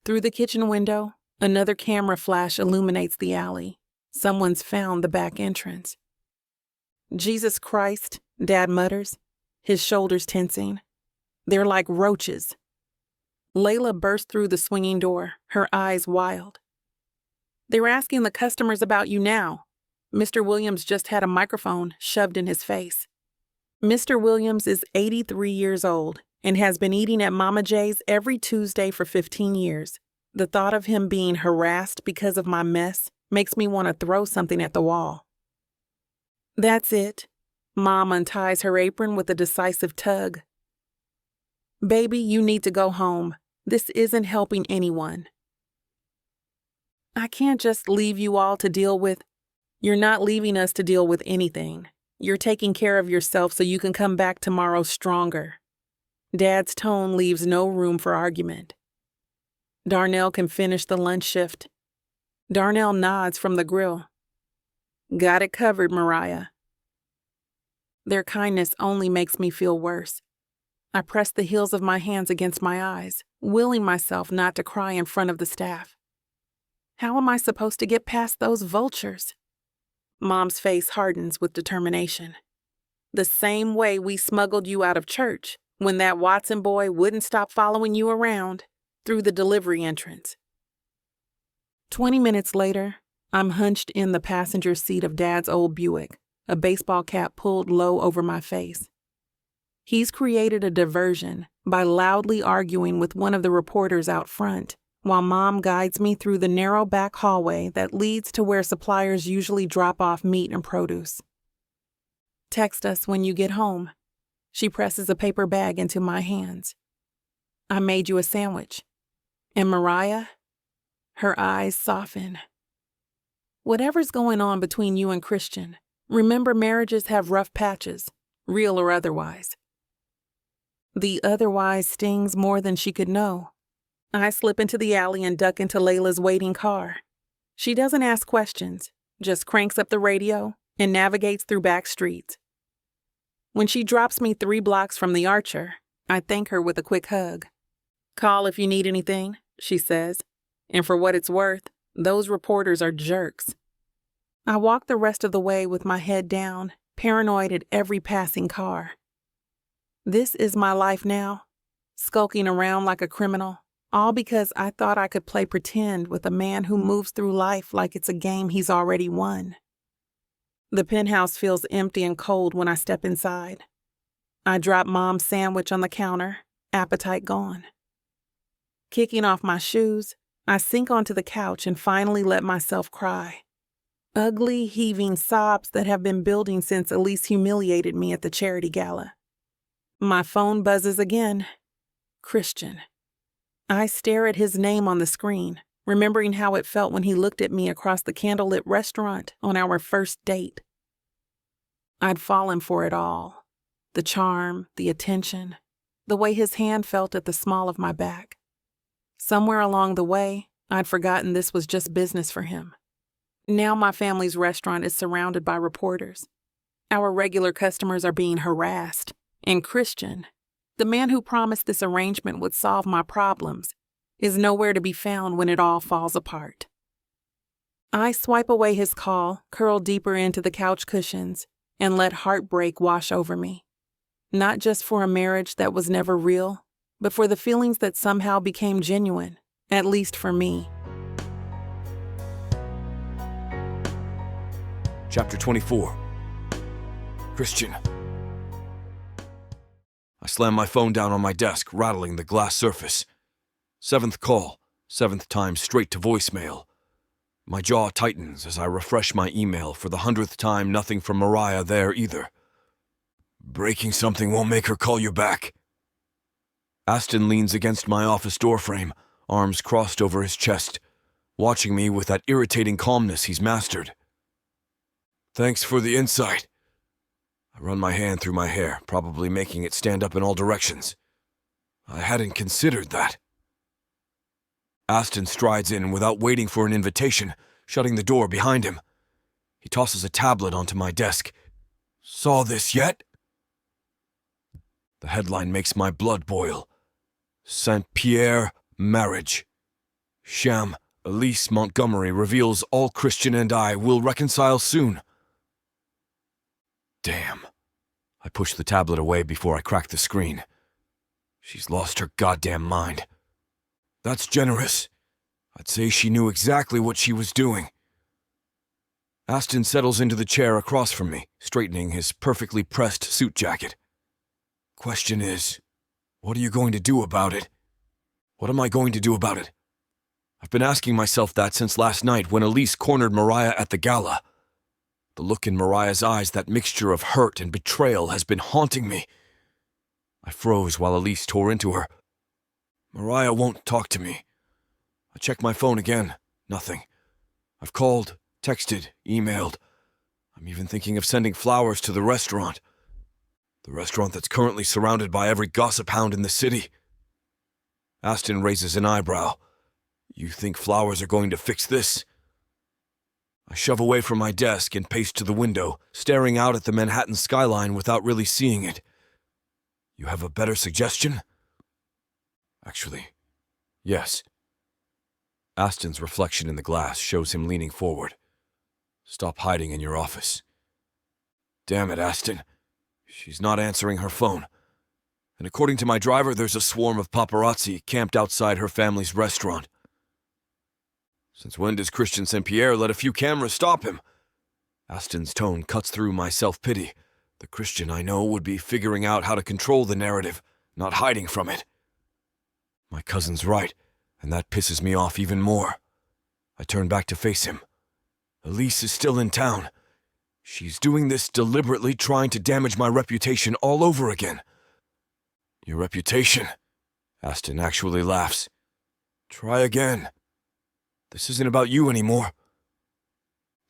Through the kitchen window, another camera flash illuminates the alley. Someone's found the back entrance. Jesus Christ, Dad mutters, his shoulders tensing. They're like roaches. Layla burst through the swinging door, her eyes wild. They're asking the customers about you now. Mr. Williams just had a microphone shoved in his face. Mr. Williams is 83 years old and has been eating at Mama J's every Tuesday for 15 years. The thought of him being harassed because of my mess makes me want to throw something at the wall. That's it. Mom unties her apron with a decisive tug. Baby, you need to go home. This isn't helping anyone. I can't just leave you all to deal with. You're not leaving us to deal with anything. You're taking care of yourself so you can come back tomorrow stronger. Dad's tone leaves no room for argument. Darnell can finish the lunch shift. Darnell nods from the grill. Got it covered, Mariah. Their kindness only makes me feel worse. I press the heels of my hands against my eyes, willing myself not to cry in front of the staff. How am I supposed to get past those vultures? Mom's face hardens with determination. The same way we smuggled you out of church, when that Watson boy wouldn't stop following you around through the delivery entrance. 20 minutes later, I'm hunched in the passenger seat of Dad's old Buick, a baseball cap pulled low over my face. He's created a diversion by loudly arguing with one of the reporters out front, while Mom guides me through the narrow back hallway that leads to where suppliers usually drop off meat and produce. Text us when you get home. She presses a paper bag into my hands. I made you a sandwich. And Mariah? Her eyes soften. Whatever's going on between you and Christian, remember marriages have rough patches, real or otherwise. The otherwise stings more than she could know. I slip into the alley and duck into Layla's waiting car. She doesn't ask questions, just cranks up the radio and navigates through back streets. When she drops me 3 blocks from the Archer, I thank her with a quick hug. Call if you need anything, she says. And for what it's worth, those reporters are jerks. I walk the rest of the way with my head down, paranoid at every passing car. This is my life now, skulking around like a criminal, all because I thought I could play pretend with a man who moves through life like it's a game he's already won. The penthouse feels empty and cold when I step inside. I drop Mom's sandwich on the counter, appetite gone. Kicking off my shoes, I sink onto the couch and finally let myself cry. Ugly, heaving sobs that have been building since Elise humiliated me at the charity gala. My phone buzzes again. Christian. I stare at his name on the screen, remembering how it felt when he looked at me across the candlelit restaurant on our first date. I'd fallen for it all. The charm, the attention, the way his hand felt at the small of my back. Somewhere along the way, I'd forgotten this was just business for him. Now my family's restaurant is surrounded by reporters. Our regular customers are being harassed. And Christian, the man who promised this arrangement would solve my problems, is nowhere to be found when it all falls apart. I swipe away his call, curl deeper into the couch cushions, and let heartbreak wash over me. Not just for a marriage that was never real, but for the feelings that somehow became genuine, at least for me. Chapter 24. Christian. I slam my phone down on my desk, rattling the glass surface. 7th call, 7th time straight to voicemail. My jaw tightens as I refresh my email. For the 100th time, nothing from Mariah there either. Breaking something won't make her call you back. Aston leans against my office doorframe, arms crossed over his chest, watching me with that irritating calmness he's mastered. Thanks for the insight. I run my hand through my hair, probably making it stand up in all directions. I hadn't considered that. Aston strides in without waiting for an invitation, shutting the door behind him. He tosses a tablet onto my desk. Saw this yet? The headline makes my blood boil. St. Pierre marriage. Sham Elise Montgomery reveals all Christian and I will reconcile soon. Damn. I push the tablet away before I crack the screen. She's lost her goddamn mind. That's generous. I'd say she knew exactly what she was doing. Aston settles into the chair across from me, straightening his perfectly pressed suit jacket. Question is, what are you going to do about it? What am I going to do about it? I've been asking myself that since last night when Elise cornered Mariah at the gala. The look in Mariah's eyes, that mixture of hurt and betrayal, has been haunting me. I froze while Elise tore into her. Mariah won't talk to me. I check my phone again. Nothing. I've called, texted, emailed. I'm even thinking of sending flowers to the restaurant. The restaurant that's currently surrounded by every gossip hound in the city. Aston raises an eyebrow. You think flowers are going to fix this? I shove away from my desk and pace to the window, staring out at the Manhattan skyline without really seeing it. You have a better suggestion? Actually, yes. Aston's reflection in the glass shows him leaning forward. Stop hiding in your office. Damn it, Aston. She's not answering her phone. And according to my driver, there's a swarm of paparazzi camped outside her family's restaurant. Since when does Christian St. Pierre let a few cameras stop him? Aston's tone cuts through my self-pity. The Christian I know would be figuring out how to control the narrative, not hiding from it. My cousin's right, and that pisses me off even more. I turn back to face him. Elise is still in town. She's doing this deliberately, trying to damage my reputation all over again. Your reputation? Aston actually laughs. Try again. This isn't about you anymore.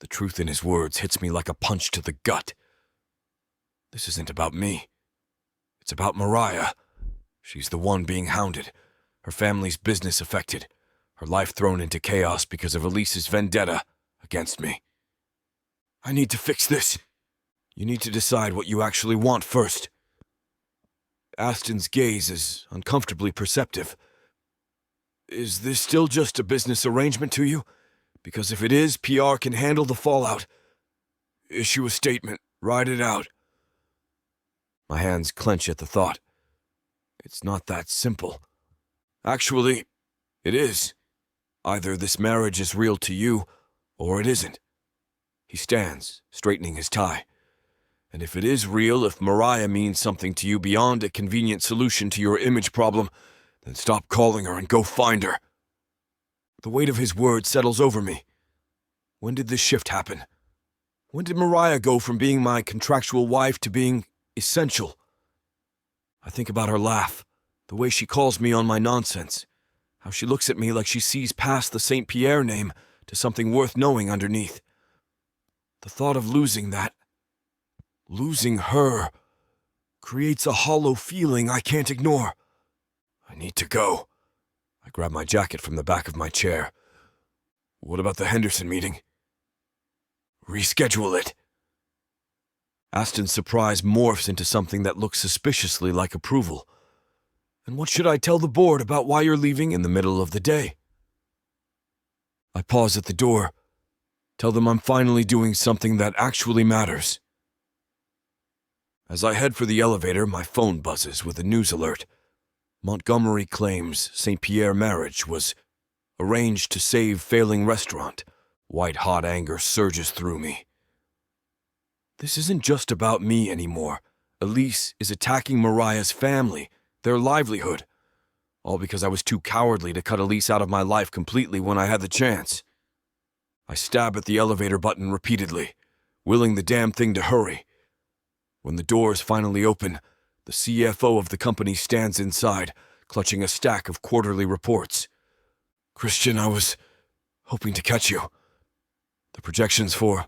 The truth in his words hits me like a punch to the gut. This isn't about me. It's about Mariah. She's the one being hounded, her family's business affected, her life thrown into chaos because of Elise's vendetta against me. I need to fix this. You need to decide what you actually want first. Aston's gaze is uncomfortably perceptive. Is this still just a business arrangement to you? Because if it is, PR can handle the fallout. Issue a statement. Write it out. My hands clench at the thought. It's not that simple. Actually, it is. Either this marriage is real to you, or it isn't. He stands, straightening his tie. And if it is real, if Mariah means something to you beyond a convenient solution to your image problem, then stop calling her and go find her. The weight of his words settles over me. When did this shift happen? When did Mariah go from being my contractual wife to being essential? I think about her laugh, the way she calls me on my nonsense, how she looks at me like she sees past the St. Pierre name to something worth knowing underneath. The thought of losing that, losing her, creates a hollow feeling I can't ignore. I need to go. I grab my jacket from the back of my chair. What about the Henderson meeting? Reschedule it. Aston's surprise morphs into something that looks suspiciously like approval. And what should I tell the board about why you're leaving in the middle of the day? I pause at the door. Tell them I'm finally doing something that actually matters. As I head for the elevator, my phone buzzes with a news alert. Montgomery claims St. Pierre marriage was arranged to save failing restaurant. White-hot anger surges through me. This isn't just about me anymore. Elise is attacking Mariah's family, their livelihood. All because I was too cowardly to cut Elise out of my life completely when I had the chance. I stab at the elevator button repeatedly, willing the damn thing to hurry. When the doors finally open, the CFO of the company stands inside, clutching a stack of quarterly reports. Christian, I was hoping to catch you. The projections for...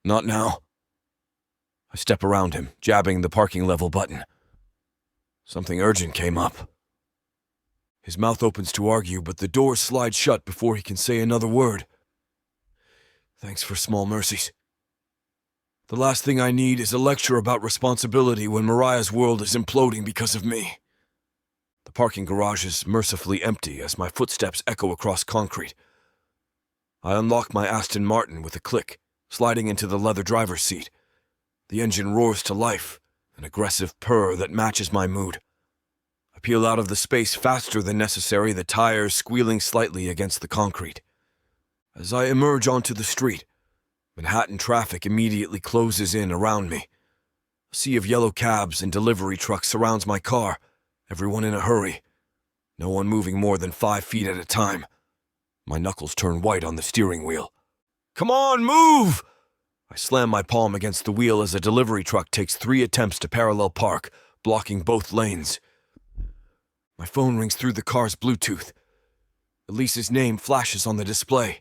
Not now. I step around him, jabbing the parking level button. Something urgent came up. His mouth opens to argue, but the door slides shut before he can say another word. Thanks for small mercies. The last thing I need is a lecture about responsibility when Mariah's world is imploding because of me. The parking garage is mercifully empty as my footsteps echo across concrete. I unlock my Aston Martin with a click, sliding into the leather driver's seat. The engine roars to life, an aggressive purr that matches my mood. I peel out of the space faster than necessary, the tires squealing slightly against the concrete. As I emerge onto the street, Manhattan traffic immediately closes in around me. A sea of yellow cabs and delivery trucks surrounds my car, everyone in a hurry. No one moving more than 5 feet at a time. My knuckles turn white on the steering wheel. Come on, move! I slam my palm against the wheel as a delivery truck takes 3 attempts to parallel park, blocking both lanes. My phone rings through the car's Bluetooth. Elise's name flashes on the display.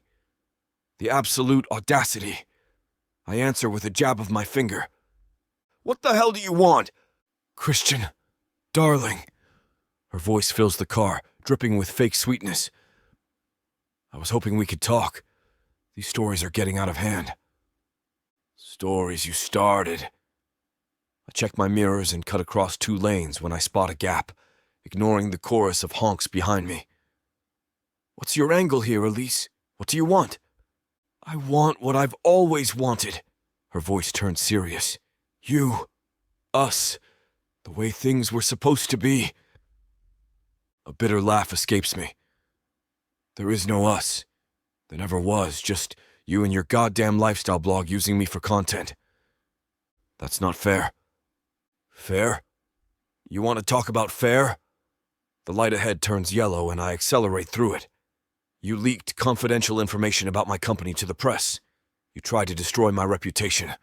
The absolute audacity. I answer with a jab of my finger. What the hell do you want? Christian, darling. Her voice fills the car, dripping with fake sweetness. I was hoping we could talk. These stories are getting out of hand. Stories you started. I check my mirrors and cut across 2 lanes when I spot a gap, ignoring the chorus of honks behind me. What's your angle here, Elise? What do you want? I want what I've always wanted. Her voice turned serious. You. Us. The way things were supposed to be. A bitter laugh escapes me. There is no us. There never was, just you and your goddamn lifestyle blog using me for content. That's not fair. Fair? You want to talk about fair? The light ahead turns yellow and I accelerate through it. You leaked confidential information about my company to the press. You tried to destroy my reputation.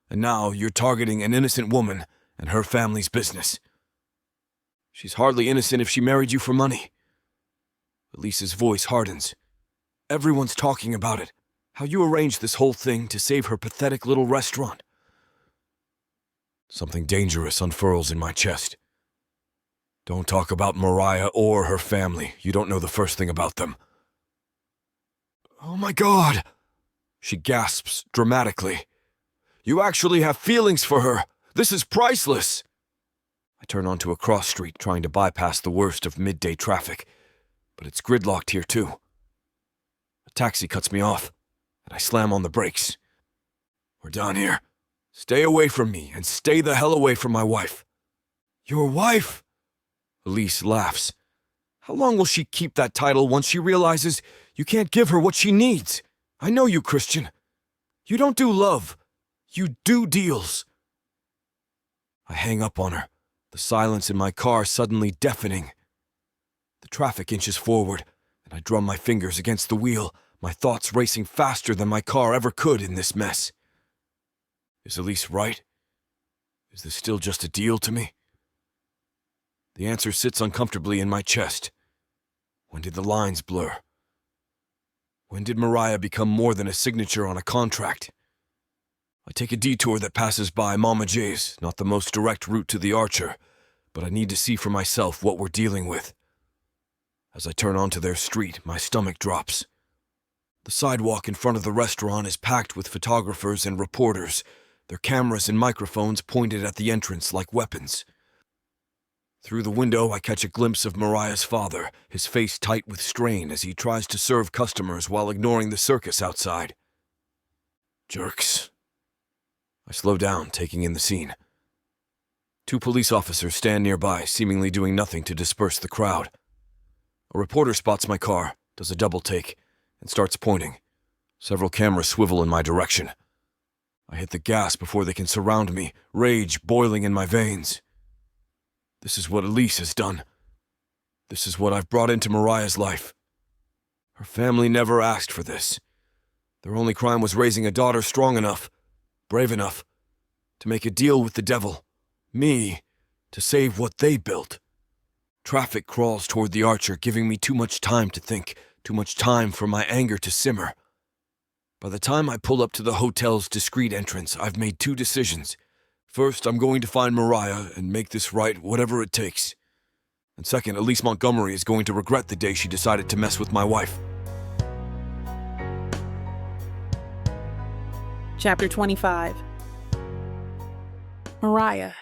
And now you're targeting an innocent woman and her family's business. She's hardly innocent if she married you for money. Elise's voice hardens. Everyone's talking about it. How you arranged this whole thing to save her pathetic little restaurant. Something dangerous unfurls in my chest. Don't talk about Mariah or her family. You don't know the first thing about them. Oh my God! She gasps dramatically. You actually have feelings for her. This is priceless. I turn onto a cross street trying to bypass the worst of midday traffic, but it's gridlocked here too. A taxi cuts me off, and I slam on the brakes. We're done here. Stay away from me, and stay the hell away from my wife. Your wife? Elise laughs. How long will she keep that title once she realizes you can't give her what she needs? I know you, Christian. You don't do love. You do deals. I hang up on her, the silence in my car suddenly deafening. The traffic inches forward, and I drum my fingers against the wheel, my thoughts racing faster than my car ever could in this mess. Is Elise right? Is this still just a deal to me? The answer sits uncomfortably in my chest. When did the lines blur? When did Mariah become more than a signature on a contract? I take a detour that passes by Mama J's, not the most direct route to the Archer, but I need to see for myself what we're dealing with. As I turn onto their street, my stomach drops. The sidewalk in front of the restaurant is packed with photographers and reporters, their cameras and microphones pointed at the entrance like weapons. Through the window, I catch a glimpse of Mariah's father, his face tight with strain as he tries to serve customers while ignoring the circus outside. Jerks. I slow down, taking in the scene. 2 police officers stand nearby, seemingly doing nothing to disperse the crowd. A reporter spots my car, does a double take, and starts pointing. Several cameras swivel in my direction. I hit the gas before they can surround me, rage boiling in my veins. This is what Elise has done. This is what I've brought into Mariah's life. Her family never asked for this. Their only crime was raising a daughter strong enough, brave enough, to make a deal with the devil, me, to save what they built. Traffic crawls toward the Archer, giving me too much time to think, too much time for my anger to simmer. By the time I pull up to the hotel's discreet entrance, I've made 2 decisions. First, I'm going to find Mariah and make this right, whatever it takes. And second, Elise Montgomery is going to regret the day she decided to mess with my wife. Chapter 25. Mariah.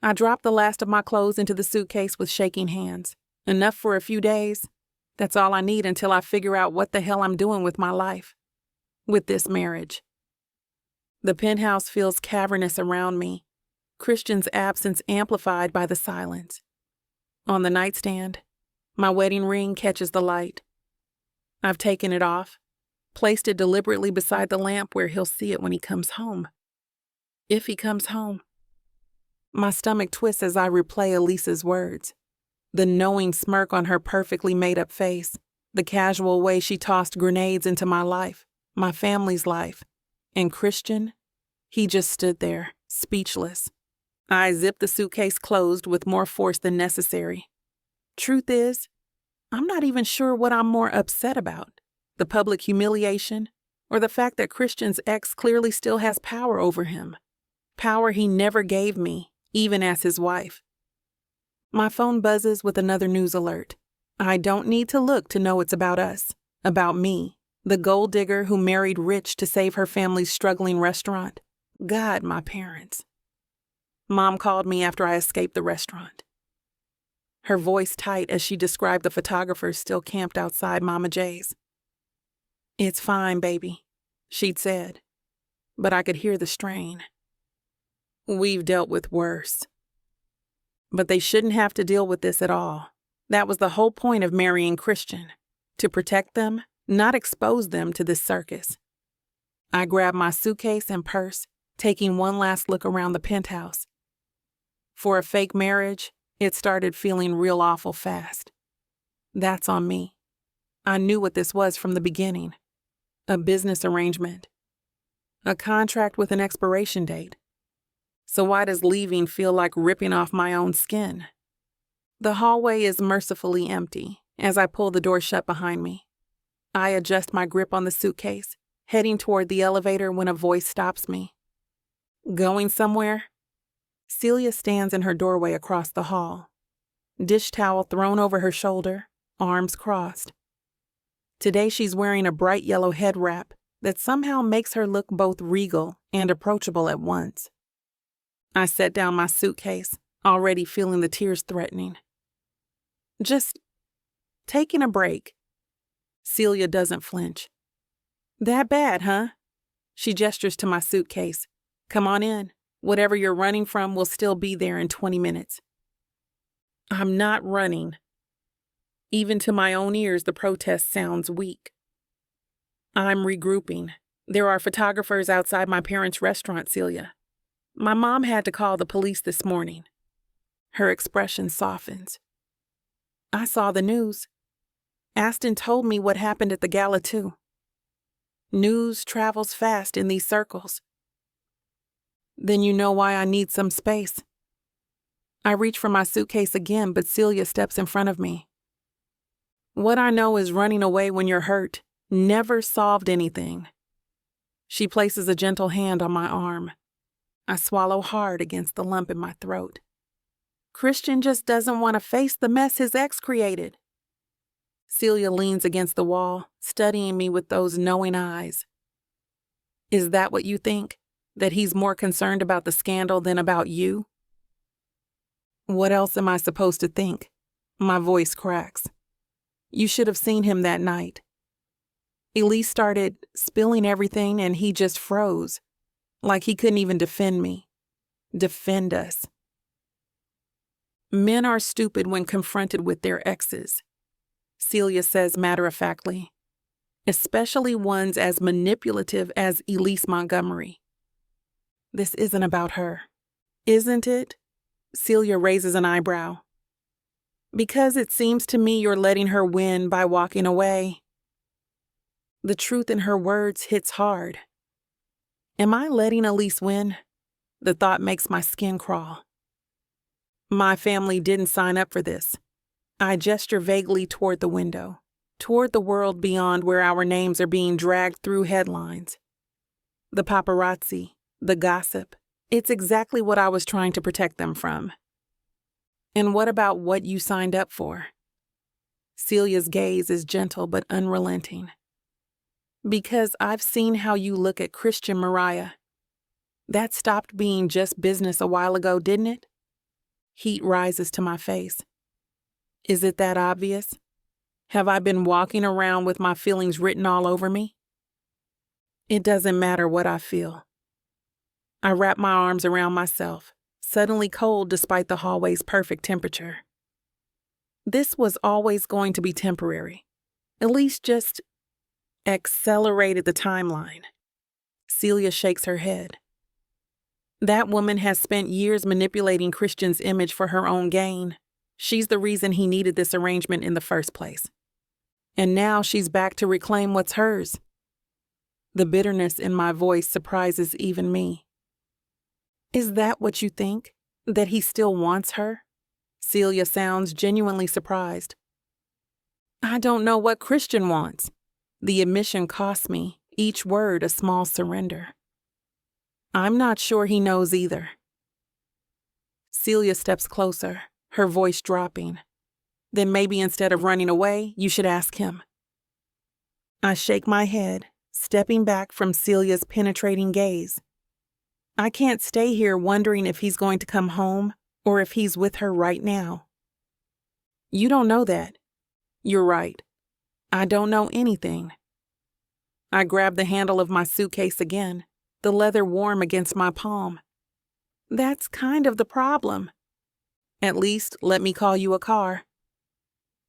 I dropped the last of my clothes into the suitcase with shaking hands. Enough for a few days. That's all I need until I figure out what the hell I'm doing with my life. With this marriage. The penthouse feels cavernous around me, Christian's absence amplified by the silence. On the nightstand, my wedding ring catches the light. I've taken it off, placed it deliberately beside the lamp where he'll see it when he comes home. If he comes home. My stomach twists as I replay Elise's words. The knowing smirk on her perfectly made-up face, the casual way she tossed grenades into my life, my family's life. And Christian, he just stood there, speechless. I zipped the suitcase closed with more force than necessary. Truth is, I'm not even sure what I'm more upset about, the public humiliation or the fact that Christian's ex clearly still has power over him, power he never gave me, even as his wife. My phone buzzes with another news alert. I don't need to look to know it's about us, about me. The gold digger who married rich to save her family's struggling restaurant. God, my parents. Mom called me after I escaped the restaurant. Her voice tight as she described the photographers still camped outside Mama J's. It's fine, baby, she'd said, but I could hear the strain. We've dealt with worse. But they shouldn't have to deal with this at all. That was the whole point of marrying Christian. To protect them, not expose them to this circus. I grabbed my suitcase and purse, taking one last look around the penthouse. For a fake marriage, it started feeling real awful fast. That's on me. I knew what this was from the beginning. A business arrangement. A contract with an expiration date. So why does leaving feel like ripping off my own skin? The hallway is mercifully empty as I pull the door shut behind me. I adjust my grip on the suitcase, heading toward the elevator when a voice stops me. Going somewhere? Celia stands in her doorway across the hall. Dish towel thrown over her shoulder, arms crossed. Today she's wearing a bright yellow head wrap that somehow makes her look both regal and approachable at once. I set down my suitcase, already feeling the tears threatening. Just taking a break. Celia doesn't flinch. That bad, huh? She gestures to my suitcase. Come on in. Whatever you're running from will still be there in 20 minutes. I'm not running. Even to my own ears, the protest sounds weak. I'm regrouping. There are photographers outside my parents' restaurant, Celia. My mom had to call the police this morning. Her expression softens. I saw the news. Aston told me what happened at the gala, too. News travels fast in these circles. Then you know why I need some space. I reach for my suitcase again, but Celia steps in front of me. What I know is running away when you're hurt never solved anything. She places a gentle hand on my arm. I swallow hard against the lump in my throat. Christian just doesn't want to face the mess his ex created. Celia leans against the wall, studying me with those knowing eyes. Is that what you think? That he's more concerned about the scandal than about you? What else am I supposed to think? My voice cracks. You should have seen him that night. Elise started spilling everything and he just froze, like he couldn't even defend me. Defend us. Men are stupid when confronted with their exes, Celia says matter-of-factly, especially ones as manipulative as Elise Montgomery. This isn't about her, isn't it? Celia raises an eyebrow. Because it seems to me you're letting her win by walking away. The truth in her words hits hard. Am I letting Elise win? The thought makes my skin crawl. My family didn't sign up for this. I gesture vaguely toward the window, toward the world beyond where our names are being dragged through headlines. The paparazzi, the gossip, it's exactly what I was trying to protect them from. And what about what you signed up for? Celia's gaze is gentle but unrelenting. Because I've seen how you look at Christian, Mariah. That stopped being just business a while ago, didn't it? Heat rises to my face. Is it that obvious? Have I been walking around with my feelings written all over me? It doesn't matter what I feel. I wrap my arms around myself, suddenly cold despite the hallway's perfect temperature. This was always going to be temporary. At least just accelerated the timeline. Celia shakes her head. That woman has spent years manipulating Christian's image for her own gain. She's the reason he needed this arrangement in the first place. And now she's back to reclaim what's hers. The bitterness in my voice surprises even me. Is that what you think? That he still wants her? Celia sounds genuinely surprised. I don't know what Christian wants. The admission cost me, each word a small surrender. I'm not sure he knows either. Celia steps closer, her voice dropping. Then maybe instead of running away, you should ask him. I shake my head, stepping back from Celia's penetrating gaze. I can't stay here wondering if he's going to come home or if he's with her right now. You don't know that. You're right. I don't know anything. I grab the handle of my suitcase again, the leather warm against my palm. That's kind of the problem. At least let me call you a car.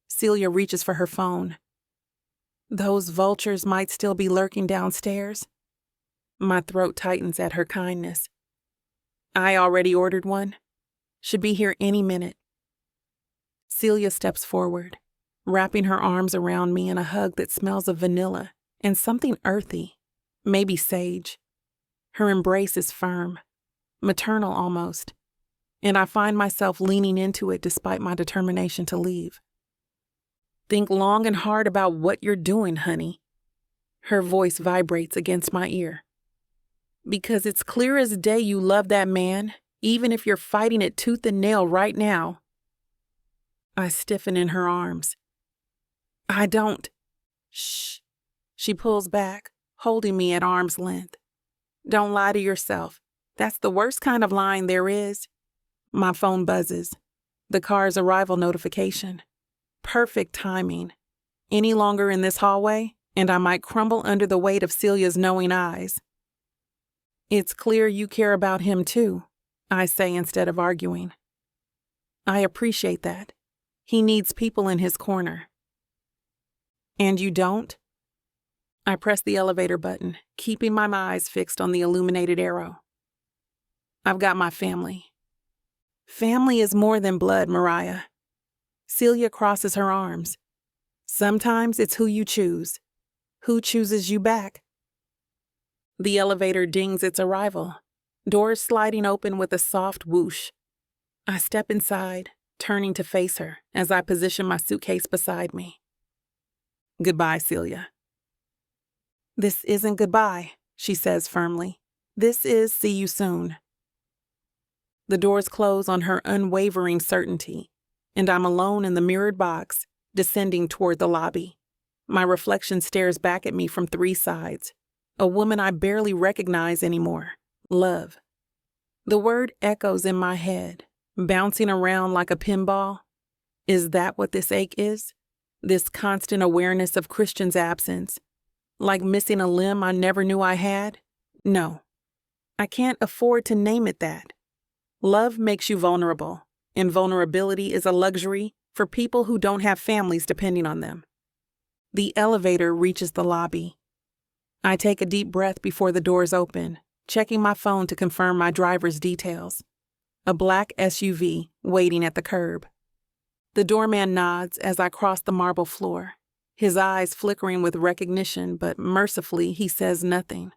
Celia reaches for her phone. Those vultures might still be lurking downstairs. My throat tightens at her kindness. I already ordered one. Should be here any minute. Celia steps forward, wrapping her arms around me in a hug that smells of vanilla and something earthy, maybe sage. Her embrace is firm, maternal almost, and I find myself leaning into it despite my determination to leave. Think long and hard about what you're doing, honey. Her voice vibrates against my ear. Because it's clear as day you love that man, even if you're fighting it tooth and nail right now. I stiffen in her arms. I don't. Shh. She pulls back, holding me at arm's length. Don't lie to yourself. That's the worst kind of lying there is. My phone buzzes. The car's arrival notification. Perfect timing. Any longer in this hallway, and I might crumble under the weight of Celia's knowing eyes. It's clear you care about him too, I say instead of arguing. I appreciate that. He needs people in his corner. And you don't? I press the elevator button, keeping my eyes fixed on the illuminated arrow. I've got my family. Family is more than blood, Mariah. Celia crosses her arms. Sometimes it's who you choose. Who chooses you back? The elevator dings its arrival, doors sliding open with a soft whoosh. I step inside, turning to face her as I position my suitcase beside me. Goodbye, Celia. This isn't goodbye, she says firmly. This is see you soon. The doors close on her unwavering certainty, and I'm alone in the mirrored box, descending toward the lobby. My reflection stares back at me from three sides. A woman I barely recognize anymore. Love. The word echoes in my head, bouncing around like a pinball. Is that what this ache is? This constant awareness of Christian's absence? Like missing a limb I never knew I had? No. I can't afford to name it that. Love makes you vulnerable, and vulnerability is a luxury for people who don't have families depending on them. The elevator reaches the lobby. I take a deep breath before the doors open, checking my phone to confirm my driver's details. A black SUV waiting at the curb. The doorman nods as I cross the marble floor, his eyes flickering with recognition, but mercifully he says nothing.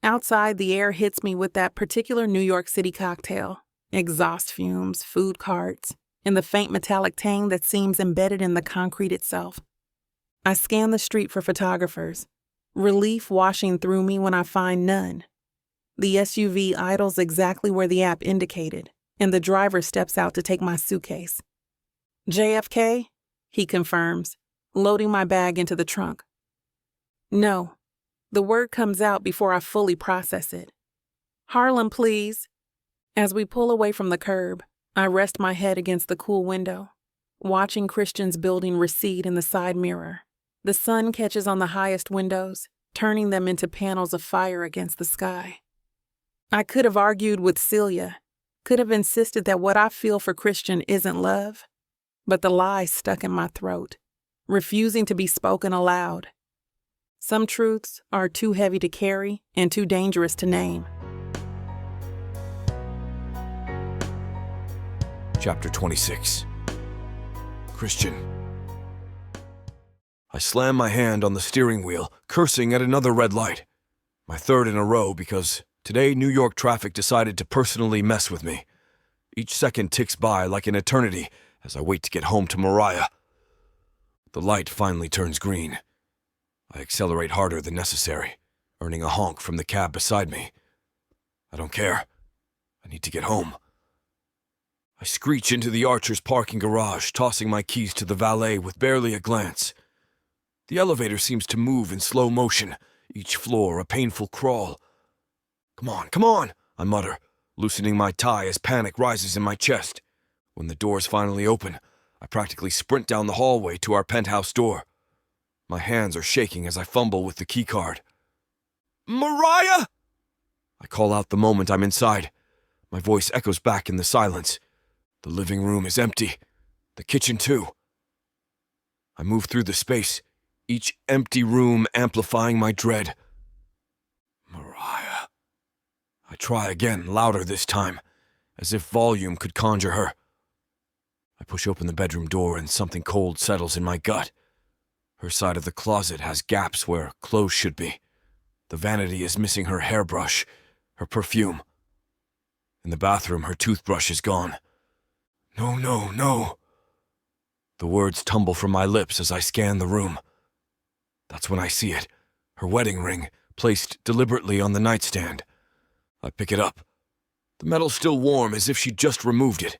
Outside, the air hits me with that particular New York City cocktail, exhaust fumes, food carts, and the faint metallic tang that seems embedded in the concrete itself. I scan the street for photographers, relief washing through me when I find none. The SUV idles exactly where the app indicated, and the driver steps out to take my suitcase. JFK? He confirms, loading my bag into the trunk. No. The word comes out before I fully process it. Harlem, please. As we pull away from the curb, I rest my head against the cool window, watching Christian's building recede in the side mirror. The sun catches on the highest windows, turning them into panels of fire against the sky. I could have argued with Celia, could have insisted that what I feel for Christian isn't love, but the lie stuck in my throat, refusing to be spoken aloud. Some truths are too heavy to carry and too dangerous to name. Chapter 26. Christian. I slam my hand on the steering wheel, cursing at another red light. My third in a row because today New York traffic decided to personally mess with me. Each second ticks by like an eternity as I wait to get home to Mariah. The light finally turns green. I accelerate harder than necessary, earning a honk from the cab beside me. I don't care. I need to get home. I screech into the Archer's parking garage, tossing my keys to the valet with barely a glance. The elevator seems to move in slow motion, each floor a painful crawl. Come on, I mutter, loosening my tie as panic rises in my chest. When the doors finally open, I practically sprint down the hallway to our penthouse door. My hands are shaking as I fumble with the keycard. Mariah! I call out the moment I'm inside. My voice echoes back in the silence. The living room is empty. The kitchen too. I move through the space, each empty room amplifying my dread. Mariah. I try again, louder this time, as if volume could conjure her. I push open the bedroom door and something cold settles in my gut. Her side of the closet has gaps where clothes should be. The vanity is missing her hairbrush, her perfume. In the bathroom, her toothbrush is gone. No, no, no. The words tumble from my lips as I scan the room. That's when I see it, her wedding ring, placed deliberately on the nightstand. I pick it up. The metal's still warm, as if she'd just removed it.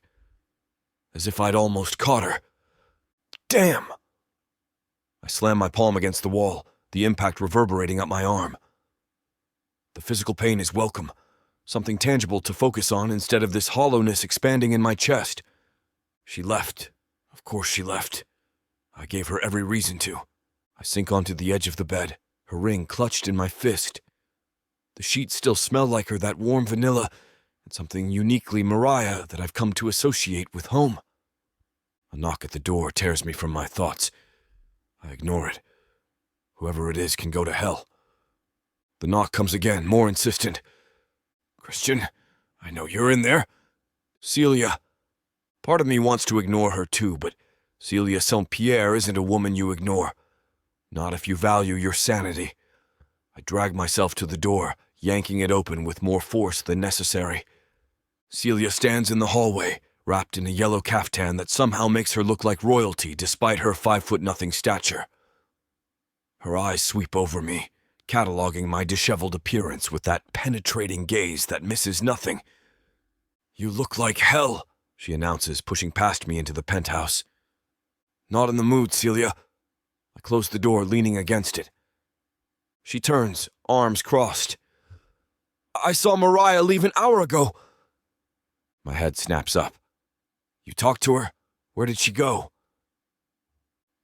As if I'd almost caught her. Damn! I slam my palm against the wall, the impact reverberating up my arm. The physical pain is welcome, something tangible to focus on instead of this hollowness expanding in my chest. She left. Of course she left. I gave her every reason to. I sink onto the edge of the bed, her ring clutched in my fist. The sheets still smell like her, that warm vanilla, and something uniquely Mariah that I've come to associate with home. A knock at the door tears me from my thoughts. I ignore it. Whoever it is can go to hell. The knock comes again, more insistent. Christian, I know you're in there. Celia. Part of me wants to ignore her too, but Celia St. Pierre isn't a woman you ignore. Not if you value your sanity. I drag myself to the door, yanking it open with more force than necessary. Celia stands in the hallway, wrapped in a yellow caftan that somehow makes her look like royalty despite her 5'0" stature. Her eyes sweep over me, cataloging my disheveled appearance with that penetrating gaze that misses nothing. You look like hell, she announces, pushing past me into the penthouse. Not in the mood, Celia. I close the door, leaning against it. She turns, arms crossed. I saw Mariah leave an hour ago. My head snaps up. You talked to her? Where did she go?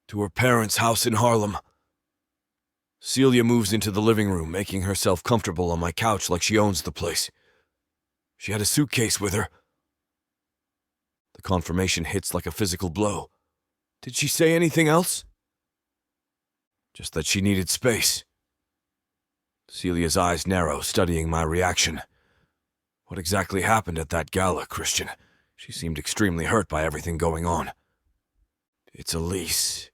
To her parents' house in Harlem. Celia moves into the living room, making herself comfortable on my couch like she owns the place. She had a suitcase with her. The confirmation hits like a physical blow. Did she say anything else? Just that she needed space. Celia's eyes narrow, studying my reaction. What exactly happened at that gala, Christian? She seemed extremely hurt by everything going on. It's Elise.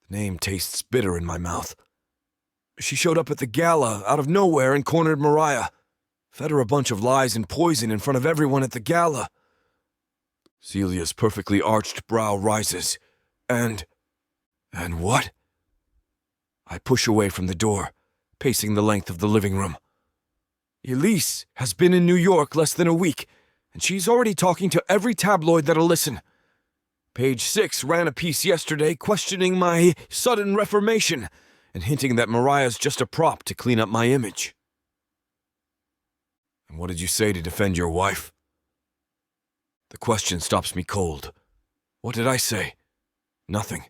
The name tastes bitter in my mouth. She showed up at the gala out of nowhere and cornered Mariah. Fed her a bunch of lies and poison in front of everyone at the gala. Celia's perfectly arched brow rises. And what? I push away from the door, pacing the length of the living room. Elise has been in New York less than a week, and she's already talking to every tabloid that'll listen. Page 6 ran a piece yesterday questioning my sudden reformation and hinting that Mariah's just a prop to clean up my image. And what did you say to defend your wife? The question stops me cold. What did I say? Nothing.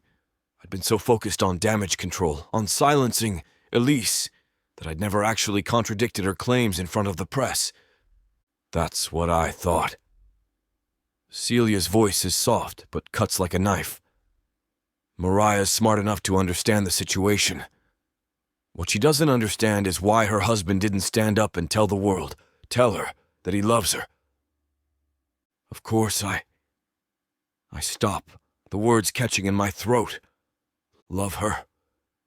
I'd been so focused on damage control, on silencing Elise, that I'd never actually contradicted her claims in front of the press. That's what I thought. Celia's voice is soft, but cuts like a knife. Mariah's smart enough to understand the situation. What she doesn't understand is why her husband didn't stand up and tell the world, tell her that he loves her. Of course, I stop, the words catching in my throat. Love her.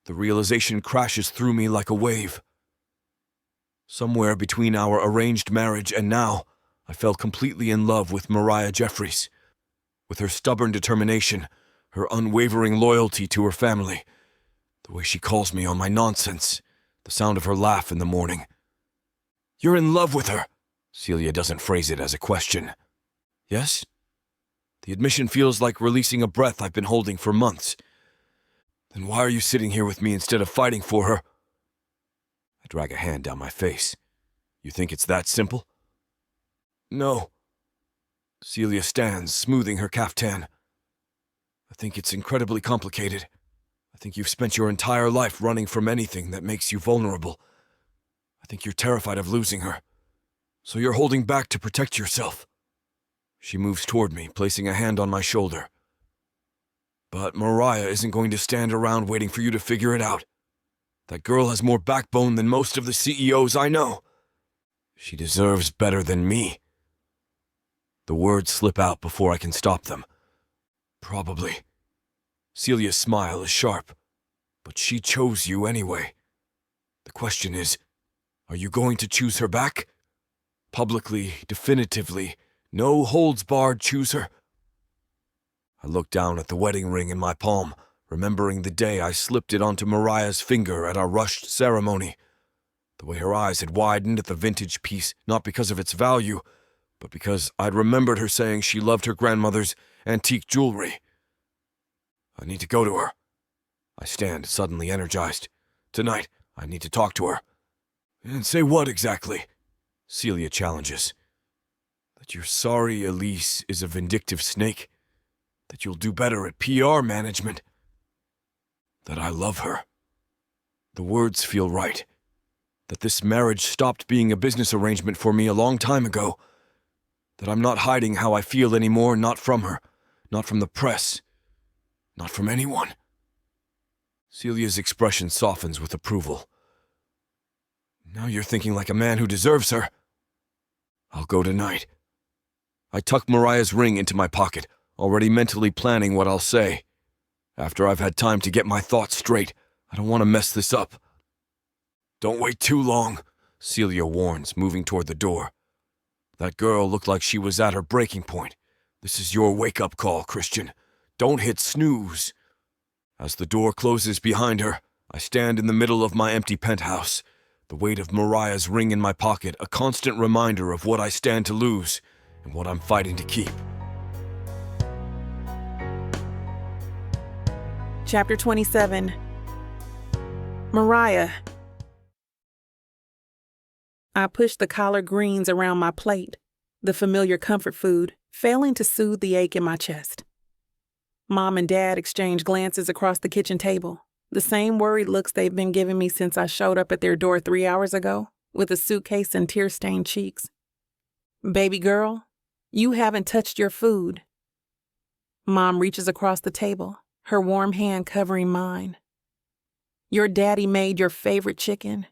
The realization crashes through me like a wave. Somewhere between our arranged marriage and now, I fell completely in love with Mariah Jeffries. With her stubborn determination, her unwavering loyalty to her family, the way she calls me on my nonsense, the sound of her laugh in the morning. You're in love with her. Celia doesn't phrase it as a question. Yes? The admission feels like releasing a breath I've been holding for months. Then why are you sitting here with me instead of fighting for her? I drag a hand down my face. You think it's that simple? No. Celia stands, smoothing her caftan. I think it's incredibly complicated. I think you've spent your entire life running from anything that makes you vulnerable. I think you're terrified of losing her. So you're holding back to protect yourself. She moves toward me, placing a hand on my shoulder. But Mariah isn't going to stand around waiting for you to figure it out. That girl has more backbone than most of the CEOs I know. She deserves better than me. The words slip out before I can stop them. Probably. Celia's smile is sharp, but she chose you anyway. The question is, are you going to choose her back? Publicly, definitively, no holds barred chooser. I look down at the wedding ring in my palm, remembering the day I slipped it onto Mariah's finger at our rushed ceremony. The way her eyes had widened at the vintage piece, not because of its value, but because I'd remembered her saying she loved her grandmother's antique jewelry. I need to go to her. I stand, suddenly energized. Tonight, I need to talk to her. And say what exactly? Celia challenges. That you're sorry Elise is a vindictive snake. That you'll do better at PR management. That I love her. The words feel right. That this marriage stopped being a business arrangement for me a long time ago. That I'm not hiding how I feel anymore, not from her, not from the press, not from anyone. Celia's expression softens with approval. Now you're thinking like a man who deserves her. I'll go tonight. I tuck Mariah's ring into my pocket, already mentally planning what I'll say. After I've had time to get my thoughts straight, I don't want to mess this up. Don't wait too long, Celia warns, moving toward the door. That girl looked like she was at her breaking point. This is your wake-up call, Christian. Don't hit snooze. As the door closes behind her, I stand in the middle of my empty penthouse, the weight of Mariah's ring in my pocket, a constant reminder of what I stand to lose and what I'm fighting to keep. Chapter 27. Mariah. I push the collard greens around my plate, the familiar comfort food, failing to soothe the ache in my chest. Mom and Dad exchange glances across the kitchen table, the same worried looks they've been giving me since I showed up at their door 3 hours ago, with a suitcase and tear-stained cheeks. Baby girl, you haven't touched your food. Mom reaches across the table, her warm hand covering mine. Your daddy made your favorite chicken,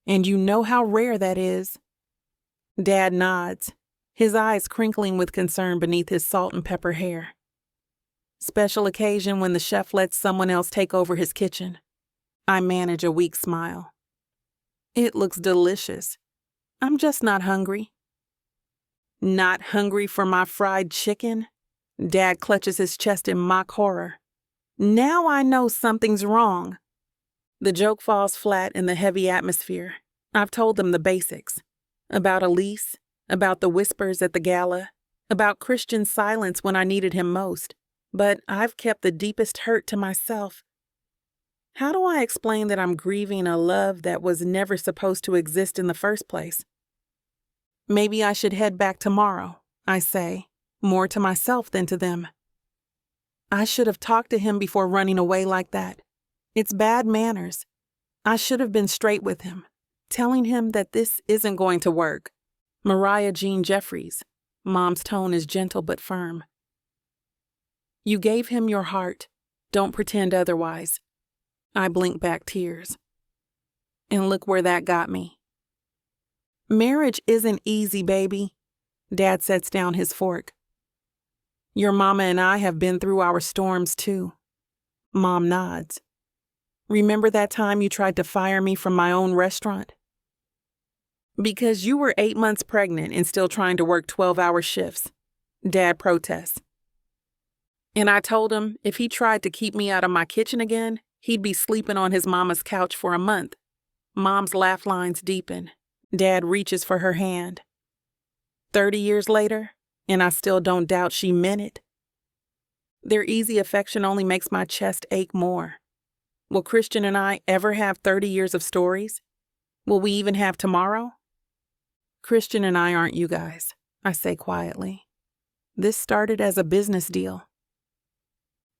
and you know how rare that is. Dad nods, his eyes crinkling with concern beneath his salt and pepper hair. Special occasion when the chef lets someone else take over his kitchen. I manage a weak smile. It looks delicious. I'm just not hungry. Not hungry for my fried chicken? Dad clutches his chest in mock horror. Now I know something's wrong. The joke falls flat in the heavy atmosphere. I've told them the basics. About Elise, about the whispers at the gala, about Christian's silence when I needed him most. But I've kept the deepest hurt to myself. How do I explain that I'm grieving a love that was never supposed to exist in the first place? Maybe I should head back tomorrow, I say, more to myself than to them. I should have talked to him before running away like that. It's bad manners. I should have been straight with him, telling him that this isn't going to work. Mariah Jeffries. Mom's tone is gentle but firm. You gave him your heart. Don't pretend otherwise. I blink back tears. And look where that got me. Marriage isn't easy, baby. Dad sets down his fork. Your mama and I have been through our storms too. Mom nods. Remember that time you tried to fire me from my own restaurant? Because you were 8 months pregnant and still trying to work 12-hour shifts. Dad protests. And I told him if he tried to keep me out of my kitchen again, he'd be sleeping on his mama's couch for a month. Mom's laugh lines deepen. Dad reaches for her hand. 30 years later, and I still don't doubt she meant it. Their easy affection only makes my chest ache more. Will Christian and I ever have 30 years of stories? Will we even have tomorrow? Christian and I aren't you guys, I say quietly. This started as a business deal.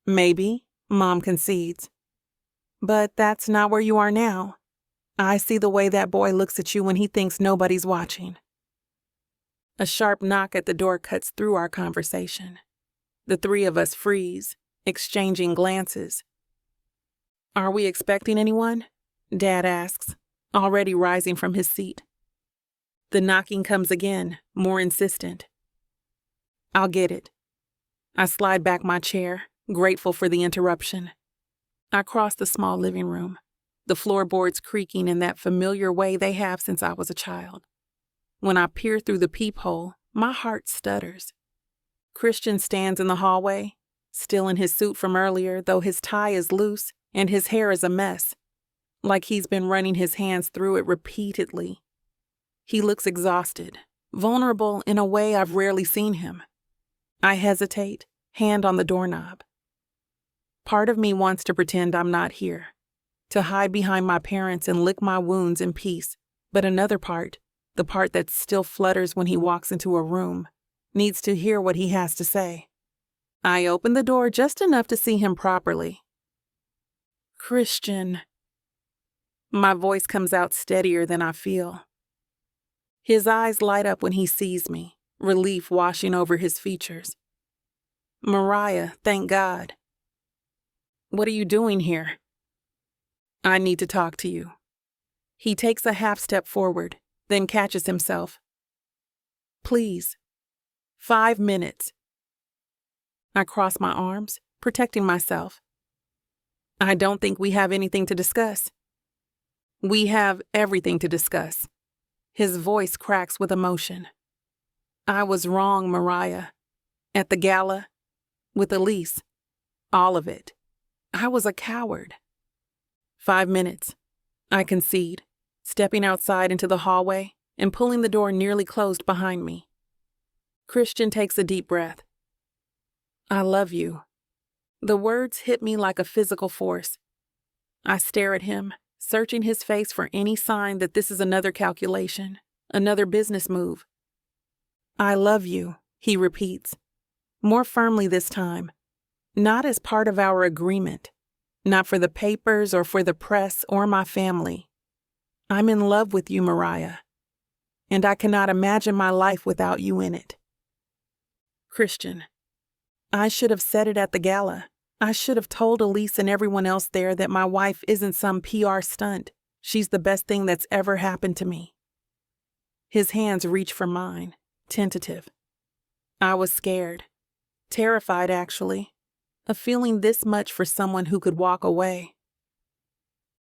Maybe, Mom concedes. But that's not where you are now. I see the way that boy looks at you when he thinks nobody's watching. A sharp knock at the door cuts through our conversation. The three of us freeze, exchanging glances. "Are we expecting anyone?" Dad asks, already rising from his seat. The knocking comes again, more insistent. "I'll get it." I slide back my chair, grateful for the interruption. I cross the small living room, the floorboards creaking in that familiar way they have since I was a child. When I peer through the peephole, my heart stutters. Christian stands in the hallway, still in his suit from earlier, though his tie is loose and his hair is a mess, like he's been running his hands through it repeatedly. He looks exhausted, vulnerable in a way I've rarely seen him. I hesitate, hand on the doorknob. Part of me wants to pretend I'm not here, to hide behind my parents and lick my wounds in peace, but another part, the part that still flutters when he walks into a room, needs to hear what he has to say. I open the door just enough to see him properly. "Christian." My voice comes out steadier than I feel. His eyes light up when he sees me, relief washing over his features. "Mariah, thank God." "What are you doing here?" "I need to talk to you." He takes a half step forward, then catches himself. "Please. 5 minutes." I cross my arms, protecting myself. "I don't think we have anything to discuss." "We have everything to discuss." His voice cracks with emotion. "I was wrong, Mariah. At the gala, with Elise. All of it. I was a coward." 5 minutes. I concede, stepping outside into the hallway and pulling the door nearly closed behind me. Christian takes a deep breath. "I love you." The words hit me like a physical force. I stare at him, searching his face for any sign that this is another calculation, another business move. "I love you," he repeats, more firmly this time, not as part of our agreement, not for the papers or for the press or my family. "I'm in love with you, Mariah, and I cannot imagine my life without you in it." Christian. I should have said it at the gala. I should have told Elise and everyone else there that my wife isn't some PR stunt. She's the best thing that's ever happened to me. His hands reach for mine, tentative. I was scared, terrified actually, of feeling this much for someone who could walk away.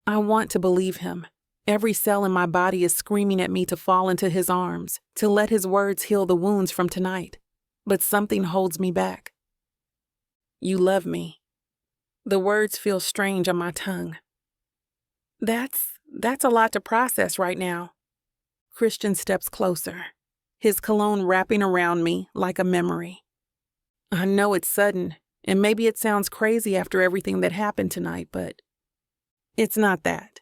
I want to believe him. Every cell in my body is screaming at me to fall into his arms, to let his words heal the wounds from tonight. But something holds me back. "You love me." The words feel strange on my tongue. That's a lot to process right now. Christian steps closer, his cologne wrapping around me like a memory. I know it's sudden, and maybe it sounds crazy after everything that happened tonight, but it's not that.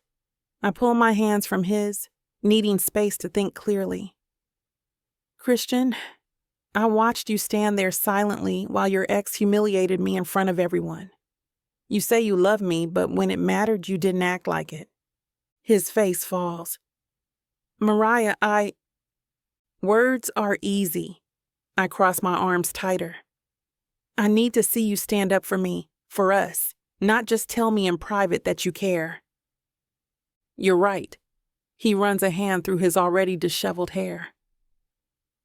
I pull my hands from his, needing space to think clearly. "Christian, I watched you stand there silently while your ex humiliated me in front of everyone. You say you love me, but when it mattered, you didn't act like it." His face falls. "Mariah, Words are easy." I cross my arms tighter. "I need to see you stand up for me, for us, not just tell me in private that you care." "You're right." He runs a hand through his already disheveled hair.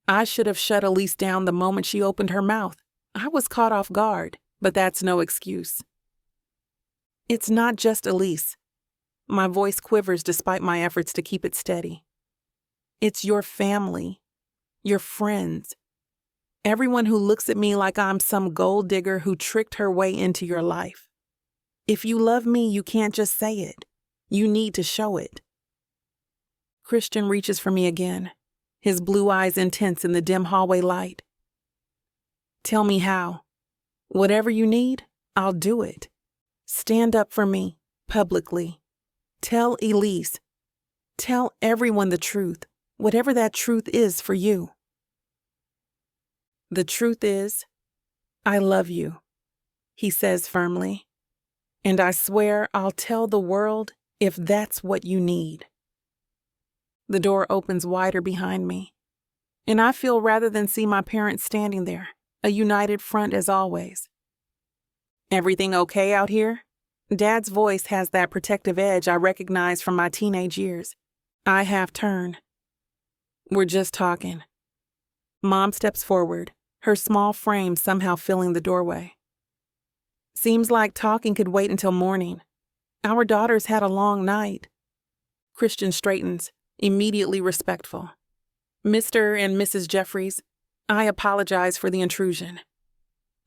"I should have shut Elise down the moment she opened her mouth. I was caught off guard, but that's no excuse." "It's not just Elise." My voice quivers despite my efforts to keep it steady. "It's your family, your friends, everyone who looks at me like I'm some gold digger who tricked her way into your life. If you love me, you can't just say it. You need to show it." Christian reaches for me again, his blue eyes intense in the dim hallway light. "Tell me how. Whatever you need, I'll do it. Stand up for me, publicly. Tell Elise. Tell everyone the truth, whatever that truth is for you." "The truth is, I love you," he says firmly. "And I swear I'll tell the world if that's what you need." The door opens wider behind me. And I feel rather than see my parents standing there, a united front as always. Everything okay out here? Dad's voice has that protective edge I recognize from my teenage years. I half turn. We're just talking. Mom steps forward, her small frame somehow filling the doorway. Seems like talking could wait until morning. Our daughter's had a long night. Christian straightens, immediately respectful. Mr. and Mrs. Jeffries, I apologize for the intrusion.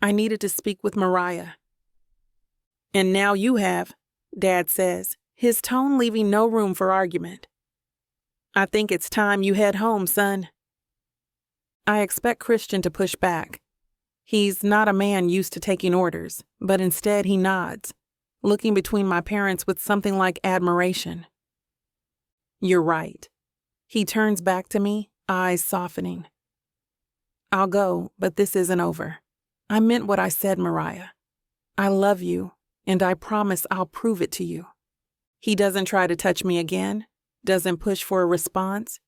I needed to speak with Mariah. And now you have, Dad says, his tone leaving no room for argument. I think it's time you head home, son. I expect Christian to push back. He's not a man used to taking orders, but instead he nods, looking between my parents with something like admiration. You're right. He turns back to me, eyes softening. I'll go, but this isn't over. I meant what I said, Mariah. I love you, and I promise I'll prove it to you. He doesn't try to touch me again, doesn't push for a response.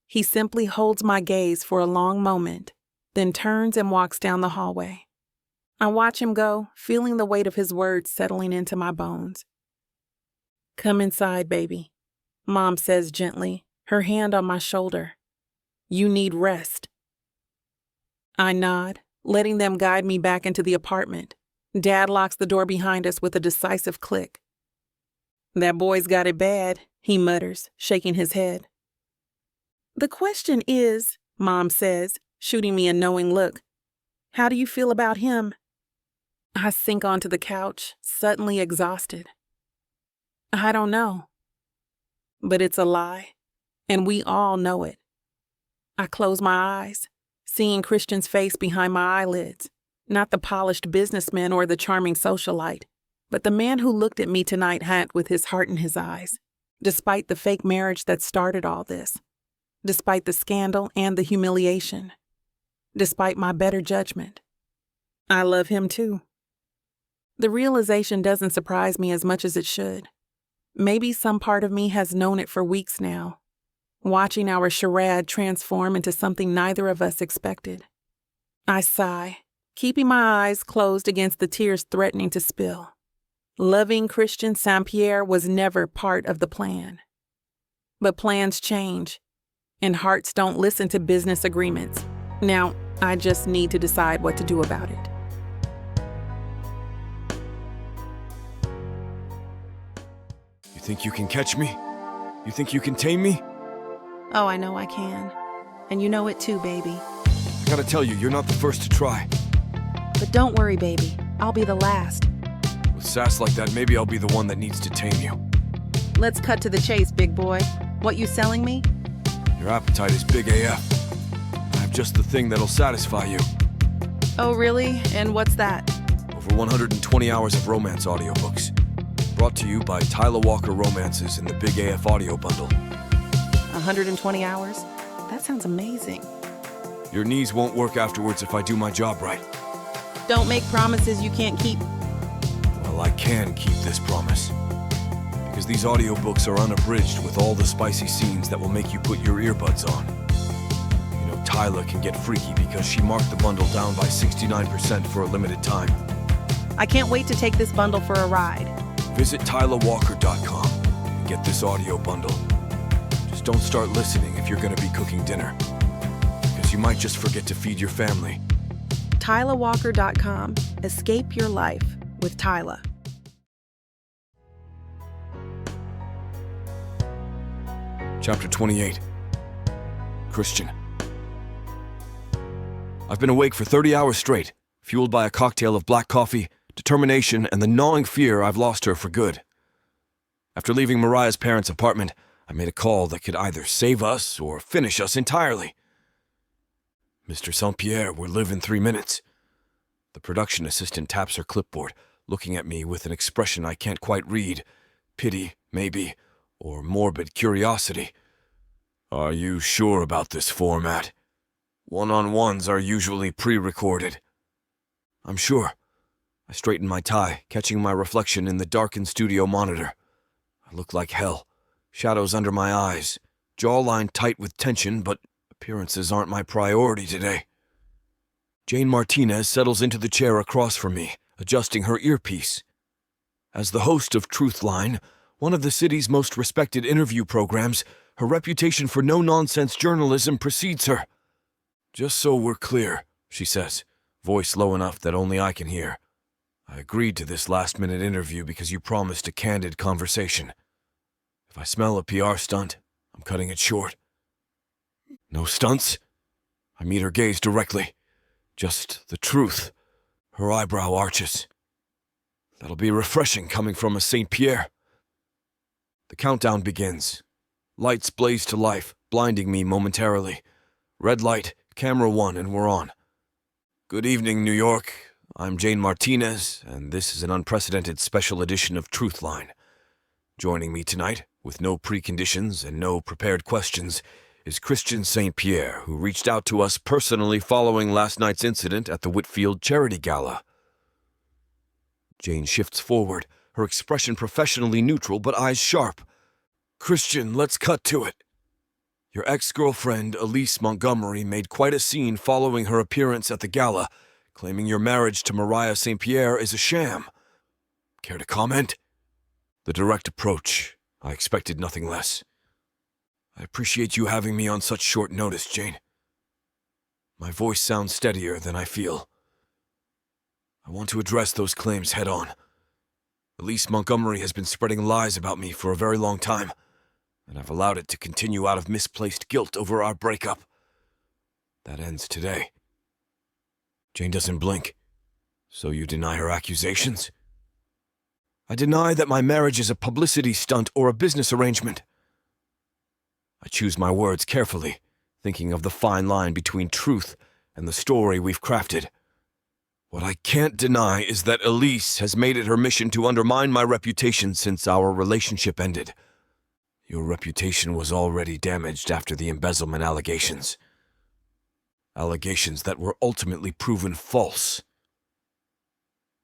He simply holds my gaze for a long moment, then turns and walks down the hallway. I watch him go, feeling the weight of his words settling into my bones. Come inside, baby, Mom says gently, her hand on my shoulder. You need rest. I nod, letting them guide me back into the apartment. Dad locks the door behind us with a decisive click. That boy's got it bad, he mutters, shaking his head. The question is, Mom says, shooting me a knowing look, how do you feel about him? I sink onto the couch, suddenly exhausted. I don't know. But it's a lie, and we all know it. I close my eyes, seeing Christian's face behind my eyelids, not the polished businessman or the charming socialite, but the man who looked at me tonight had with his heart in his eyes, despite the fake marriage that started all this, despite the scandal and the humiliation, despite my better judgment. I love him too. The realization doesn't surprise me as much as it should. Maybe some part of me has known it for weeks now, watching our charade transform into something neither of us expected. I sigh, keeping my eyes closed against the tears threatening to spill. Loving Christian Saint-Pierre was never part of the plan. But plans change, and hearts don't listen to business agreements. Now, I just need to decide what to do about it. You think you can catch me? You think you can tame me? Oh, I know I can. And you know it too, baby. I gotta tell you, you're not the first to try. But don't worry, baby. I'll be the last. With sass like that, maybe I'll be the one that needs to tame you. Let's cut to the chase, big boy. What you selling me? Your appetite is big AF. I have just the thing that'll satisfy you. Oh, really? And what's that? Over 120 hours of romance audiobooks. Brought to you by Tyler Walker Romances in the Big AF Audio Bundle. 120 hours? That sounds amazing. Your knees won't work afterwards if I do my job right. Don't make promises you can't keep. Well, I can keep this promise. Because these audiobooks are unabridged with all the spicy scenes that will make you put your earbuds on. You know, Tyler can get freaky because she marked the bundle down by 69% for a limited time. I can't wait to take this bundle for a ride. Visit tylerwalker.com and get this audio bundle. Just don't start listening if you're going to be cooking dinner. Because you might just forget to feed your family. tylerwalker.com. Escape your life with Tyler. Chapter 28. Christian. I've been awake for 30 hours straight, fueled by a cocktail of black coffee, determination, and the gnawing fear I've lost her for good. After leaving Mariah's parents' apartment, I made a call that could either save us or finish us entirely. Mr. Saint-Pierre will live in 3 minutes. The production assistant taps her clipboard, looking at me with an expression I can't quite read. Pity, maybe, or morbid curiosity. Are you sure about this format? One-on-ones are usually pre-recorded. I'm sure. I straighten my tie, catching my reflection in the darkened studio monitor. I look like hell. Shadows under my eyes, jawline tight with tension, but Appearances aren't my priority today. Jane Martinez settles into the chair across from me, adjusting her earpiece. As the host of Truthline, one of the city's most respected interview programs, her reputation for no-nonsense journalism precedes her. "Just so we're clear," she says, voice low enough that only I can hear. "I agreed to this last-minute interview because you promised a candid conversation. If I smell a PR stunt, I'm cutting it short." "No stunts?" I meet her gaze directly. Just the truth. Her eyebrow arches. That'll be refreshing coming from a St. Pierre. The countdown begins. Lights blaze to life, blinding me momentarily. Red light, camera one, and we're on. Good evening, New York. I'm Jane Martinez, and this is an unprecedented special edition of Truthline. Joining me tonight, with no preconditions and no prepared questions, is Christian St. Pierre, who reached out to us personally following last night's incident at the Whitfield Charity Gala. Jane shifts forward, her expression professionally neutral but eyes sharp. "Christian, let's cut to it. Your ex-girlfriend, Elise Montgomery, made quite a scene following her appearance at the gala, claiming your marriage to Mariah St. Pierre is a sham. Care to comment?" The direct approach. I expected nothing less. "I appreciate you having me on such short notice, Jane." My voice sounds steadier than I feel. "I want to address those claims head-on. Elise Montgomery has been spreading lies about me for a very long time, and I've allowed it to continue out of misplaced guilt over our breakup. That ends today." Jane doesn't blink. "So you deny her accusations?" "I deny that my marriage is a publicity stunt or a business arrangement." I choose my words carefully, thinking of the fine line between truth and the story we've crafted. What I can't deny is that Elise has made it her mission to undermine my reputation since our relationship ended. Your reputation was already damaged after the embezzlement allegations. Allegations that were ultimately proven false.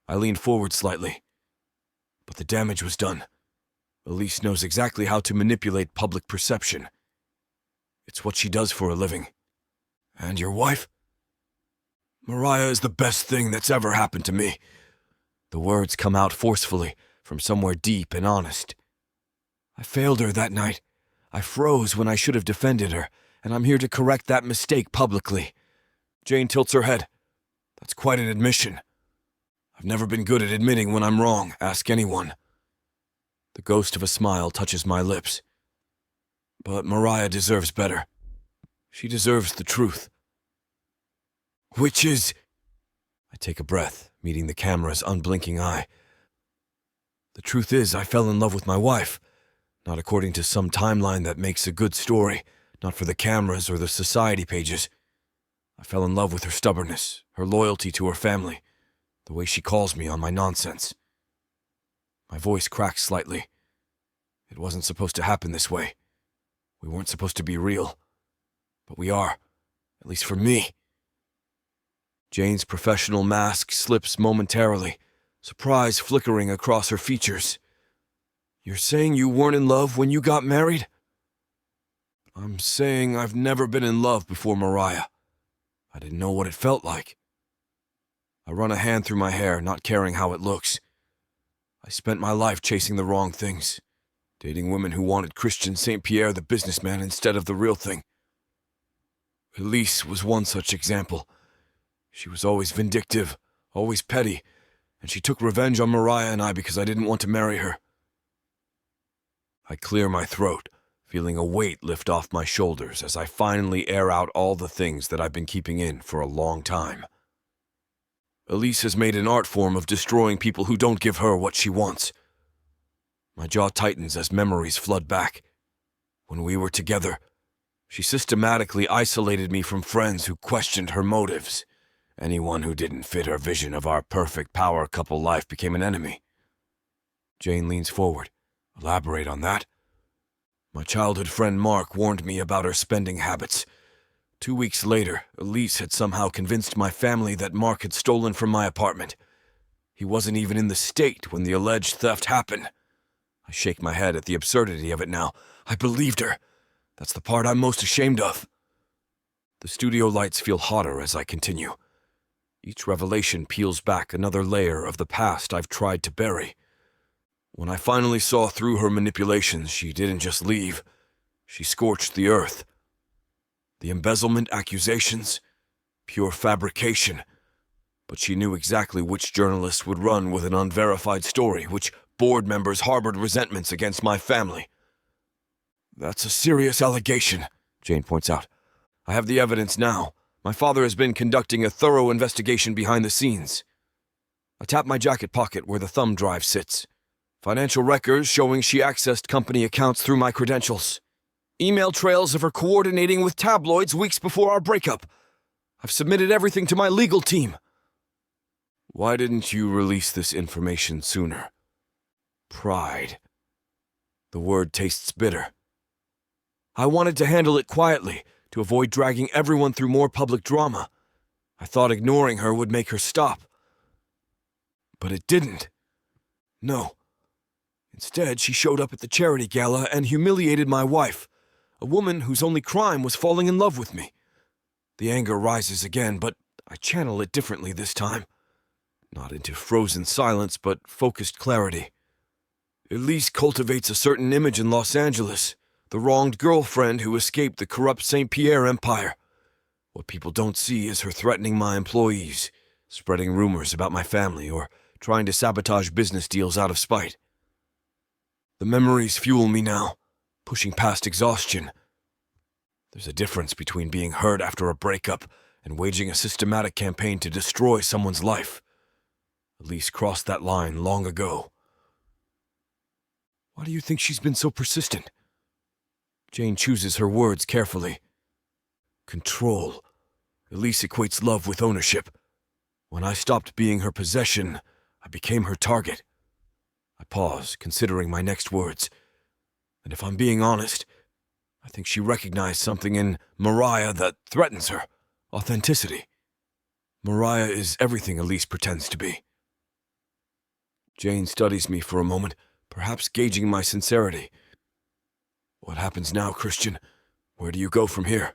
I leaned forward slightly. But the damage was done. Elise knows exactly how to manipulate public perception. It's what she does for a living. And your wife? Mariah is the best thing that's ever happened to me. The words come out forcefully, from somewhere deep and honest. I failed her that night. I froze when I should have defended her, and I'm here to correct that mistake publicly. Jane tilts her head. That's quite an admission. I've never been good at admitting when I'm wrong, ask anyone. The ghost of a smile touches my lips. But Mariah deserves better. She deserves the truth. Which is... I take a breath, meeting the camera's unblinking eye. The truth is, I fell in love with my wife. Not according to some timeline that makes a good story, not for the cameras or the society pages. I fell in love with her stubbornness, her loyalty to her family, the way she calls me on my nonsense. My voice cracks slightly. It wasn't supposed to happen this way. We weren't supposed to be real. But we are, at least for me. Jane's professional mask slips momentarily, surprise flickering across her features. You're saying you weren't in love when you got married? I'm saying I've never been in love before Mariah. I didn't know what it felt like. I run a hand through my hair, not caring how it looks. I spent my life chasing the wrong things, dating women who wanted Christian St. Pierre the businessman instead of the real thing. Elise was one such example. She was always vindictive, always petty, and she took revenge on Mariah and I because I didn't want to marry her. I clear my throat, feeling a weight lift off my shoulders as I finally air out all the things that I've been keeping in for a long time. Elise has made an art form of destroying people who don't give her what she wants. My jaw tightens as memories flood back. When we were together, she systematically isolated me from friends who questioned her motives. Anyone who didn't fit her vision of our perfect power couple life became an enemy. Jane leans forward. Elaborate on that. My childhood friend Mark warned me about her spending habits. 2 weeks later, Elise had somehow convinced my family that Mark had stolen from my apartment. He wasn't even in the state when the alleged theft happened. I shake my head at the absurdity of it now. I believed her. That's the part I'm most ashamed of. The studio lights feel hotter as I continue. Each revelation peels back another layer of the past I've tried to bury. When I finally saw through her manipulations, she didn't just leave. She scorched the earth. The embezzlement accusations, pure fabrication. But she knew exactly which journalists would run with an unverified story, which board members harbored resentments against my family. That's a serious allegation, Jane points out. I have the evidence now. My father has been conducting a thorough investigation behind the scenes. I tap my jacket pocket where the thumb drive sits. Financial records showing she accessed company accounts through my credentials. Email trails of her coordinating with tabloids weeks before our breakup. I've submitted everything to my legal team. Why didn't you release this information sooner? Pride. The word tastes bitter. I wanted to handle it quietly, to avoid dragging everyone through more public drama. I thought ignoring her would make her stop. But it didn't. No. Instead, she showed up at the charity gala and humiliated my wife, a woman whose only crime was falling in love with me. The anger rises again, but I channel it differently this time. Not into frozen silence, but focused clarity. Elise cultivates a certain image in Los Angeles, the wronged girlfriend who escaped the corrupt St. Pierre empire. What people don't see is her threatening my employees, spreading rumors about my family, or trying to sabotage business deals out of spite. The memories fuel me now, pushing past exhaustion. There's a difference between being hurt after a breakup and waging a systematic campaign to destroy someone's life. Elise crossed that line long ago. Why do you think she's been so persistent? Jane chooses her words carefully. Control. Elise equates love with ownership. When I stopped being her possession, I became her target. I pause, considering my next words. And if I'm being honest, I think she recognized something in Mariah that threatens her. Authenticity. Mariah is everything Elise pretends to be. Jane studies me for a moment, perhaps gauging my sincerity. What happens now, Christian? Where do you go from here?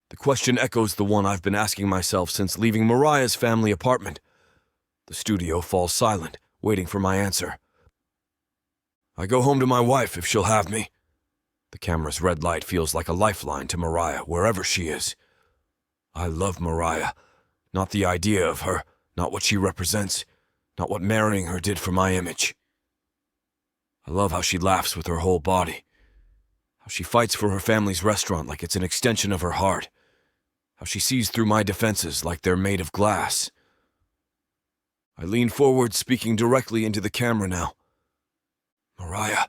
The question echoes the one I've been asking myself since leaving Mariah's family apartment. The studio falls silent, waiting for my answer. I go home to my wife if she'll have me. The camera's red light feels like a lifeline to Mariah, wherever she is. I love Mariah. Not the idea of her, not what she represents, not what marrying her did for my image. I love how she laughs with her whole body, how she fights for her family's restaurant like it's an extension of her heart, how she sees through my defenses like they're made of glass. I lean forward, speaking directly into the camera now. Mariah,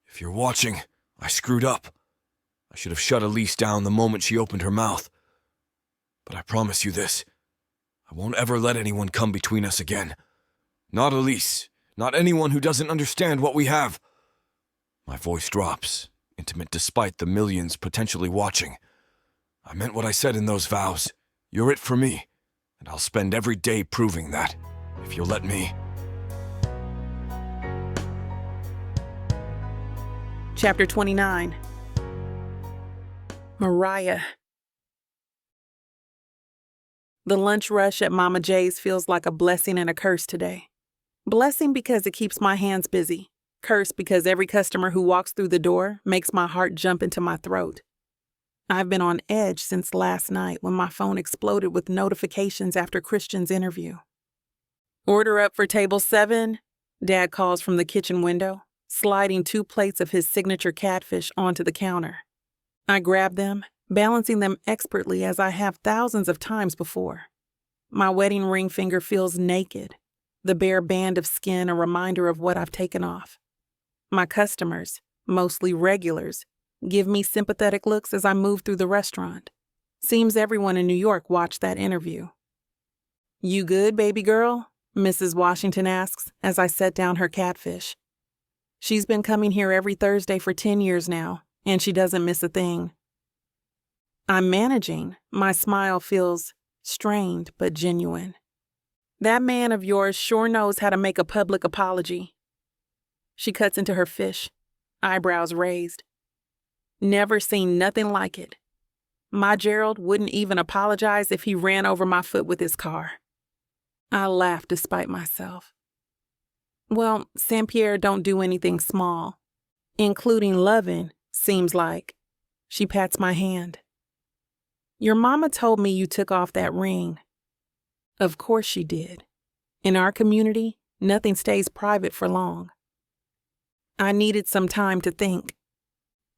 if you're watching, I screwed up. I should have shut Elise down the moment she opened her mouth. But I promise you this, I won't ever let anyone come between us again. Not Elise, not anyone who doesn't understand what we have. My voice drops, intimate despite the millions potentially watching. I meant what I said in those vows. You're it for me, and I'll spend every day proving that, if you'll let me. Chapter 29. Mariah. The lunch rush at Mama J's feels like a blessing and a curse today. Blessing because it keeps my hands busy. Curse because every customer who walks through the door makes my heart jump into my throat. I've been on edge since last night when my phone exploded with notifications after Christian's interview. Order up for table 7, Dad calls from the kitchen window, sliding 2 plates of his signature catfish onto the counter. I grab them, balancing them expertly as I have thousands of times before. My wedding ring finger feels naked, the bare band of skin a reminder of what I've taken off. My customers, mostly regulars, give me sympathetic looks as I move through the restaurant. Seems everyone in New York watched that interview. You good, baby girl? Mrs. Washington asks as I set down her catfish. She's been coming here every Thursday for 10 years now, and she doesn't miss a thing. I'm managing. My smile feels strained but genuine. That man of yours sure knows how to make a public apology. She cuts into her fish, eyebrows raised. Never seen nothing like it. My Gerald wouldn't even apologize if he ran over my foot with his car. I laughed despite myself. Well, St. Pierre don't do anything small, including loving, seems like. She pats my hand. Your mama told me you took off that ring. Of course she did. In our community, nothing stays private for long. I needed some time to think.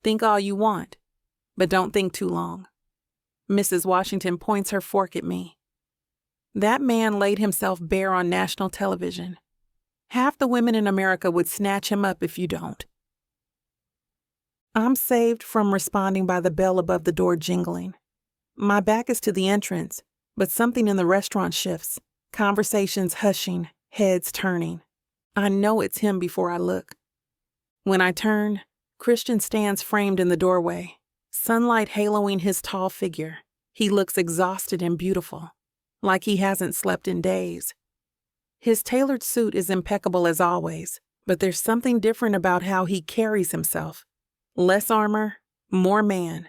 Think all you want, but don't think too long. Mrs. Washington points her fork at me. That man laid himself bare on national television. Half the women in America would snatch him up if you don't. I'm saved from responding by the bell above the door jingling. My back is to the entrance, but something in the restaurant shifts, conversations hushing, heads turning. I know it's him before I look. When I turn, Christian stands framed in the doorway, sunlight haloing his tall figure. He looks exhausted and beautiful, like he hasn't slept in days. His tailored suit is impeccable as always, but there's something different about how he carries himself. Less armor, more man.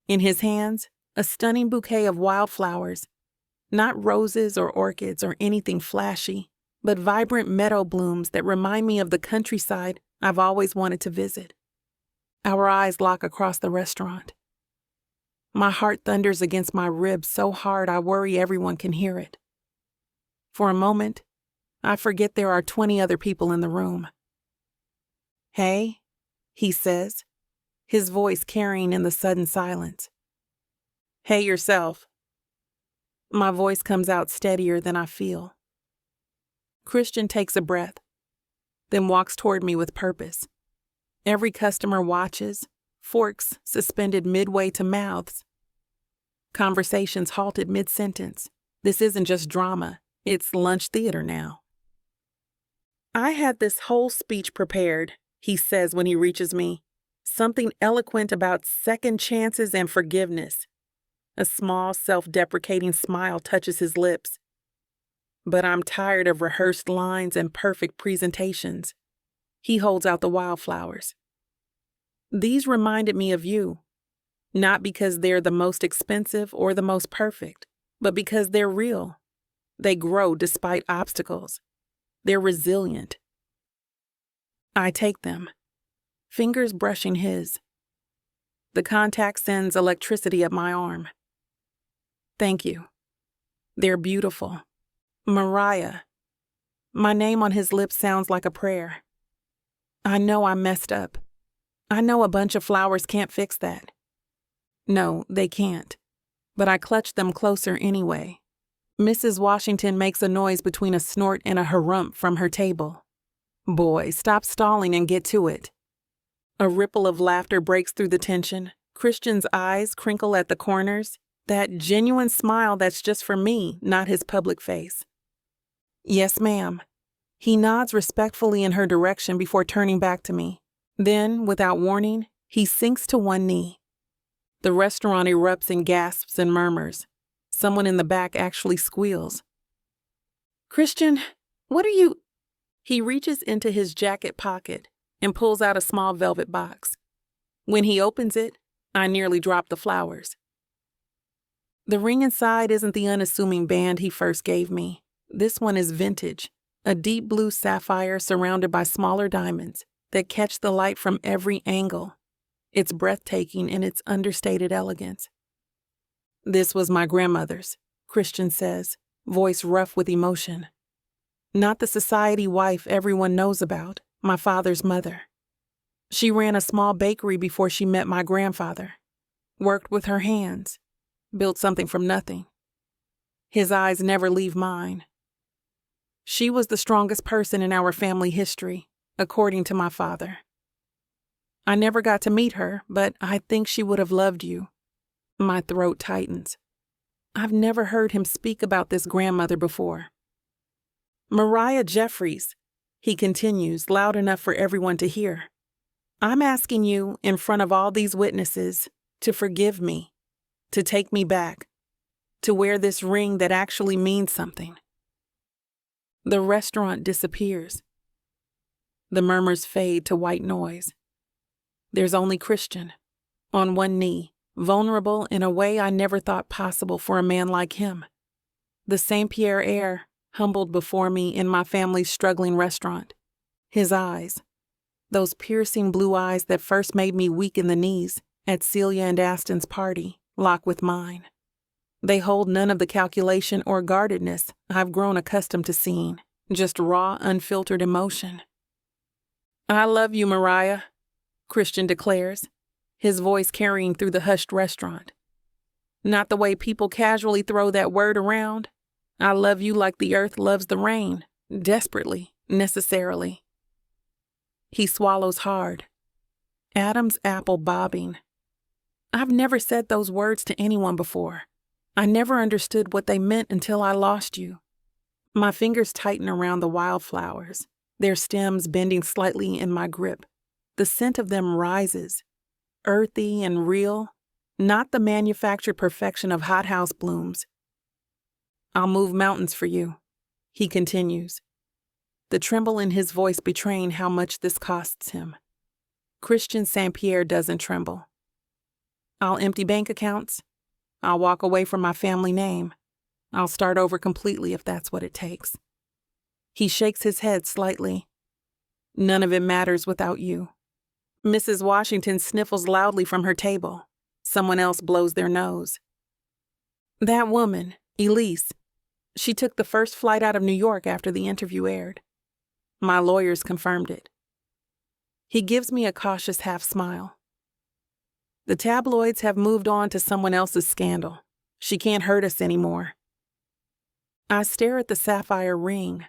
In his hands, a stunning bouquet of wildflowers, not roses or orchids or anything flashy, but vibrant meadow blooms that remind me of the countryside I've always wanted to visit. Our eyes lock across the restaurant. My heart thunders against my ribs so hard I worry everyone can hear it. For a moment, I forget there are 20 other people in the room. Hey, he says, his voice carrying in the sudden silence. Hey yourself. My voice comes out steadier than I feel. Christian takes a breath, then walks toward me with purpose. Every customer watches, forks suspended midway to mouths. Conversations halted mid-sentence. This isn't just drama, it's lunch theater now. I had this whole speech prepared, he says when he reaches me. Something eloquent about second chances and forgiveness. A small, self-deprecating smile touches his lips. But I'm tired of rehearsed lines and perfect presentations. He holds out the wildflowers. These reminded me of you, not because they're the most expensive or the most perfect, but because they're real. They grow despite obstacles. They're resilient. I take them, fingers brushing his. The contact sends electricity up my arm. Thank you. They're beautiful. Mariah. My name on his lips sounds like a prayer. I know I messed up. I know a bunch of flowers can't fix that. No, they can't. But I clutch them closer anyway. Mrs. Washington makes a noise between a snort and a harump from her table. Boy, stop stalling and get to it. A ripple of laughter breaks through the tension. Christian's eyes crinkle at the corners. That genuine smile that's just for me, not his public face. Yes, ma'am. He nods respectfully in her direction before turning back to me. Then, without warning, he sinks to one knee. The restaurant erupts in gasps and murmurs. Someone in the back actually squeals. Christian, what are you... He reaches into his jacket pocket and pulls out a small velvet box. When he opens it, I nearly drop the flowers. The ring inside isn't the unassuming band he first gave me. This one is vintage, a deep blue sapphire surrounded by smaller diamonds that catch the light from every angle. It's breathtaking in its understated elegance. This was my grandmother's, Christian says, voice rough with emotion. Not the society wife everyone knows about, my father's mother. She ran a small bakery before she met my grandfather. Worked with her hands. Built something from nothing. His eyes never leave mine. She was the strongest person in our family history, according to my father. I never got to meet her, but I think she would have loved you. My throat tightens. I've never heard him speak about this grandmother before. Mariah Jeffries, he continues, loud enough for everyone to hear. I'm asking you, in front of all these witnesses, to forgive me, to take me back, to wear this ring that actually means something. The restaurant disappears. The murmurs fade to white noise. There's only Christian, on one knee, vulnerable in a way I never thought possible for a man like him. The St. Pierre heir humbled before me in my family's struggling restaurant. His eyes, those piercing blue eyes that first made me weak in the knees at Celia and Aston's party, lock with mine. They hold none of the calculation or guardedness I've grown accustomed to seeing, just raw, unfiltered emotion. "I love you, Mariah," Christian declares, his voice carrying through the hushed restaurant. Not the way people casually throw that word around. I love you like the earth loves the rain, desperately, necessarily. He swallows hard, Adam's apple bobbing. I've never said those words to anyone before. I never understood what they meant until I lost you. My fingers tighten around the wildflowers, their stems bending slightly in my grip. The scent of them rises, earthy and real, not the manufactured perfection of hothouse blooms. "I'll move mountains for you," he continues, the tremble in his voice betraying how much this costs him. Christian St. Pierre doesn't tremble. "I'll empty bank accounts. I'll walk away from my family name. I'll start over completely if that's what it takes." He shakes his head slightly. "None of it matters without you." Mrs. Washington sniffles loudly from her table. Someone else blows their nose. "That woman, Elise, she took the first flight out of New York after the interview aired. My lawyers confirmed it." He gives me a cautious half smile. "The tabloids have moved on to someone else's scandal. She can't hurt us anymore." I stare at the sapphire ring.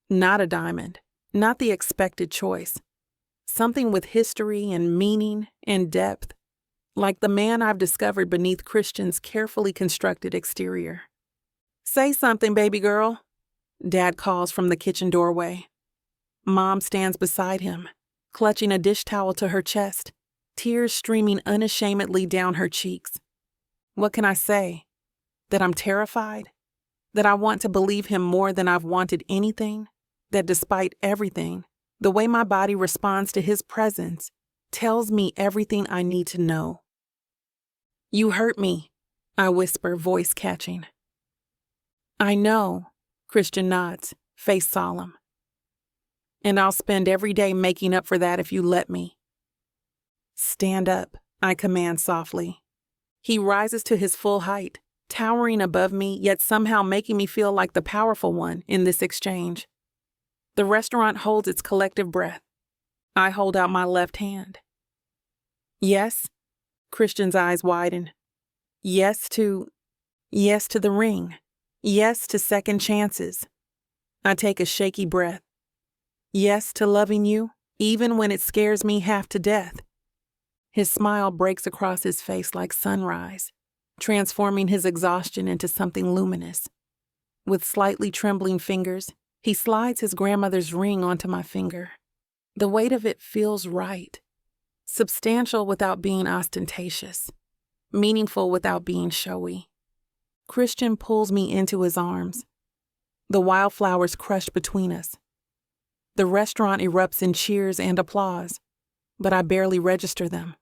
Not a diamond, not the expected choice. Something with history and meaning and depth, like the man I've discovered beneath Christian's carefully constructed exterior. "Say something, baby girl," Dad calls from the kitchen doorway. Mom stands beside him, clutching a dish towel to her chest, tears streaming unashamedly down her cheeks. What can I say? That I'm terrified? That I want to believe him more than I've wanted anything? That despite everything, the way my body responds to his presence tells me everything I need to know. "You hurt me," I whisper, voice catching. "I know," Christian nods, face solemn. "And I'll spend every day making up for that if you let me." "Stand up," I command softly. He rises to his full height, towering above me, yet somehow making me feel like the powerful one in this exchange. The restaurant holds its collective breath. I hold out my left hand. "Yes?" Christian's eyes widen. Yes to the ring. Yes to second chances." I take a shaky breath. "Yes to loving you, even when it scares me half to death." His smile breaks across his face like sunrise, transforming his exhaustion into something luminous. With slightly trembling fingers, he slides his grandmother's ring onto my finger. The weight of it feels right. Substantial without being ostentatious. Meaningful without being showy. Christian pulls me into his arms. The wildflowers crush between us. The restaurant erupts in cheers and applause, but I barely register them.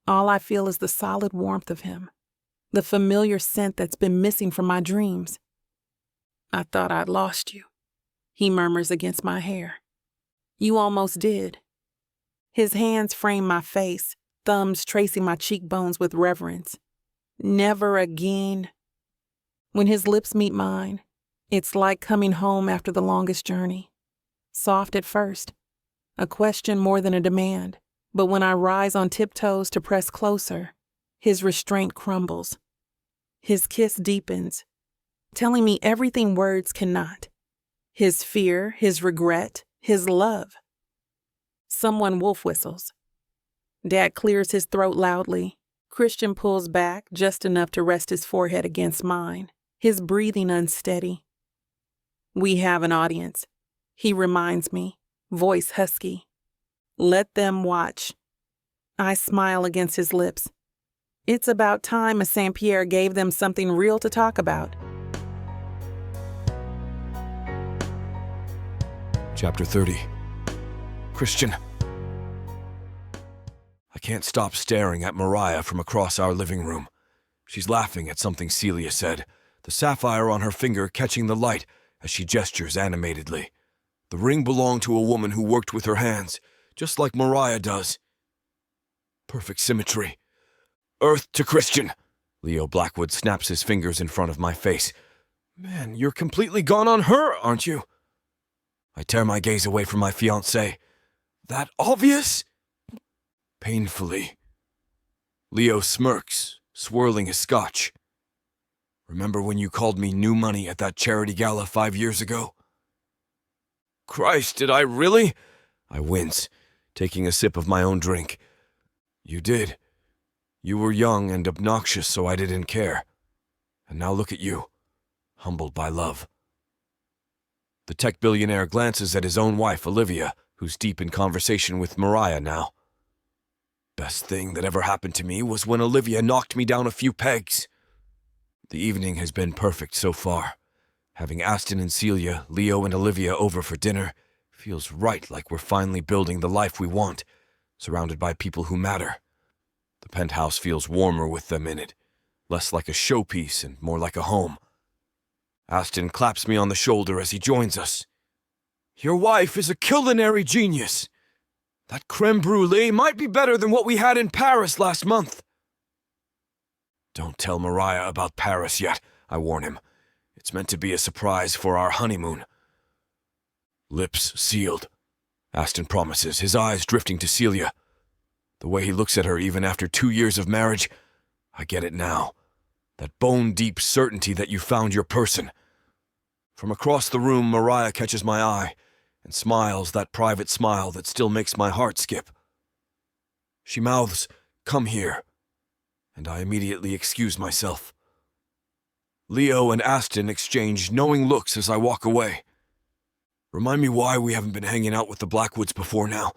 All I feel is the solid warmth of him, the familiar scent that's been missing from my dreams. "I thought I'd lost you," he murmurs against my hair. "You almost did." His hands frame my face, thumbs tracing my cheekbones with reverence. "Never again." When his lips meet mine, it's like coming home after the longest journey. Soft at first, a question more than a demand, but when I rise on tiptoes to press closer, his restraint crumbles. His kiss deepens, telling me everything words cannot. His fear, his regret, his love. Someone wolf whistles. Dad clears his throat loudly. Christian pulls back just enough to rest his forehead against mine, his breathing unsteady. "We have an audience," he reminds me, voice husky. "Let them watch." I smile against his lips. It's about time a St. Pierre gave them something real to talk about. Chapter 30. Christian. I can't stop staring at Mariah from across our living room. She's laughing at something Celia said, the sapphire on her finger catching the light as she gestures animatedly. The ring belonged to a woman who worked with her hands, just like Mariah does. Perfect symmetry. Earth to Christian. Leo Blackwood snaps his fingers in front of my face. Man, you're completely gone on her, aren't you? I tear my gaze away from my fiancée. That obvious? Painfully. Leo smirks, swirling his scotch. Remember when you called me new money at that charity gala 5 years ago? Christ, did I really? I wince, taking a sip of my own drink. You did. You were young and obnoxious, so I didn't care. And now look at you, humbled by love. The tech billionaire glances at his own wife, Olivia, who's deep in conversation with Mariah now. Best thing that ever happened to me was when Olivia knocked me down a few pegs. The evening has been perfect so far. Having Aston and Celia, Leo and Olivia over for dinner feels right, like we're finally building the life we want, surrounded by people who matter. The penthouse feels warmer with them in it, less like a showpiece and more like a home. Aston claps me on the shoulder as he joins us. Your wife is a culinary genius. That creme brulee might be better than what we had in Paris last month. Don't tell Mariah about Paris yet, I warn him. It's meant to be a surprise for our honeymoon. Lips sealed, Aston promises, his eyes drifting to Celia. The way he looks at her even after 2 years of marriage, I get it now. That bone-deep certainty that you found your person. From across the room, Mariah catches my eye and smiles that private smile that still makes my heart skip. She mouths, "Come here," and I immediately excuse myself. Leo and Aston exchange knowing looks as I walk away. Remind me why we haven't been hanging out with the Blackwoods before now,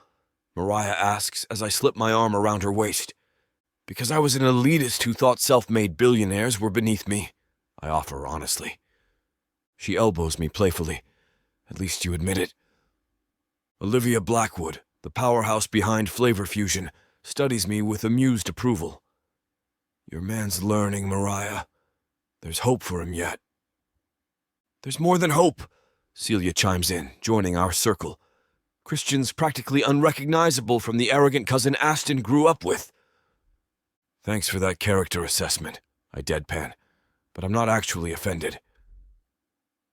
Mariah asks as I slip my arm around her waist. Because I was an elitist who thought self-made billionaires were beneath me, I offer honestly. She elbows me playfully. At least you admit it. Olivia Blackwood, the powerhouse behind Flavor Fusion, studies me with amused approval. Your man's learning, Mariah. There's hope for him yet. There's more than hope, Celia chimes in, joining our circle. Christian's practically unrecognizable from the arrogant cousin Aston grew up with. Thanks for that character assessment, I deadpan, but I'm not actually offended.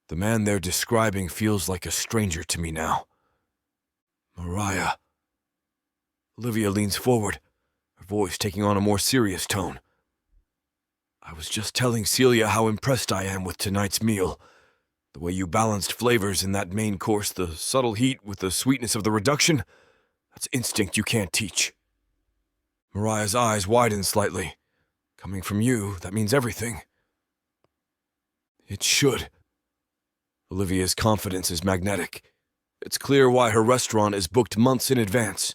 The man they're describing feels like a stranger to me now. Mariah. Olivia leans forward, her voice taking on a more serious tone. I was just telling Celia how impressed I am with tonight's meal. The way you balanced flavors in that main course, the subtle heat with the sweetness of the reduction, that's instinct you can't teach. Mariah's eyes widen slightly. Coming from you, that means everything. It should. Olivia's confidence is magnetic. It's clear why her restaurant is booked months in advance.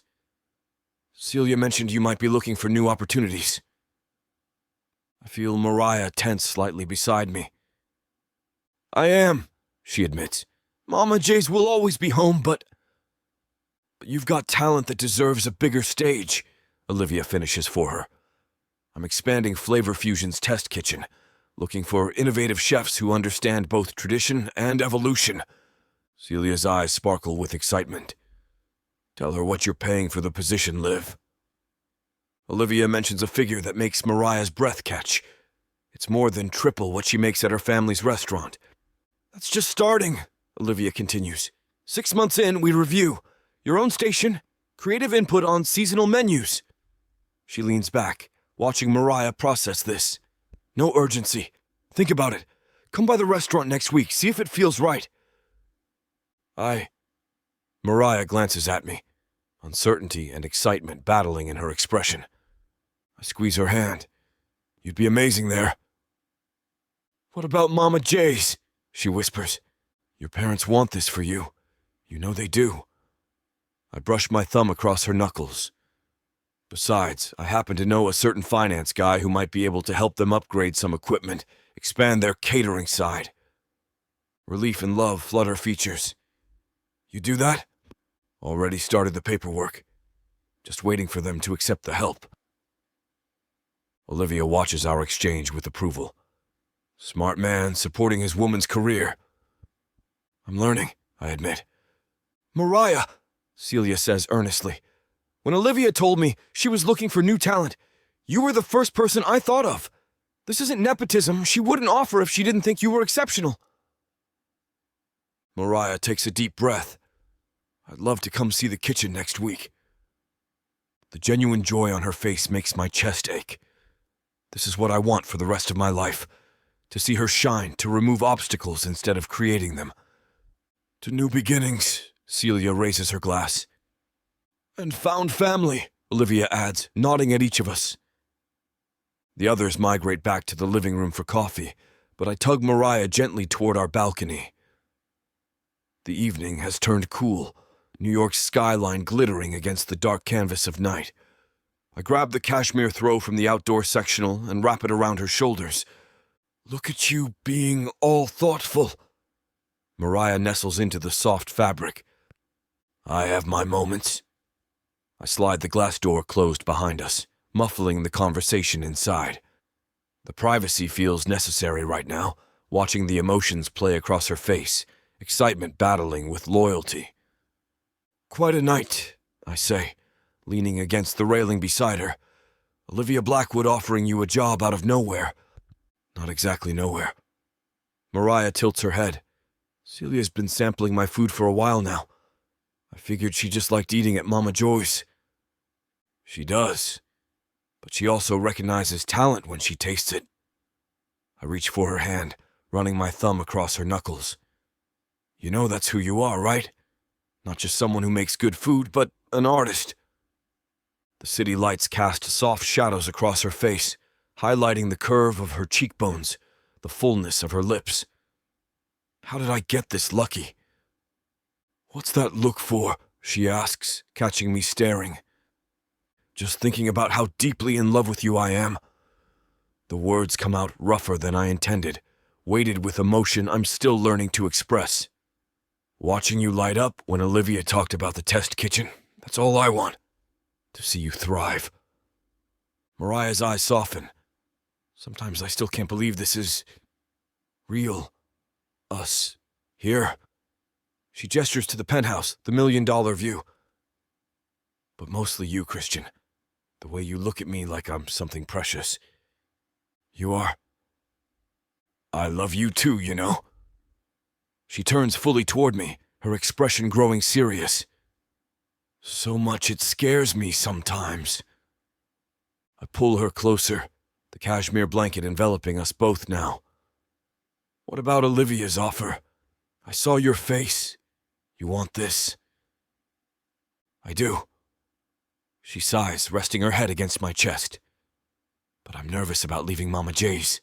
Celia mentioned you might be looking for new opportunities. I feel Mariah tense slightly beside me. I am, she admits. Mama J's will always be home, but you've got talent that deserves a bigger stage, Olivia finishes for her. I'm expanding Flavor Fusion's test kitchen, looking for innovative chefs who understand both tradition and evolution. Celia's eyes sparkle with excitement. Tell her what you're paying for the position, Liv. Olivia mentions a figure that makes Mariah's breath catch. It's more than triple what she makes at her family's restaurant. That's just starting, Olivia continues. 6 months in, we review. Your own station, creative input on seasonal menus. She leans back, watching Mariah process this. No urgency. Think about it. Come by the restaurant next week, see if it feels right. Mariah glances at me, uncertainty and excitement battling in her expression. I squeeze her hand. You'd be amazing there. What about Mama J's? She whispers. Your parents want this for you. You know they do. I brush my thumb across her knuckles. Besides, I happen to know a certain finance guy who might be able to help them upgrade some equipment, expand their catering side. Relief and love flutter features. You do that? Already started the paperwork. just waiting for them to accept the help. Olivia watches our exchange with approval. Smart man supporting his woman's career. I'm learning, I admit. Mariah, Celia says earnestly. When Olivia told me she was looking for new talent, you were the first person I thought of. This isn't nepotism. She wouldn't offer if she didn't think you were exceptional. Mariah takes a deep breath. I'd love to come see the kitchen next week. The genuine joy on her face makes my chest ache. This is what I want for the rest of my life. To see her shine, to remove obstacles instead of creating them. To new beginnings, Celia raises her glass. And found family, Olivia adds, nodding at each of us. The others migrate back to the living room for coffee, but I tug Mariah gently toward our balcony. The evening has turned cool, New York's skyline glittering against the dark canvas of night. I grab the cashmere throw from the outdoor sectional and wrap it around her shoulders. Look at you being all thoughtful. Mariah nestles into the soft fabric. I have my moments. I slide the glass door closed behind us, muffling the conversation inside. The privacy feels necessary right now, watching the emotions play across her face, excitement battling with loyalty. Quite a night, I say, leaning against the railing beside her. Olivia Blackwood offering you a job out of nowhere. Not exactly nowhere. Mariah tilts her head. Celia's been sampling my food for a while now. I figured she just liked eating at Mama Joy's. She does, but she also recognizes talent when she tastes it. I reach for her hand, running my thumb across her knuckles. You know that's who you are, right? Not just someone who makes good food, but an artist. The city lights cast soft shadows across her face, highlighting the curve of her cheekbones, the fullness of her lips. How did I get this lucky? What's that look for? She asks, catching me staring. Just thinking about how deeply in love with you I am. The words come out rougher than I intended, weighted with emotion I'm still learning to express. Watching you light up when Olivia talked about the test kitchen, that's all I want. To see you thrive. Mariah's eyes soften. Sometimes I still can't believe this is real. Us. Here. She gestures to the penthouse, the $1 million view. But mostly you, Christian. The way you look at me like I'm something precious. You are. I love you too, you know. She turns fully toward me, her expression growing serious. So much it scares me sometimes. I pull her closer, the cashmere blanket enveloping us both now. What about Olivia's offer? I saw your face. You want this? I do. She sighs, resting her head against my chest. But I'm nervous about leaving Mama J's.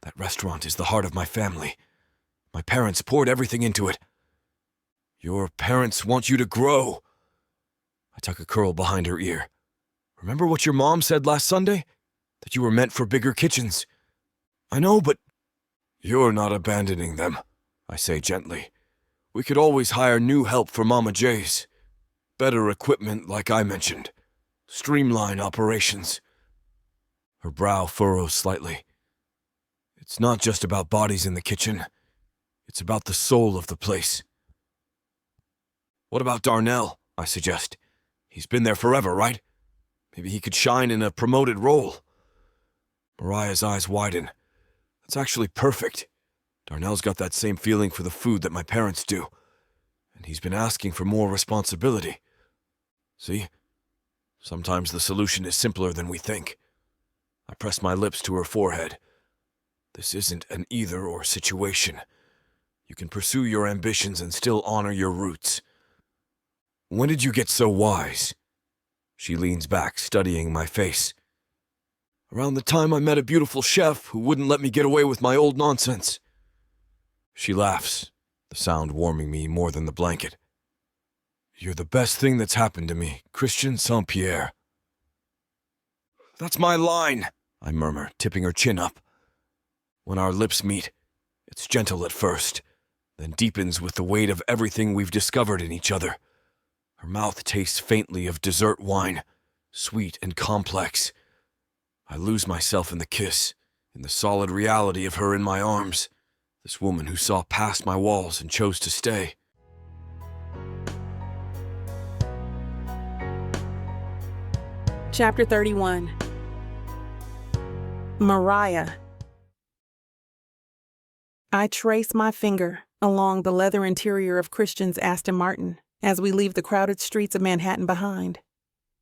That restaurant is the heart of my family. My parents poured everything into it. Your parents want you to grow. I tuck a curl behind her ear. Remember what your mom said last Sunday? That you were meant for bigger kitchens. I know, but you're not abandoning them, I say gently. We could always hire new help for Mama J's. Better equipment, like I mentioned. Streamline operations. Her brow furrows slightly. It's not just about bodies in the kitchen. It's about the soul of the place. What about Darnell? I suggest. He's been there forever, right? Maybe he could shine in a promoted role. Mariah's eyes widen. That's actually perfect. Darnell's got that same feeling for the food that my parents do. And he's been asking for more responsibility. See? Sometimes the solution is simpler than we think. I press my lips to her forehead. This isn't an either-or situation. You can pursue your ambitions and still honor your roots. When did you get so wise? She leans back, studying my face. Around the time I met a beautiful chef who wouldn't let me get away with my old nonsense. She laughs, the sound warming me more than the blanket. You're the best thing that's happened to me, Christian Saint-Pierre. That's my line, I murmur, tipping her chin up. When our lips meet, it's gentle at first, then deepens with the weight of everything we've discovered in each other. Her mouth tastes faintly of dessert wine, sweet and complex. I lose myself in the kiss, in the solid reality of her in my arms, this woman who saw past my walls and chose to stay. Chapter 31. Mariah. I trace my finger along the leather interior of Christian's Aston Martin as we leave the crowded streets of Manhattan behind.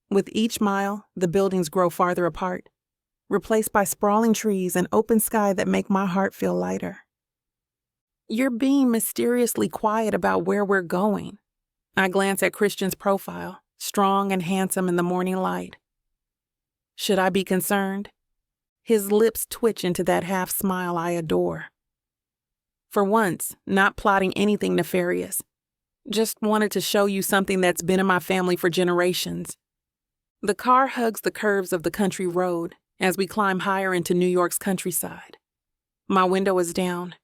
With each mile, the buildings grow farther apart, replaced by sprawling trees and open sky that make my heart feel lighter. You're being mysteriously quiet about where we're going. I glance at Christian's profile, strong and handsome in the morning light. Should I be concerned? His lips twitch into that half smile I adore. For once, not plotting anything nefarious. Just wanted to show you something that's been in my family for generations. The car hugs the curves of the country road as we climb higher into New York's countryside. My window is down,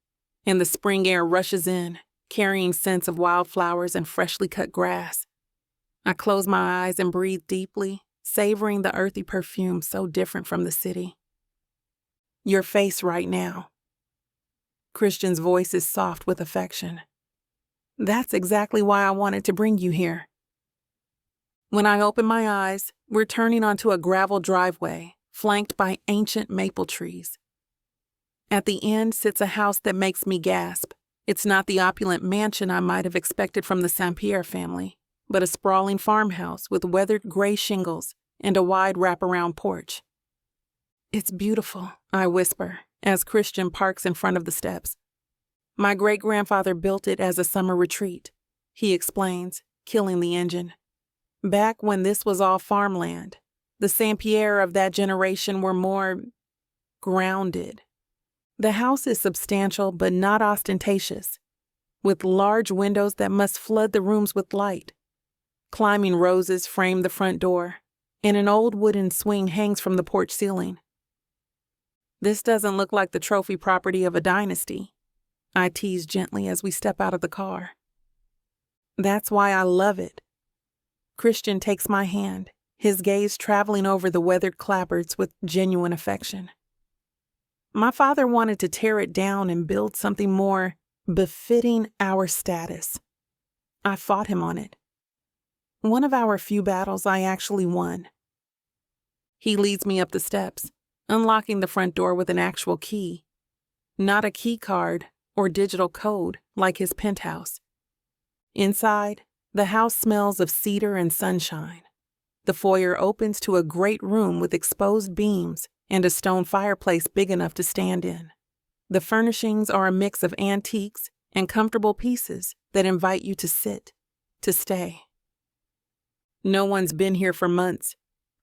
and the spring air rushes in, carrying scents of wildflowers and freshly cut grass. I close my eyes and breathe deeply, savoring the earthy perfume so different from the city. Your face right now. Christian's voice is soft with affection. That's exactly why I wanted to bring you here. When I open my eyes, we're turning onto a gravel driveway, flanked by ancient maple trees. At the end sits a house that makes me gasp. It's not the opulent mansion I might have expected from the St. Pierre family, but a sprawling farmhouse with weathered gray shingles and a wide wraparound porch. It's beautiful, I whisper, as Christian parks in front of the steps. My great-grandfather built it as a summer retreat, he explains, killing the engine. Back when this was all farmland, the St. Pierre of that generation were more grounded. The house is substantial but not ostentatious, with large windows that must flood the rooms with light. Climbing roses frame the front door, and an old wooden swing hangs from the porch ceiling. This doesn't look like the trophy property of a dynasty, I tease gently as we step out of the car. That's why I love it. Christian takes my hand, his gaze traveling over the weathered clapboards with genuine affection. My father wanted to tear it down and build something more befitting our status. I fought him on it. One of our few battles I actually won. He leads me up the steps, unlocking the front door with an actual key, not a key card or digital code like his penthouse. Inside, the house smells of cedar and sunshine. The foyer opens to a great room with exposed beams and a stone fireplace big enough to stand in. The furnishings are a mix of antiques and comfortable pieces that invite you to sit, to stay. No one's been here for months,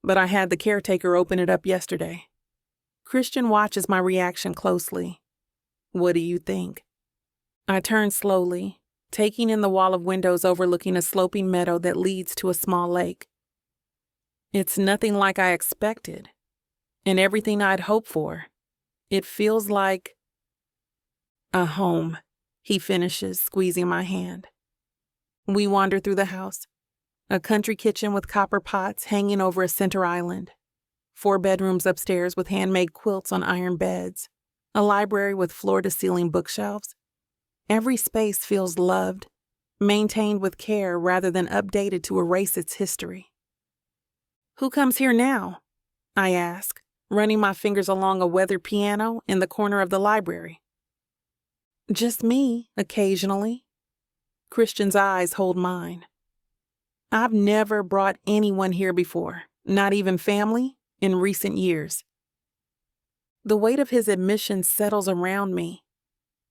but I had the caretaker open it up yesterday. Christian watches my reaction closely. What do you think? I turn slowly, taking in the wall of windows overlooking a sloping meadow that leads to a small lake. It's nothing like I expected, and everything I'd hoped for. It feels like a home, he finishes, squeezing my hand. We wander through the house, a country kitchen with copper pots hanging over a center island, 4 bedrooms upstairs with handmade quilts on iron beds, a library with floor-to-ceiling bookshelves. Every space feels loved, maintained with care rather than updated to erase its history. Who comes here now? I ask, running my fingers along a weathered piano in the corner of the library. Just me, occasionally. Christian's eyes hold mine. I've never brought anyone here before, not even family, in recent years. The weight of his admission settles around me.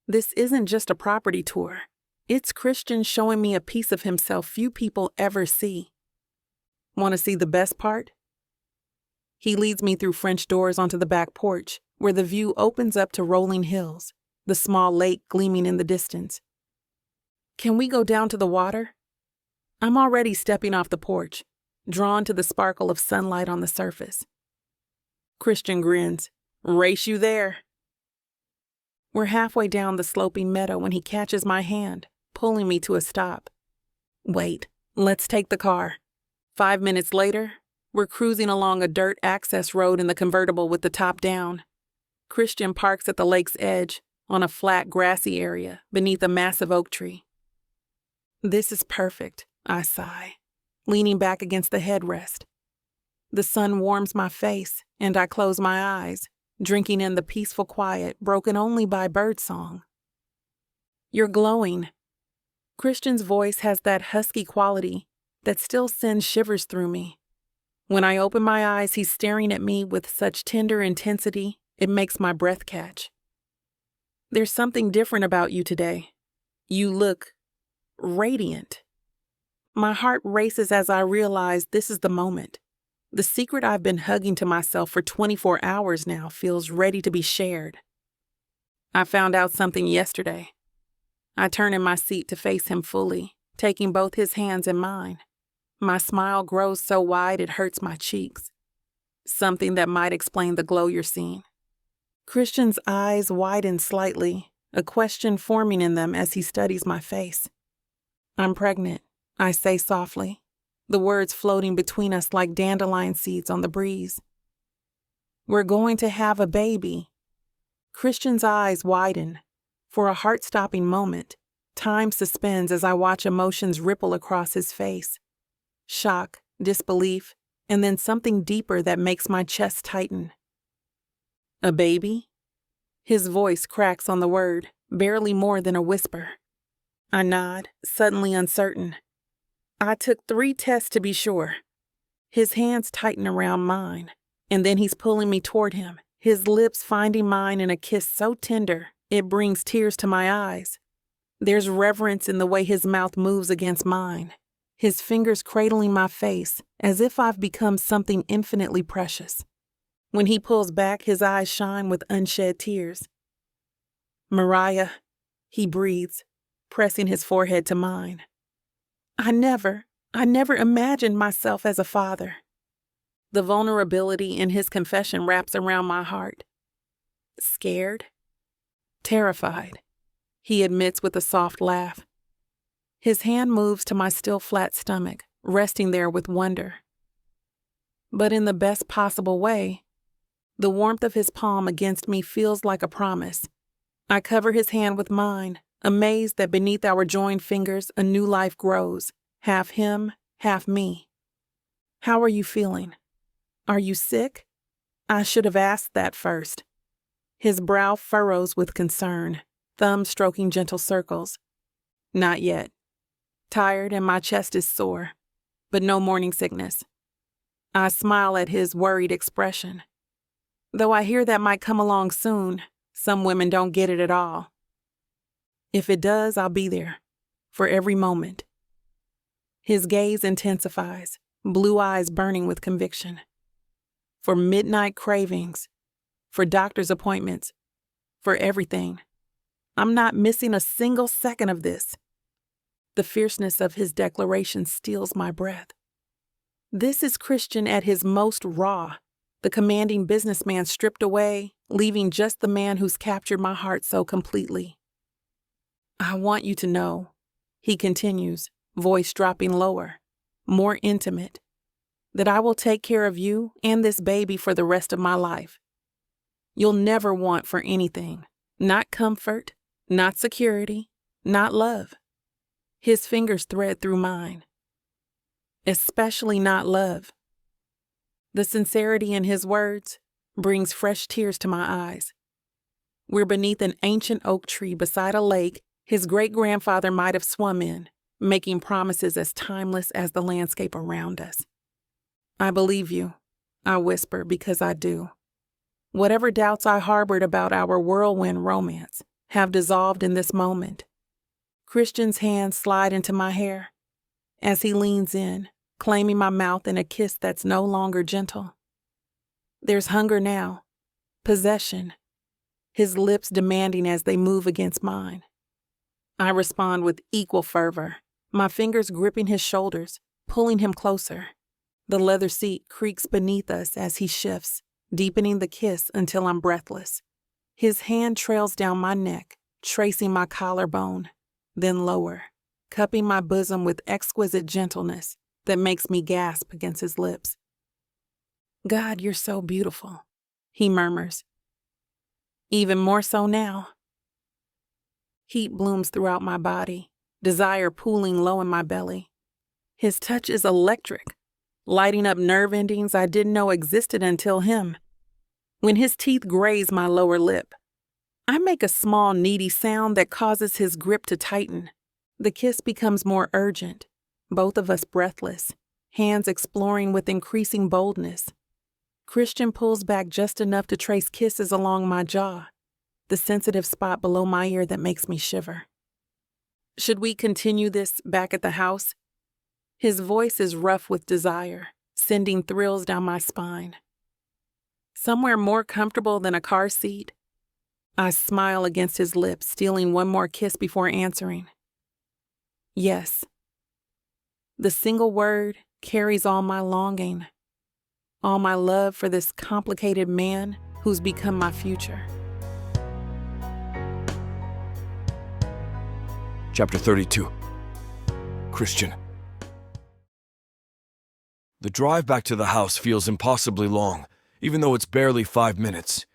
This isn't just a property tour. It's Christian showing me a piece of himself few people ever see. Want to see the best part? He leads me through French doors onto the back porch, where the view opens up to rolling hills, the small lake gleaming in the distance. Can we go down to the water? I'm already stepping off the porch, drawn to the sparkle of sunlight on the surface. Christian grins. Race you there. We're halfway down the sloping meadow when he catches my hand, pulling me to a stop. Wait, Let's take the car. 5 minutes later, we're cruising along a dirt access road in the convertible with the top down. Christian parks at the lake's edge, on a flat, grassy area beneath a massive oak tree. This is perfect, I sigh, leaning back against the headrest. The sun warms my face, and I close my eyes, drinking in the peaceful quiet broken only by birdsong. You're glowing. Christian's voice has that husky quality that still sends shivers through me. When I open my eyes, he's staring at me with such tender intensity, it makes my breath catch. There's something different about you today. You look radiant. My heart races as I realize this is the moment. The secret I've been hugging to myself for 24 hours now feels ready to be shared. I found out something yesterday. I turn in my seat to face him fully, taking both his hands in mine. My smile grows so wide it hurts my cheeks. Something that might explain the glow you're seeing. Christian's eyes widen slightly, a question forming in them as he studies my face. I'm pregnant, I say softly, the words floating between us like dandelion seeds on the breeze. We're going to have a baby. Christian's eyes widen. For a heart-stopping moment, time suspends as I watch emotions ripple across his face. Shock, disbelief, and then something deeper that makes my chest tighten. A baby? His voice cracks on the word, barely more than a whisper. I nod, suddenly uncertain. I took 3 tests to be sure. His hands tighten around mine, and then he's pulling me toward him, his lips finding mine in a kiss so tender it brings tears to my eyes. There's reverence in the way his mouth moves against mine, his fingers cradling my face as if I've become something infinitely precious. When he pulls back, his eyes shine with unshed tears. Mariah, he breathes, pressing his forehead to mine. I never imagined myself as a father. The vulnerability in his confession wraps around my heart. Scared? Terrified, he admits with a soft laugh. His hand moves to my still flat stomach, resting there with wonder. But in the best possible way. The warmth of his palm against me feels like a promise. I cover his hand with mine, amazed that beneath our joined fingers a new life grows, half him, half me. How are you feeling? Are you sick? I should have asked that first. His brow furrows with concern, thumb stroking gentle circles. Not yet. Tired and my chest is sore, but no morning sickness. I smile at his worried expression. Though I hear that might come along soon, some women don't get it at all. If it does, I'll be there, for every moment. His gaze intensifies, blue eyes burning with conviction. For midnight cravings, for doctor's appointments, for everything. I'm not missing a single second of this. The fierceness of his declaration steals my breath. This is Christian at his most raw, the commanding businessman stripped away, leaving just the man who's captured my heart so completely. I want you to know, he continues, voice dropping lower, more intimate, that I will take care of you and this baby for the rest of my life. You'll never want for anything, not comfort, not security, not love. His fingers thread through mine. Especially not love. The sincerity in his words brings fresh tears to my eyes. We're beneath an ancient oak tree beside a lake his great-grandfather might have swum in, making promises as timeless as the landscape around us. I believe you, I whisper, because I do. Whatever doubts I harbored about our whirlwind romance have dissolved in this moment. Christian's hands slide into my hair as he leans in, claiming my mouth in a kiss that's no longer gentle. There's hunger now, possession, his lips demanding as they move against mine. I respond with equal fervor, my fingers gripping his shoulders, pulling him closer. The leather seat creaks beneath us as he shifts, deepening the kiss until I'm breathless. His hand trails down my neck, tracing my collarbone, then lower, cupping my bosom with exquisite gentleness that makes me gasp against his lips. God, you're so beautiful, he murmurs. Even more so now. Heat blooms throughout my body, desire pooling low in my belly. His touch is electric, lighting up nerve endings I didn't know existed until him. When his teeth graze my lower lip, I make a small, needy sound that causes his grip to tighten. The kiss becomes more urgent, both of us breathless, hands exploring with increasing boldness. Christian pulls back just enough to trace kisses along my jaw, the sensitive spot below my ear that makes me shiver. Should we continue this back at the house? His voice is rough with desire, sending thrills down my spine. Somewhere more comfortable than a car seat? I smile against his lips, stealing one more kiss before answering. Yes. The single word carries all my longing, all my love for this complicated man who's become my future. Chapter 32. Christian. The drive back to the house feels impossibly long, even though it's barely 5 minutes.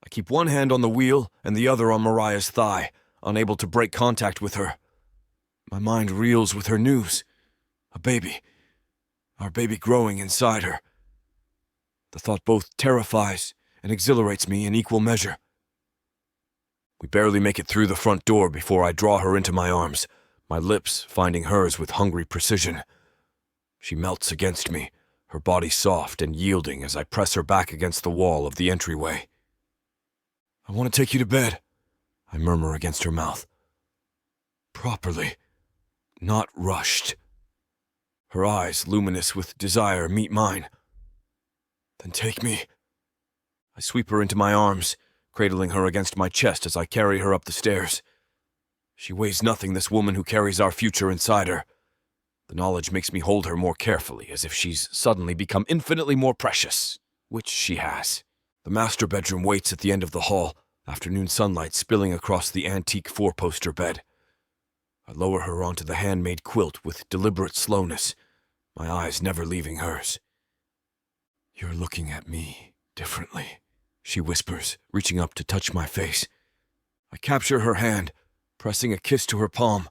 I keep one hand on the wheel and the other on Mariah's thigh, unable to break contact with her. My mind reels with her news. A baby. Our baby growing inside her. The thought both terrifies and exhilarates me in equal measure. We barely make it through the front door before I draw her into my arms, my lips finding hers with hungry precision. She melts against me, her body soft and yielding as I press her back against the wall of the entryway. I want to take you to bed, I murmur against her mouth. Properly, not rushed. Her eyes, luminous with desire, meet mine. Then take me. I sweep her into my arms, cradling her against my chest as I carry her up the stairs. She weighs nothing, this woman who carries our future inside her. The knowledge makes me hold her more carefully, as if she's suddenly become infinitely more precious, which she has. The master bedroom waits at the end of the hall, afternoon sunlight spilling across the antique four-poster bed. I lower her onto the handmade quilt with deliberate slowness, my eyes never leaving hers. You're looking at me differently, she whispers, reaching up to touch my face. I capture her hand, pressing a kiss to her palm.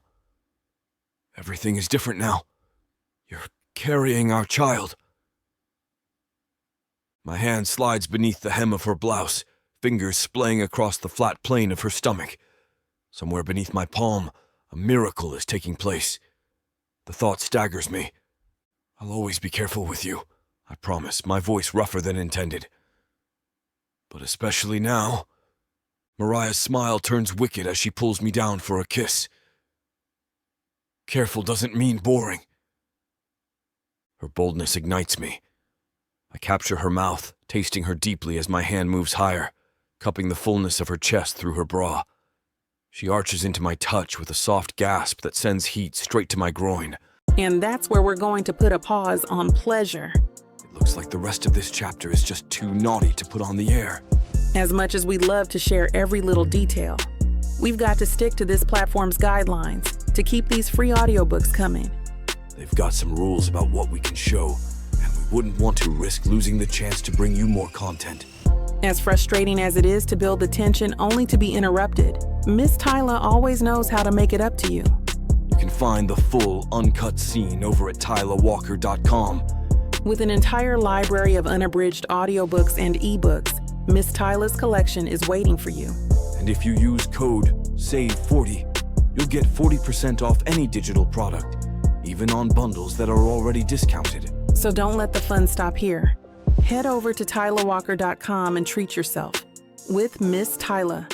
Everything is different now. You're carrying our child. My hand slides beneath the hem of her blouse, fingers splaying across the flat plane of her stomach. Somewhere beneath my palm, a miracle is taking place. The thought staggers me. I'll always be careful with you, I promise, my voice rougher than intended. But especially now. Mariah's smile turns wicked as she pulls me down for a kiss. Careful doesn't mean boring. Her boldness ignites me. I capture her mouth, tasting her deeply as my hand moves higher, cupping the fullness of her chest through her bra. She arches into my touch with a soft gasp that sends heat straight to my groin. And that's where we're going to put a pause on pleasure. It looks like the rest of this chapter is just too naughty to put on the air. As much as we'd love to share every little detail, we've got to stick to this platform's guidelines to keep these free audiobooks coming. They've got some rules about what we can show, and we wouldn't want to risk losing the chance to bring you more content. As frustrating as it is to build the tension only to be interrupted, Miss Tyla always knows how to make it up to you. You can find the full, uncut scene over at tylawalker.com. With an entire library of unabridged audiobooks and ebooks, Miss Tyla's collection is waiting for you. And if you use code SAVE40, you'll get 40% off any digital product, even on bundles that are already discounted. So don't let the fun stop here. Head over to tylawalker.com and treat yourself. With Miss Tyla,